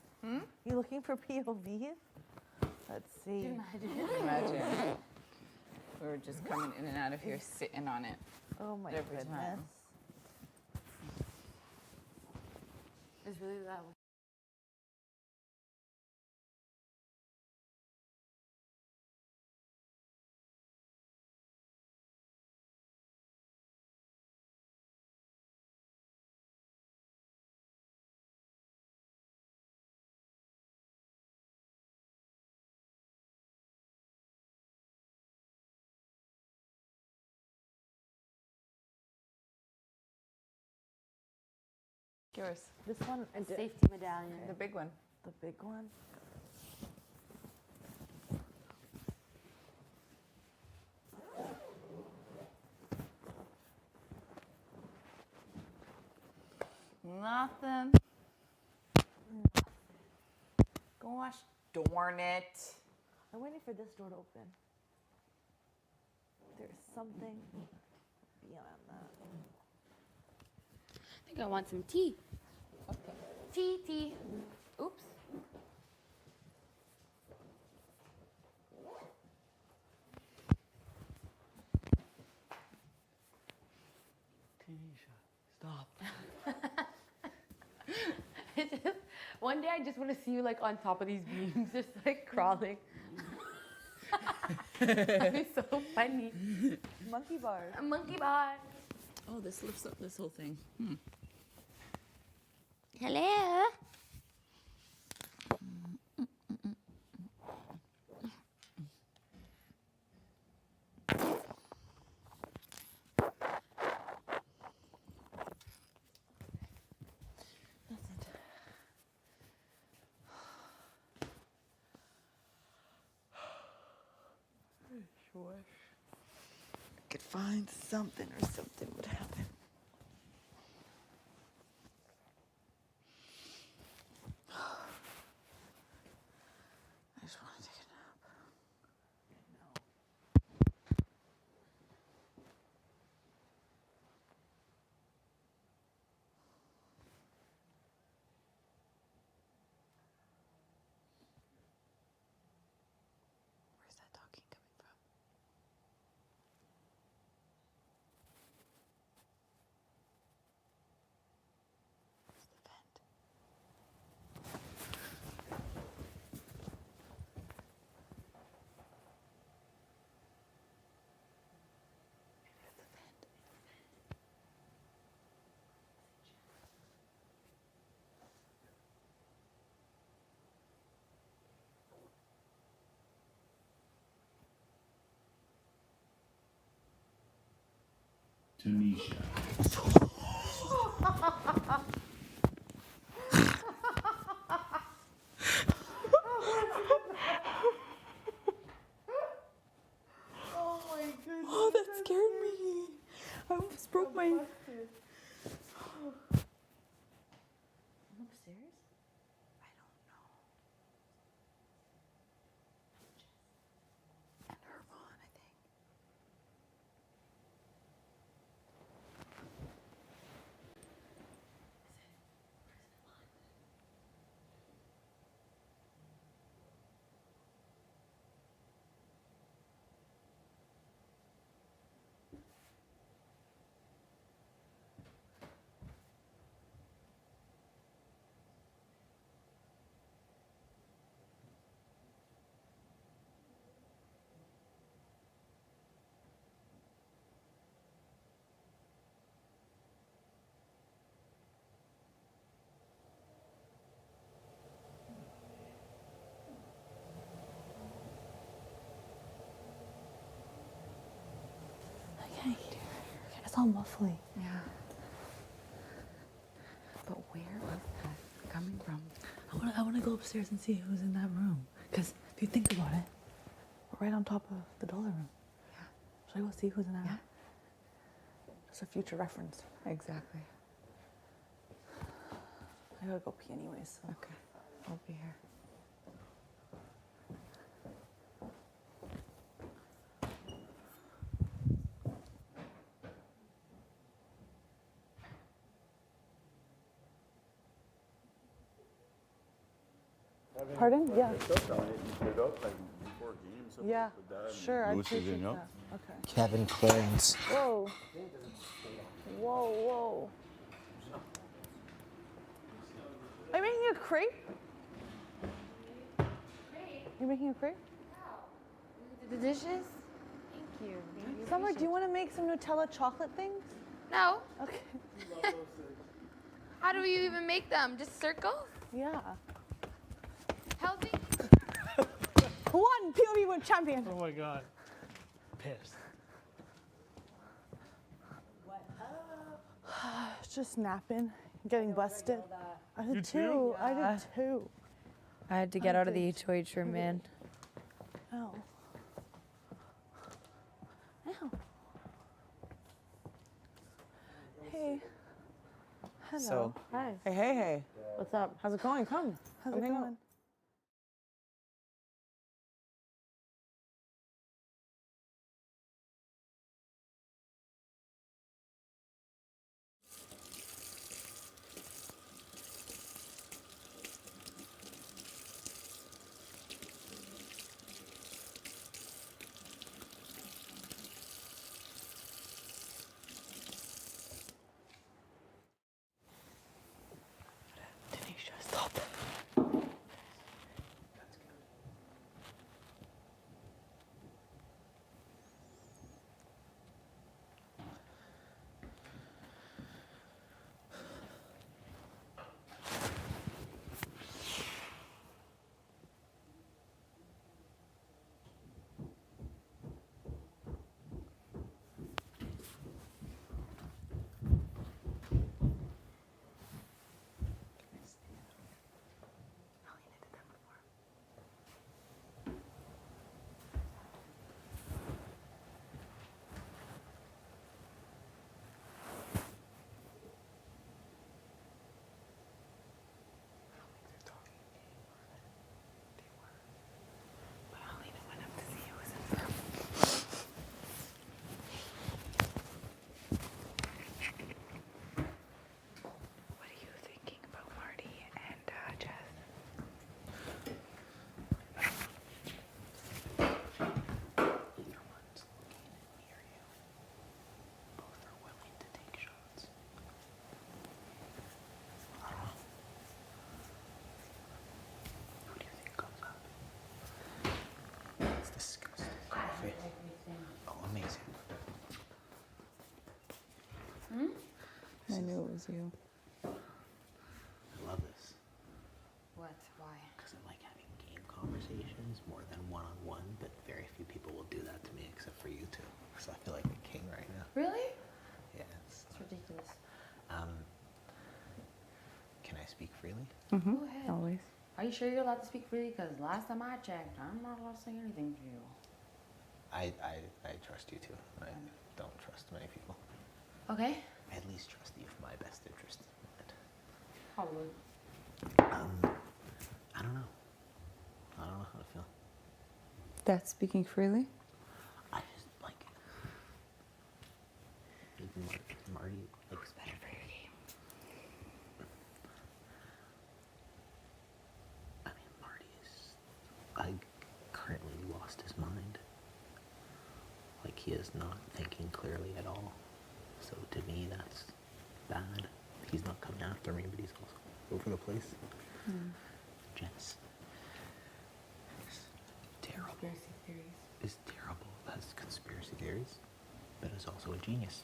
You looking for POVs? Let's see. Imagine. We were just coming in and out of here, sitting on it. Oh my every goodness. time. It's really that way. Yours. This one. Safety medallion. The big one. The big one. Nothing. Gosh darn it. I'm waiting for this door to open. There's something beyond that. I think I want some tea. Okay. Tea. Oops. Stop. One day I just want to see you like on top of these beams, just like crawling. That'd be so funny. Monkey bars. A monkey bar. Oh, this lifts up this whole thing. Hello. Sure. Could find something or something would happen. I just want to take a nap. Where's that talking coming from? Where's the vent? Where's the vent? Tanisha. Oh my goodness. Oh, that scared me. I almost broke my. I'm upstairs? I don't know. And Herman, I think. That's all muffly. Yeah. But where was that coming from? I wanna go upstairs and see who's in that room. Because if you think about it, we're right on top of the dollar room. Yeah. Should I go see who's in that room? Just a future reference. Exactly. I gotta go pee anyways. So. Okay. I'll be here. Pardon? Yeah. Yeah, sure. I Lewis is appreciate in, no? that. Okay. Kevin Clarence. Whoa. Whoa, whoa. Are you making a crepe? You're making a crepe? The dishes? Thank you. Summer, do you want to make some Nutella chocolate things? No. Okay. How do you even make them? Just circles? Yeah. Healthy? One POV win champion. Oh my god. Pissed. Just napping, getting busted. I did You too. too? I did too. I had to get out of the HOH room, man. Ow. Ow. Hey. Hello. So, Hi. hey. What's up? How's it going? Come. How's Come it hang out. going? Tanisha, stop. What are you thinking about Marty and Jess? Either one's located near you. Both are willing to take shots. I don't know. Who do you think comes up? It's disgusting. Coffee. Oh, amazing. I knew it was you. I love this. What? Why? Because I like having game conversations more than one-on-one, but very few people will do that to me except for you two. So I feel like a king right now. Really? Yeah, it's It's ridiculous. Can I speak freely? Go ahead. Always. Are you sure you're allowed to speak freely? Because last time I checked, I'm not allowed to say anything to you. I trust you too. I don't trust many people. Okay. I at least trust you for my best interest. Probably. I don't know. I don't know how to feel. That's speaking freely? I just like Marty looks better for your game. I mean, Marty is currently lost his mind. Like he is not thinking clearly at all. So to me, that's bad. He's not coming after me, but he's also over the place. Jess is terrible. Conspiracy theories. Is terrible as conspiracy theories, but is also a genius.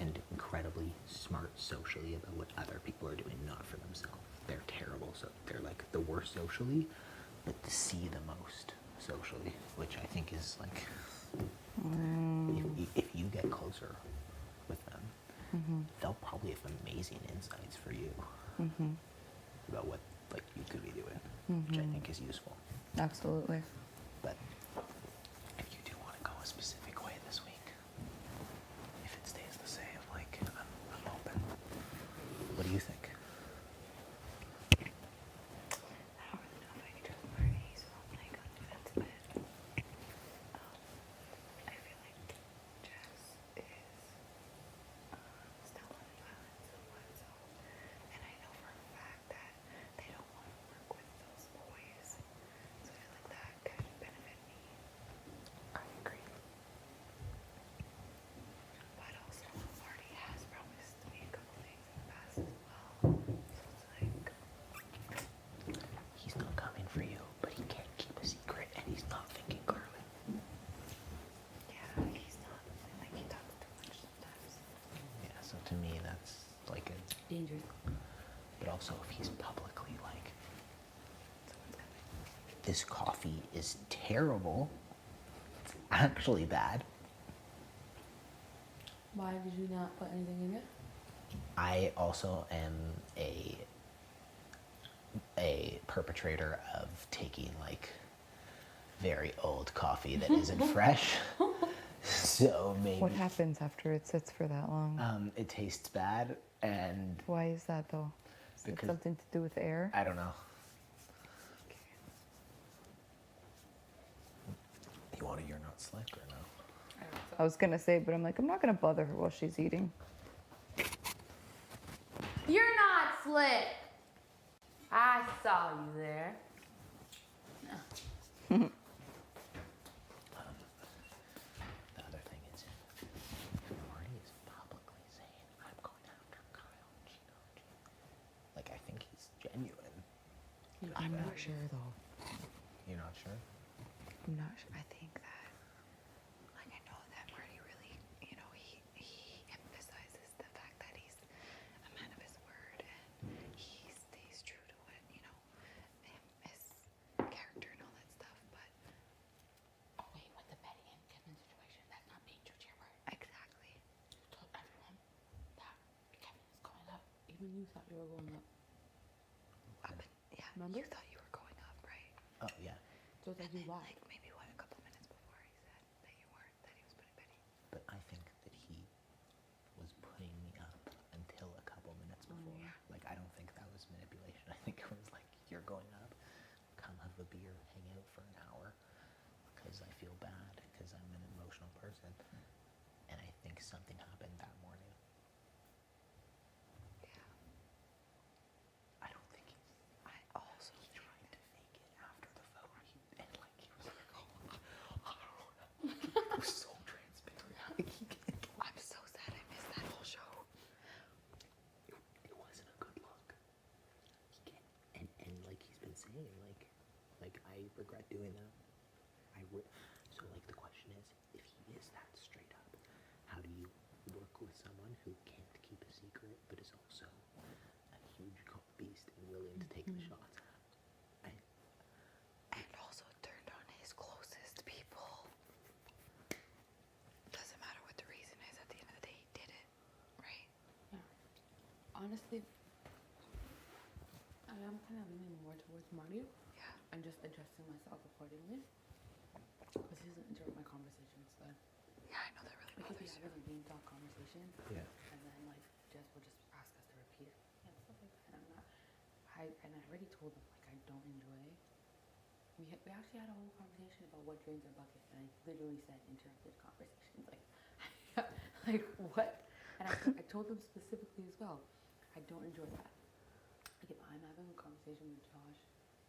And incredibly smart socially about what other people are doing, not for themselves. They're terrible, so they're like the worst socially, but to see the most socially, which I think is like, if you get closer with them, they'll probably have amazing insights for you about what like you could be doing, which I think is useful. Absolutely. But if you do want to go a specific way this week, if it stays the same, like I'm open. What do you think? He's not coming for you, but he can't keep a secret, and he's not thinking clearly. Yeah, he's not. Like, he talks too much sometimes. Yeah, so to me, that's like a... Dangerous. But also, if he's publicly like, this coffee is terrible, it's actually bad, Why did you not put anything in it? I also am a perpetrator of taking like very old coffee that isn't fresh. So maybe What happens after it sits for that long? it tastes bad, and Why is that though? Is it because something to do with air? I don't know. You want a You're Not Slick or no? I was gonna say, but I'm like, I'm not gonna bother her while she's eating. You're not slick. I saw you there. The other thing is, Marty is publicly saying, I'm going after Kyle and Gino. Like, I think he's genuine. I'm not sure though. You're not sure? I'm not sure. I think that, like, I know that Marty really, you know, he emphasizes the fact that he's a man of his word and he stays true to what, you know, his character and all that stuff. But Wait, with the Betty and Kevin situation, that's not being true to your word. exactly. You told everyone that Kevin is going up. Even you thought you were going up. Yeah. Remember? You thought you were going up, right? Oh, yeah. So that you lied. Like maybe what, a couple minutes before he said that you weren't, that he was putting Betty. But I think that he was putting me up until a couple minutes before. yeah. Like, I don't think that was manipulation. I think it was like, you're going up, come have a beer, hang out for an hour, because I feel bad, because I'm an emotional person. And I think something happened that morning. I don't think I also tried to fake it after the vote. And like, he was like, oh, I don't know. He was so transparent. I'm so sad I missed that whole show. It wasn't a good look. He can't, and like he's been saying, like I regret doing that. So like the question is, if he is that straight up, how do you work with someone who can't keep a secret but is also a huge beast and willing to take the shots? And also turned on his closest people. Doesn't matter what the reason is, at the end of the day, he did it, right? Honestly, I am kind of leaning more towards Marty. Yeah. And just adjusting myself accordingly. Because he doesn't interrupt my conversations then. Yeah, I know that really We could be bothers you. having a game talk conversation. Yeah. And then like Jess will just ask us to repeat it. Yeah, stuff like that. And I already told him like I don't enjoy. We actually had a whole conversation about what drains our bucket, and I literally said interrupted conversations. Like, like what? And I told him specifically as well. I don't enjoy that. Like if I'm having a conversation with Josh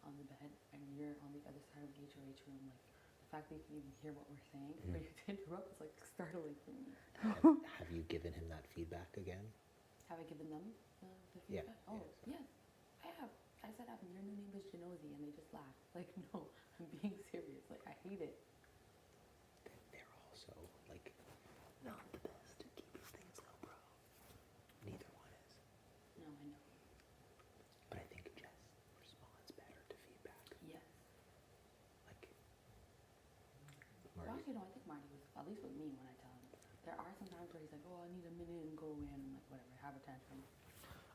on the bed and you're on the other side of the HOH room, like the fact that you can even hear what we're saying, but you to interrupt is like startling for me. Have you given him that feedback again? Have I given them the Yeah, feedback? Oh, yes, I have. I said, your new name is Genozi, and they just laughed. Like, no, I'm being serious. Like, I hate it. They're also like not the best at keeping things low, bro. Neither one is. No, I know. But I think Jess responds better to feedback. Yes. Like Well, Marty. actually, no, I think Marty was, at least with me when I tell him. There are door. He's like, oh, I need a minute and go in. I'm like, whatever, have a tantrum.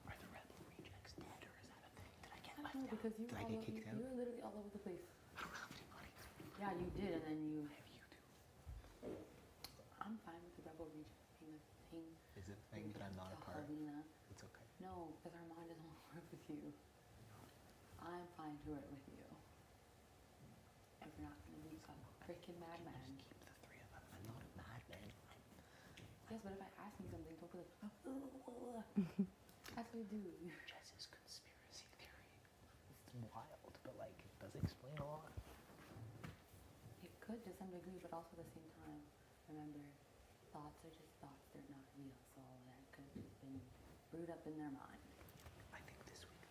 Are the rebel rejects dead, or is that a thing? Did I get I left don't know out? because Did I get kicked out? you were literally all over the place. I don't have to, buddy. Yeah, you did, and then you. I have you too. I'm fine with the rebel reject being a thing. Is it a thing that I'm not a part of? Helena. It's okay. No, because Armand doesn't want to work with you. I'm fine to work with you. If you're not going to be a freaking madman. Just keep the three of them. I'm not a madman. Yes, but if I ask you something, don't be like, that's what you do. Jess's conspiracy theory. It's wild, but like, it does explain a lot. It could to some degree, but also at the same time, remember, thoughts are just thoughts, they're not real, so all that could have just been brewed up in their mind. I think this week,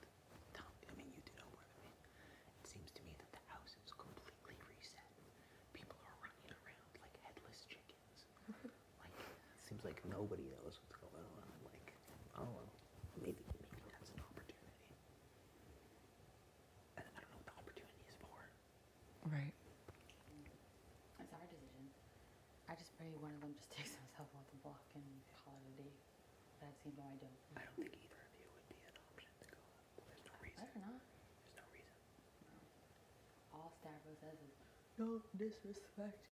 Tom, I mean, you do know more than me. It seems to me that the house is completely reset. People are running around like headless chickens. Like, it seems like nobody knows what's going on. Like, I don't know. Maybe that's an opportunity. And I don't know what the opportunity is for. Right. It's our decision. I just pray one of them just takes himself off the block and call it a day. But I've seen no, I don't. I don't think either of you would be an option to go. There's no reason. Better not. There's no reason. No. All Stavros says is, no disrespect.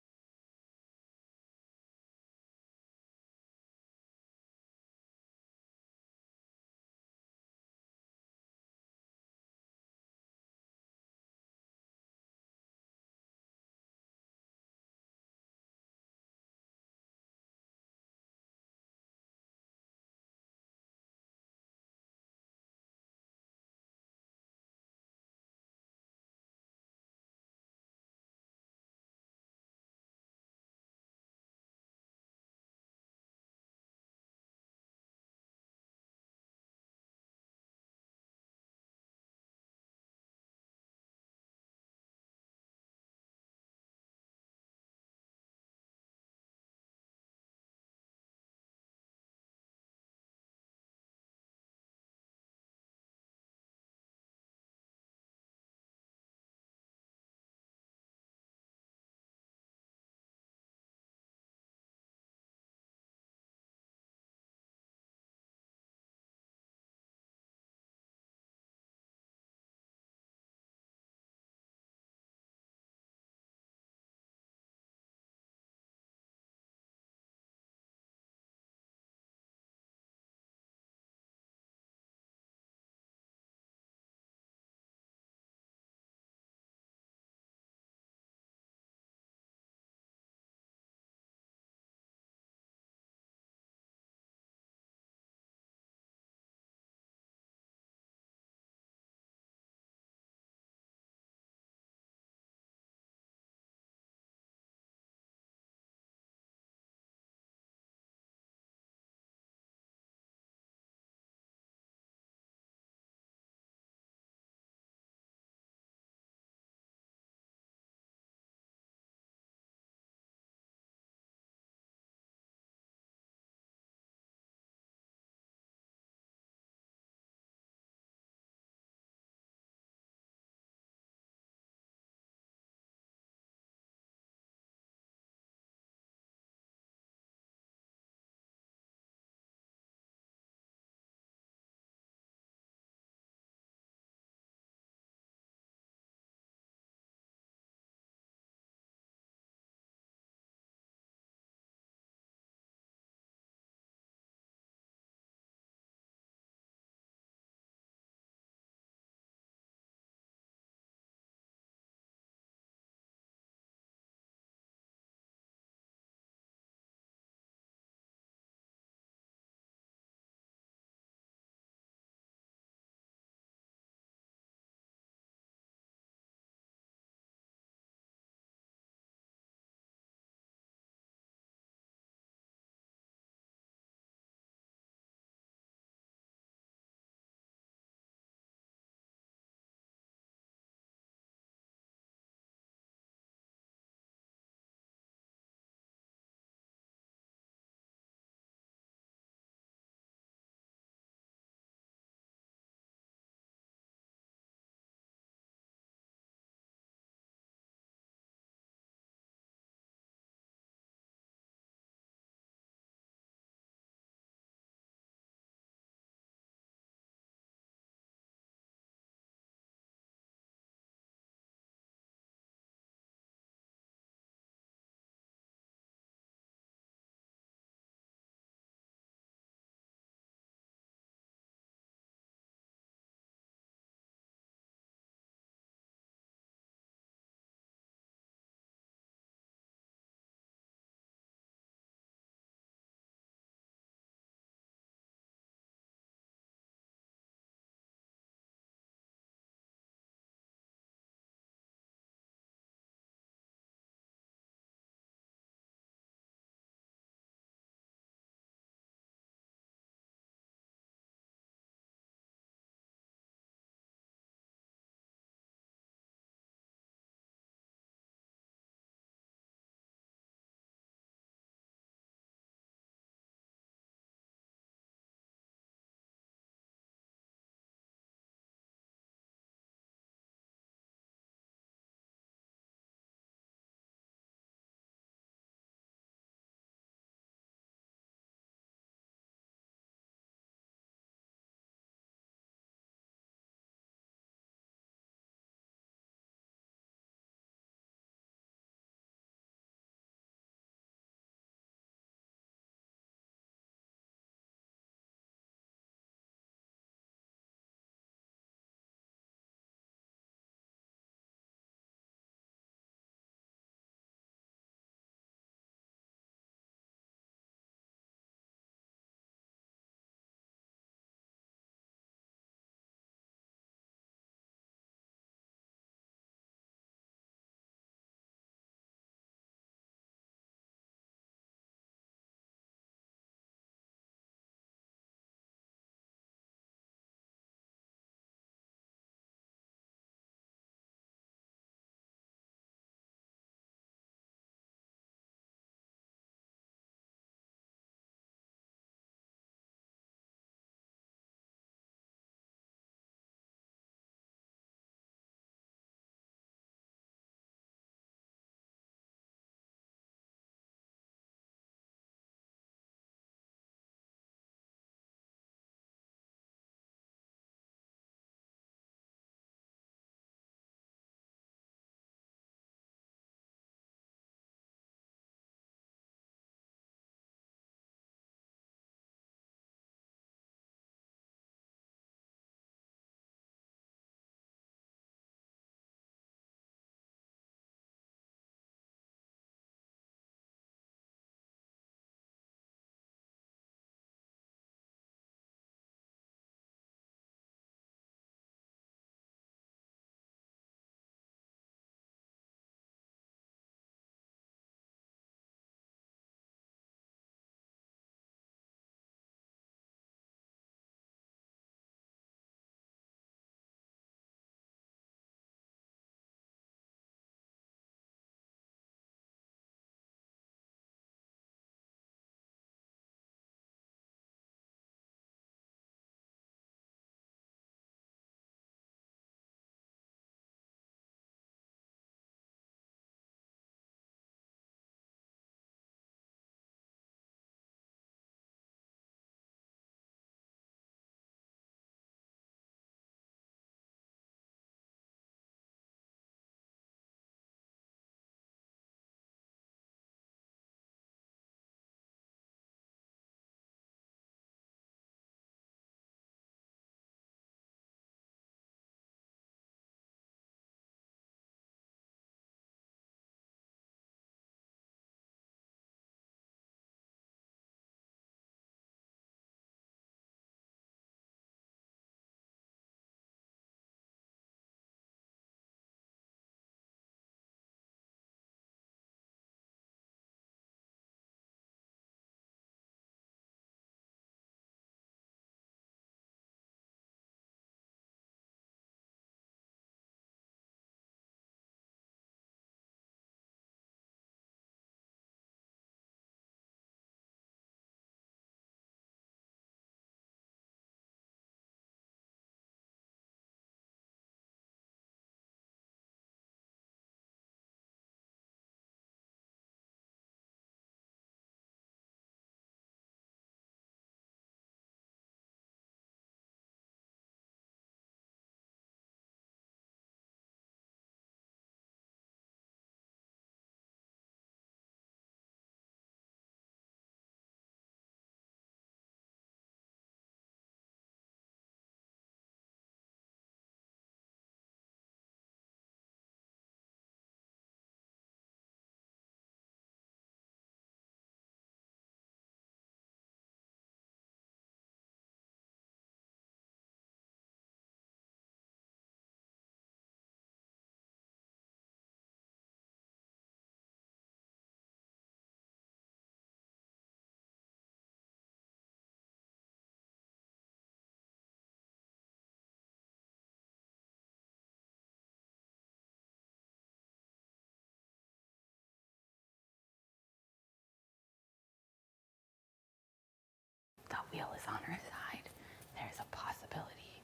on her side, there's a possibility.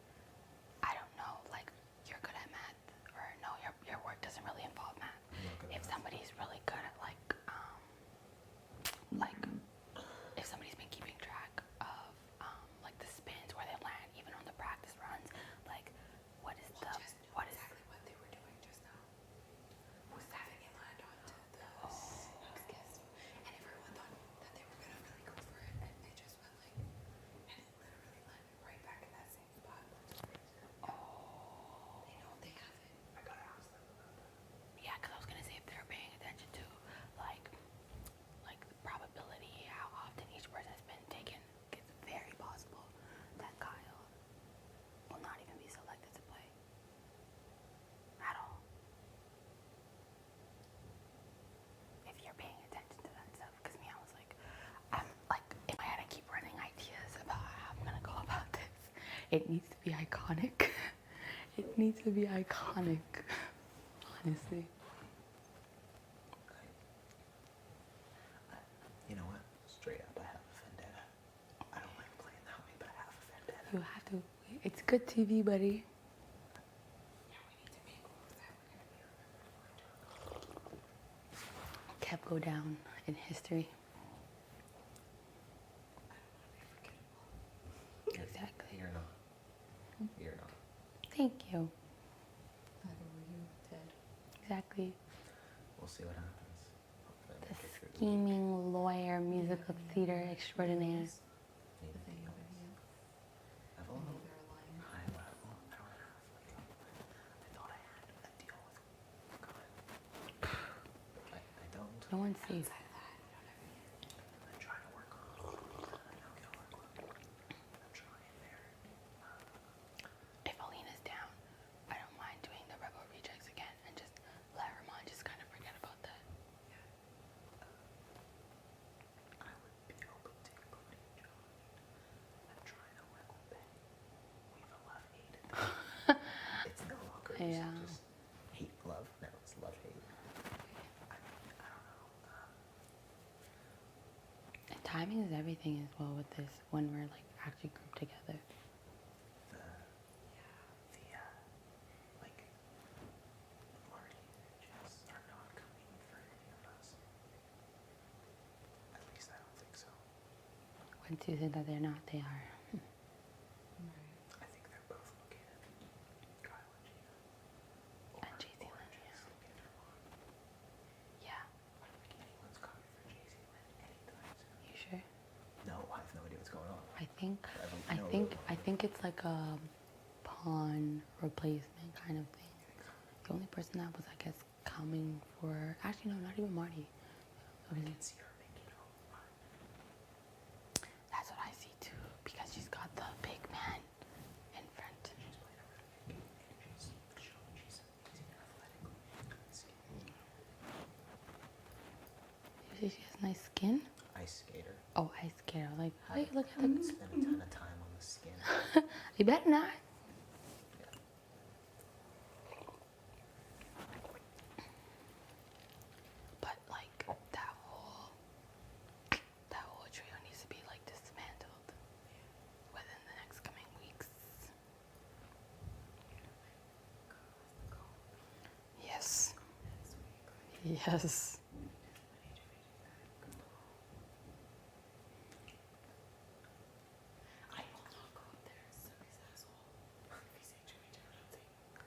I don't know, like you're good at math, or no, your work doesn't really involve math. If somebody's really good at like if somebody's been keeping track of like the spins where they land, even on the practice runs, like what is exactly what they were doing just now. Was having it land onto the skis, and everyone thought that they were gonna really go for it, and they just went like, and it literally landed right back in that same spot. Oh, they know they have it. I gotta ask them about that. Yeah, because I was gonna say if they're paying attention to like the probability, how often each person has been taken, it's very possible that Kyle will not even be selected to play at all. If you're paying attention to that stuff, because me, I was like, I'm like in my head, I keep running ideas about how I'm gonna go about this. It needs to be iconic. It needs to be iconic, honestly. You know what? Straight up, I have a vendetta. I don't like playing that way, but I have a vendetta. You have to. It's good TV, buddy. Kept go down in history. Exactly. You're not. You're not. Thank you. Neither were you, Ted. Exactly. We'll see what happens. Hopefully I The make it through the week. scheming lawyer, musical theater extraordinaire. Need a deal. I've a little high level. I don't have like I thought I had a deal with God. I don't. No one sees. I'm trying to work on it. I'm trying there. If Alina's down, I don't mind doing the Rebel Rejects again and just let Ramon just kind of forget about that. I would be open to including Josh. I'm trying to work with Ben. We've love-hated this. It's no longer just hate love. Now it's love hate. I don't know. And timing is everything as well with this when we're like actually grouped together. Like Marty and Jess are not coming for any of us. At least I don't think so. Once you think that they're not, they are. I think they're both looking at Kyle and Gina. And JC Lynn, Jess looking at her mom. Yeah. I don't think anyone's coming for JC Lynn anytime soon. You sure? No, I have no idea what's going on. I think it's like a pawn replacement kind of thing. The only person that was, I guess, coming for, actually no, not even Marty. I can see her making a run. That's what I see too, because she's got the big man in front. She's playing a really big game, and she's showing she's amazing athletically. You see she has nice skin? Ice skater. Oh, ice skater. Like, hey, look at I the. could spend a ton of time on the skin. You better not. But like that whole trio needs to be like dismantled within the next coming weeks. Yes. Yes.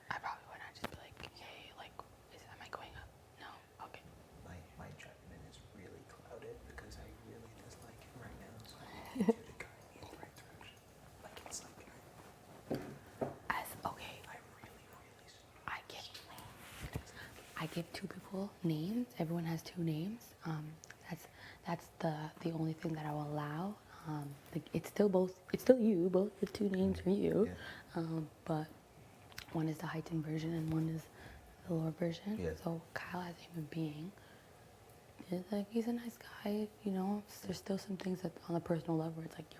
I probably would not just be like, hey, like, am I going up? No. Okay. My judgment is really clouded because I really dislike him right now, so I need you to guide me in the right direction. Like it's like Okay. I give two people names. Everyone has two names. That's the only thing that I will allow. It's still you, both the two names for you. Yeah. But one is the heightened version and one is the lower version. Yeah. So Kyle as a human being is like, he's a nice guy, you know. There's still some things that on the personal level where it's like, you're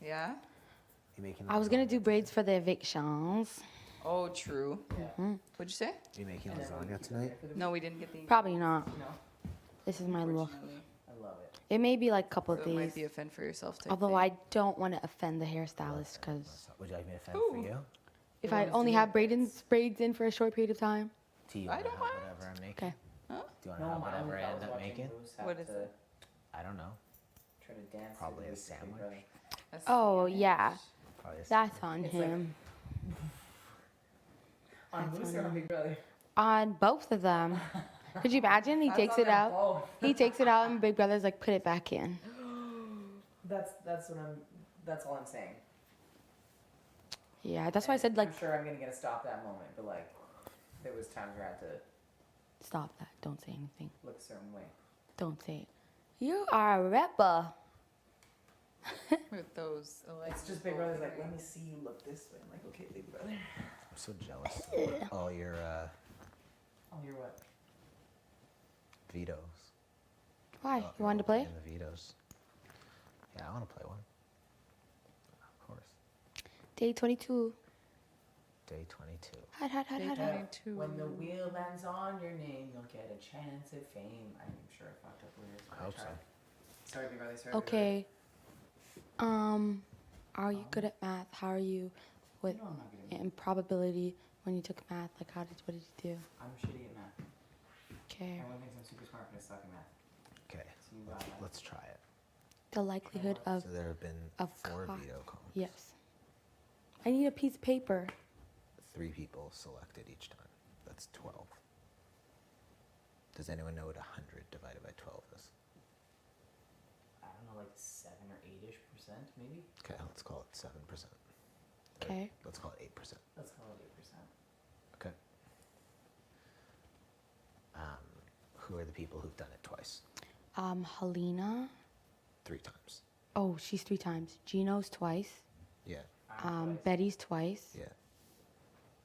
Yeah. You making? I was gonna do braids for the evictions. Oh, true. Mhm. What'd you say? You making lasagna tonight? No, we didn't get the. Probably not. No. This is my look. Unfortunately. I love it. It may be like a couple So of it days. might be a fend for yourself type Although thing. I don't want to offend the hairstylist because Would you like me to fend for you? if I only have braids in for a short period of time. Do you I wanna don't have mind. whatever I'm making? Okay. Huh? Do you want to have whatever I end up making? What is it? I don't know. Try to dance. Probably to a the Big sandwich. Brother. Oh yeah, Probably a that's on It's like- him. On That's Moose on or on him. Big Brother? On both of them. Could you imagine? He That's takes on it them out. both. He takes it out, and Big Brother's like, put it back in. That's all I'm saying. Yeah, that's why I said like, I'm sure I'm gonna get to stop that moment, but like, there was times where I had to stop that. Don't say anything. look a certain way. Don't say it. You are a rebel. With those. It's just Big Brother's like, let me see you look this way. I'm like, okay, Big Brother. I'm so jealous of all your Oh, you're what? vetoes. Why? You wanted to play? And the vetoes. Yeah, I want to play one. Of course. Day 22. Day 22. Hot, hot, hot, hot, hot. When the wheel lands on your name, you'll get a chance at fame. I'm sure I fucked up lyrics. But I hope so. tried. Sorry, Big Brother. Sorry. Big Okay. Are you good at math? How are you with No, I'm not good at improbability when you took math? Like, what did you do? Brother. I'm shitty at math. Okay. Everyone thinks I'm super smart, but I suck at math. Okay. So you got that. Let's try it. The likelihood of So there have been of 4 co- veto calls. Yes. I need a piece of paper. 3 people selected each time. That's 12. Does anyone know what 100 divided by 12 is? I don't know, like 7 or 8-ish%, maybe. Okay, let's call it 7%. Okay. Let's call it 8%. Let's call it 8%. Okay. Who are the people who've done it twice? Helena. 3 times. Oh, she's 3 times. Gino's twice. Yeah. I'm twice. Betty's twice. Yeah.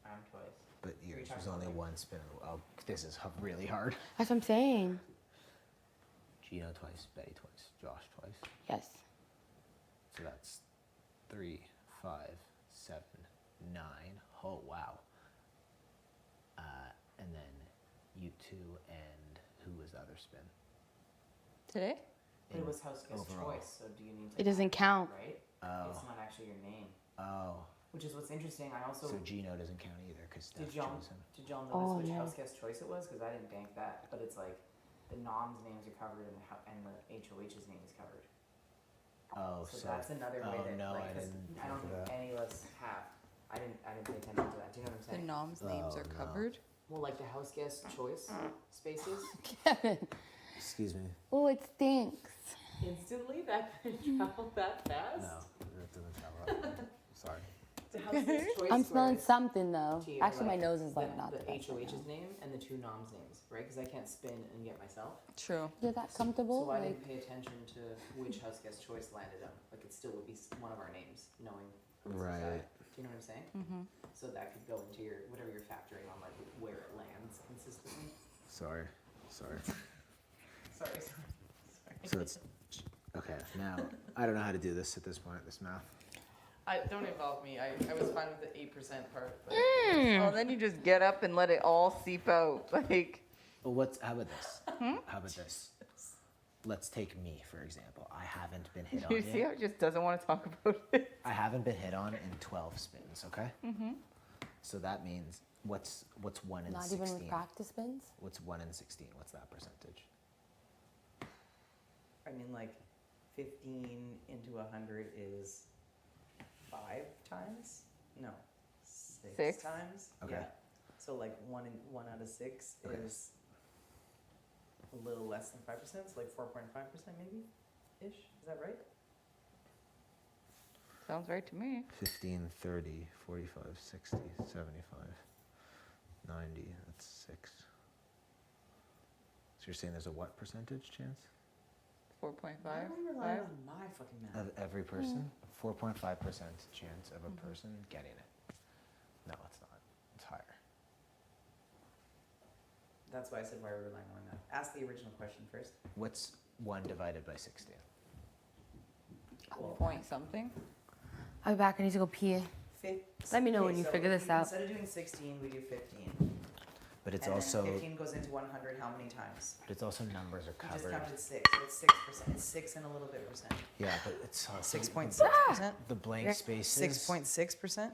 I'm twice. But yours times was only already. 1 spin. Oh, this is really hard. That's what I'm saying. Gino twice, Betty twice, Josh twice. Yes. So that's 3, 5, 7, 9. Oh, wow. And then you 2 and who was the other spin? Today? But it was house guest overall. choice, so do you need to? It doesn't add count. that, right? Oh. It's not actually your name. Oh. Which is what's interesting. I also So Gino doesn't count either because Steph did y'all chose him. Oh, notice which yeah. house guest choice it was? Because I didn't bank that. But it's like the noms' names are covered and the HOH's name is covered. Oh, So that's another way that no, like I 'cause didn't I don't think think of that. any of us have. I didn't pay attention to that. Do you know what I'm The saying? noms' names Oh, are no. covered. Well, like the house guest choice spaces. Excuse me. Oh, it stinks. Instantly, that could travel that fast. No, that doesn't sound right. Sorry. The house guest choice. I'm smelling where something though. to your, Actually, my like, nose is like the, not the the best right HOH's now. name and the 2 noms' names, right? Because I can't spin and get myself. True. You're that comfortable? So I Like, didn't pay attention to which house guest choice landed on. Like it still would be one of our names, knowing. who's Right. inside. Do you know what I'm saying? Mm-hmm. So that could go into your whatever you're factoring on, like where it lands consistently. Sorry. Sorry. So it's okay. Now I don't know how to do this at this point. This math. Don't involve me. I was fine with the 8% part. But well, then you just get up and let it all seep out. Like. Well, how about this? How about this? Let's take me for example. I haven't been hit on You see how yet. it just doesn't want to talk about it. I haven't been hit on in 12 spins. Okay. Mm-hmm. So that means what's 1 in not 16? even with practice spins? What's 1 in 16? What's that percentage? I mean, like 15 into 100 is 5 times? No, 6 times. Okay. Yeah. So like 1 out of 6 Okay. is a little less than 5%, so like 4.5% maybe, ish. Is that right? Sounds right to me. 15, 30, 45, 60, 75, 90. That's 6. So you're saying there's a what percentage chance? 4.5. I'm relying on my fucking math. Of every person? 4.5% chance of a person getting it. No, it's not. It's higher. That's why I said why we're relying on that. Ask the original question first. What's 1 divided by 16? Well, Point something. I'll be back. I need to go pee. Let me know when you figure this out. Instead of doing 16, we do 15. But it's and also. Then 15 goes into 100 how many times? But it's also numbers are You covered. just counted 6, so it's 6%. It's 6 and a little bit percent. Yeah, but it's 6.6%. The blank spaces. 6.6%.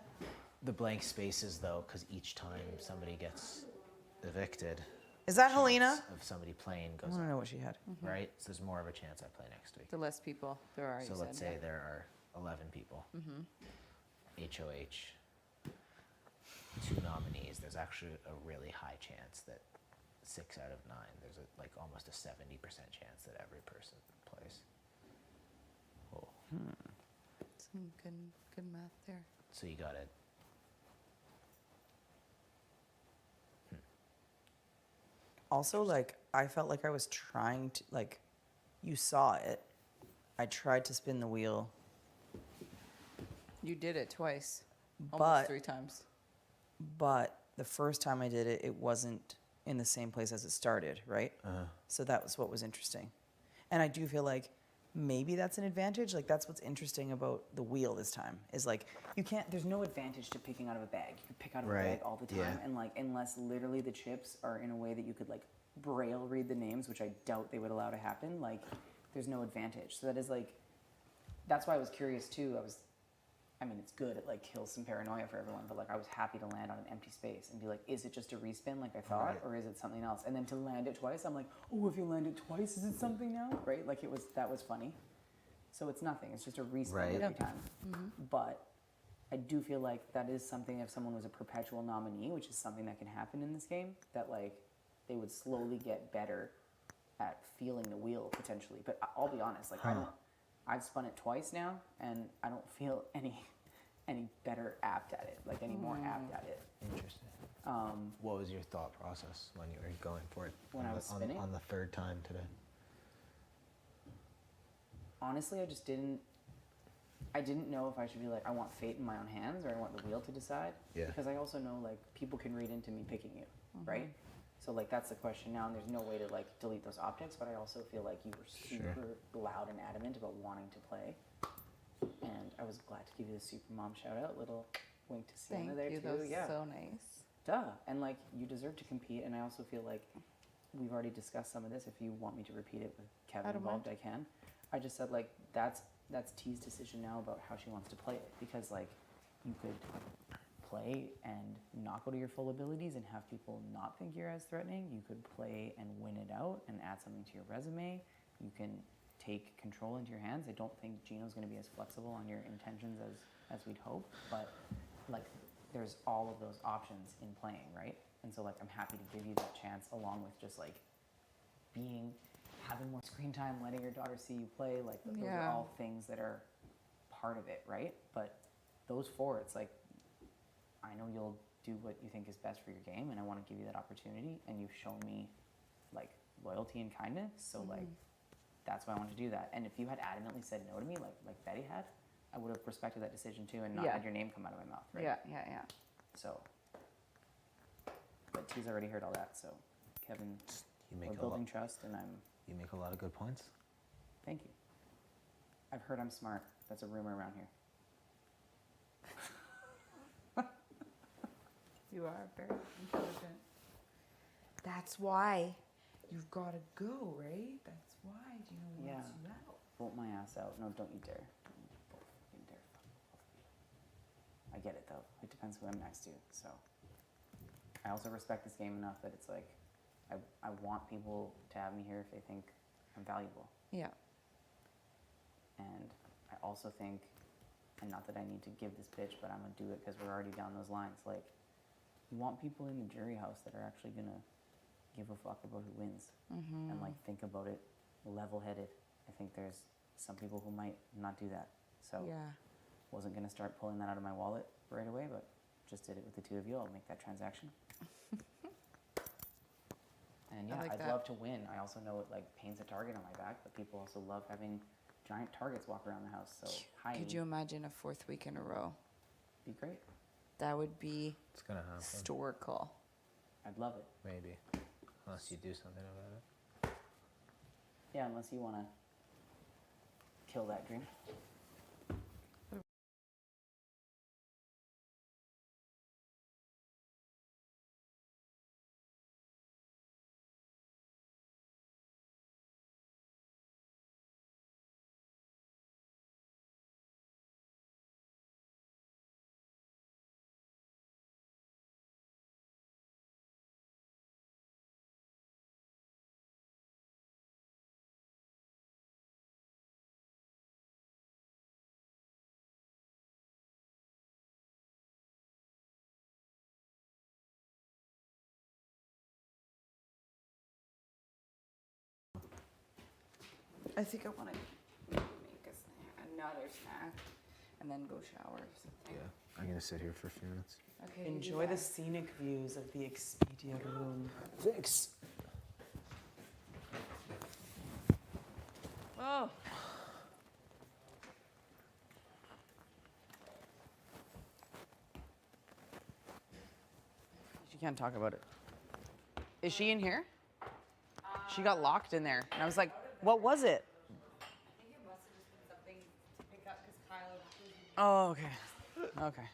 The blank spaces, though, because each time somebody gets evicted. Is that chance Helena? Of somebody playing goes. I want to up, know what she had. Right, so there's more of a chance I play next week. The less people there are. So you let's said, say there are 11 people. HOH. 2 nominees. There's actually a really high chance that 6 out of 9. There's like almost a 70% chance that every person plays. Oh. Some good math there. So you got it. Also, like, I felt like I was trying to, like, you saw it. I tried to spin the wheel. You did it twice. But- Almost 3 times. But the first time I did it, it wasn't in the same place as it started, right? So that was what was interesting. And I do feel like maybe that's an advantage. Like, that's what's interesting about the wheel this time is like, you can't, there's no advantage to picking out of a bag. You can pick out of a bag all the time. yeah. And like, unless literally the chips are in a way that you could like braille read the names, which I doubt they would allow to happen, like, there's no advantage. So that is like, that's why I was curious too. I mean, it's good. It like kills some paranoia for everyone, but like I was happy to land on an empty space and be like, is it just a respin like I thought, Right. or is it something else? And then to land it twice, I'm like, oh, if you land it twice, is it something now? Right? Like that was funny. So it's nothing. It's just a respin Right. every time. But I do feel like that is something if someone was a perpetual nominee, which is something that can happen in this game, that like they would slowly get better at feeling the wheel potentially. But I'll be honest, like I've spun it twice now, and I don't feel any better apt at it, like any more apt at it. Interesting. What was your thought process when you were going for it? When I was spinning? On the 3rd time today. Honestly, I didn't know if I should be like, I want fate in my own hands or I want the wheel to decide. Yeah. Because I also know like people can read into me picking you, right? So like that's the question now, and there's no way to like delete those objects, but I also feel like you were super loud and adamant about wanting to play. And I was glad to give you the super mom shout out, little wink to Sienna Thank there you. too. That was Yeah. so nice. Duh. And like you deserve to compete, and I also feel like we've already discussed some of this. If you want me to repeat it with Kevin don't involved, mind. I can. I just said like that's T's decision now about how she wants to play it, because like you could play and not go to your full abilities and have people not think you're as threatening. You could play and win it out and add something to your resume. You can take control into your hands. I don't think Gino's going to be as flexible on your intentions as we'd hope, but like there's all of those options in playing, right? And so like I'm happy to give you that chance, along with just like having more screen time, letting your daughter see you play. Like those are all things that are part of it, right? But those 4, it's like I know you'll do what you think is best for your game, and I want to give you that opportunity, and you've shown me like loyalty and kindness, so like that's why I wanted to do that. And if you had adamantly said no to me, like Betty had, I would have respected that decision too, and not had your name come out of my mouth, right? Yeah. So, but T's already heard all that, so Kevin, we're building trust, and You make a lot of good points. thank you. I've heard I'm smart. That's a rumor around here. You are very intelligent. That's why you've got to go, right? That's why Gino wants you out. Vote my ass out. No, don't you dare. Don't you fucking dare. I get it though. It depends who I'm next to. So I also respect this game enough that it's like I want people to have me here if they think I'm valuable. Yeah. And I also think, and not that I need to give this pitch, but I'm gonna do it because we're already down those lines. Like, you want people in the jury house that are actually gonna give a fuck about who wins and like think about it level-headed. I think there's some people who might not do that. So wasn't gonna start pulling that out of my wallet right away, but just did it with the 2 of you. I'll make that transaction. And yeah, I'd love to win. I also know it like paints a target on my back, but people also love having giant targets walk around the house. So Could you imagine a 4th week in a row? Be great. That would be It's gonna happen. historical. I'd love it. Maybe, unless you do something about it. Yeah, unless you want to kill that dream. I think I want to make another snack and then go shower or something. Yeah, I'm gonna sit here for a few minutes. Okay. you do Enjoy the that. scenic views of the Expedia room. Thanks. Oh. She can't talk about it. Is she in here? She got locked in there. And I was like, what was it? I think it must have just been something to pick up because Kyle. Oh, okay. Okay.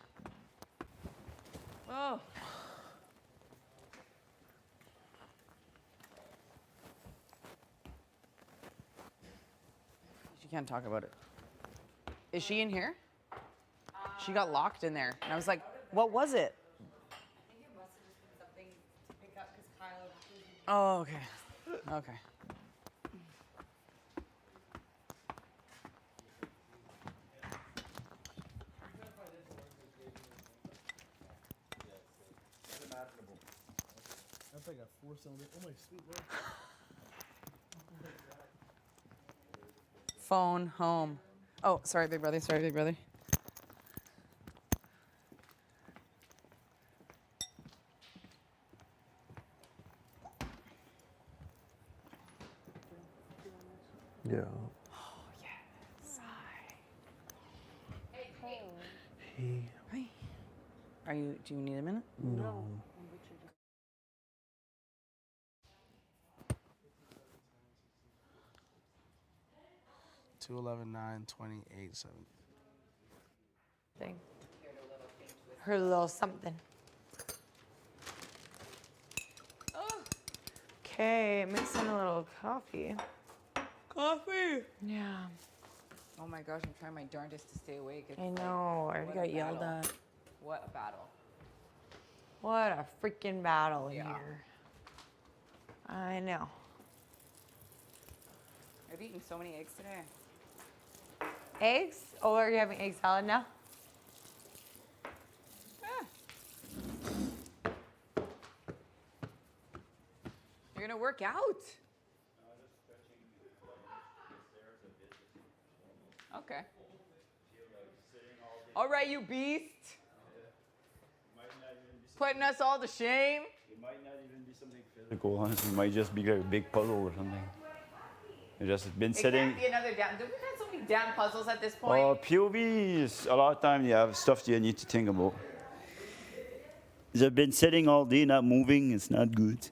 Oh. She can't talk about it. Is she in here? She got locked in there. And I was like, what was it? I think it must have just been something to pick up because Kyle. Oh, okay. Okay. That's like a 4-cylinder. Oh my sweet Lord. Phone home. Oh, sorry, big brother. Sorry, big brother. Yeah. Oh, yes. Hi. Hey. Hi. Do you need a minute? No. 2/11/9/28/7. Thing. Her little something. Okay, mixing a little coffee. Coffee. Yeah. Oh my gosh, I'm trying my darndest to stay awake. It's I like, know. I already what got a yelled battle. at. What a battle. What a freaking battle Yeah. here. I know. I've eaten so many eggs today. Eggs? Oh, are you having egg salad now? You're gonna work out. Okay. All right, you beast. Putting us all to shame. It might not even be something physical, honestly. It might just be like a big puzzle or something. I've just been It sitting. can't be another damn. We've had so many damn puzzles at this point. POVs, a lot of time you have stuff you need to think about. I've been sitting all day, not moving. It's not good.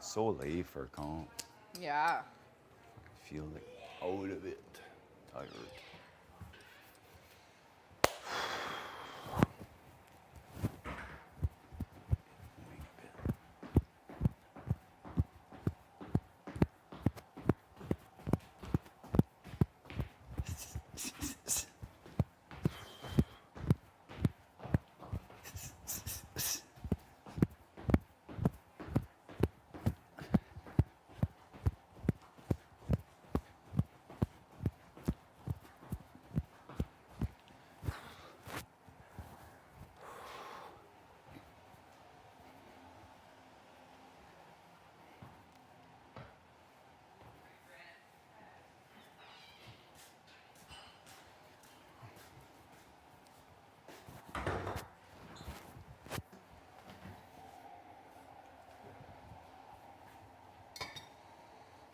So late for comp. Yeah. I feel like out of it. Tired.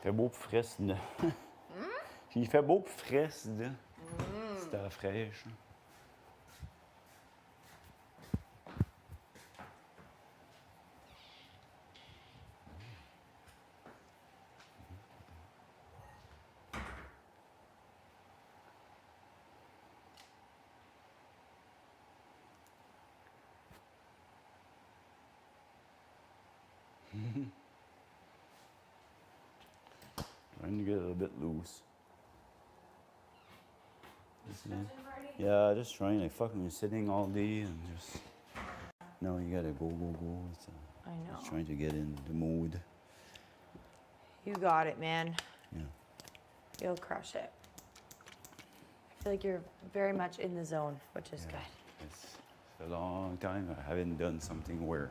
Il fait beau pour frais, dedans. Il fait beau pour frais, dedans. C'était à la fraîche. Trying to get it a bit loose. Yeah, just trying. Like fucking sitting all day and just. No, you gotta go. It's, I know. just trying to get in the mood. You got it, man. Yeah. You'll crush it. I feel like you're very much in the zone, which is good. It's a long time. I haven't done something where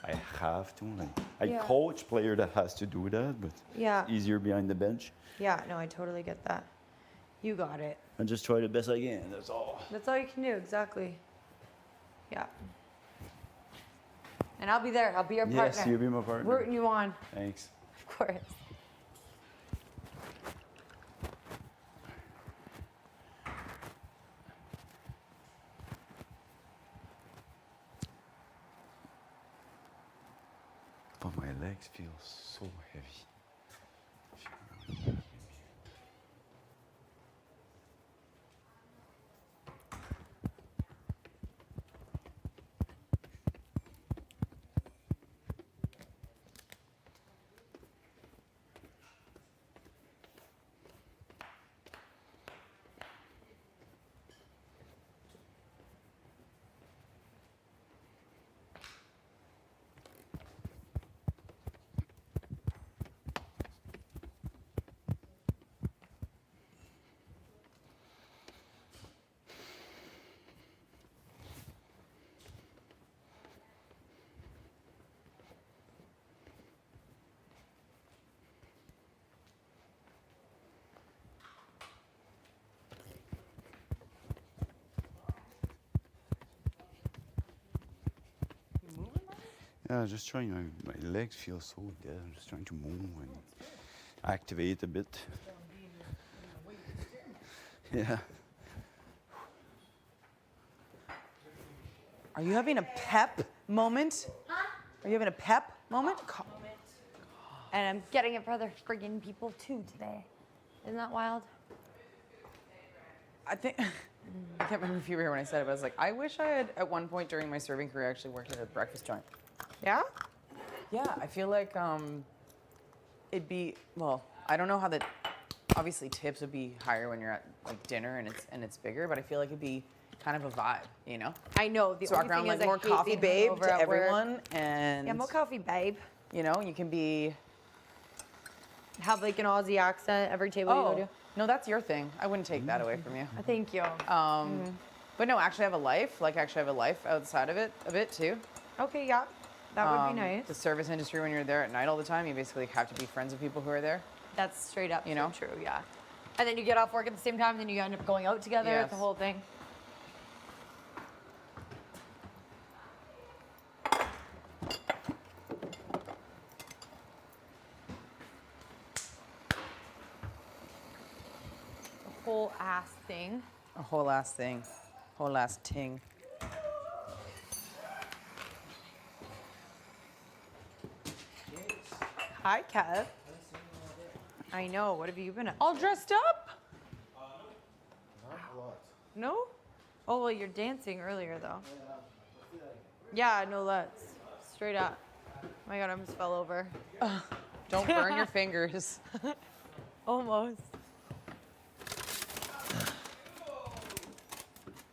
I have to. Like, I Yeah. coach player that has to do that, but Yeah. it's easier behind the bench. Yeah, no, I totally get that. You got it. I just try the best I can. That's all. That's all you can do, exactly. Yeah. And I'll be there. I'll be your partner. Yes, you'll be my partner. Rooting you on. Thanks. Of course. But my legs feel so heavy. Yeah, just trying. My legs feel so dead. I'm just trying to move and activate a bit. Yeah. Are you having a pep moment? Are you having a pep moment? And I'm getting it for other friggin' people too today. Isn't that wild? I think I can't remember if you were here when I said it, but I was like, I wish I had at one point during my serving career actually worked at a breakfast joint. Yeah? Yeah, I feel like it'd be well, I don't know how that obviously tips would be higher when you're at like dinner and it's bigger, but I feel like it'd be kind of a vibe, you know? I know. The so walk only around thing like is more I hate coffee being babe hungover to at work. everyone and Yeah, more coffee babe. you know, you can be Have like an Aussie accent every table you go to. No, that's your thing. I wouldn't take that away from you. Thank you. But no, actually have a life. Like actually have a life outside of it a bit too. Okay, yeah. That would be nice. The service industry, when you're there at night all the time, you basically have to be friends with people who are there. That's straight up You know? true, yeah. And then you get off work at the same time, then you end up going out together. Yes. It's the whole thing. The whole ass thing. A whole ass thing. Whole ass ting. Hi, Kev. I know. What have you been up? All dressed up? Not a lot. No? Oh, well, you're dancing earlier, though. Yeah, no, let's. Straight up. Oh my god, I almost fell over. Don't burn your fingers. Almost.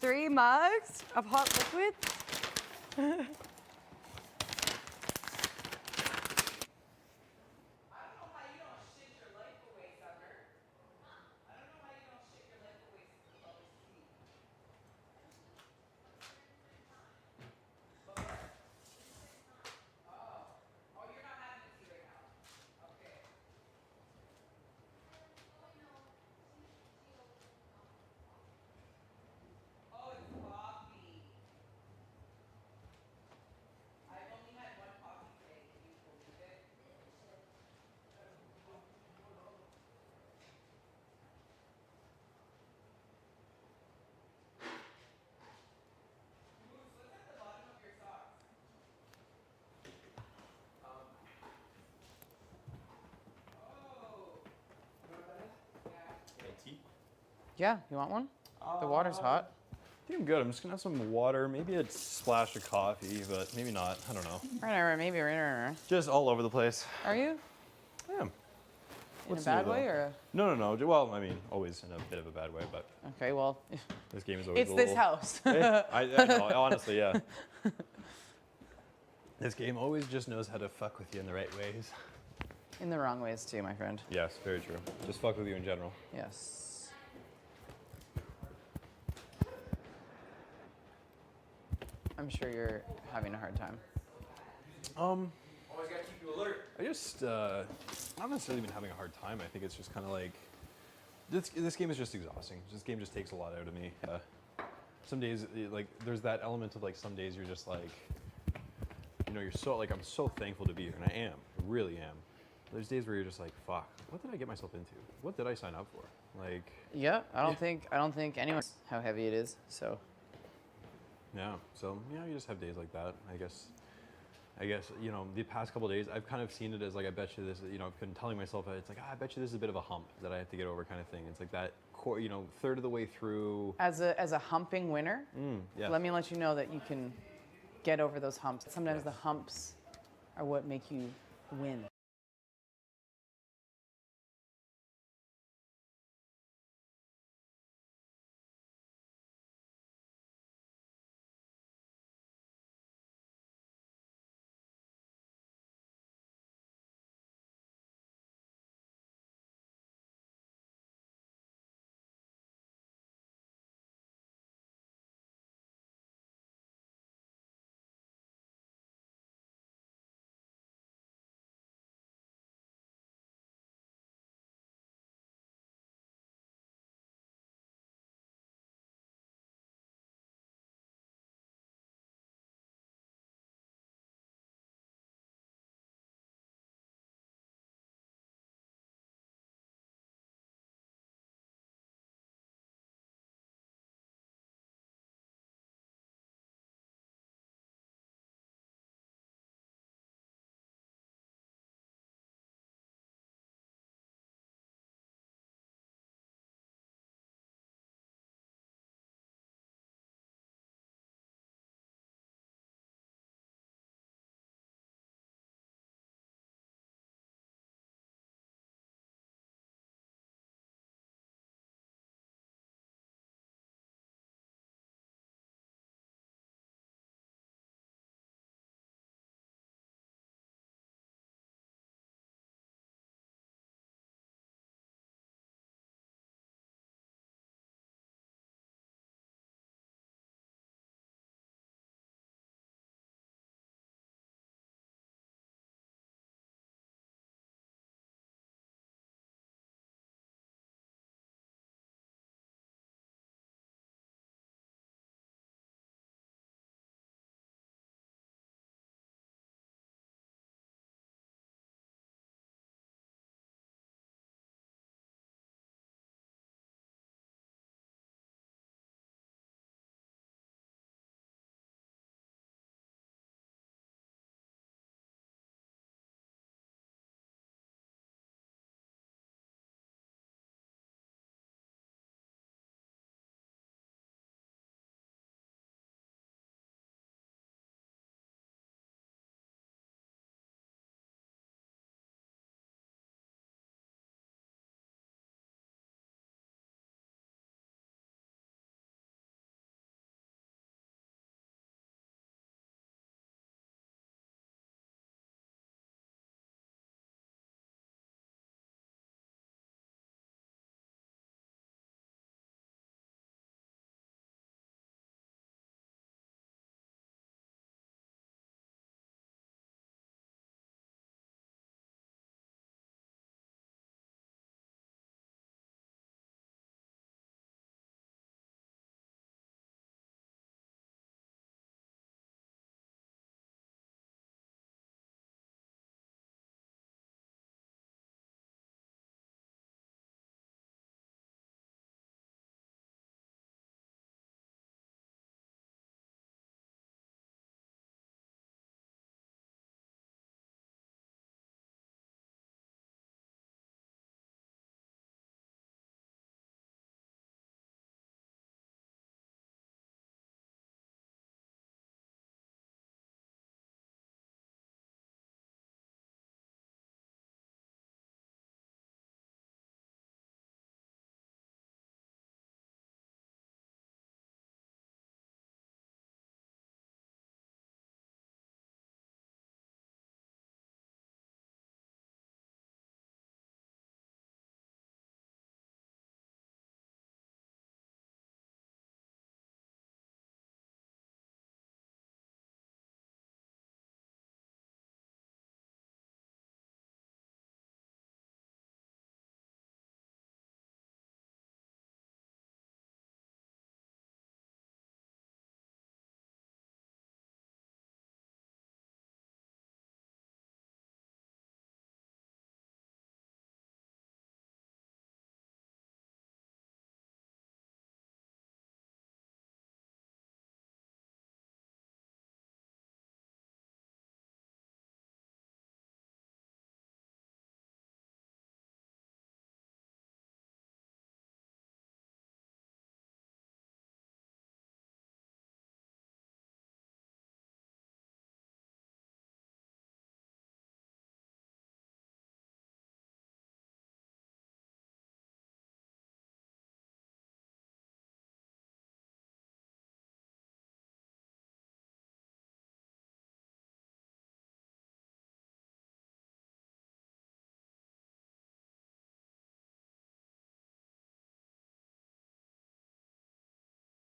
3 mugs of hot liquid? Yeah, you want one? The water's hot. think I'm good. I'm just gonna have some water, maybe a splash of coffee, but maybe not. I don't know. Maybe. Just all over the place. Are you? I am. In a bad way or? No. Well, I mean, always in a bit of a bad way, but. Okay, well. This game is always. It's this house. I know, honestly, yeah. This game always just knows how to fuck with you in the right ways. In the wrong ways too, my friend. Yes, very true. Just fuck with you in general. Yes. I'm sure you're having a hard time. Always gotta keep you alert. I just, not necessarily even having a hard time. I think it's just kind of like, this game is just exhausting. This game just takes a lot out of me. Some days, like, there's that element of like, some days you're just like, you know, you're so, like, I'm so thankful to be here, and I am. I really am. There's days where you're just like, fuck, what did I get myself into? What did I sign up for? Like. Yeah, I don't think anyone knows how heavy it is, so. Yeah, so, you know, you just have days like that, I guess, you know, the past couple of days, I've kind of seen it as like, I bet you this, you know, I've been telling myself, it's like, I bet you this is a bit of a hump that I have to get over kind of thing. It's like that, you know, third of the way through. As a humping winner, yeah. let me let you know that you can get over those humps. Sometimes the humps are what make you win.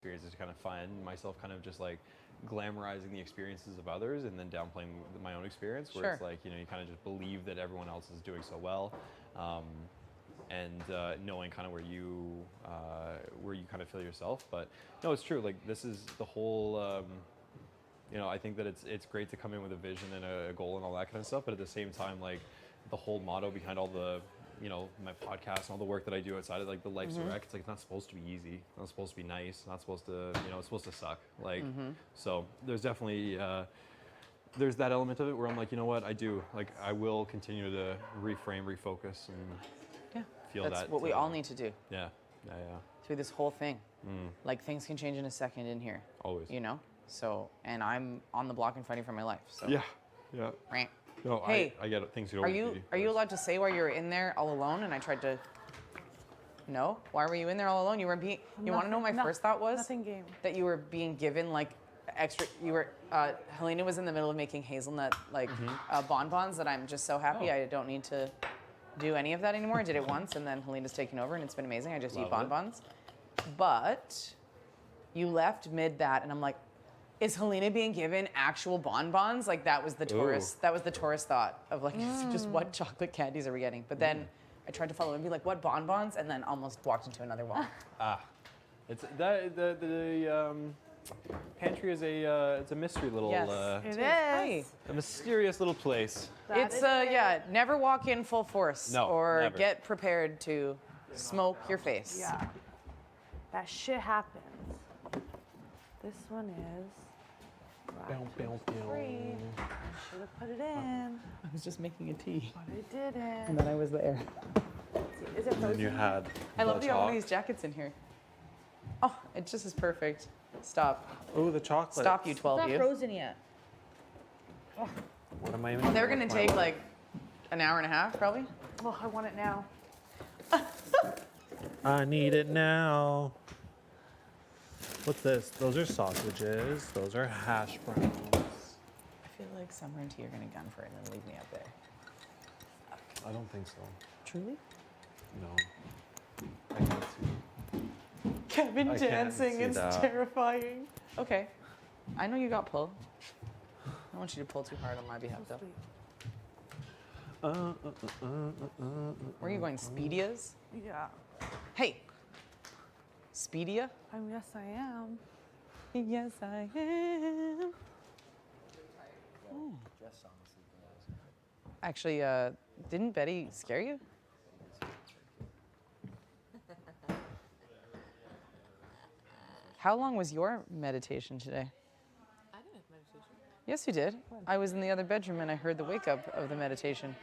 experience is to kind of find myself kind of just like glamorizing the experiences of others and then downplaying my own experience, where it's Sure. like, you know, you kind of just believe that everyone else is doing so well, and knowing kind of where you kind of feel yourself. But no, it's true. Like, this is the whole. You know, I think that it's great to come in with a vision and a goal and all that kind of stuff. But at the same time, like, the whole motto behind all the, you know, my podcast and all the work that I do outside of like the life's a Mhm. wreck, it's like it's not supposed to be easy. It's not supposed to be nice. It's not supposed to, you know, it's supposed to suck. Like, Mhm. so there's definitely there's that element of it where I'm like, you know what, I will continue to reframe, refocus, and Yeah. feel That's that. what we all need to do. Yeah, yeah, yeah. Through this whole thing. Mm. Like, things can change in a second in here. Always. You know? So, and I'm on the block and fighting for my life. So. Yeah, yeah. Right. No, Hey, I get it. Things could Are always you be are you allowed to say why you were in there all alone and I tried to? No. Why were you in there all alone? You were being. You want to know what my first thought was? Nothing game. That you were being given like extra. You were. Helena was in the middle of making hazelnut like bonbons that I'm just so happy I don't need to do any of that anymore. I did it once and then Helena's taken over and it's been amazing. I just eat Love it. bonbons. But you left mid that and I'm like, is Helena being given actual bonbons? Like, that was the tourist. That was the tourist thought of like, just what chocolate candies are we getting? But then I tried to follow and be like, what bonbons? And then almost walked into another wall. It's that the pantry is it's a mystery little. Yes, It Hey. is. A mysterious little place. It's yeah, never walk in full force No, or never. get prepared to smoke your face. Yeah. That shit happens. This one is free. I should have put it in, I was just making a tea. but I didn't. And then I was there. Is it And then you frozen? had. I love the that you have all choc- these jackets in here. Oh, it just is perfect. Stop. Oh, the chocolate. Stop, you It's 12 not you. frozen yet. What am I even? They're gonna take like an hour and a half, probably. Oh, I want it now. I need it now. What's this? Those are sausages. Those are hash browns. I feel like Summer and T are gonna gun for it and then leave me up there. I don't think so. Truly? No. I can't see. Kevin I can't dancing see is that. terrifying. Okay. I know you got pull. I don't want you to pull too hard on my behalf, though. Where are you going, Spedias? Yeah. Hey! Speedia? Yes, I am. Yes, I am. Actually, didn't Betty scare you? How long was your meditation today? I didn't have meditation. Yes, you did. I was in the other bedroom and I heard the wake up of the meditation.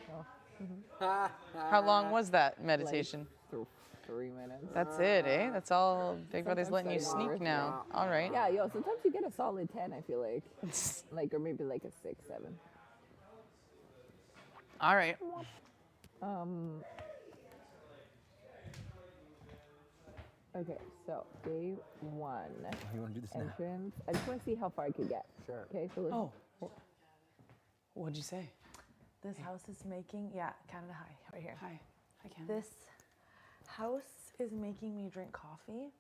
How long was that meditation? 3 minutes. That's it, eh? That's all Big Brother's letting you sneak now. All right. Yeah, yo, sometimes you get a solid 10, I feel like. Like, or maybe like a 6, 7. All right. Okay, so day 1. You want to do this now? Entrance. I just want to see how far I could get. Sure. Okay, so let's. Oh. What'd you say? This house is making, yeah, Canada High, right here. Hi. Hi, Ken. This house is making me drink coffee.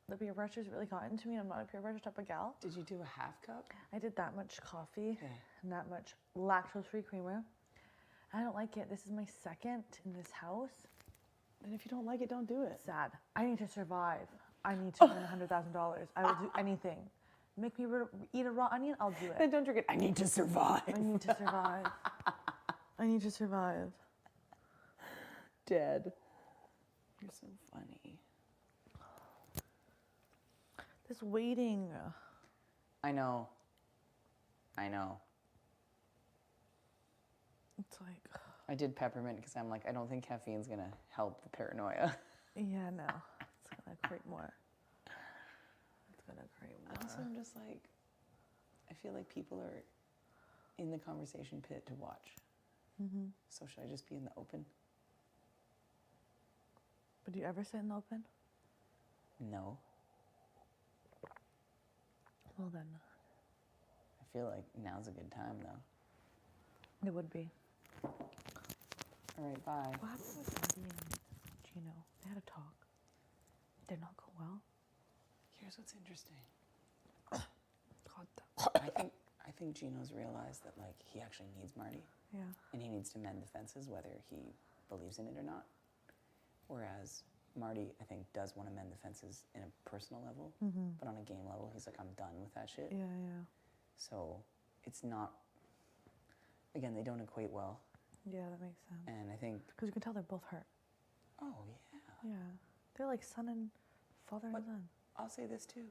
The peer pressure's really gotten to me. I'm not a peer pressure type of gal. Did you do a half cup? I did that much coffee Okay. and that much lactose-free creamer. I don't like it. This is my second in this house. Then if you don't like it, don't do it. Sad. I need to survive. I need to win $100,000. I will do anything. Make me eat a raw onion, I'll do it. Then don't drink it. I need to survive. I need to survive. I need to survive. Dead. You're so funny. This waiting. I know. I know. It's like, I did peppermint because I'm like, I don't think caffeine's gonna help the paranoia. yeah, no. It's gonna create more. It's gonna create more. Also, I'm just like, I feel like people are in the conversation pit to watch. Mm-hmm. So should I just be in the open? But do you ever sit in the open? No. Well then, I feel like now's a good time though. it would be. All right, bye. What happened with Daddy and Gino? They had a talk. Did not go well. You're Here's what's interesting. God, I think Gino's realized that like he actually needs Marty. Yeah. And he needs to mend the fences whether he believes in it or not. Whereas Marty, I think, does want to mend the fences in a personal level, but on a game level, he's like, I'm done with that shit. Yeah, yeah. So it's not. Again, they don't equate well. Yeah, that makes sense. And I think. Because you can tell they're both hurt. Oh yeah. Yeah. They're like son and father and son. I'll say this too.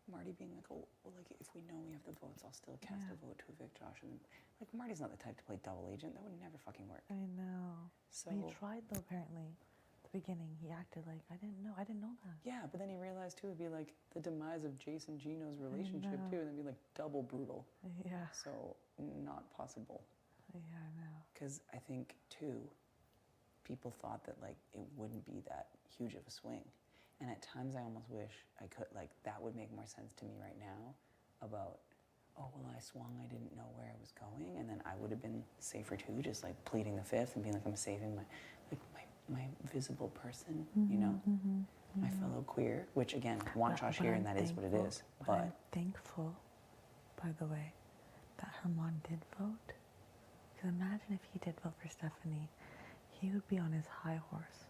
Marty being like, oh, well, like if we know we have the votes, I'll still cast a vote to evict Josh. And like Marty's not the type to play double agent. That would never fucking work. I know. So He tried though. Apparently, at the beginning, he acted like I didn't know that. Yeah, but then he realized too it'd be like the demise of Jason Gino's relationship know. too, and it'd be like double brutal. Yeah. So not possible. Yeah, I know. Because I think too, people thought that like it wouldn't be that huge of a swing. And at times I almost wish I could, like, that would make more sense to me right now about, oh, well, I swung, I didn't know where I was going, and then I would have been safer too, just like pleading the fifth and being like, I'm saving my visible person, you know, my fellow queer, which again, want Josh here, and that is what it is. But I'm thankful, by the way, that Herman did vote. Because imagine if he did vote for Stephanie, he would be on his high horse.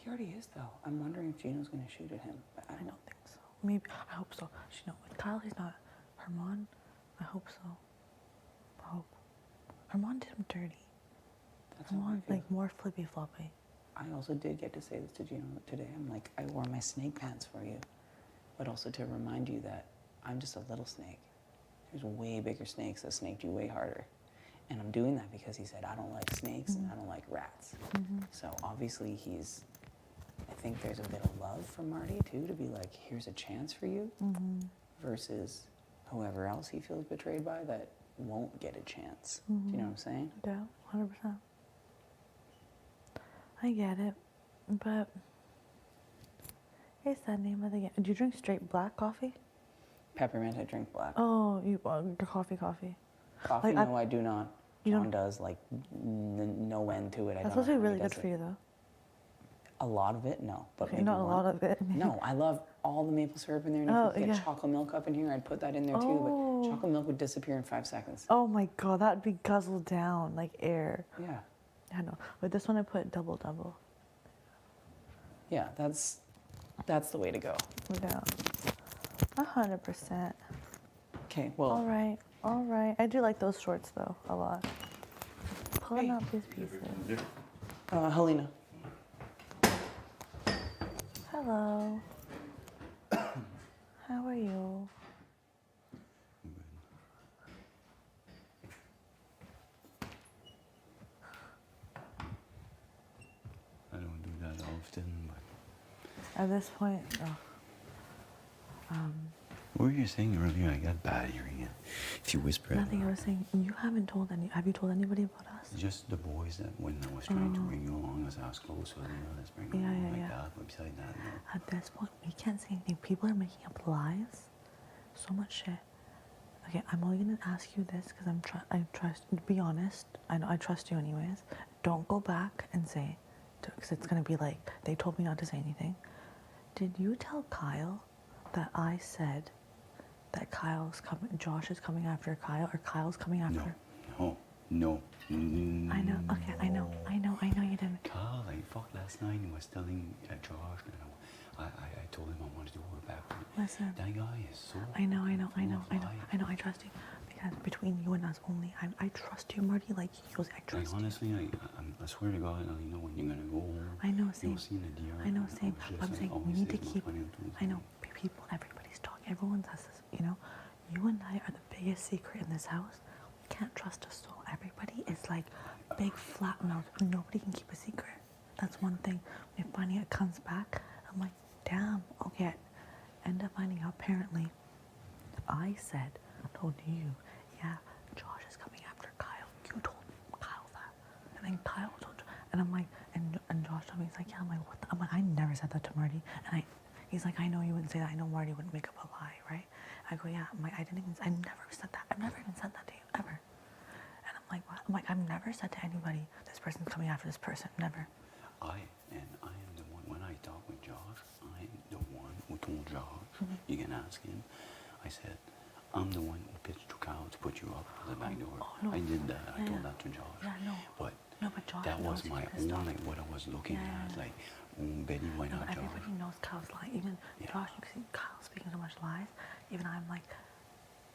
he already is, though. I'm wondering if Gino's going to shoot at him. But I don't think so. Maybe. I hope so. You know, with Kyle, he's not. Herman, I hope so. I hope. Herman did him dirty. That's how I Herman, feel. like, more flippy floppy. I also did get to say this to Gino today. I'm like, I wore my snake pants for you, but also to remind you that I'm just a little snake. There's way bigger snakes that snaked you way harder. And I'm doing that because he said, I don't like snakes and I don't like rats. So obviously I think there's a bit of love from Marty too, to be like, here's a chance for you, versus whoever else he feels betrayed by that won't get a chance. Do you know what I'm saying? Yeah, 100%. I get it, but it's that name of the game. Do you drink straight black coffee? Peppermint, I drink black. Oh, you coffee. Coffee, Like, no, I do not. You John don't- does, like, no end to it. I That's don't supposed to be know how he really does good it. for you, though. A lot of it, no. But Okay, maybe not a one. lot of it. No, I love all the maple syrup in there. And Oh, if we could get yeah. chocolate milk up in here, I'd put that in there too. Oh. But chocolate milk would disappear in 5 seconds. Oh my god, that'd be guzzled down like air. Yeah. I know. But this one I put double. Yeah, that's the way to go. Yeah. 100%. Okay, well. All right. I do like those shorts though, a lot. Pulling out these pieces. Helena. Hello. How are you? I don't do that often, but At this point, what were you saying earlier? I got bad hearing. If you whisper, nothing. I was saying you haven't told have you told anybody about us? just the boys that when I was trying to bring you along, as I was close, so let's bring you along like that. But beside that, no. At this point, we can't say anything. People are making up lies. So much shit. Okay, I'm only gonna ask you this because I trust. Be honest. I know I trust you anyways. Don't go back and say, because it's gonna be like they told me not to say anything. Did you tell Kyle that I said that Josh is coming after Kyle, or Kyle's coming after? No. I know. Okay, I know you didn't. Carl, like fuck last night, he was telling Josh, I told him I wanted to work back. Listen. That guy is so. I know. I trust you because between you and us only, I trust you, Marty. Like he goes, I trust Like, honestly, I swear to God, I don't know when you're gonna go home. I know, same. You'll see Nadia. I know, same. Just But I'm saying always we need to says, keep. "What's funny to do?" I know people. Everybody's talking. Everyone says this. You know, you and I are the biggest secret in this house. We can't trust a soul. Everybody is like big flat mouth. Nobody can keep a secret. That's one thing. When finding it comes back, I'm like, damn. Okay. End up finding out. Apparently, I told you, yeah, Josh is coming after Kyle. You told Kyle that, and then Kyle told, and I'm like, and Josh told me, he's like, yeah. I'm like, what? I'm like, I never said that to Marty, and he's like, I know you wouldn't say that. I know Marty wouldn't make up a lie, right? I go, yeah. I'm like, I never said that. I've never even said that to you ever. And I'm like, what? I'm like, I've never said to anybody, this person's coming after this person. Never. I am the one, when I talk with Josh, I'm the one who told Josh, You can ask him. I said, I'm the one who pitched to Kyle to put you up to the back door. no. I did that. I Yeah, told yeah. that to Josh. Yeah, no. But No, but Josh that was knows my he's pissed own, off. like what I was looking Yeah, at. yeah. Like, Betty, why No, not Josh? everybody knows Kyle's lying. Even Josh, you can see Kyle speaking so much lies. Even I'm like,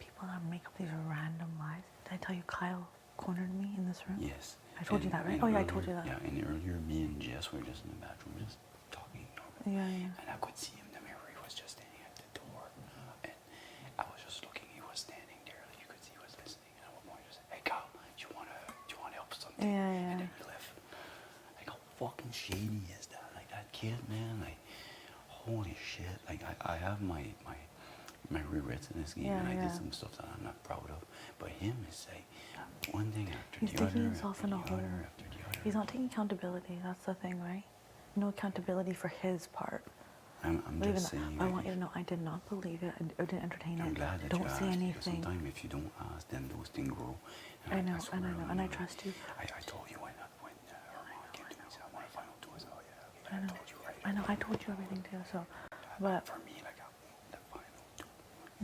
people that make up these random lies. Did I tell you Kyle cornered me in this room? Yes. I told you that, right? And Oh yeah, I earlier- told you that. Yeah, and earlier me and Jess were just in the bathroom, just talking. Yeah, yeah. And I could see him in the mirror. He was just standing at the door. And I was just looking. He was standing there. Like you could see he was listening. And at one point, he just said, "Hey, Kyle, do you wanna help something?" Yeah, And yeah. then he left. Like how fucking shady is that? Like that kid, man. Like holy shit. Like I have my regrets in this game, Yeah, and I yeah. did some stuff that I'm not proud of. But him is like one thing after He's the other. digging himself in a after the hole. other, after the other. He's not taking accountability. That's the thing, right? No accountability for his part. I'm But just even saying. I like, want you to know, I did not believe it. I didn't entertain I'm it. glad that Don't you say asked, because anything. sometimes if you don't ask, then those things grow. I know, swear and I know, on and I you, trust you. I told you when Herman came to me and said, I want a final two. I said, oh yeah, okay. I know. told you right. I know. I told you everything too. So, but For me, like I want the final two.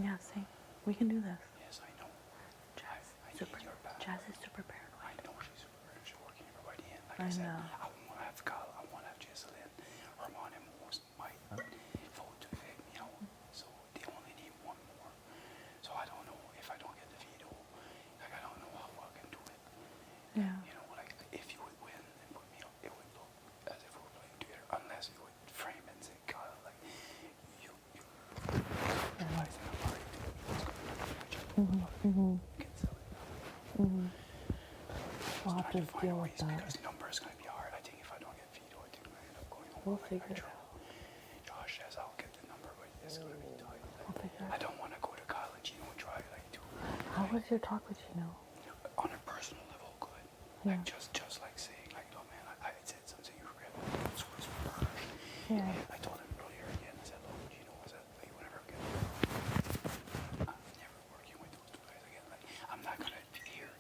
yeah, see, we can do this. Yes, I know. Jazz, I super. need your back. Jazz is super paranoid. I know she's super paranoid. She's working everybody in. Like I I said, know. I want to have Kyle. I want to have Jesselyn. Herman and Moose might vote to evict me out. So they only need one more. So I don't know if I don't get the veto. Like I don't know how I can do it. Yeah. You know, like if you would win and put me up, it would look as if we were playing together. Unless you would frame it and say, Kyle, like you everybody's in a party. It's going to be each other. Mhm. You can sell it. Mhm. We'll have to deal with that. Because the number is going to be hard. I think if I don't get veto, I think I'm going to end up going home. We'll Like, figure I it try. out. Josh says I'll get the number, but it's going to be tight. We'll figure I it out. don't want to go to Kyle and Gino and try like to How was your talk with Gino? on a personal level good. Yeah. Like just like saying like, oh man, I said something you regret. This was harsh. Yeah. And I told him earlier again. I said, look, Gino, I said, like, whenever again, I'm never working with those two guys again. Like I'm not gonna here.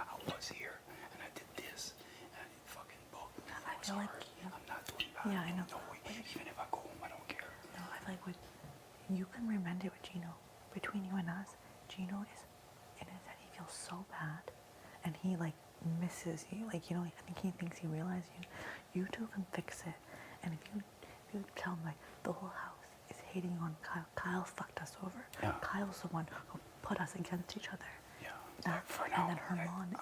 I was here and I did this and it fucking bugged me. I It was feel like hard. you- I'm not doing bad. Yeah, I know. No way. Even if I go home, I don't care. No, I feel like with you can remend it with Gino. Between you and us, Gino is in his head. He feels so bad, and he like misses you. Like I think he thinks he realizes you. You two can fix it, and if you tell him like the whole house is hating on Kyle. Kyle fucked us over. Yeah. Kyle's the one who put us against each other. Yeah. That, For and now, then Herman,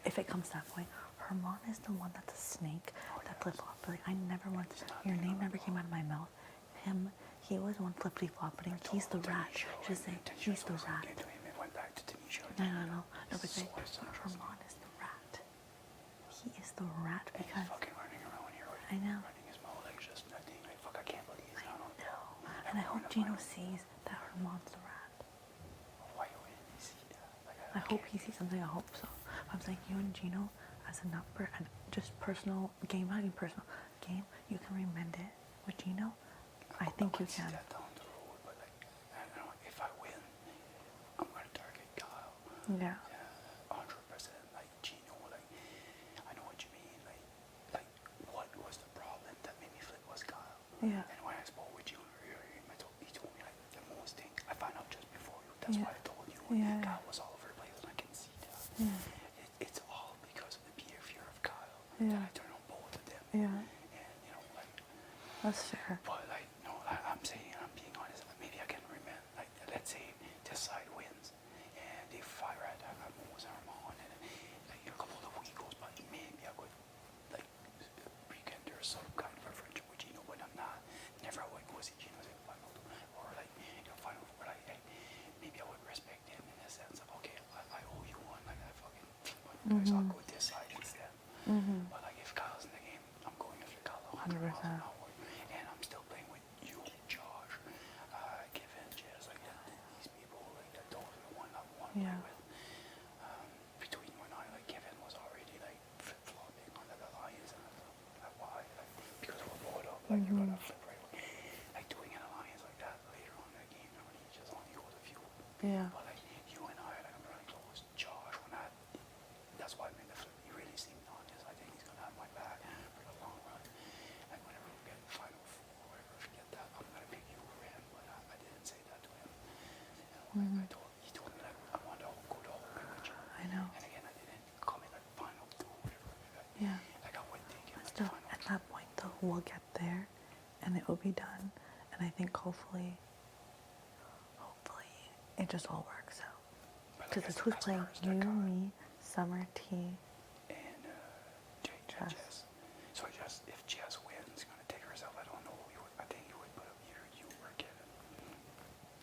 if it comes to that point, Herman is the one that's a snake that flip flop. Like I never once, your name never came out of my mouth. He was the one flippity flopping. He's the rat. Just say he's the rat. It went back to Tanisha. No. But say Herman is the rat. He is the rat because Fucking running around here. I know. Running his mouth like just nothing. Like fuck, I can't believe he's not on. And I hope Gino sees that Herman's the rat. Why wouldn't he see that? Like, I hope he sees something. I hope so. I'm saying you and Gino as a number and just personal game, not even personal game. You can remend it with Gino. I think you can. That down the road, but like, I don't know, if I win, I'm gonna target Kyle. Yeah. 100%. Like Gino, like I know what you mean. Like what was the problem that made me flip was Kyle. Yeah. And when I spoke with you earlier, he told me like the most thing I found out just before you. That's why I told you. Yeah. Kyle was all over the place, and I can see that. Yeah. It's all because of the behavior of Kyle. Yeah. That I turn on both of them. Yeah. And like. That's fair. But like, no, I'm saying, I'm being honest. Maybe I can remember. Like, let's say this side wins, and they fire at Moose and Herman, and like a couple of weeks goes by. Maybe I would like rekindle some kind of a friendship with Gino, but I'm not. Never I would go see Gino say final, or like final, or like hey, maybe I would respect him in the sense of okay, I owe you one. Like I fucking, so I'll go this side instead. But like if Kyle's in the game, I'm going after Kyle 100 miles an hour. And I'm still playing with you, Josh, Kevin, Jess, like these people, like that those are the one I want to play with. Between you and I, like Kevin was already like flip flopping on the alliance, and I thought, like why? Like because we're both up, like you're gonna flip right away. Like doing an alliance like that later on in the game, normally you just only go to few. Yeah. But like you and I, like I'm really close. Josh, when that's why I made the flip. He really seemed honest. I think he's gonna have my back for the long run. Like whenever we get Final Four or whatever, if we get that, I'm gonna pick you over him. But Like, he told me like I wanted to go to whole with you. I know. And again, I didn't come in like final two or whatever. Like, Yeah. Like I would think in like Still, final at that point though, we'll get there, and it will be done. And I think hopefully, it just all works out. Because it's who's playing you, me, Summer, T, and Jess. So I guess if Jess wins, gonna take herself. I don't know who you would. I think you would put up either you or Kevin.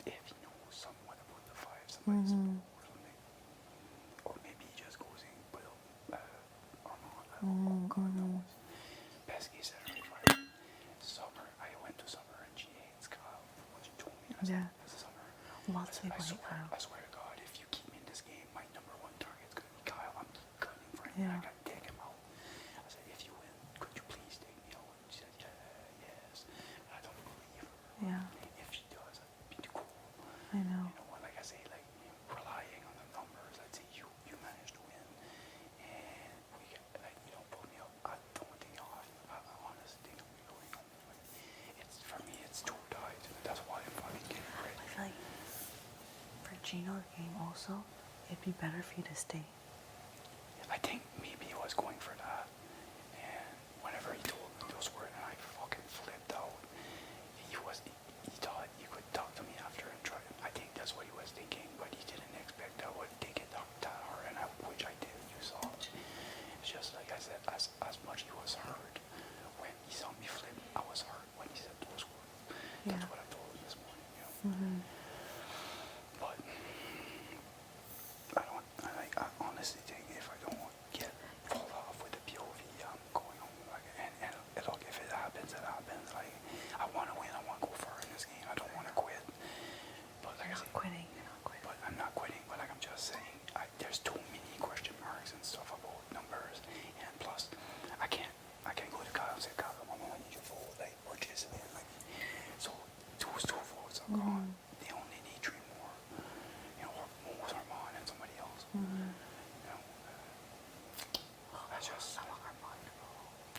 If you know somewhat about the five, somebody's Mhm. or something. Or maybe he just goes in and put up Armand. I don't know. God knows. Pesky said her five. Summer. I went to Summer and she hates Kyle. What she told me. I said, Yeah. Summer. Lots of people hate Kyle. I swear to God, if you keep me in this game, my number one target's gonna be Kyle. I'm gunning for him. Yeah. I gotta take him out. I said, if you win, could you please take me out? She said, yes. I don't believe her. Yeah. If she does, I'd be too cool. I know. You know, like I say, like relying on the numbers. Let's say you managed to win, and we get like you don't put me up. I don't think I'll have. I honestly think I'm going home. Like, it's for me, it's too tight. That's why I'm fucking getting ready. I feel like for Gino's game also, it'd be better for you to stay. I think maybe he was going for that, and whenever he told me those words, and I fucking flipped out. He thought he could talk to me after and try. I think that's what he was thinking, but he didn't expect I would take it that hard, and which I did. You saw. It's just like I said, as much he was hurt when he saw me flip, I was hurt when he said those words. Yeah. That's what I told him this morning. You know. Mm-hmm. But I honestly think if I don't fall off with the POV, I'm going home. Like, and look, if it happens, it happens. Like, I want to win. I want to go far in this game. I don't want to quit. But like I said, Quitting. You're not quitting. but I'm not quitting. But like I'm just saying, there's too many question marks and stuff about numbers. And plus, I can't go to Kyle and say, Kyle, I need your vote. Like, or Jason. Like, so those two votes are gone. They only need three more. You know, or Mo's Armand and somebody else. Mm-hmm. You know, that's just.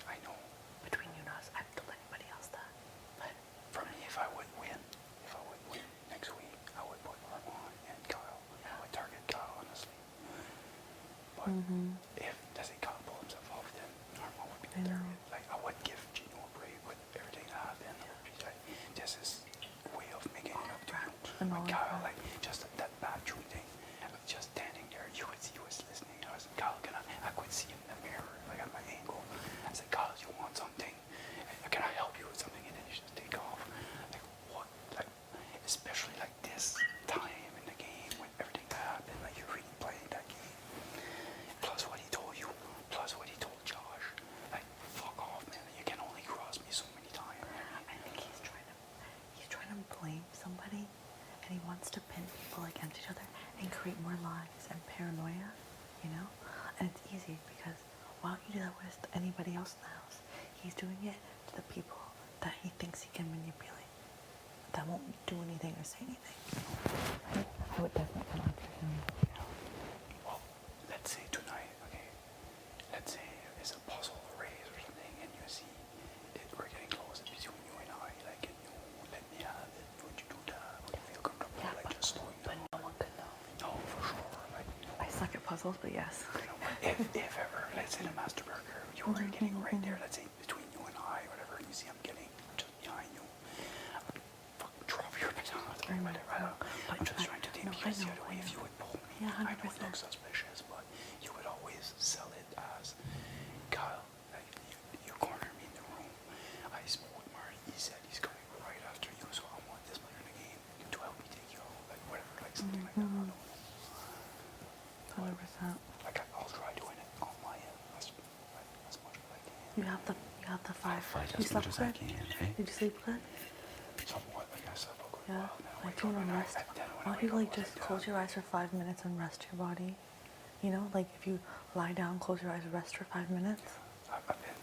I know. Between you and us, I haven't told anybody else that. But For me, if I would win next week, I would put Armand and Kyle. I would target Kyle, honestly. But if does it Kyle pull himself off, then Armand would be the target. Like I would give Gino a break with everything that happened. Like, this is way of making it up to you. But Kyle, like just that bathroom thing, I was just standing there. You could see he was listening. I was like, Kyle, I could see him in the mirror, like at my angle. I said, Kyle, you want something? Can I help you with something? And then you just take off. Like what? Like especially like this time in the game when everything that happened, like you're really playing that game. Plus what he told you. Plus what he told Josh. Like fuck off, man. You can only cross me so many times. I think he's trying to blame somebody, and he wants to pin people against each other and create more lies and paranoia, you know? And it's easy because why don't you do that with anybody else in the house? He's doing it to the people that he thinks he can manipulate, that won't do anything or say anything. I would definitely come after him. Well, let's say tonight, okay? Let's say it's a puzzle race or something, and you see we're getting close between you and I. Like, can you let me have it? Would you do that? Would you feel comfortable? Yeah, like just slowing down? But no one could know. No, for sure. Like, I suck at puzzles, but yes. you know, but if ever, let's say the Master Burger, you were getting right there. Let's say between you and I, whatever. And you see I'm getting just behind you. Fucking drop your baton. Whatever. I'm just trying to think because the other way, if you would pull me, Yeah, I know it 100%. looks suspicious, but you would always sell it as Kyle. Like you cornered me in the room. I spoke with Marty. He said he's coming right after you, so I want this player in the game to help me take you out, like whatever, like something like that. I don't know. 100%. Like I'll try doing it on my end as much as I can. You have the five. Fight You as much slept as I good? can. Eh? Did you sleep good? Somewhat, like I slept a good Yeah. while. Then I Like wake you up want and to I- rest. and then when Why I don't you wake like up, I just was close your eyes for 5 minutes and rest your body? You know, like if you lie down, close your eyes, rest for 5 minutes. I've been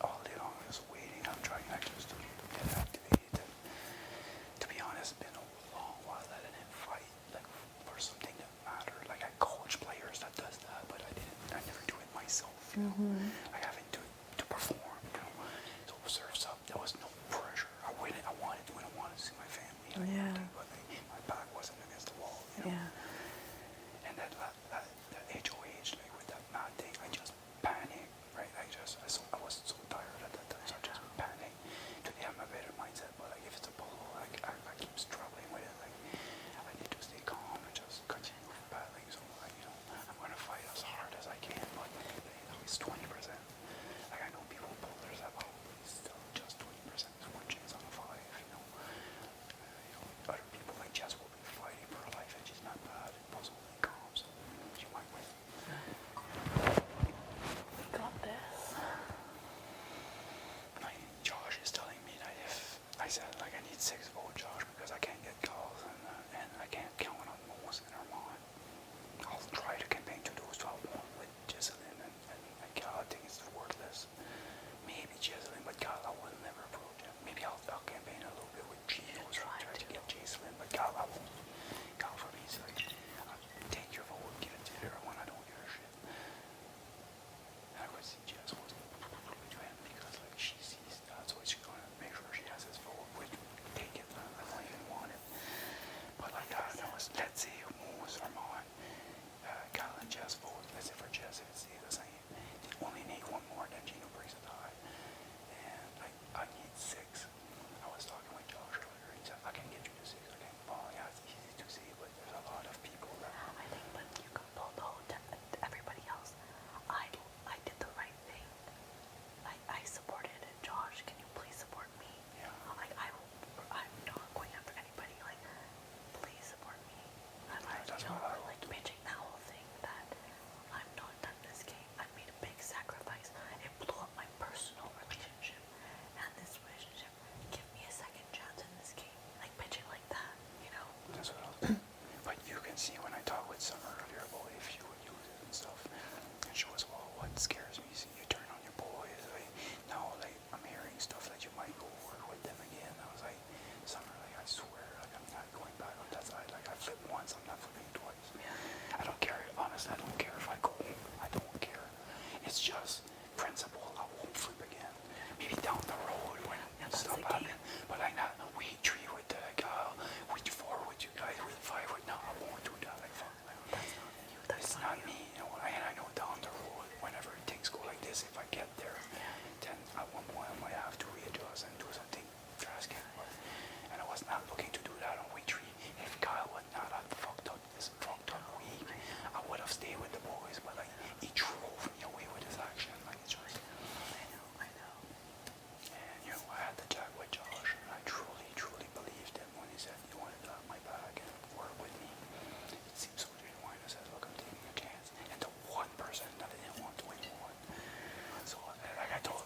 all day long just waiting. I'm trying actually to get activated. And to be honest, it's been a long while that I didn't fight like for something that mattered. Like I coach players that does that, but I never do it myself. You know? I haven't do it to perform. You know, so Surf's Up. There was no pressure. I wanted to, and I wanted to see my family. And Yeah. everything, but like, my back wasn't against the wall.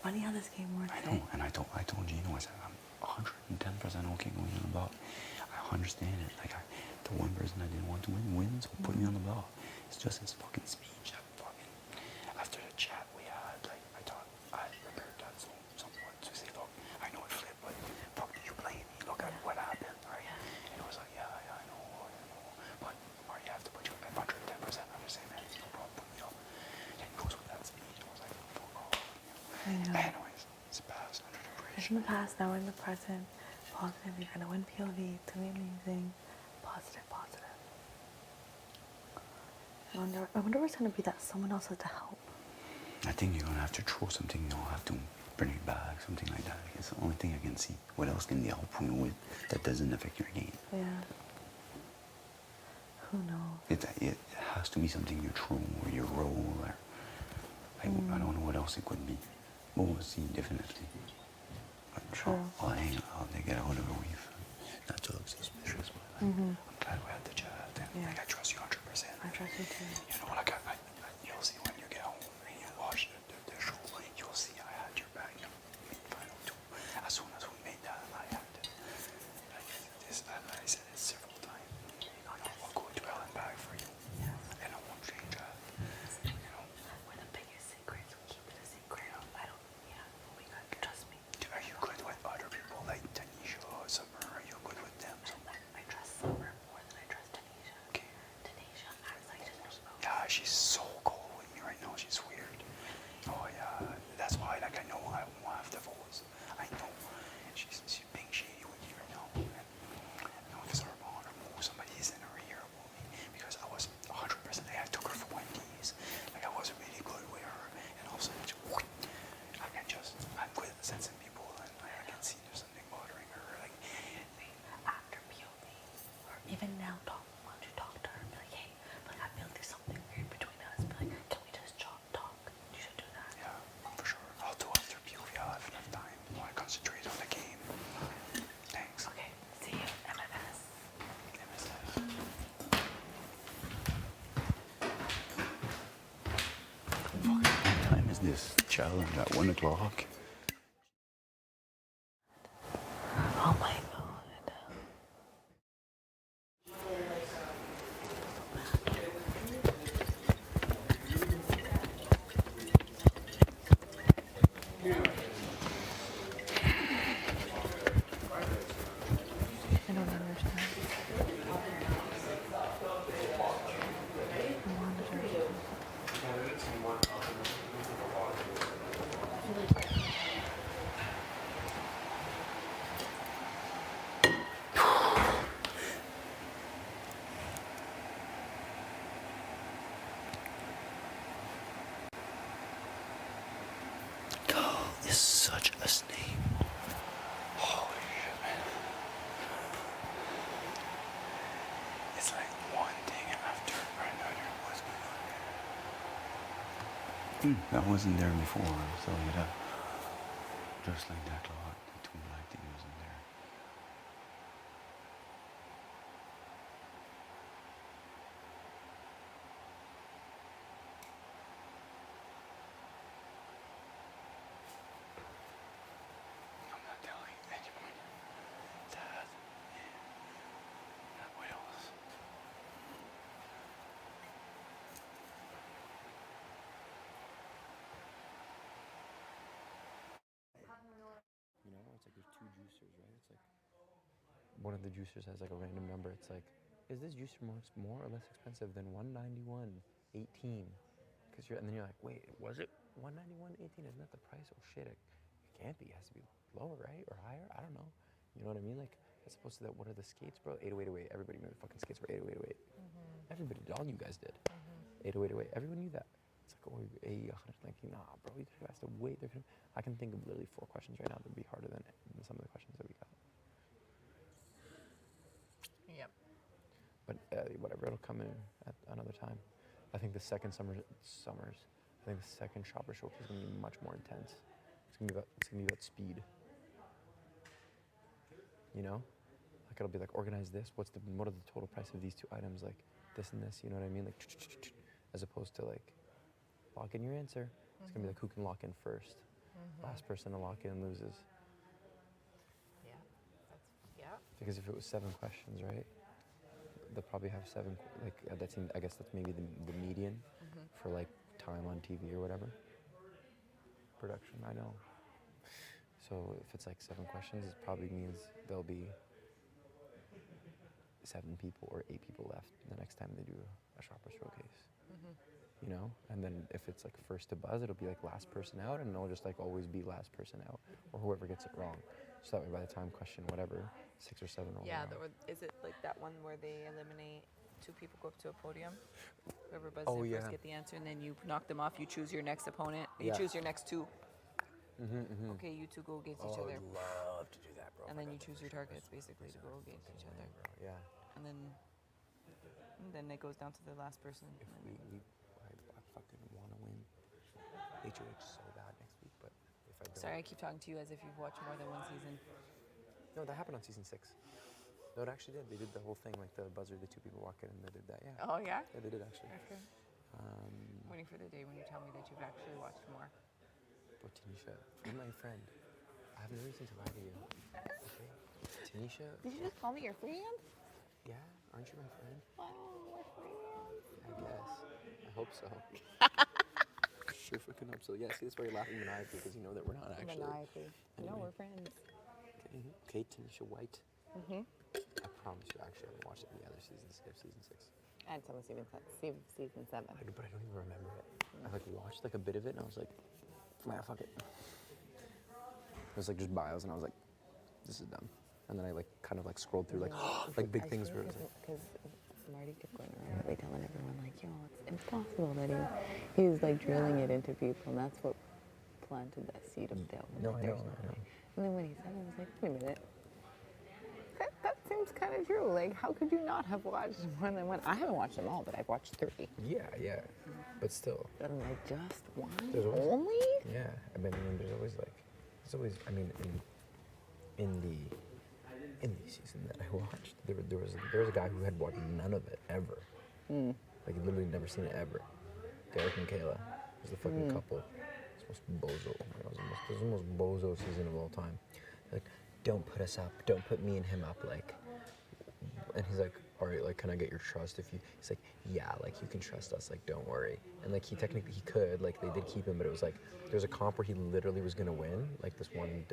funny how this game works. I know, and I told Gino, I said, I'm 110% okay going on the block. I understand it. Like, the one person I didn't want to win, so put me on the block. It's just his fucking speech. That fucking, after the chat we had, like, I thought I prepared that somewhat to say, look, I know it flipped, but fuck, did you blame me? Look at what happened, right? And it was like, yeah, I know. But, Marty, you have to put you at 110%. I'm just saying, man, no problem, put me up. And he goes with that speech. I was like, fuck off. I know. Anyways, it's past under the bridge. It's in the past, now we're in the present. Positive, you're gonna win POV. It's gonna be amazing. Positive, positive. I wonder what's gonna be that someone else has to help. I think you're gonna have to throw something, you'll have to bring it back, something like that. It's the only thing I can see. What else can they help you with that doesn't affect your game? Yeah. Who knows? It has to be something you throw or you roll or I don't know what else it could be. But we'll see, definitely. But I'll hang out, they get out of the way. Not to look suspicious, but like, I'm glad we had the chat. And like, I trust you 100%. I trust you too. You know, like you'll see when you get home and you watch the show, you'll see I had your back. Final two. As soon as we made that, I had it. Like this, I said it several times. I'll go to hell and back for you. And I won't change that. You know. We're the biggest secrets. We keep it a secret. I don't, we got, trust me. Are you good with other people like Tanisha or Summer? Are you good with them? I trust Summer more than I trust Tanisha. Okay. Tanisha acts like she doesn't know. Yeah, she's so cold with me right now. She's weird. Oh yeah, that's why. Like I know I won't have the voice. I know she's being shady with me right now. And I know because her mom or somebody is in her ear about me because I was 100%. I took her for Wendy's. Like I was really good with her, and all of a sudden, I'm good at sensing people, and I can see there's something bothering her. Like After POV, or even now, why don't you talk to her? Be like, hey, but I feel like there's something weird between us. Be like, can we just talk? You should do that. Yeah, for sure. I'll do after POV. I'll have enough time. I want to concentrate on the game. Thanks. Okay, see you, MMS. Fucking what time is this challenge at 1 o'clock? Oh my god. I don't understand. Carl is such a snake. Holy shit, man. It's like one thing after another. What's going on there? That wasn't there before, I'll tell you that. Just like that clock, the two black things wasn't there. I'm not telling anyone. Dad. What else? You know, it's like there's two juicers, right? It's like one of the juicers has like a random number. It's like, is this juicer more or less expensive than 191.18? Because and then you're like, wait, was it 191.18? Isn't that the price? Oh shit, it can't be. It has to be lower, right? Or higher? I don't know. You know what I mean? Like, as opposed to that, what are the skates, bro? 80808. Everybody knew the fucking skates were 80808. Everybody, all you guys did. 80808. Everyone knew that. It's like, oh, A119. Nah, bro, you could have asked a wait. I can think of literally 4 questions right now that would be harder than some of the questions that we got. Yep. But whatever, it'll come in at another time. I think the second the second shopper show is gonna be much more intense. It's gonna be about speed. You know, like it'll be like organize this. What are the total price of these two items? Like this and this. You know what I mean? Like as opposed to like lock in your answer. It's gonna be like who can lock in first. Last person to walk in loses. Yeah. Yeah. Because if it was 7 questions, right? They'll probably have 7. That seems. I guess that's maybe the median for like time on TV or whatever. Production, I know. So if it's like 7 questions, it probably means there'll be 7 people or 8 people left the next time they do a shopper showcase. You know, and then if it's like first to buzz, it'll be like last person out, and it'll just like always be last person out, or whoever gets it wrong. So that way, by the time question whatever, 6 or 7 roll Yeah, around. is it like that one where they eliminate 2 people go up to a podium? Whoever buzzes Oh, in yeah. first get the answer, and then you knock them off. You choose your next opponent. You Yeah. choose your next 2. Mm-hmm. Okay, you 2 go against Oh, each I other. would love to do that, bro. And then you choose your targets basically to go against each other. Yeah. And then it goes down to the last person. If I fucking want to win HOH so bad next week, but if I don't. Sorry, I keep talking to you as if you've watched more than one season. No, that happened on season 6. No, it actually did. They did the whole thing, like the buzzer, the 2 people walk in, and they did that. Yeah. Oh yeah. Yeah, they did actually. Okay. Waiting for the day when you tell me that you've actually watched more. But Tanisha, you're my friend. I have no reason to lie to you. Okay? Tanisha. Did you just call me your friend? Yeah, aren't you my friend? Oh, we're friends. I guess. I hope so. Sure fucking hope so. Yeah, see, that's why you're laughing maniacally, because you know that we're not actually. Maniacally. No, Anyway. we're friends. Okay, Tanisha White. Mm-hmm. I promise you, actually, I haven't watched any other seasons except season 6. And some of season 7. But I don't even remember it. I like watched like a bit of it, and I was like, man, fuck it. It was like just bios, and I was like, this is dumb. And then I like kind of like scrolled through like like big things where it was like. Because Marty kept going around really telling everyone like, yo, it's impossible that he was like drilling it into people, and that's what planted that seed of doubt. No, I know. And then when he said it, I was like, wait a minute. That seems kind of true. Like, how could you not have watched more than one? I haven't watched them all, but I've watched 3. Yeah, but still. But I'm like, just one? There's always, Only? Yeah, I mean, there's always like, I mean, in the season that I watched, there was a guy who had watched none of it ever. Like, he'd literally never seen it ever. Derek and Kayla was the fucking couple. It's the most bozo. Oh my God, it was the most bozo season of all time. Like, don't put us up. Don't put me and him up. Like, and he's like, all right, like, can I get your trust? He's like, yeah, like, you can trust us. Like, don't worry. And like, he could. Like, they did keep him, but it was like, there's a comp where he literally was gonna win. Like, this one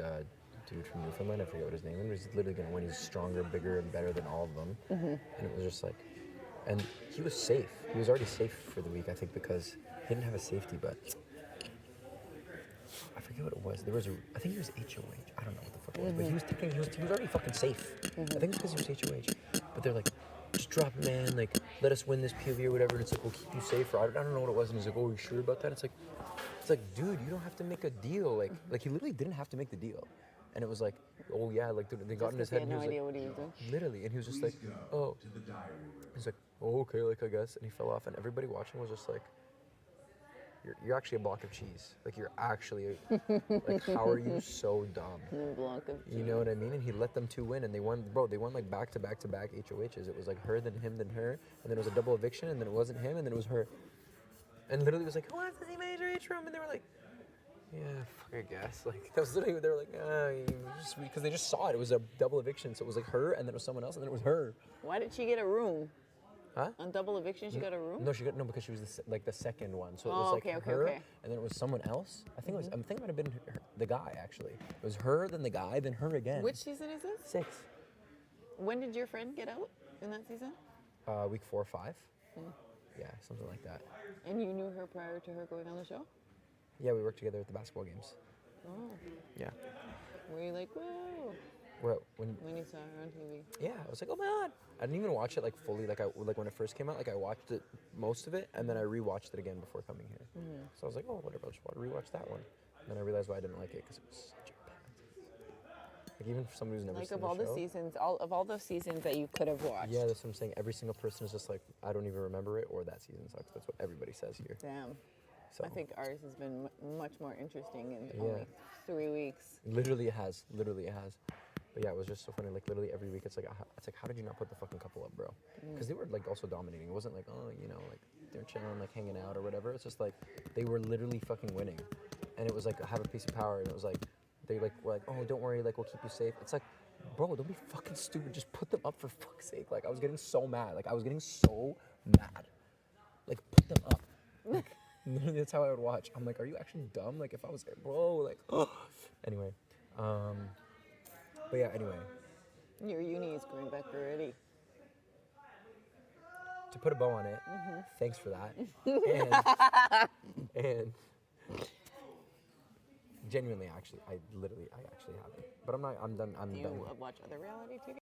dude from Newfoundland, I forget what his name is. He's literally gonna win. He's stronger, bigger, and better than all of them. And it was just like, and he was safe. He was already safe for the week, I think, because he didn't have a safety, but I forget what it was. I think he was HOH. I don't know what the fuck it was, but he was already fucking safe. I think it's because he was HOH. But they're like, just drop it, man. Like, let us win this POV or whatever. And it's like, we'll keep you safe. Or I don't know what it was. And he's like, oh, are you sure about that? It's like, dude, you don't have to make a deal. Like he literally didn't have to make the deal. And it was like, oh yeah, like they got in his head. He had And no he was idea like, what he was doing. literally, and he was just like, oh. He's like, oh, okay, like I guess. And he fell off, and everybody watching was just like, you're actually a block of cheese. Like, you're actually, like, how are you so dumb? A block of cheese. You know what I mean? And he let them 2 win, and they won, like back to back to back HOHs. It was like her, then him, then her, and then it was a double eviction, and then it wasn't him, and then it was her. And literally it was like, who wants to see my HOH room? And they were like, yeah, fuck, I guess. Like, that was literally, they were like, because they just saw it. It was a double eviction, so it was like her, and then it was someone else, and then it was her. Why did she get a room? Huh? On double eviction, she got a room? No, because she was the second one. So it Oh, was like okay, her, okay. and then it was someone else. I think it might have been the guy, actually. It was her, then the guy, then her again. Which season is this? 6. When did your friend get out in that season? Week 4 or 5. Yeah, something like that. And you knew her prior to her going on the show? Yeah, we worked together at the basketball games. Oh. Yeah. Were you like, whoa? When you saw her on TV? Yeah, I was like, oh my God. I didn't even watch it like fully, like when it first came out. Like, I watched it, most of it, and then I rewatched it again before coming here. So I was like, oh, whatever, I'll just rewatch that one. And then I realized why I didn't like it, because it was such a bad. Like, even for somebody who's never Like, seen of all the seasons, of all those seasons that you could have watched. Yeah, that's what I'm saying. Every single person is just like, I don't even remember it, or that season sucks. That's what everybody says here. Damn. So. I think ours has been much more interesting in Yeah. only 3 weeks. Literally it has. But yeah, it was just so funny. Like, literally every week, it's like, how did you not put the fucking couple up, bro? Because they were like also dominating. It wasn't like, oh, you know, like they're chilling, like hanging out or whatever. It's just like they were literally fucking winning. and it was like have a piece of power, and it was like they like were like, oh, don't worry, like we'll keep you safe. It's like, bro, don't be fucking stupid. Just put them up for fuck's sake. Like I was getting so mad. Like I was getting so mad. Like put them up. Like literally, that's how I would watch. I'm like, are you actually dumb? Like if I was, bro, like, anyway, but yeah, anyway. Your uni is going back already. To put a bow on it, thanks for that. And genuinely, actually, I actually haven't. But I'm not. I'm done. I'm Do you done. watch other reality TV?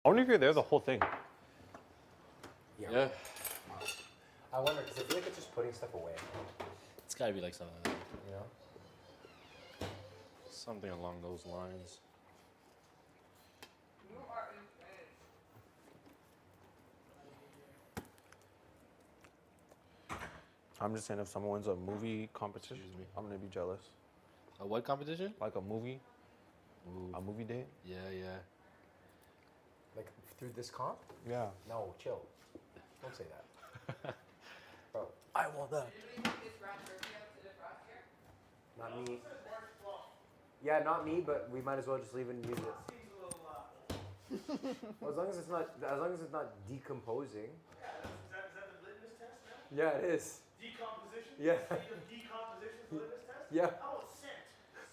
I wonder if you're there the whole thing. Yeah. I wonder because I feel like it's just putting stuff away. It's gotta be like something like that. You know. Something along those lines. I'm just saying, if someone wins a movie competition, I'm gonna be jealous. A what competition? Like a movie. Ooh. A movie date. Yeah, yeah. Like through this comp? Yeah. No, chill. Don't say that. Bro. I want that. Not me. Yeah, not me, but we might as well just leave it and use it. Well, as long as it's not decomposing. Is that the litmus test now? Yeah, it is. Decomposition? Yeah. State of decomposition litmus test? Yeah. Oh, scent,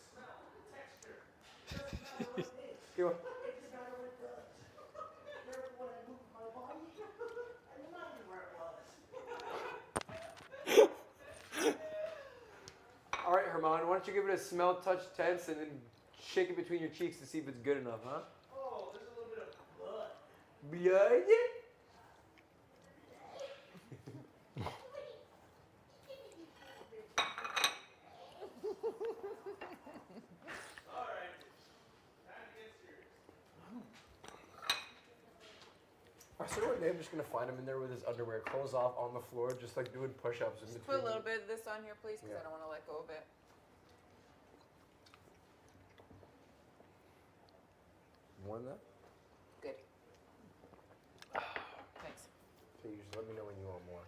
smell, texture. Doesn't matter what it is. Go. It doesn't matter what it does. Remember when I moved my body? I reminded you where it was. All right, Herman, why don't you give it a smell, touch, tense, and then shake it between your cheeks to see if it's good enough, huh? Oh, there's a little bit of blood. Blood? I swear one day I'm just gonna find him in there with his underwear, clothes off, on the floor, just like doing push-ups in Just between. put a little bit of this on here, please, because Yeah. I don't want to let go of it. More than that? Good. Thanks. So you just let me know when you want more.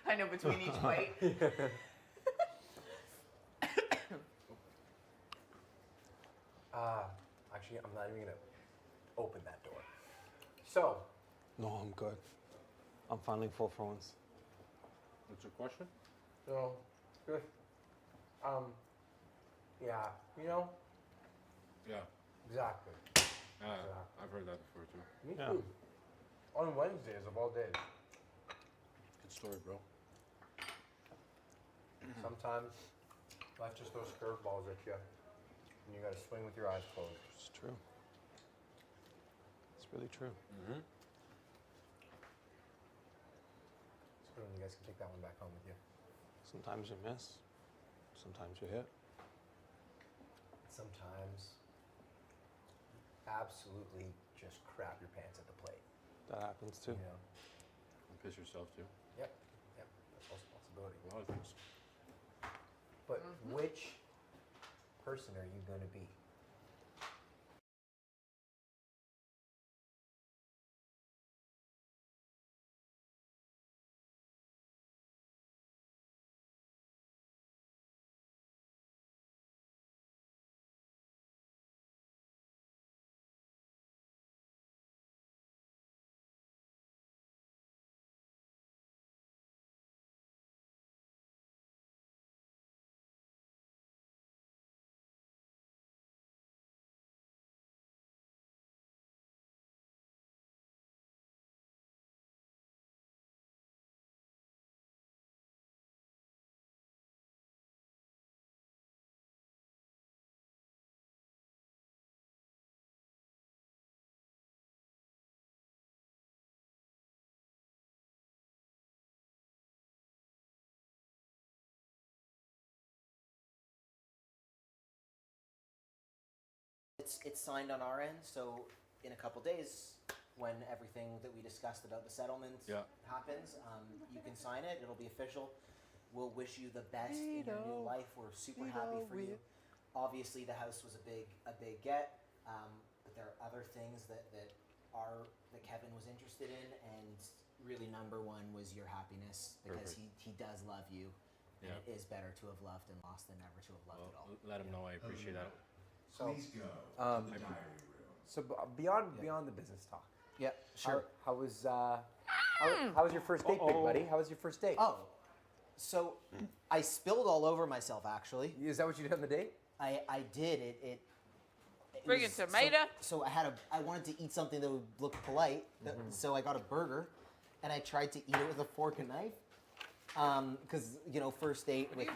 I know between each bite. Actually, I'm not even gonna open that door. So. No, I'm good. I'm finally full for once. What's your question? So, good. Yeah, you know? Yeah. Exactly. I've heard that before too. Me too. On Wednesdays of all days. Good story, bro. Sometimes life just throws curveballs at you. and you got to swing with your eyes closed. It's true. It's really true. Mm-hmm. It's good when you guys can take that one back home with you. Sometimes you miss. Sometimes you hit. Sometimes absolutely just crap your pants at the plate. That happens too. You know? You piss yourself too. Yep. Yep. That's also a possibility. A lot of things. But which person are you going to be? It's signed on our end, so in a couple days, when everything that we discussed about the settlement happens, you can sign it. It'll be official. We'll wish you the best in your new life. We're super happy for you. Obviously, the house was a big get, but there are other things that Kevin was interested in, and really number one was your happiness, because he does love you, and it is better to have loved and lost than never to have loved at all. Let him know I appreciate that. So, Please go. So beyond the business talk. Yeah, sure. How was your first date, big buddy? How was your first date? Oh, so I spilled all over myself, actually. Is that what you did on the date? I did. It Friggin' was- tomato. So I wanted to eat something that would look polite, so I got a burger, and I tried to eat it with a fork and knife. Because first date with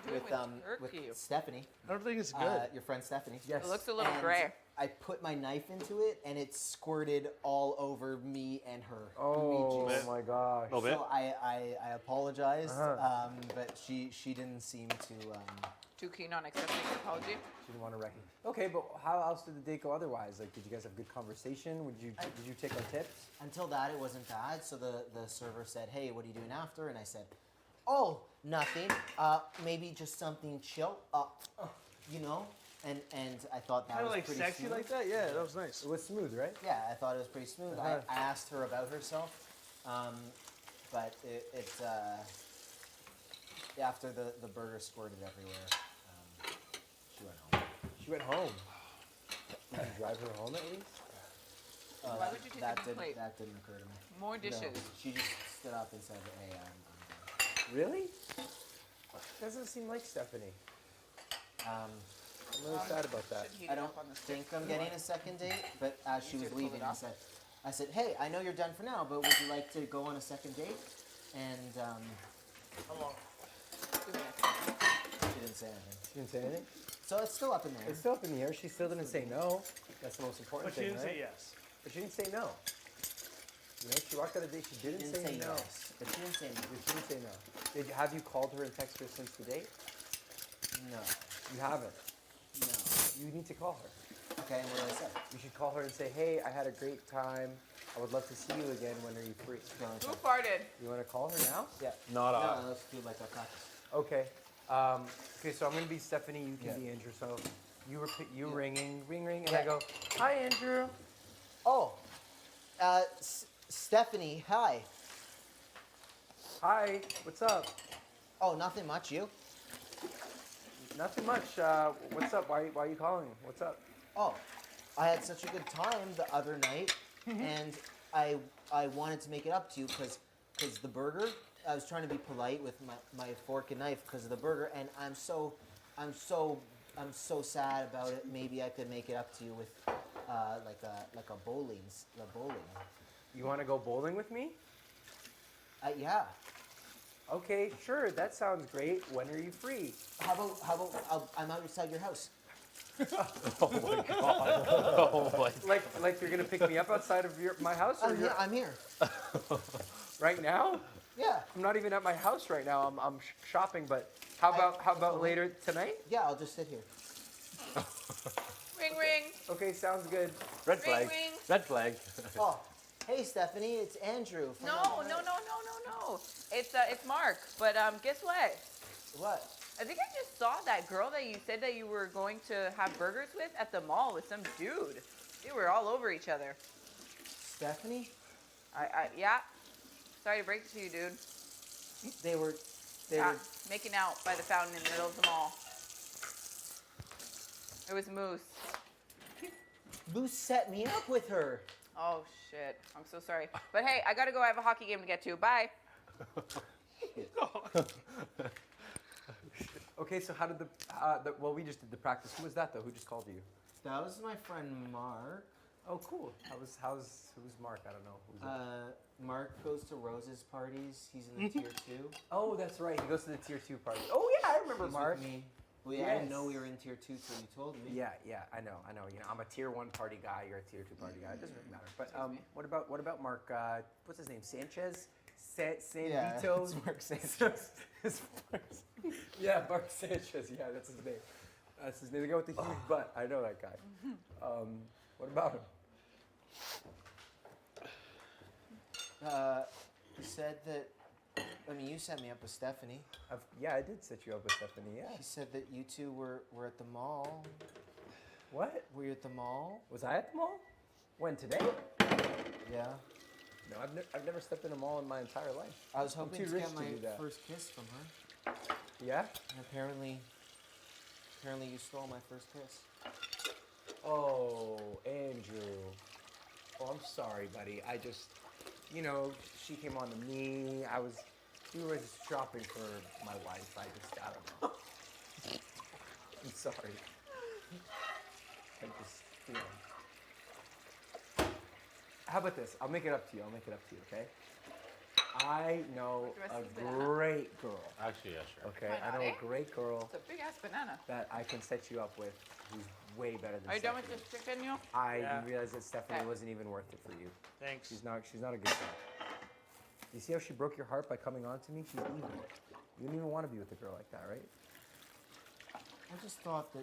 Stephanie. I don't think it's good. Your friend Stephanie. Yes. It looks a little And gray. I put my knife into it, and it squirted all over me and her. Oh Me juice. my gosh. So I apologized, but she didn't seem to. Too keen on accepting your apology? She didn't want to wreck it. Okay, but how else did the date go otherwise? Like, did you guys have good conversation? Did you take our tips? Until that, it wasn't bad. So the server said, "Hey, what are you doing after?" And I said, "Oh, nothing. Maybe just something chill. And I thought that Kind of was like pretty sexy smooth. like that? Yeah, that was nice. It was smooth, right? Yeah, I thought it was pretty smooth. I asked her about herself, but after the burger squirted everywhere, she went home. She went home. Did you drive her home at least? Why would you take that a complaint? That didn't occur to me. More No, dishes. she just stood up and said, "Hey, I'm done." Really? Doesn't seem like Stephanie. I'm really sad about that. I don't think I'm getting a second date, but as she was leaving, I said, "Hey, I know you're done for now, but would you like to go on a second date?" And How long? 2 minutes. she didn't say anything. She didn't say anything? So it's still up in there. It's still up in the air. She still didn't say no. That's the most important But she thing, didn't right? say yes. But she didn't say no. She walked out of the date. She didn't say no. yes, but she didn't say no. She didn't say no. Have you called her and texted her since the date? No. You haven't. No. You need to call her. Okay, and what do I say? You should call her and say, "Hey, I had a great time. I would love to see you again. When are you free?" Who farted? You want to call her now? Yeah. Not No, let's do like a practice. Okay. Okay, so I'm gonna be Stephanie. You can be Andrew. So you ringing, ring, and I go, "Hi, Andrew." Oh, Stephanie, hi. Hi. What's up? Oh, nothing much. You? Nothing much. What's up? Why are you calling? What's up? Oh, I had such a good time the other night, and I wanted to make it up to you because the burger. I was trying to be polite with my fork and knife because of the burger, and I'm so sad about it. Maybe I could make it up to you with like a bowling. You want to go bowling with me? Yeah. Okay, sure. That sounds great. When are you free? How about I'm outside your house. Oh my god. Oh my. Like you're gonna pick me up outside of my house? Or I'm here. Right now? Yeah. I'm not even at my house right now. I'm shopping. But how about later tonight? Yeah, I'll just sit here. Ring ring. Okay, sounds good. Red Ring, flag. ring. Red flag. Oh, hey Stephanie, it's Andrew. From No. It's Mark. But guess what? What? I think I just saw that girl that you said that you were going to have burgers with at the mall with some dude. They were all over each other. Stephanie? Yeah. Sorry to break it to you, dude. They were making out by the fountain in the middle of the mall. It was Moose. Moose set me up with her. Oh shit. I'm so sorry. But hey, I gotta go. I have a hockey game to get to. Bye. Okay, so how did well, we just did the practice. Who was that though? Who just called you? That was my friend Mark. Oh, cool. Who's Mark? I don't know. Who's that? Mark goes to Rose's parties. He's in the tier 2. Oh, that's right. He goes to the tier 2 party. Oh yeah, I remember He's Mark. with me. Well, yeah, I didn't know we were in tier 2 till you told me. Yeah, I know. You know, I'm a tier 1 party guy. You're a tier 2 party guy. It doesn't really matter. But what about Mark? What's his name? Sanchez? Yeah, Vito? it's Mark Sanchez. Yeah, Mark Sanchez. Yeah, that's his name. That's his name. The guy with the huge butt. I know that guy. What about him? He said that. I mean, you set me up with Stephanie. Yeah, I did set you up with Stephanie. Yeah. He said that you two were at the mall. What? Were you at the mall? Was I at the mall? When, today? Yeah. No, I've never stepped in a mall in my entire life. I was I'm hoping too to rich get my do that. first kiss from her. Yeah? And apparently you stole my first kiss. Oh, Andrew. Oh, I'm sorry, buddy. I just, you know, she came on to me. We were just shopping for my wife. I don't know. I'm sorry. I just, you know. How about this? I'll make it up to you. Okay? I know a great girl. Actually, yeah, sure. Okay, Why I not, know eh? a great girl It's a big ass banana. that I can set you up with who's way better than Are you done Stephanie. with this chicken, you? I realized that Stephanie Okay. wasn't even worth it for you. Thanks. She's not a good girl. You see how she broke your heart by coming on to me? She's evil. You don't even want to be with a girl like that, right? I just thought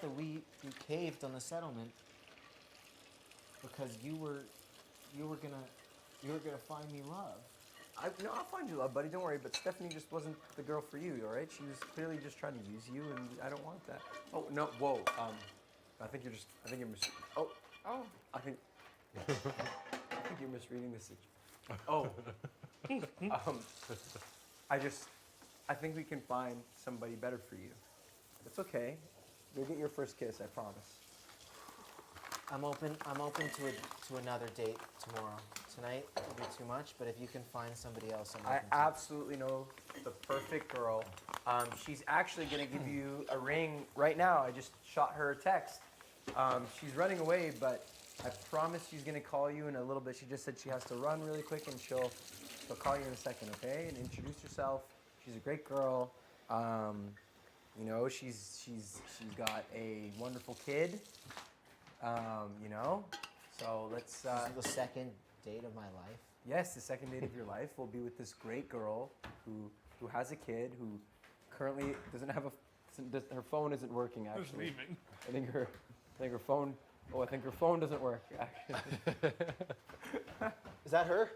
that we caved on the settlement because you were gonna find me love. I'll find you love, buddy. Don't worry. But Stephanie just wasn't the girl for you, all right? She was clearly just trying to use you, and I don't want that. Oh no! Whoa. I think you're mis. Oh. Oh. I think you're misreading this. Oh. I think we can find somebody better for you. It's okay. You'll get your first kiss. I promise. I'm open to another date tomorrow. Tonight will be too much, but if you can find somebody else, I'm I open to it. absolutely know the perfect girl. She's actually going to give you a ring right now. I just shot her a text. She's running away, but I promise she's going to call you in a little bit. She just said she has to run really quick, and she'll call you in a second, okay? And introduce herself. She's a great girl. You know, she's got a wonderful kid. You know, so let's. This is the second date of my life. Yes, the second date of your life will be with this great girl who has a kid who currently doesn't have her phone isn't working actually. Who's leaving? I think her phone. Oh, I think her phone doesn't work actually. Is that her?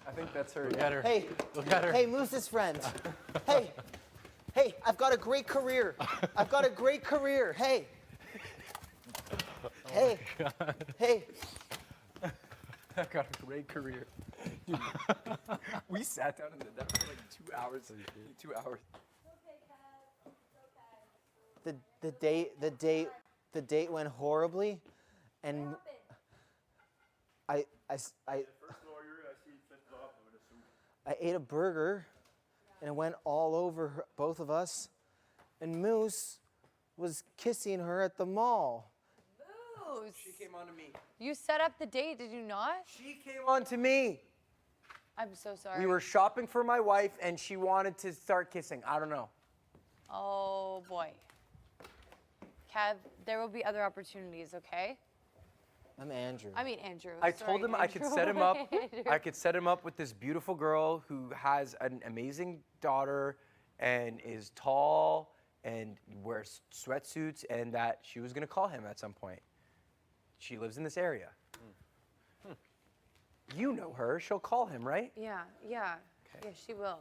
I think that's her. Look yeah. at her. Hey, look at her. Hey, Moose's friend. Hey, I've got a great career. Hey. Hey. Hey. I got a great career. Dude, we sat down in the dark for like 2 hours. 2 hours. The date went horribly, and I ate a burger, and it went all over both of us, and Moose was kissing her at the mall. Moose. She came on to me. You set up the date, did you not? She came on to me. I'm so sorry. We were shopping for my wife, and she wanted to start kissing. I don't know. Oh boy. Kev, there will be other opportunities, okay? I'm Andrew. I mean Andrew. I Sorry, told him I could Andrew. set him up. Andrew. I could set him up with this beautiful girl who has an amazing daughter and is tall and wears sweatsuits, and that she was gonna call him at some point. She lives in this area. You know her. She'll call him, right? Yeah, yeah. Yeah, she will.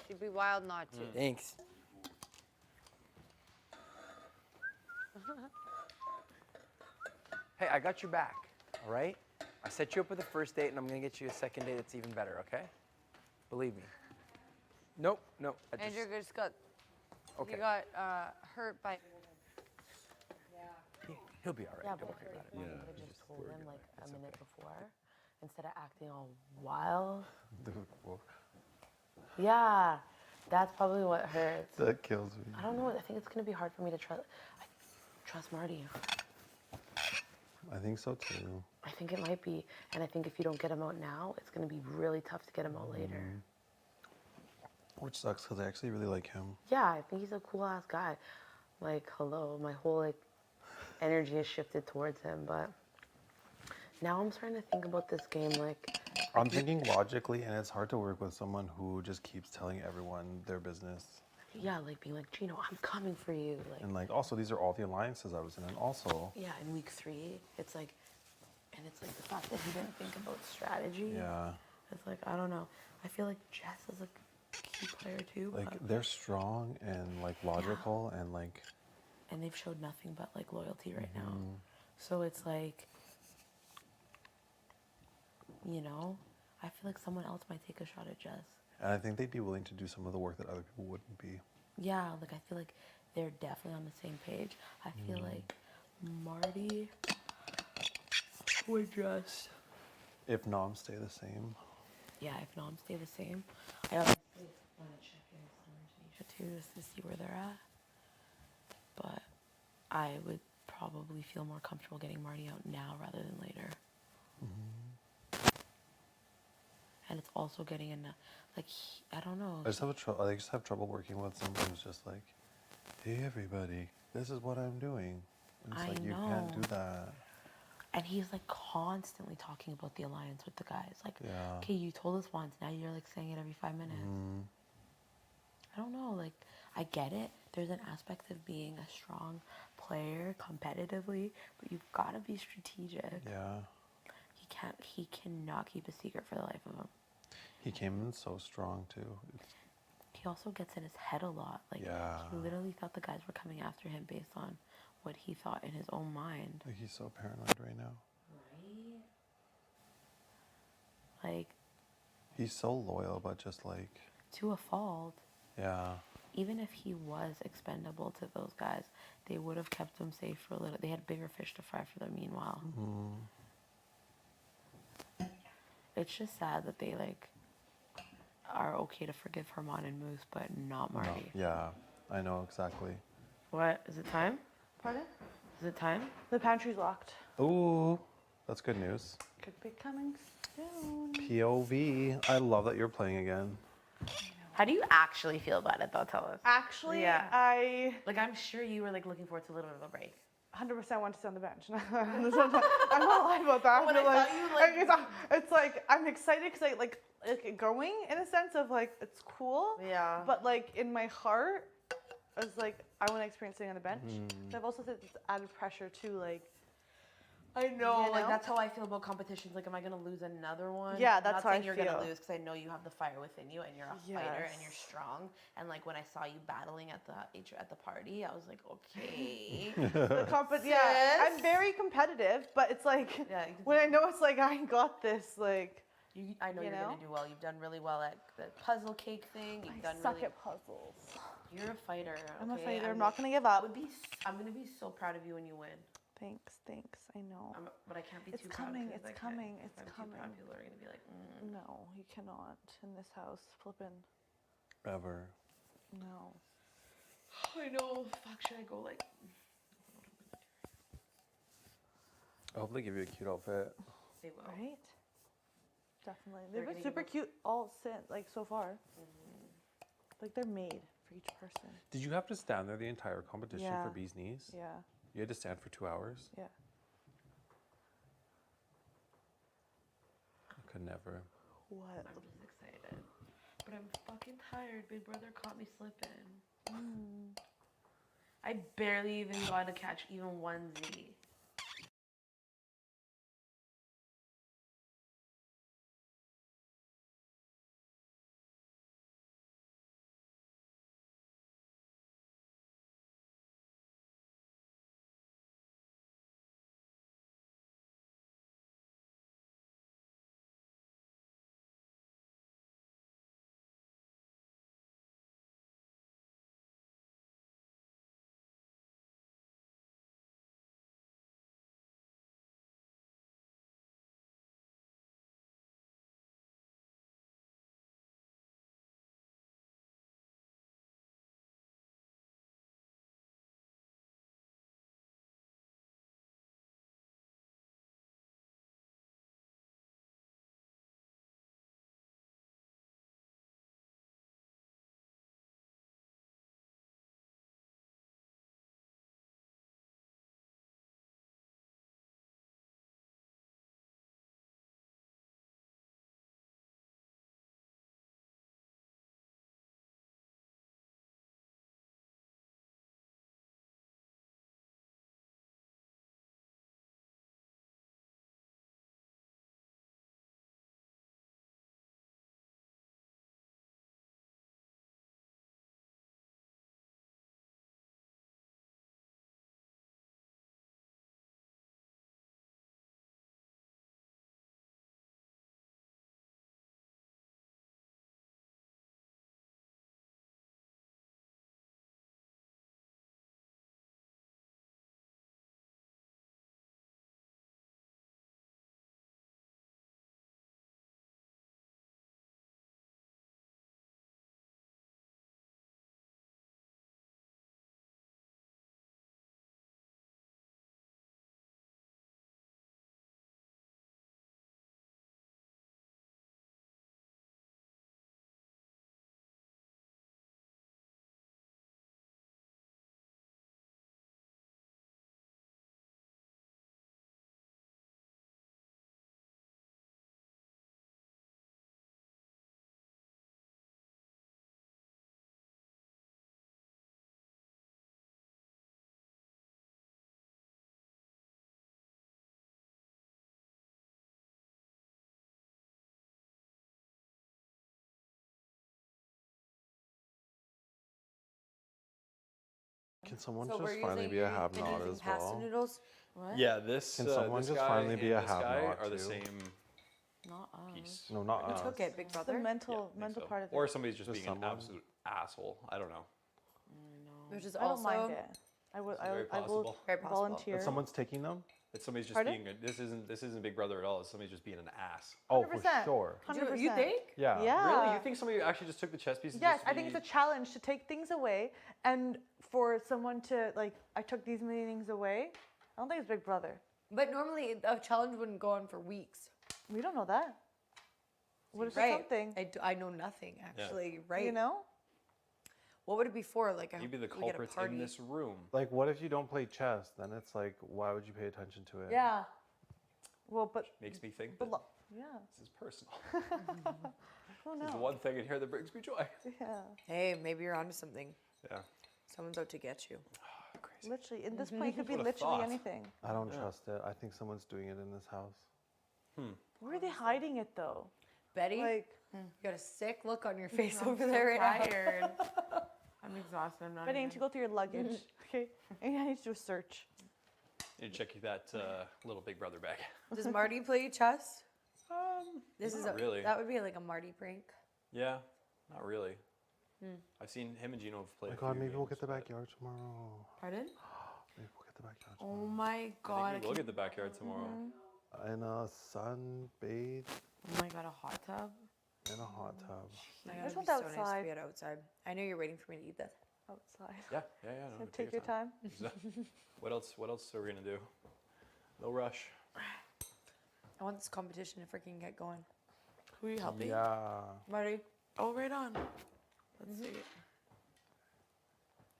She'd be wild not to. Thanks. Hey, I got your back, all right? I set you up with a first date, and I'm gonna get you a second date that's even better, okay? Believe me. Nope, nope. Andrew just got. Okay. He got hurt by. He'll be all right. Yeah, Don't but worry about it. I could have just told him like a minute before, instead of acting all wild. Yeah, that's probably what hurts. That kills me. I don't know. I think it's gonna be hard for me to trust Marty. I think so too. I think it might be, and I think if you don't get him out now, it's gonna be really tough to get him out later. Which sucks because I actually really like him. Yeah, I think he's a cool ass guy. Like, hello, my whole like energy has shifted towards him, but now I'm starting to think about this game like. I'm thinking logically, and it's hard to work with someone who just keeps telling everyone their business. Yeah, like being like, Gino, I'm coming for you. Like, And like, also, these are all the alliances I was in, and also. yeah, in week 3, it's like, and it's like the fact that he didn't think about strategy. Yeah. It's like, I don't know. I feel like Jess is a key player too. Like, but- they're strong and like logical and like. and they've showed nothing but like loyalty right now. Mhm. So it's like, you know, I feel like someone else might take a shot at Jess. And I think they'd be willing to do some of the work that other people wouldn't be. Yeah, like I feel like they're definitely on the same page. I feel like Marty would just. If noms stay the same. Yeah, if noms stay the same. I obviously want to check in with Summer and Tanisha too, just to see where they're at. But I would probably feel more comfortable getting Marty out now rather than later. And it's also getting enough, like, I don't know. I just have trouble working with someone who's just like, hey everybody, this is what I'm doing. And it's I like, you know. can't do that. And he's like constantly talking about the alliance with the guys. Like, Yeah. okay, you told us once, now you're like saying it every 5 minutes. I don't know, like, I get it. There's an aspect of being a strong player competitively, but you've got to be strategic. Yeah. He cannot keep a secret for the life of him. He came in so strong too. He also gets in his head a lot. Like, Yeah. he literally thought the guys were coming after him based on what he thought in his own mind. Like, he's so paranoid right now. Right? Like, He's so loyal, but just like, to a fault. yeah. Even if he was expendable to those guys, they would have kept him safe for a little. They had bigger fish to fry for them meanwhile. It's just sad that they like are okay to forgive Herman and Moose, but not Marty. Yeah, I know exactly. What? Is it time? Pardon? Is it time? The pantry's locked. Ooh, that's good news. Could be coming soon. POV. I love that you're playing again. How do you actually feel about it, though? Tell us. Actually, Yeah. Like, I'm sure you were like looking forward to a little bit of a break. 100% want to sit on the bench. I'm not lying about that. When I feel I saw you, like- it's like I'm excited because I like going in a sense of like it's cool. Yeah. But like in my heart, I was like I want to experience sitting on the bench. But I've also said it's added pressure too. Like I know, You like know? that's how I feel about competitions. Like, am I gonna lose another one? Yeah, that's Not how saying I you're feel. gonna lose because I know you have the fire within you and you're a fighter and Yes. you're strong. And like when I saw you battling at the party, I was like, okay. Yeah, I'm very competitive, but it's like when I know it's like I got this, like I know you're gonna do well. You've done really well at the puzzle cake thing. You've done suck really. at puzzles. You're a fighter. I'm a okay? fighter. I'm not gonna give up. I'm gonna be so proud of you when you win. Thanks. I know. But I can't be It's too coming. proud. 'cause It's I can't- coming. if It's I'm too coming. proud, people are gonna be like, No, you cannot in this house. Flippin'. Ever. No. I know. Fuck, should I go like? I hope they give you a cute outfit. They will. Right? Definitely. They're They've been gonna super give cute all since, like so far. Like they're made for each person. Did you have to stand there the entire competition Yeah. for Bee's Knees? Yeah. You had to stand for 2 hours? Yeah. I could never. What? I'm just excited. But I'm fucking tired. Big brother caught me slipping. I barely even got to catch even one Z. Can someone So we're just finally be a using- have been not using as pasta well? noodles? What? Yeah, this. Can someone this just guy finally be and a this have guy not are the too? same Not us. piece. No, not You us. took it, big The brother. mental I think so. part of it. Or somebody's just Just being an someone. absolute asshole. I don't know. Which is I don't also mind it. I would. It's very I will possible. Very possible. volunteer. That someone's taking them? That somebody's just Pardon? being a, this isn't Big Brother at all. It's somebody's just being an ass. Oh, for 100%. sure. 100%. You think? Yeah. Yeah. Really? You think somebody actually just took the chess pieces? Yes, just to I think it's be- a challenge to take things away, and for someone to like, I took these many things away. I don't think it's Big Brother. But normally a challenge wouldn't go on for weeks. We don't know that. What if Right. it's something? I know nothing actually. Right. You know? What would it be for? Like You'd be the we get a culprits party. in this room. Like, what if you don't play chess? Then it's like, why would you pay attention to it? Yeah. Well, but Makes me think but that lo- yeah. this is personal. Who There's knows? one thing in here that brings me joy. Yeah. Hey, maybe you're onto something. Yeah. Someone's out to get you. Crazy. Literally, in this point, it could be Who would've literally thought? anything. I don't trust it. I think someone's doing it in this house. Where are they hiding it though? Betty, Like, you got a sick look on your face I'm over so there right tired. I'm exhausted. I'm not. but I need even- to go through your luggage. Okay. And I need to do a search. You check that little Big Brother bag. Does Marty play chess? This is not really. That would be like a Marty prank. Yeah, not really. I've seen him and Gino have Oh played. my a god, few maybe we'll games, get the but backyard tomorrow. Pardon? Maybe we'll get the backyard Oh tomorrow. my I god. think we will get the backyard tomorrow. In a sunbathe Oh my god, a hot tub. in a hot tub. I just it'd want be so nice outside. to be outside. I know you're waiting for me to eat this. Outside. Yeah. No, Take your time. What else? What else are we gonna do? No rush. I want this competition to freaking get going. Who are you helping? Yeah. Marty, Oh, right on. Let's see.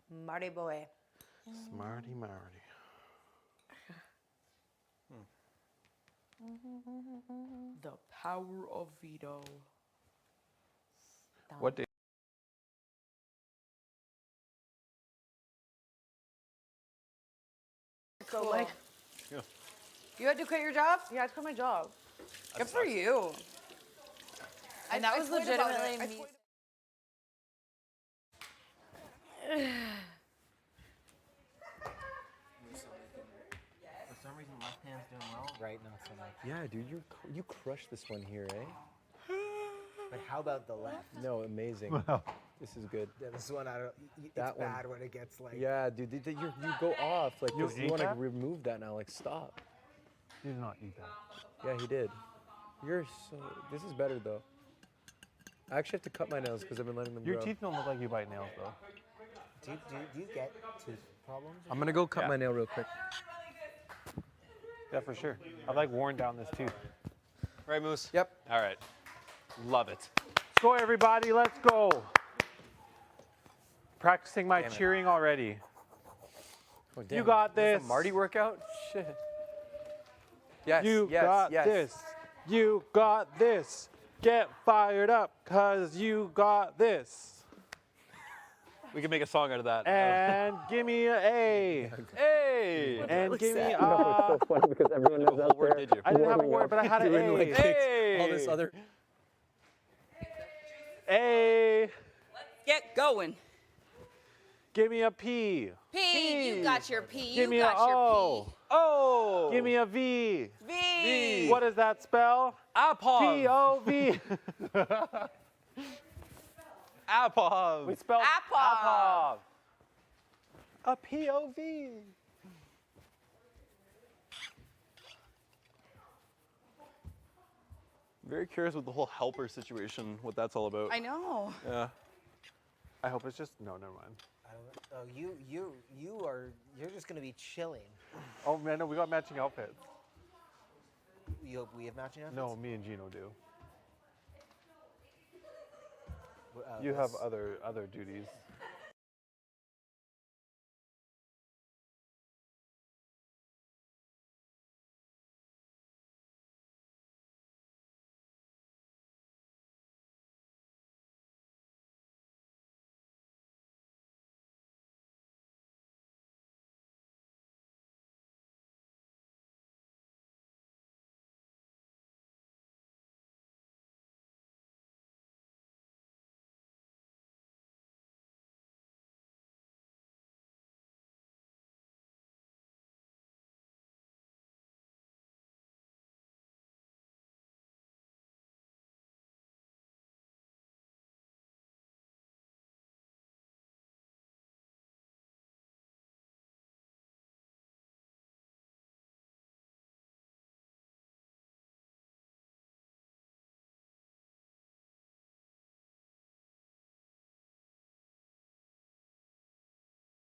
Marty boy. Smarty Marty. The power of veto. What day? So like, Yeah. you had to quit your job? Yeah, I quit my job. Good for you. And that was quit about it. legitimately I me. For some reason, left hand's doing well. Right, not so much. Yeah, dude, you crushed this one here, eh? But how about the left? No, amazing. This is good. Yeah, this one, I don't. It's That one. bad when it gets like. Yeah, dude, you go off. Like, You you ate want to that? remove that now. Like, stop. You did not eat that. Yeah, he did. You're so. This is better though. I actually have to cut my nails because I've been letting them Your grow. teeth don't look like you bite nails, though. Do you get tooth problems? I'm gonna go cut my nail real quick. Yeah, for sure. I've like worn down this tooth. Right, Moose? Yep. All right. Love it. Score, everybody. Let's go. Practicing my Damn it. cheering already. Oh, You damn. got Is this this. a Marty workout? Shit. Yes. You yes, got yes. this. You got this. Get fired up, cause you got this. We can make a song out of that. And give me a A. A. And give me a. No, it's so funny because everyone knows out there. I didn't have a word, but I had an doing, A. like, A. all this other. A. Get going. Give me a P. P. You got your P. Give me you a got your O. P. O. Give me a V. V. What does that spell? Apov. P-O-V. Apov. We spelled Apov. A P-O-V. Very curious with the whole helper situation, what that's all about. I know. Yeah. I hope it's just, no, never mind. Oh, you're just gonna be chilling. Oh man, no, we got matching outfits. We have matching outfits. No, me and Gino do. Well, You have this- other duties.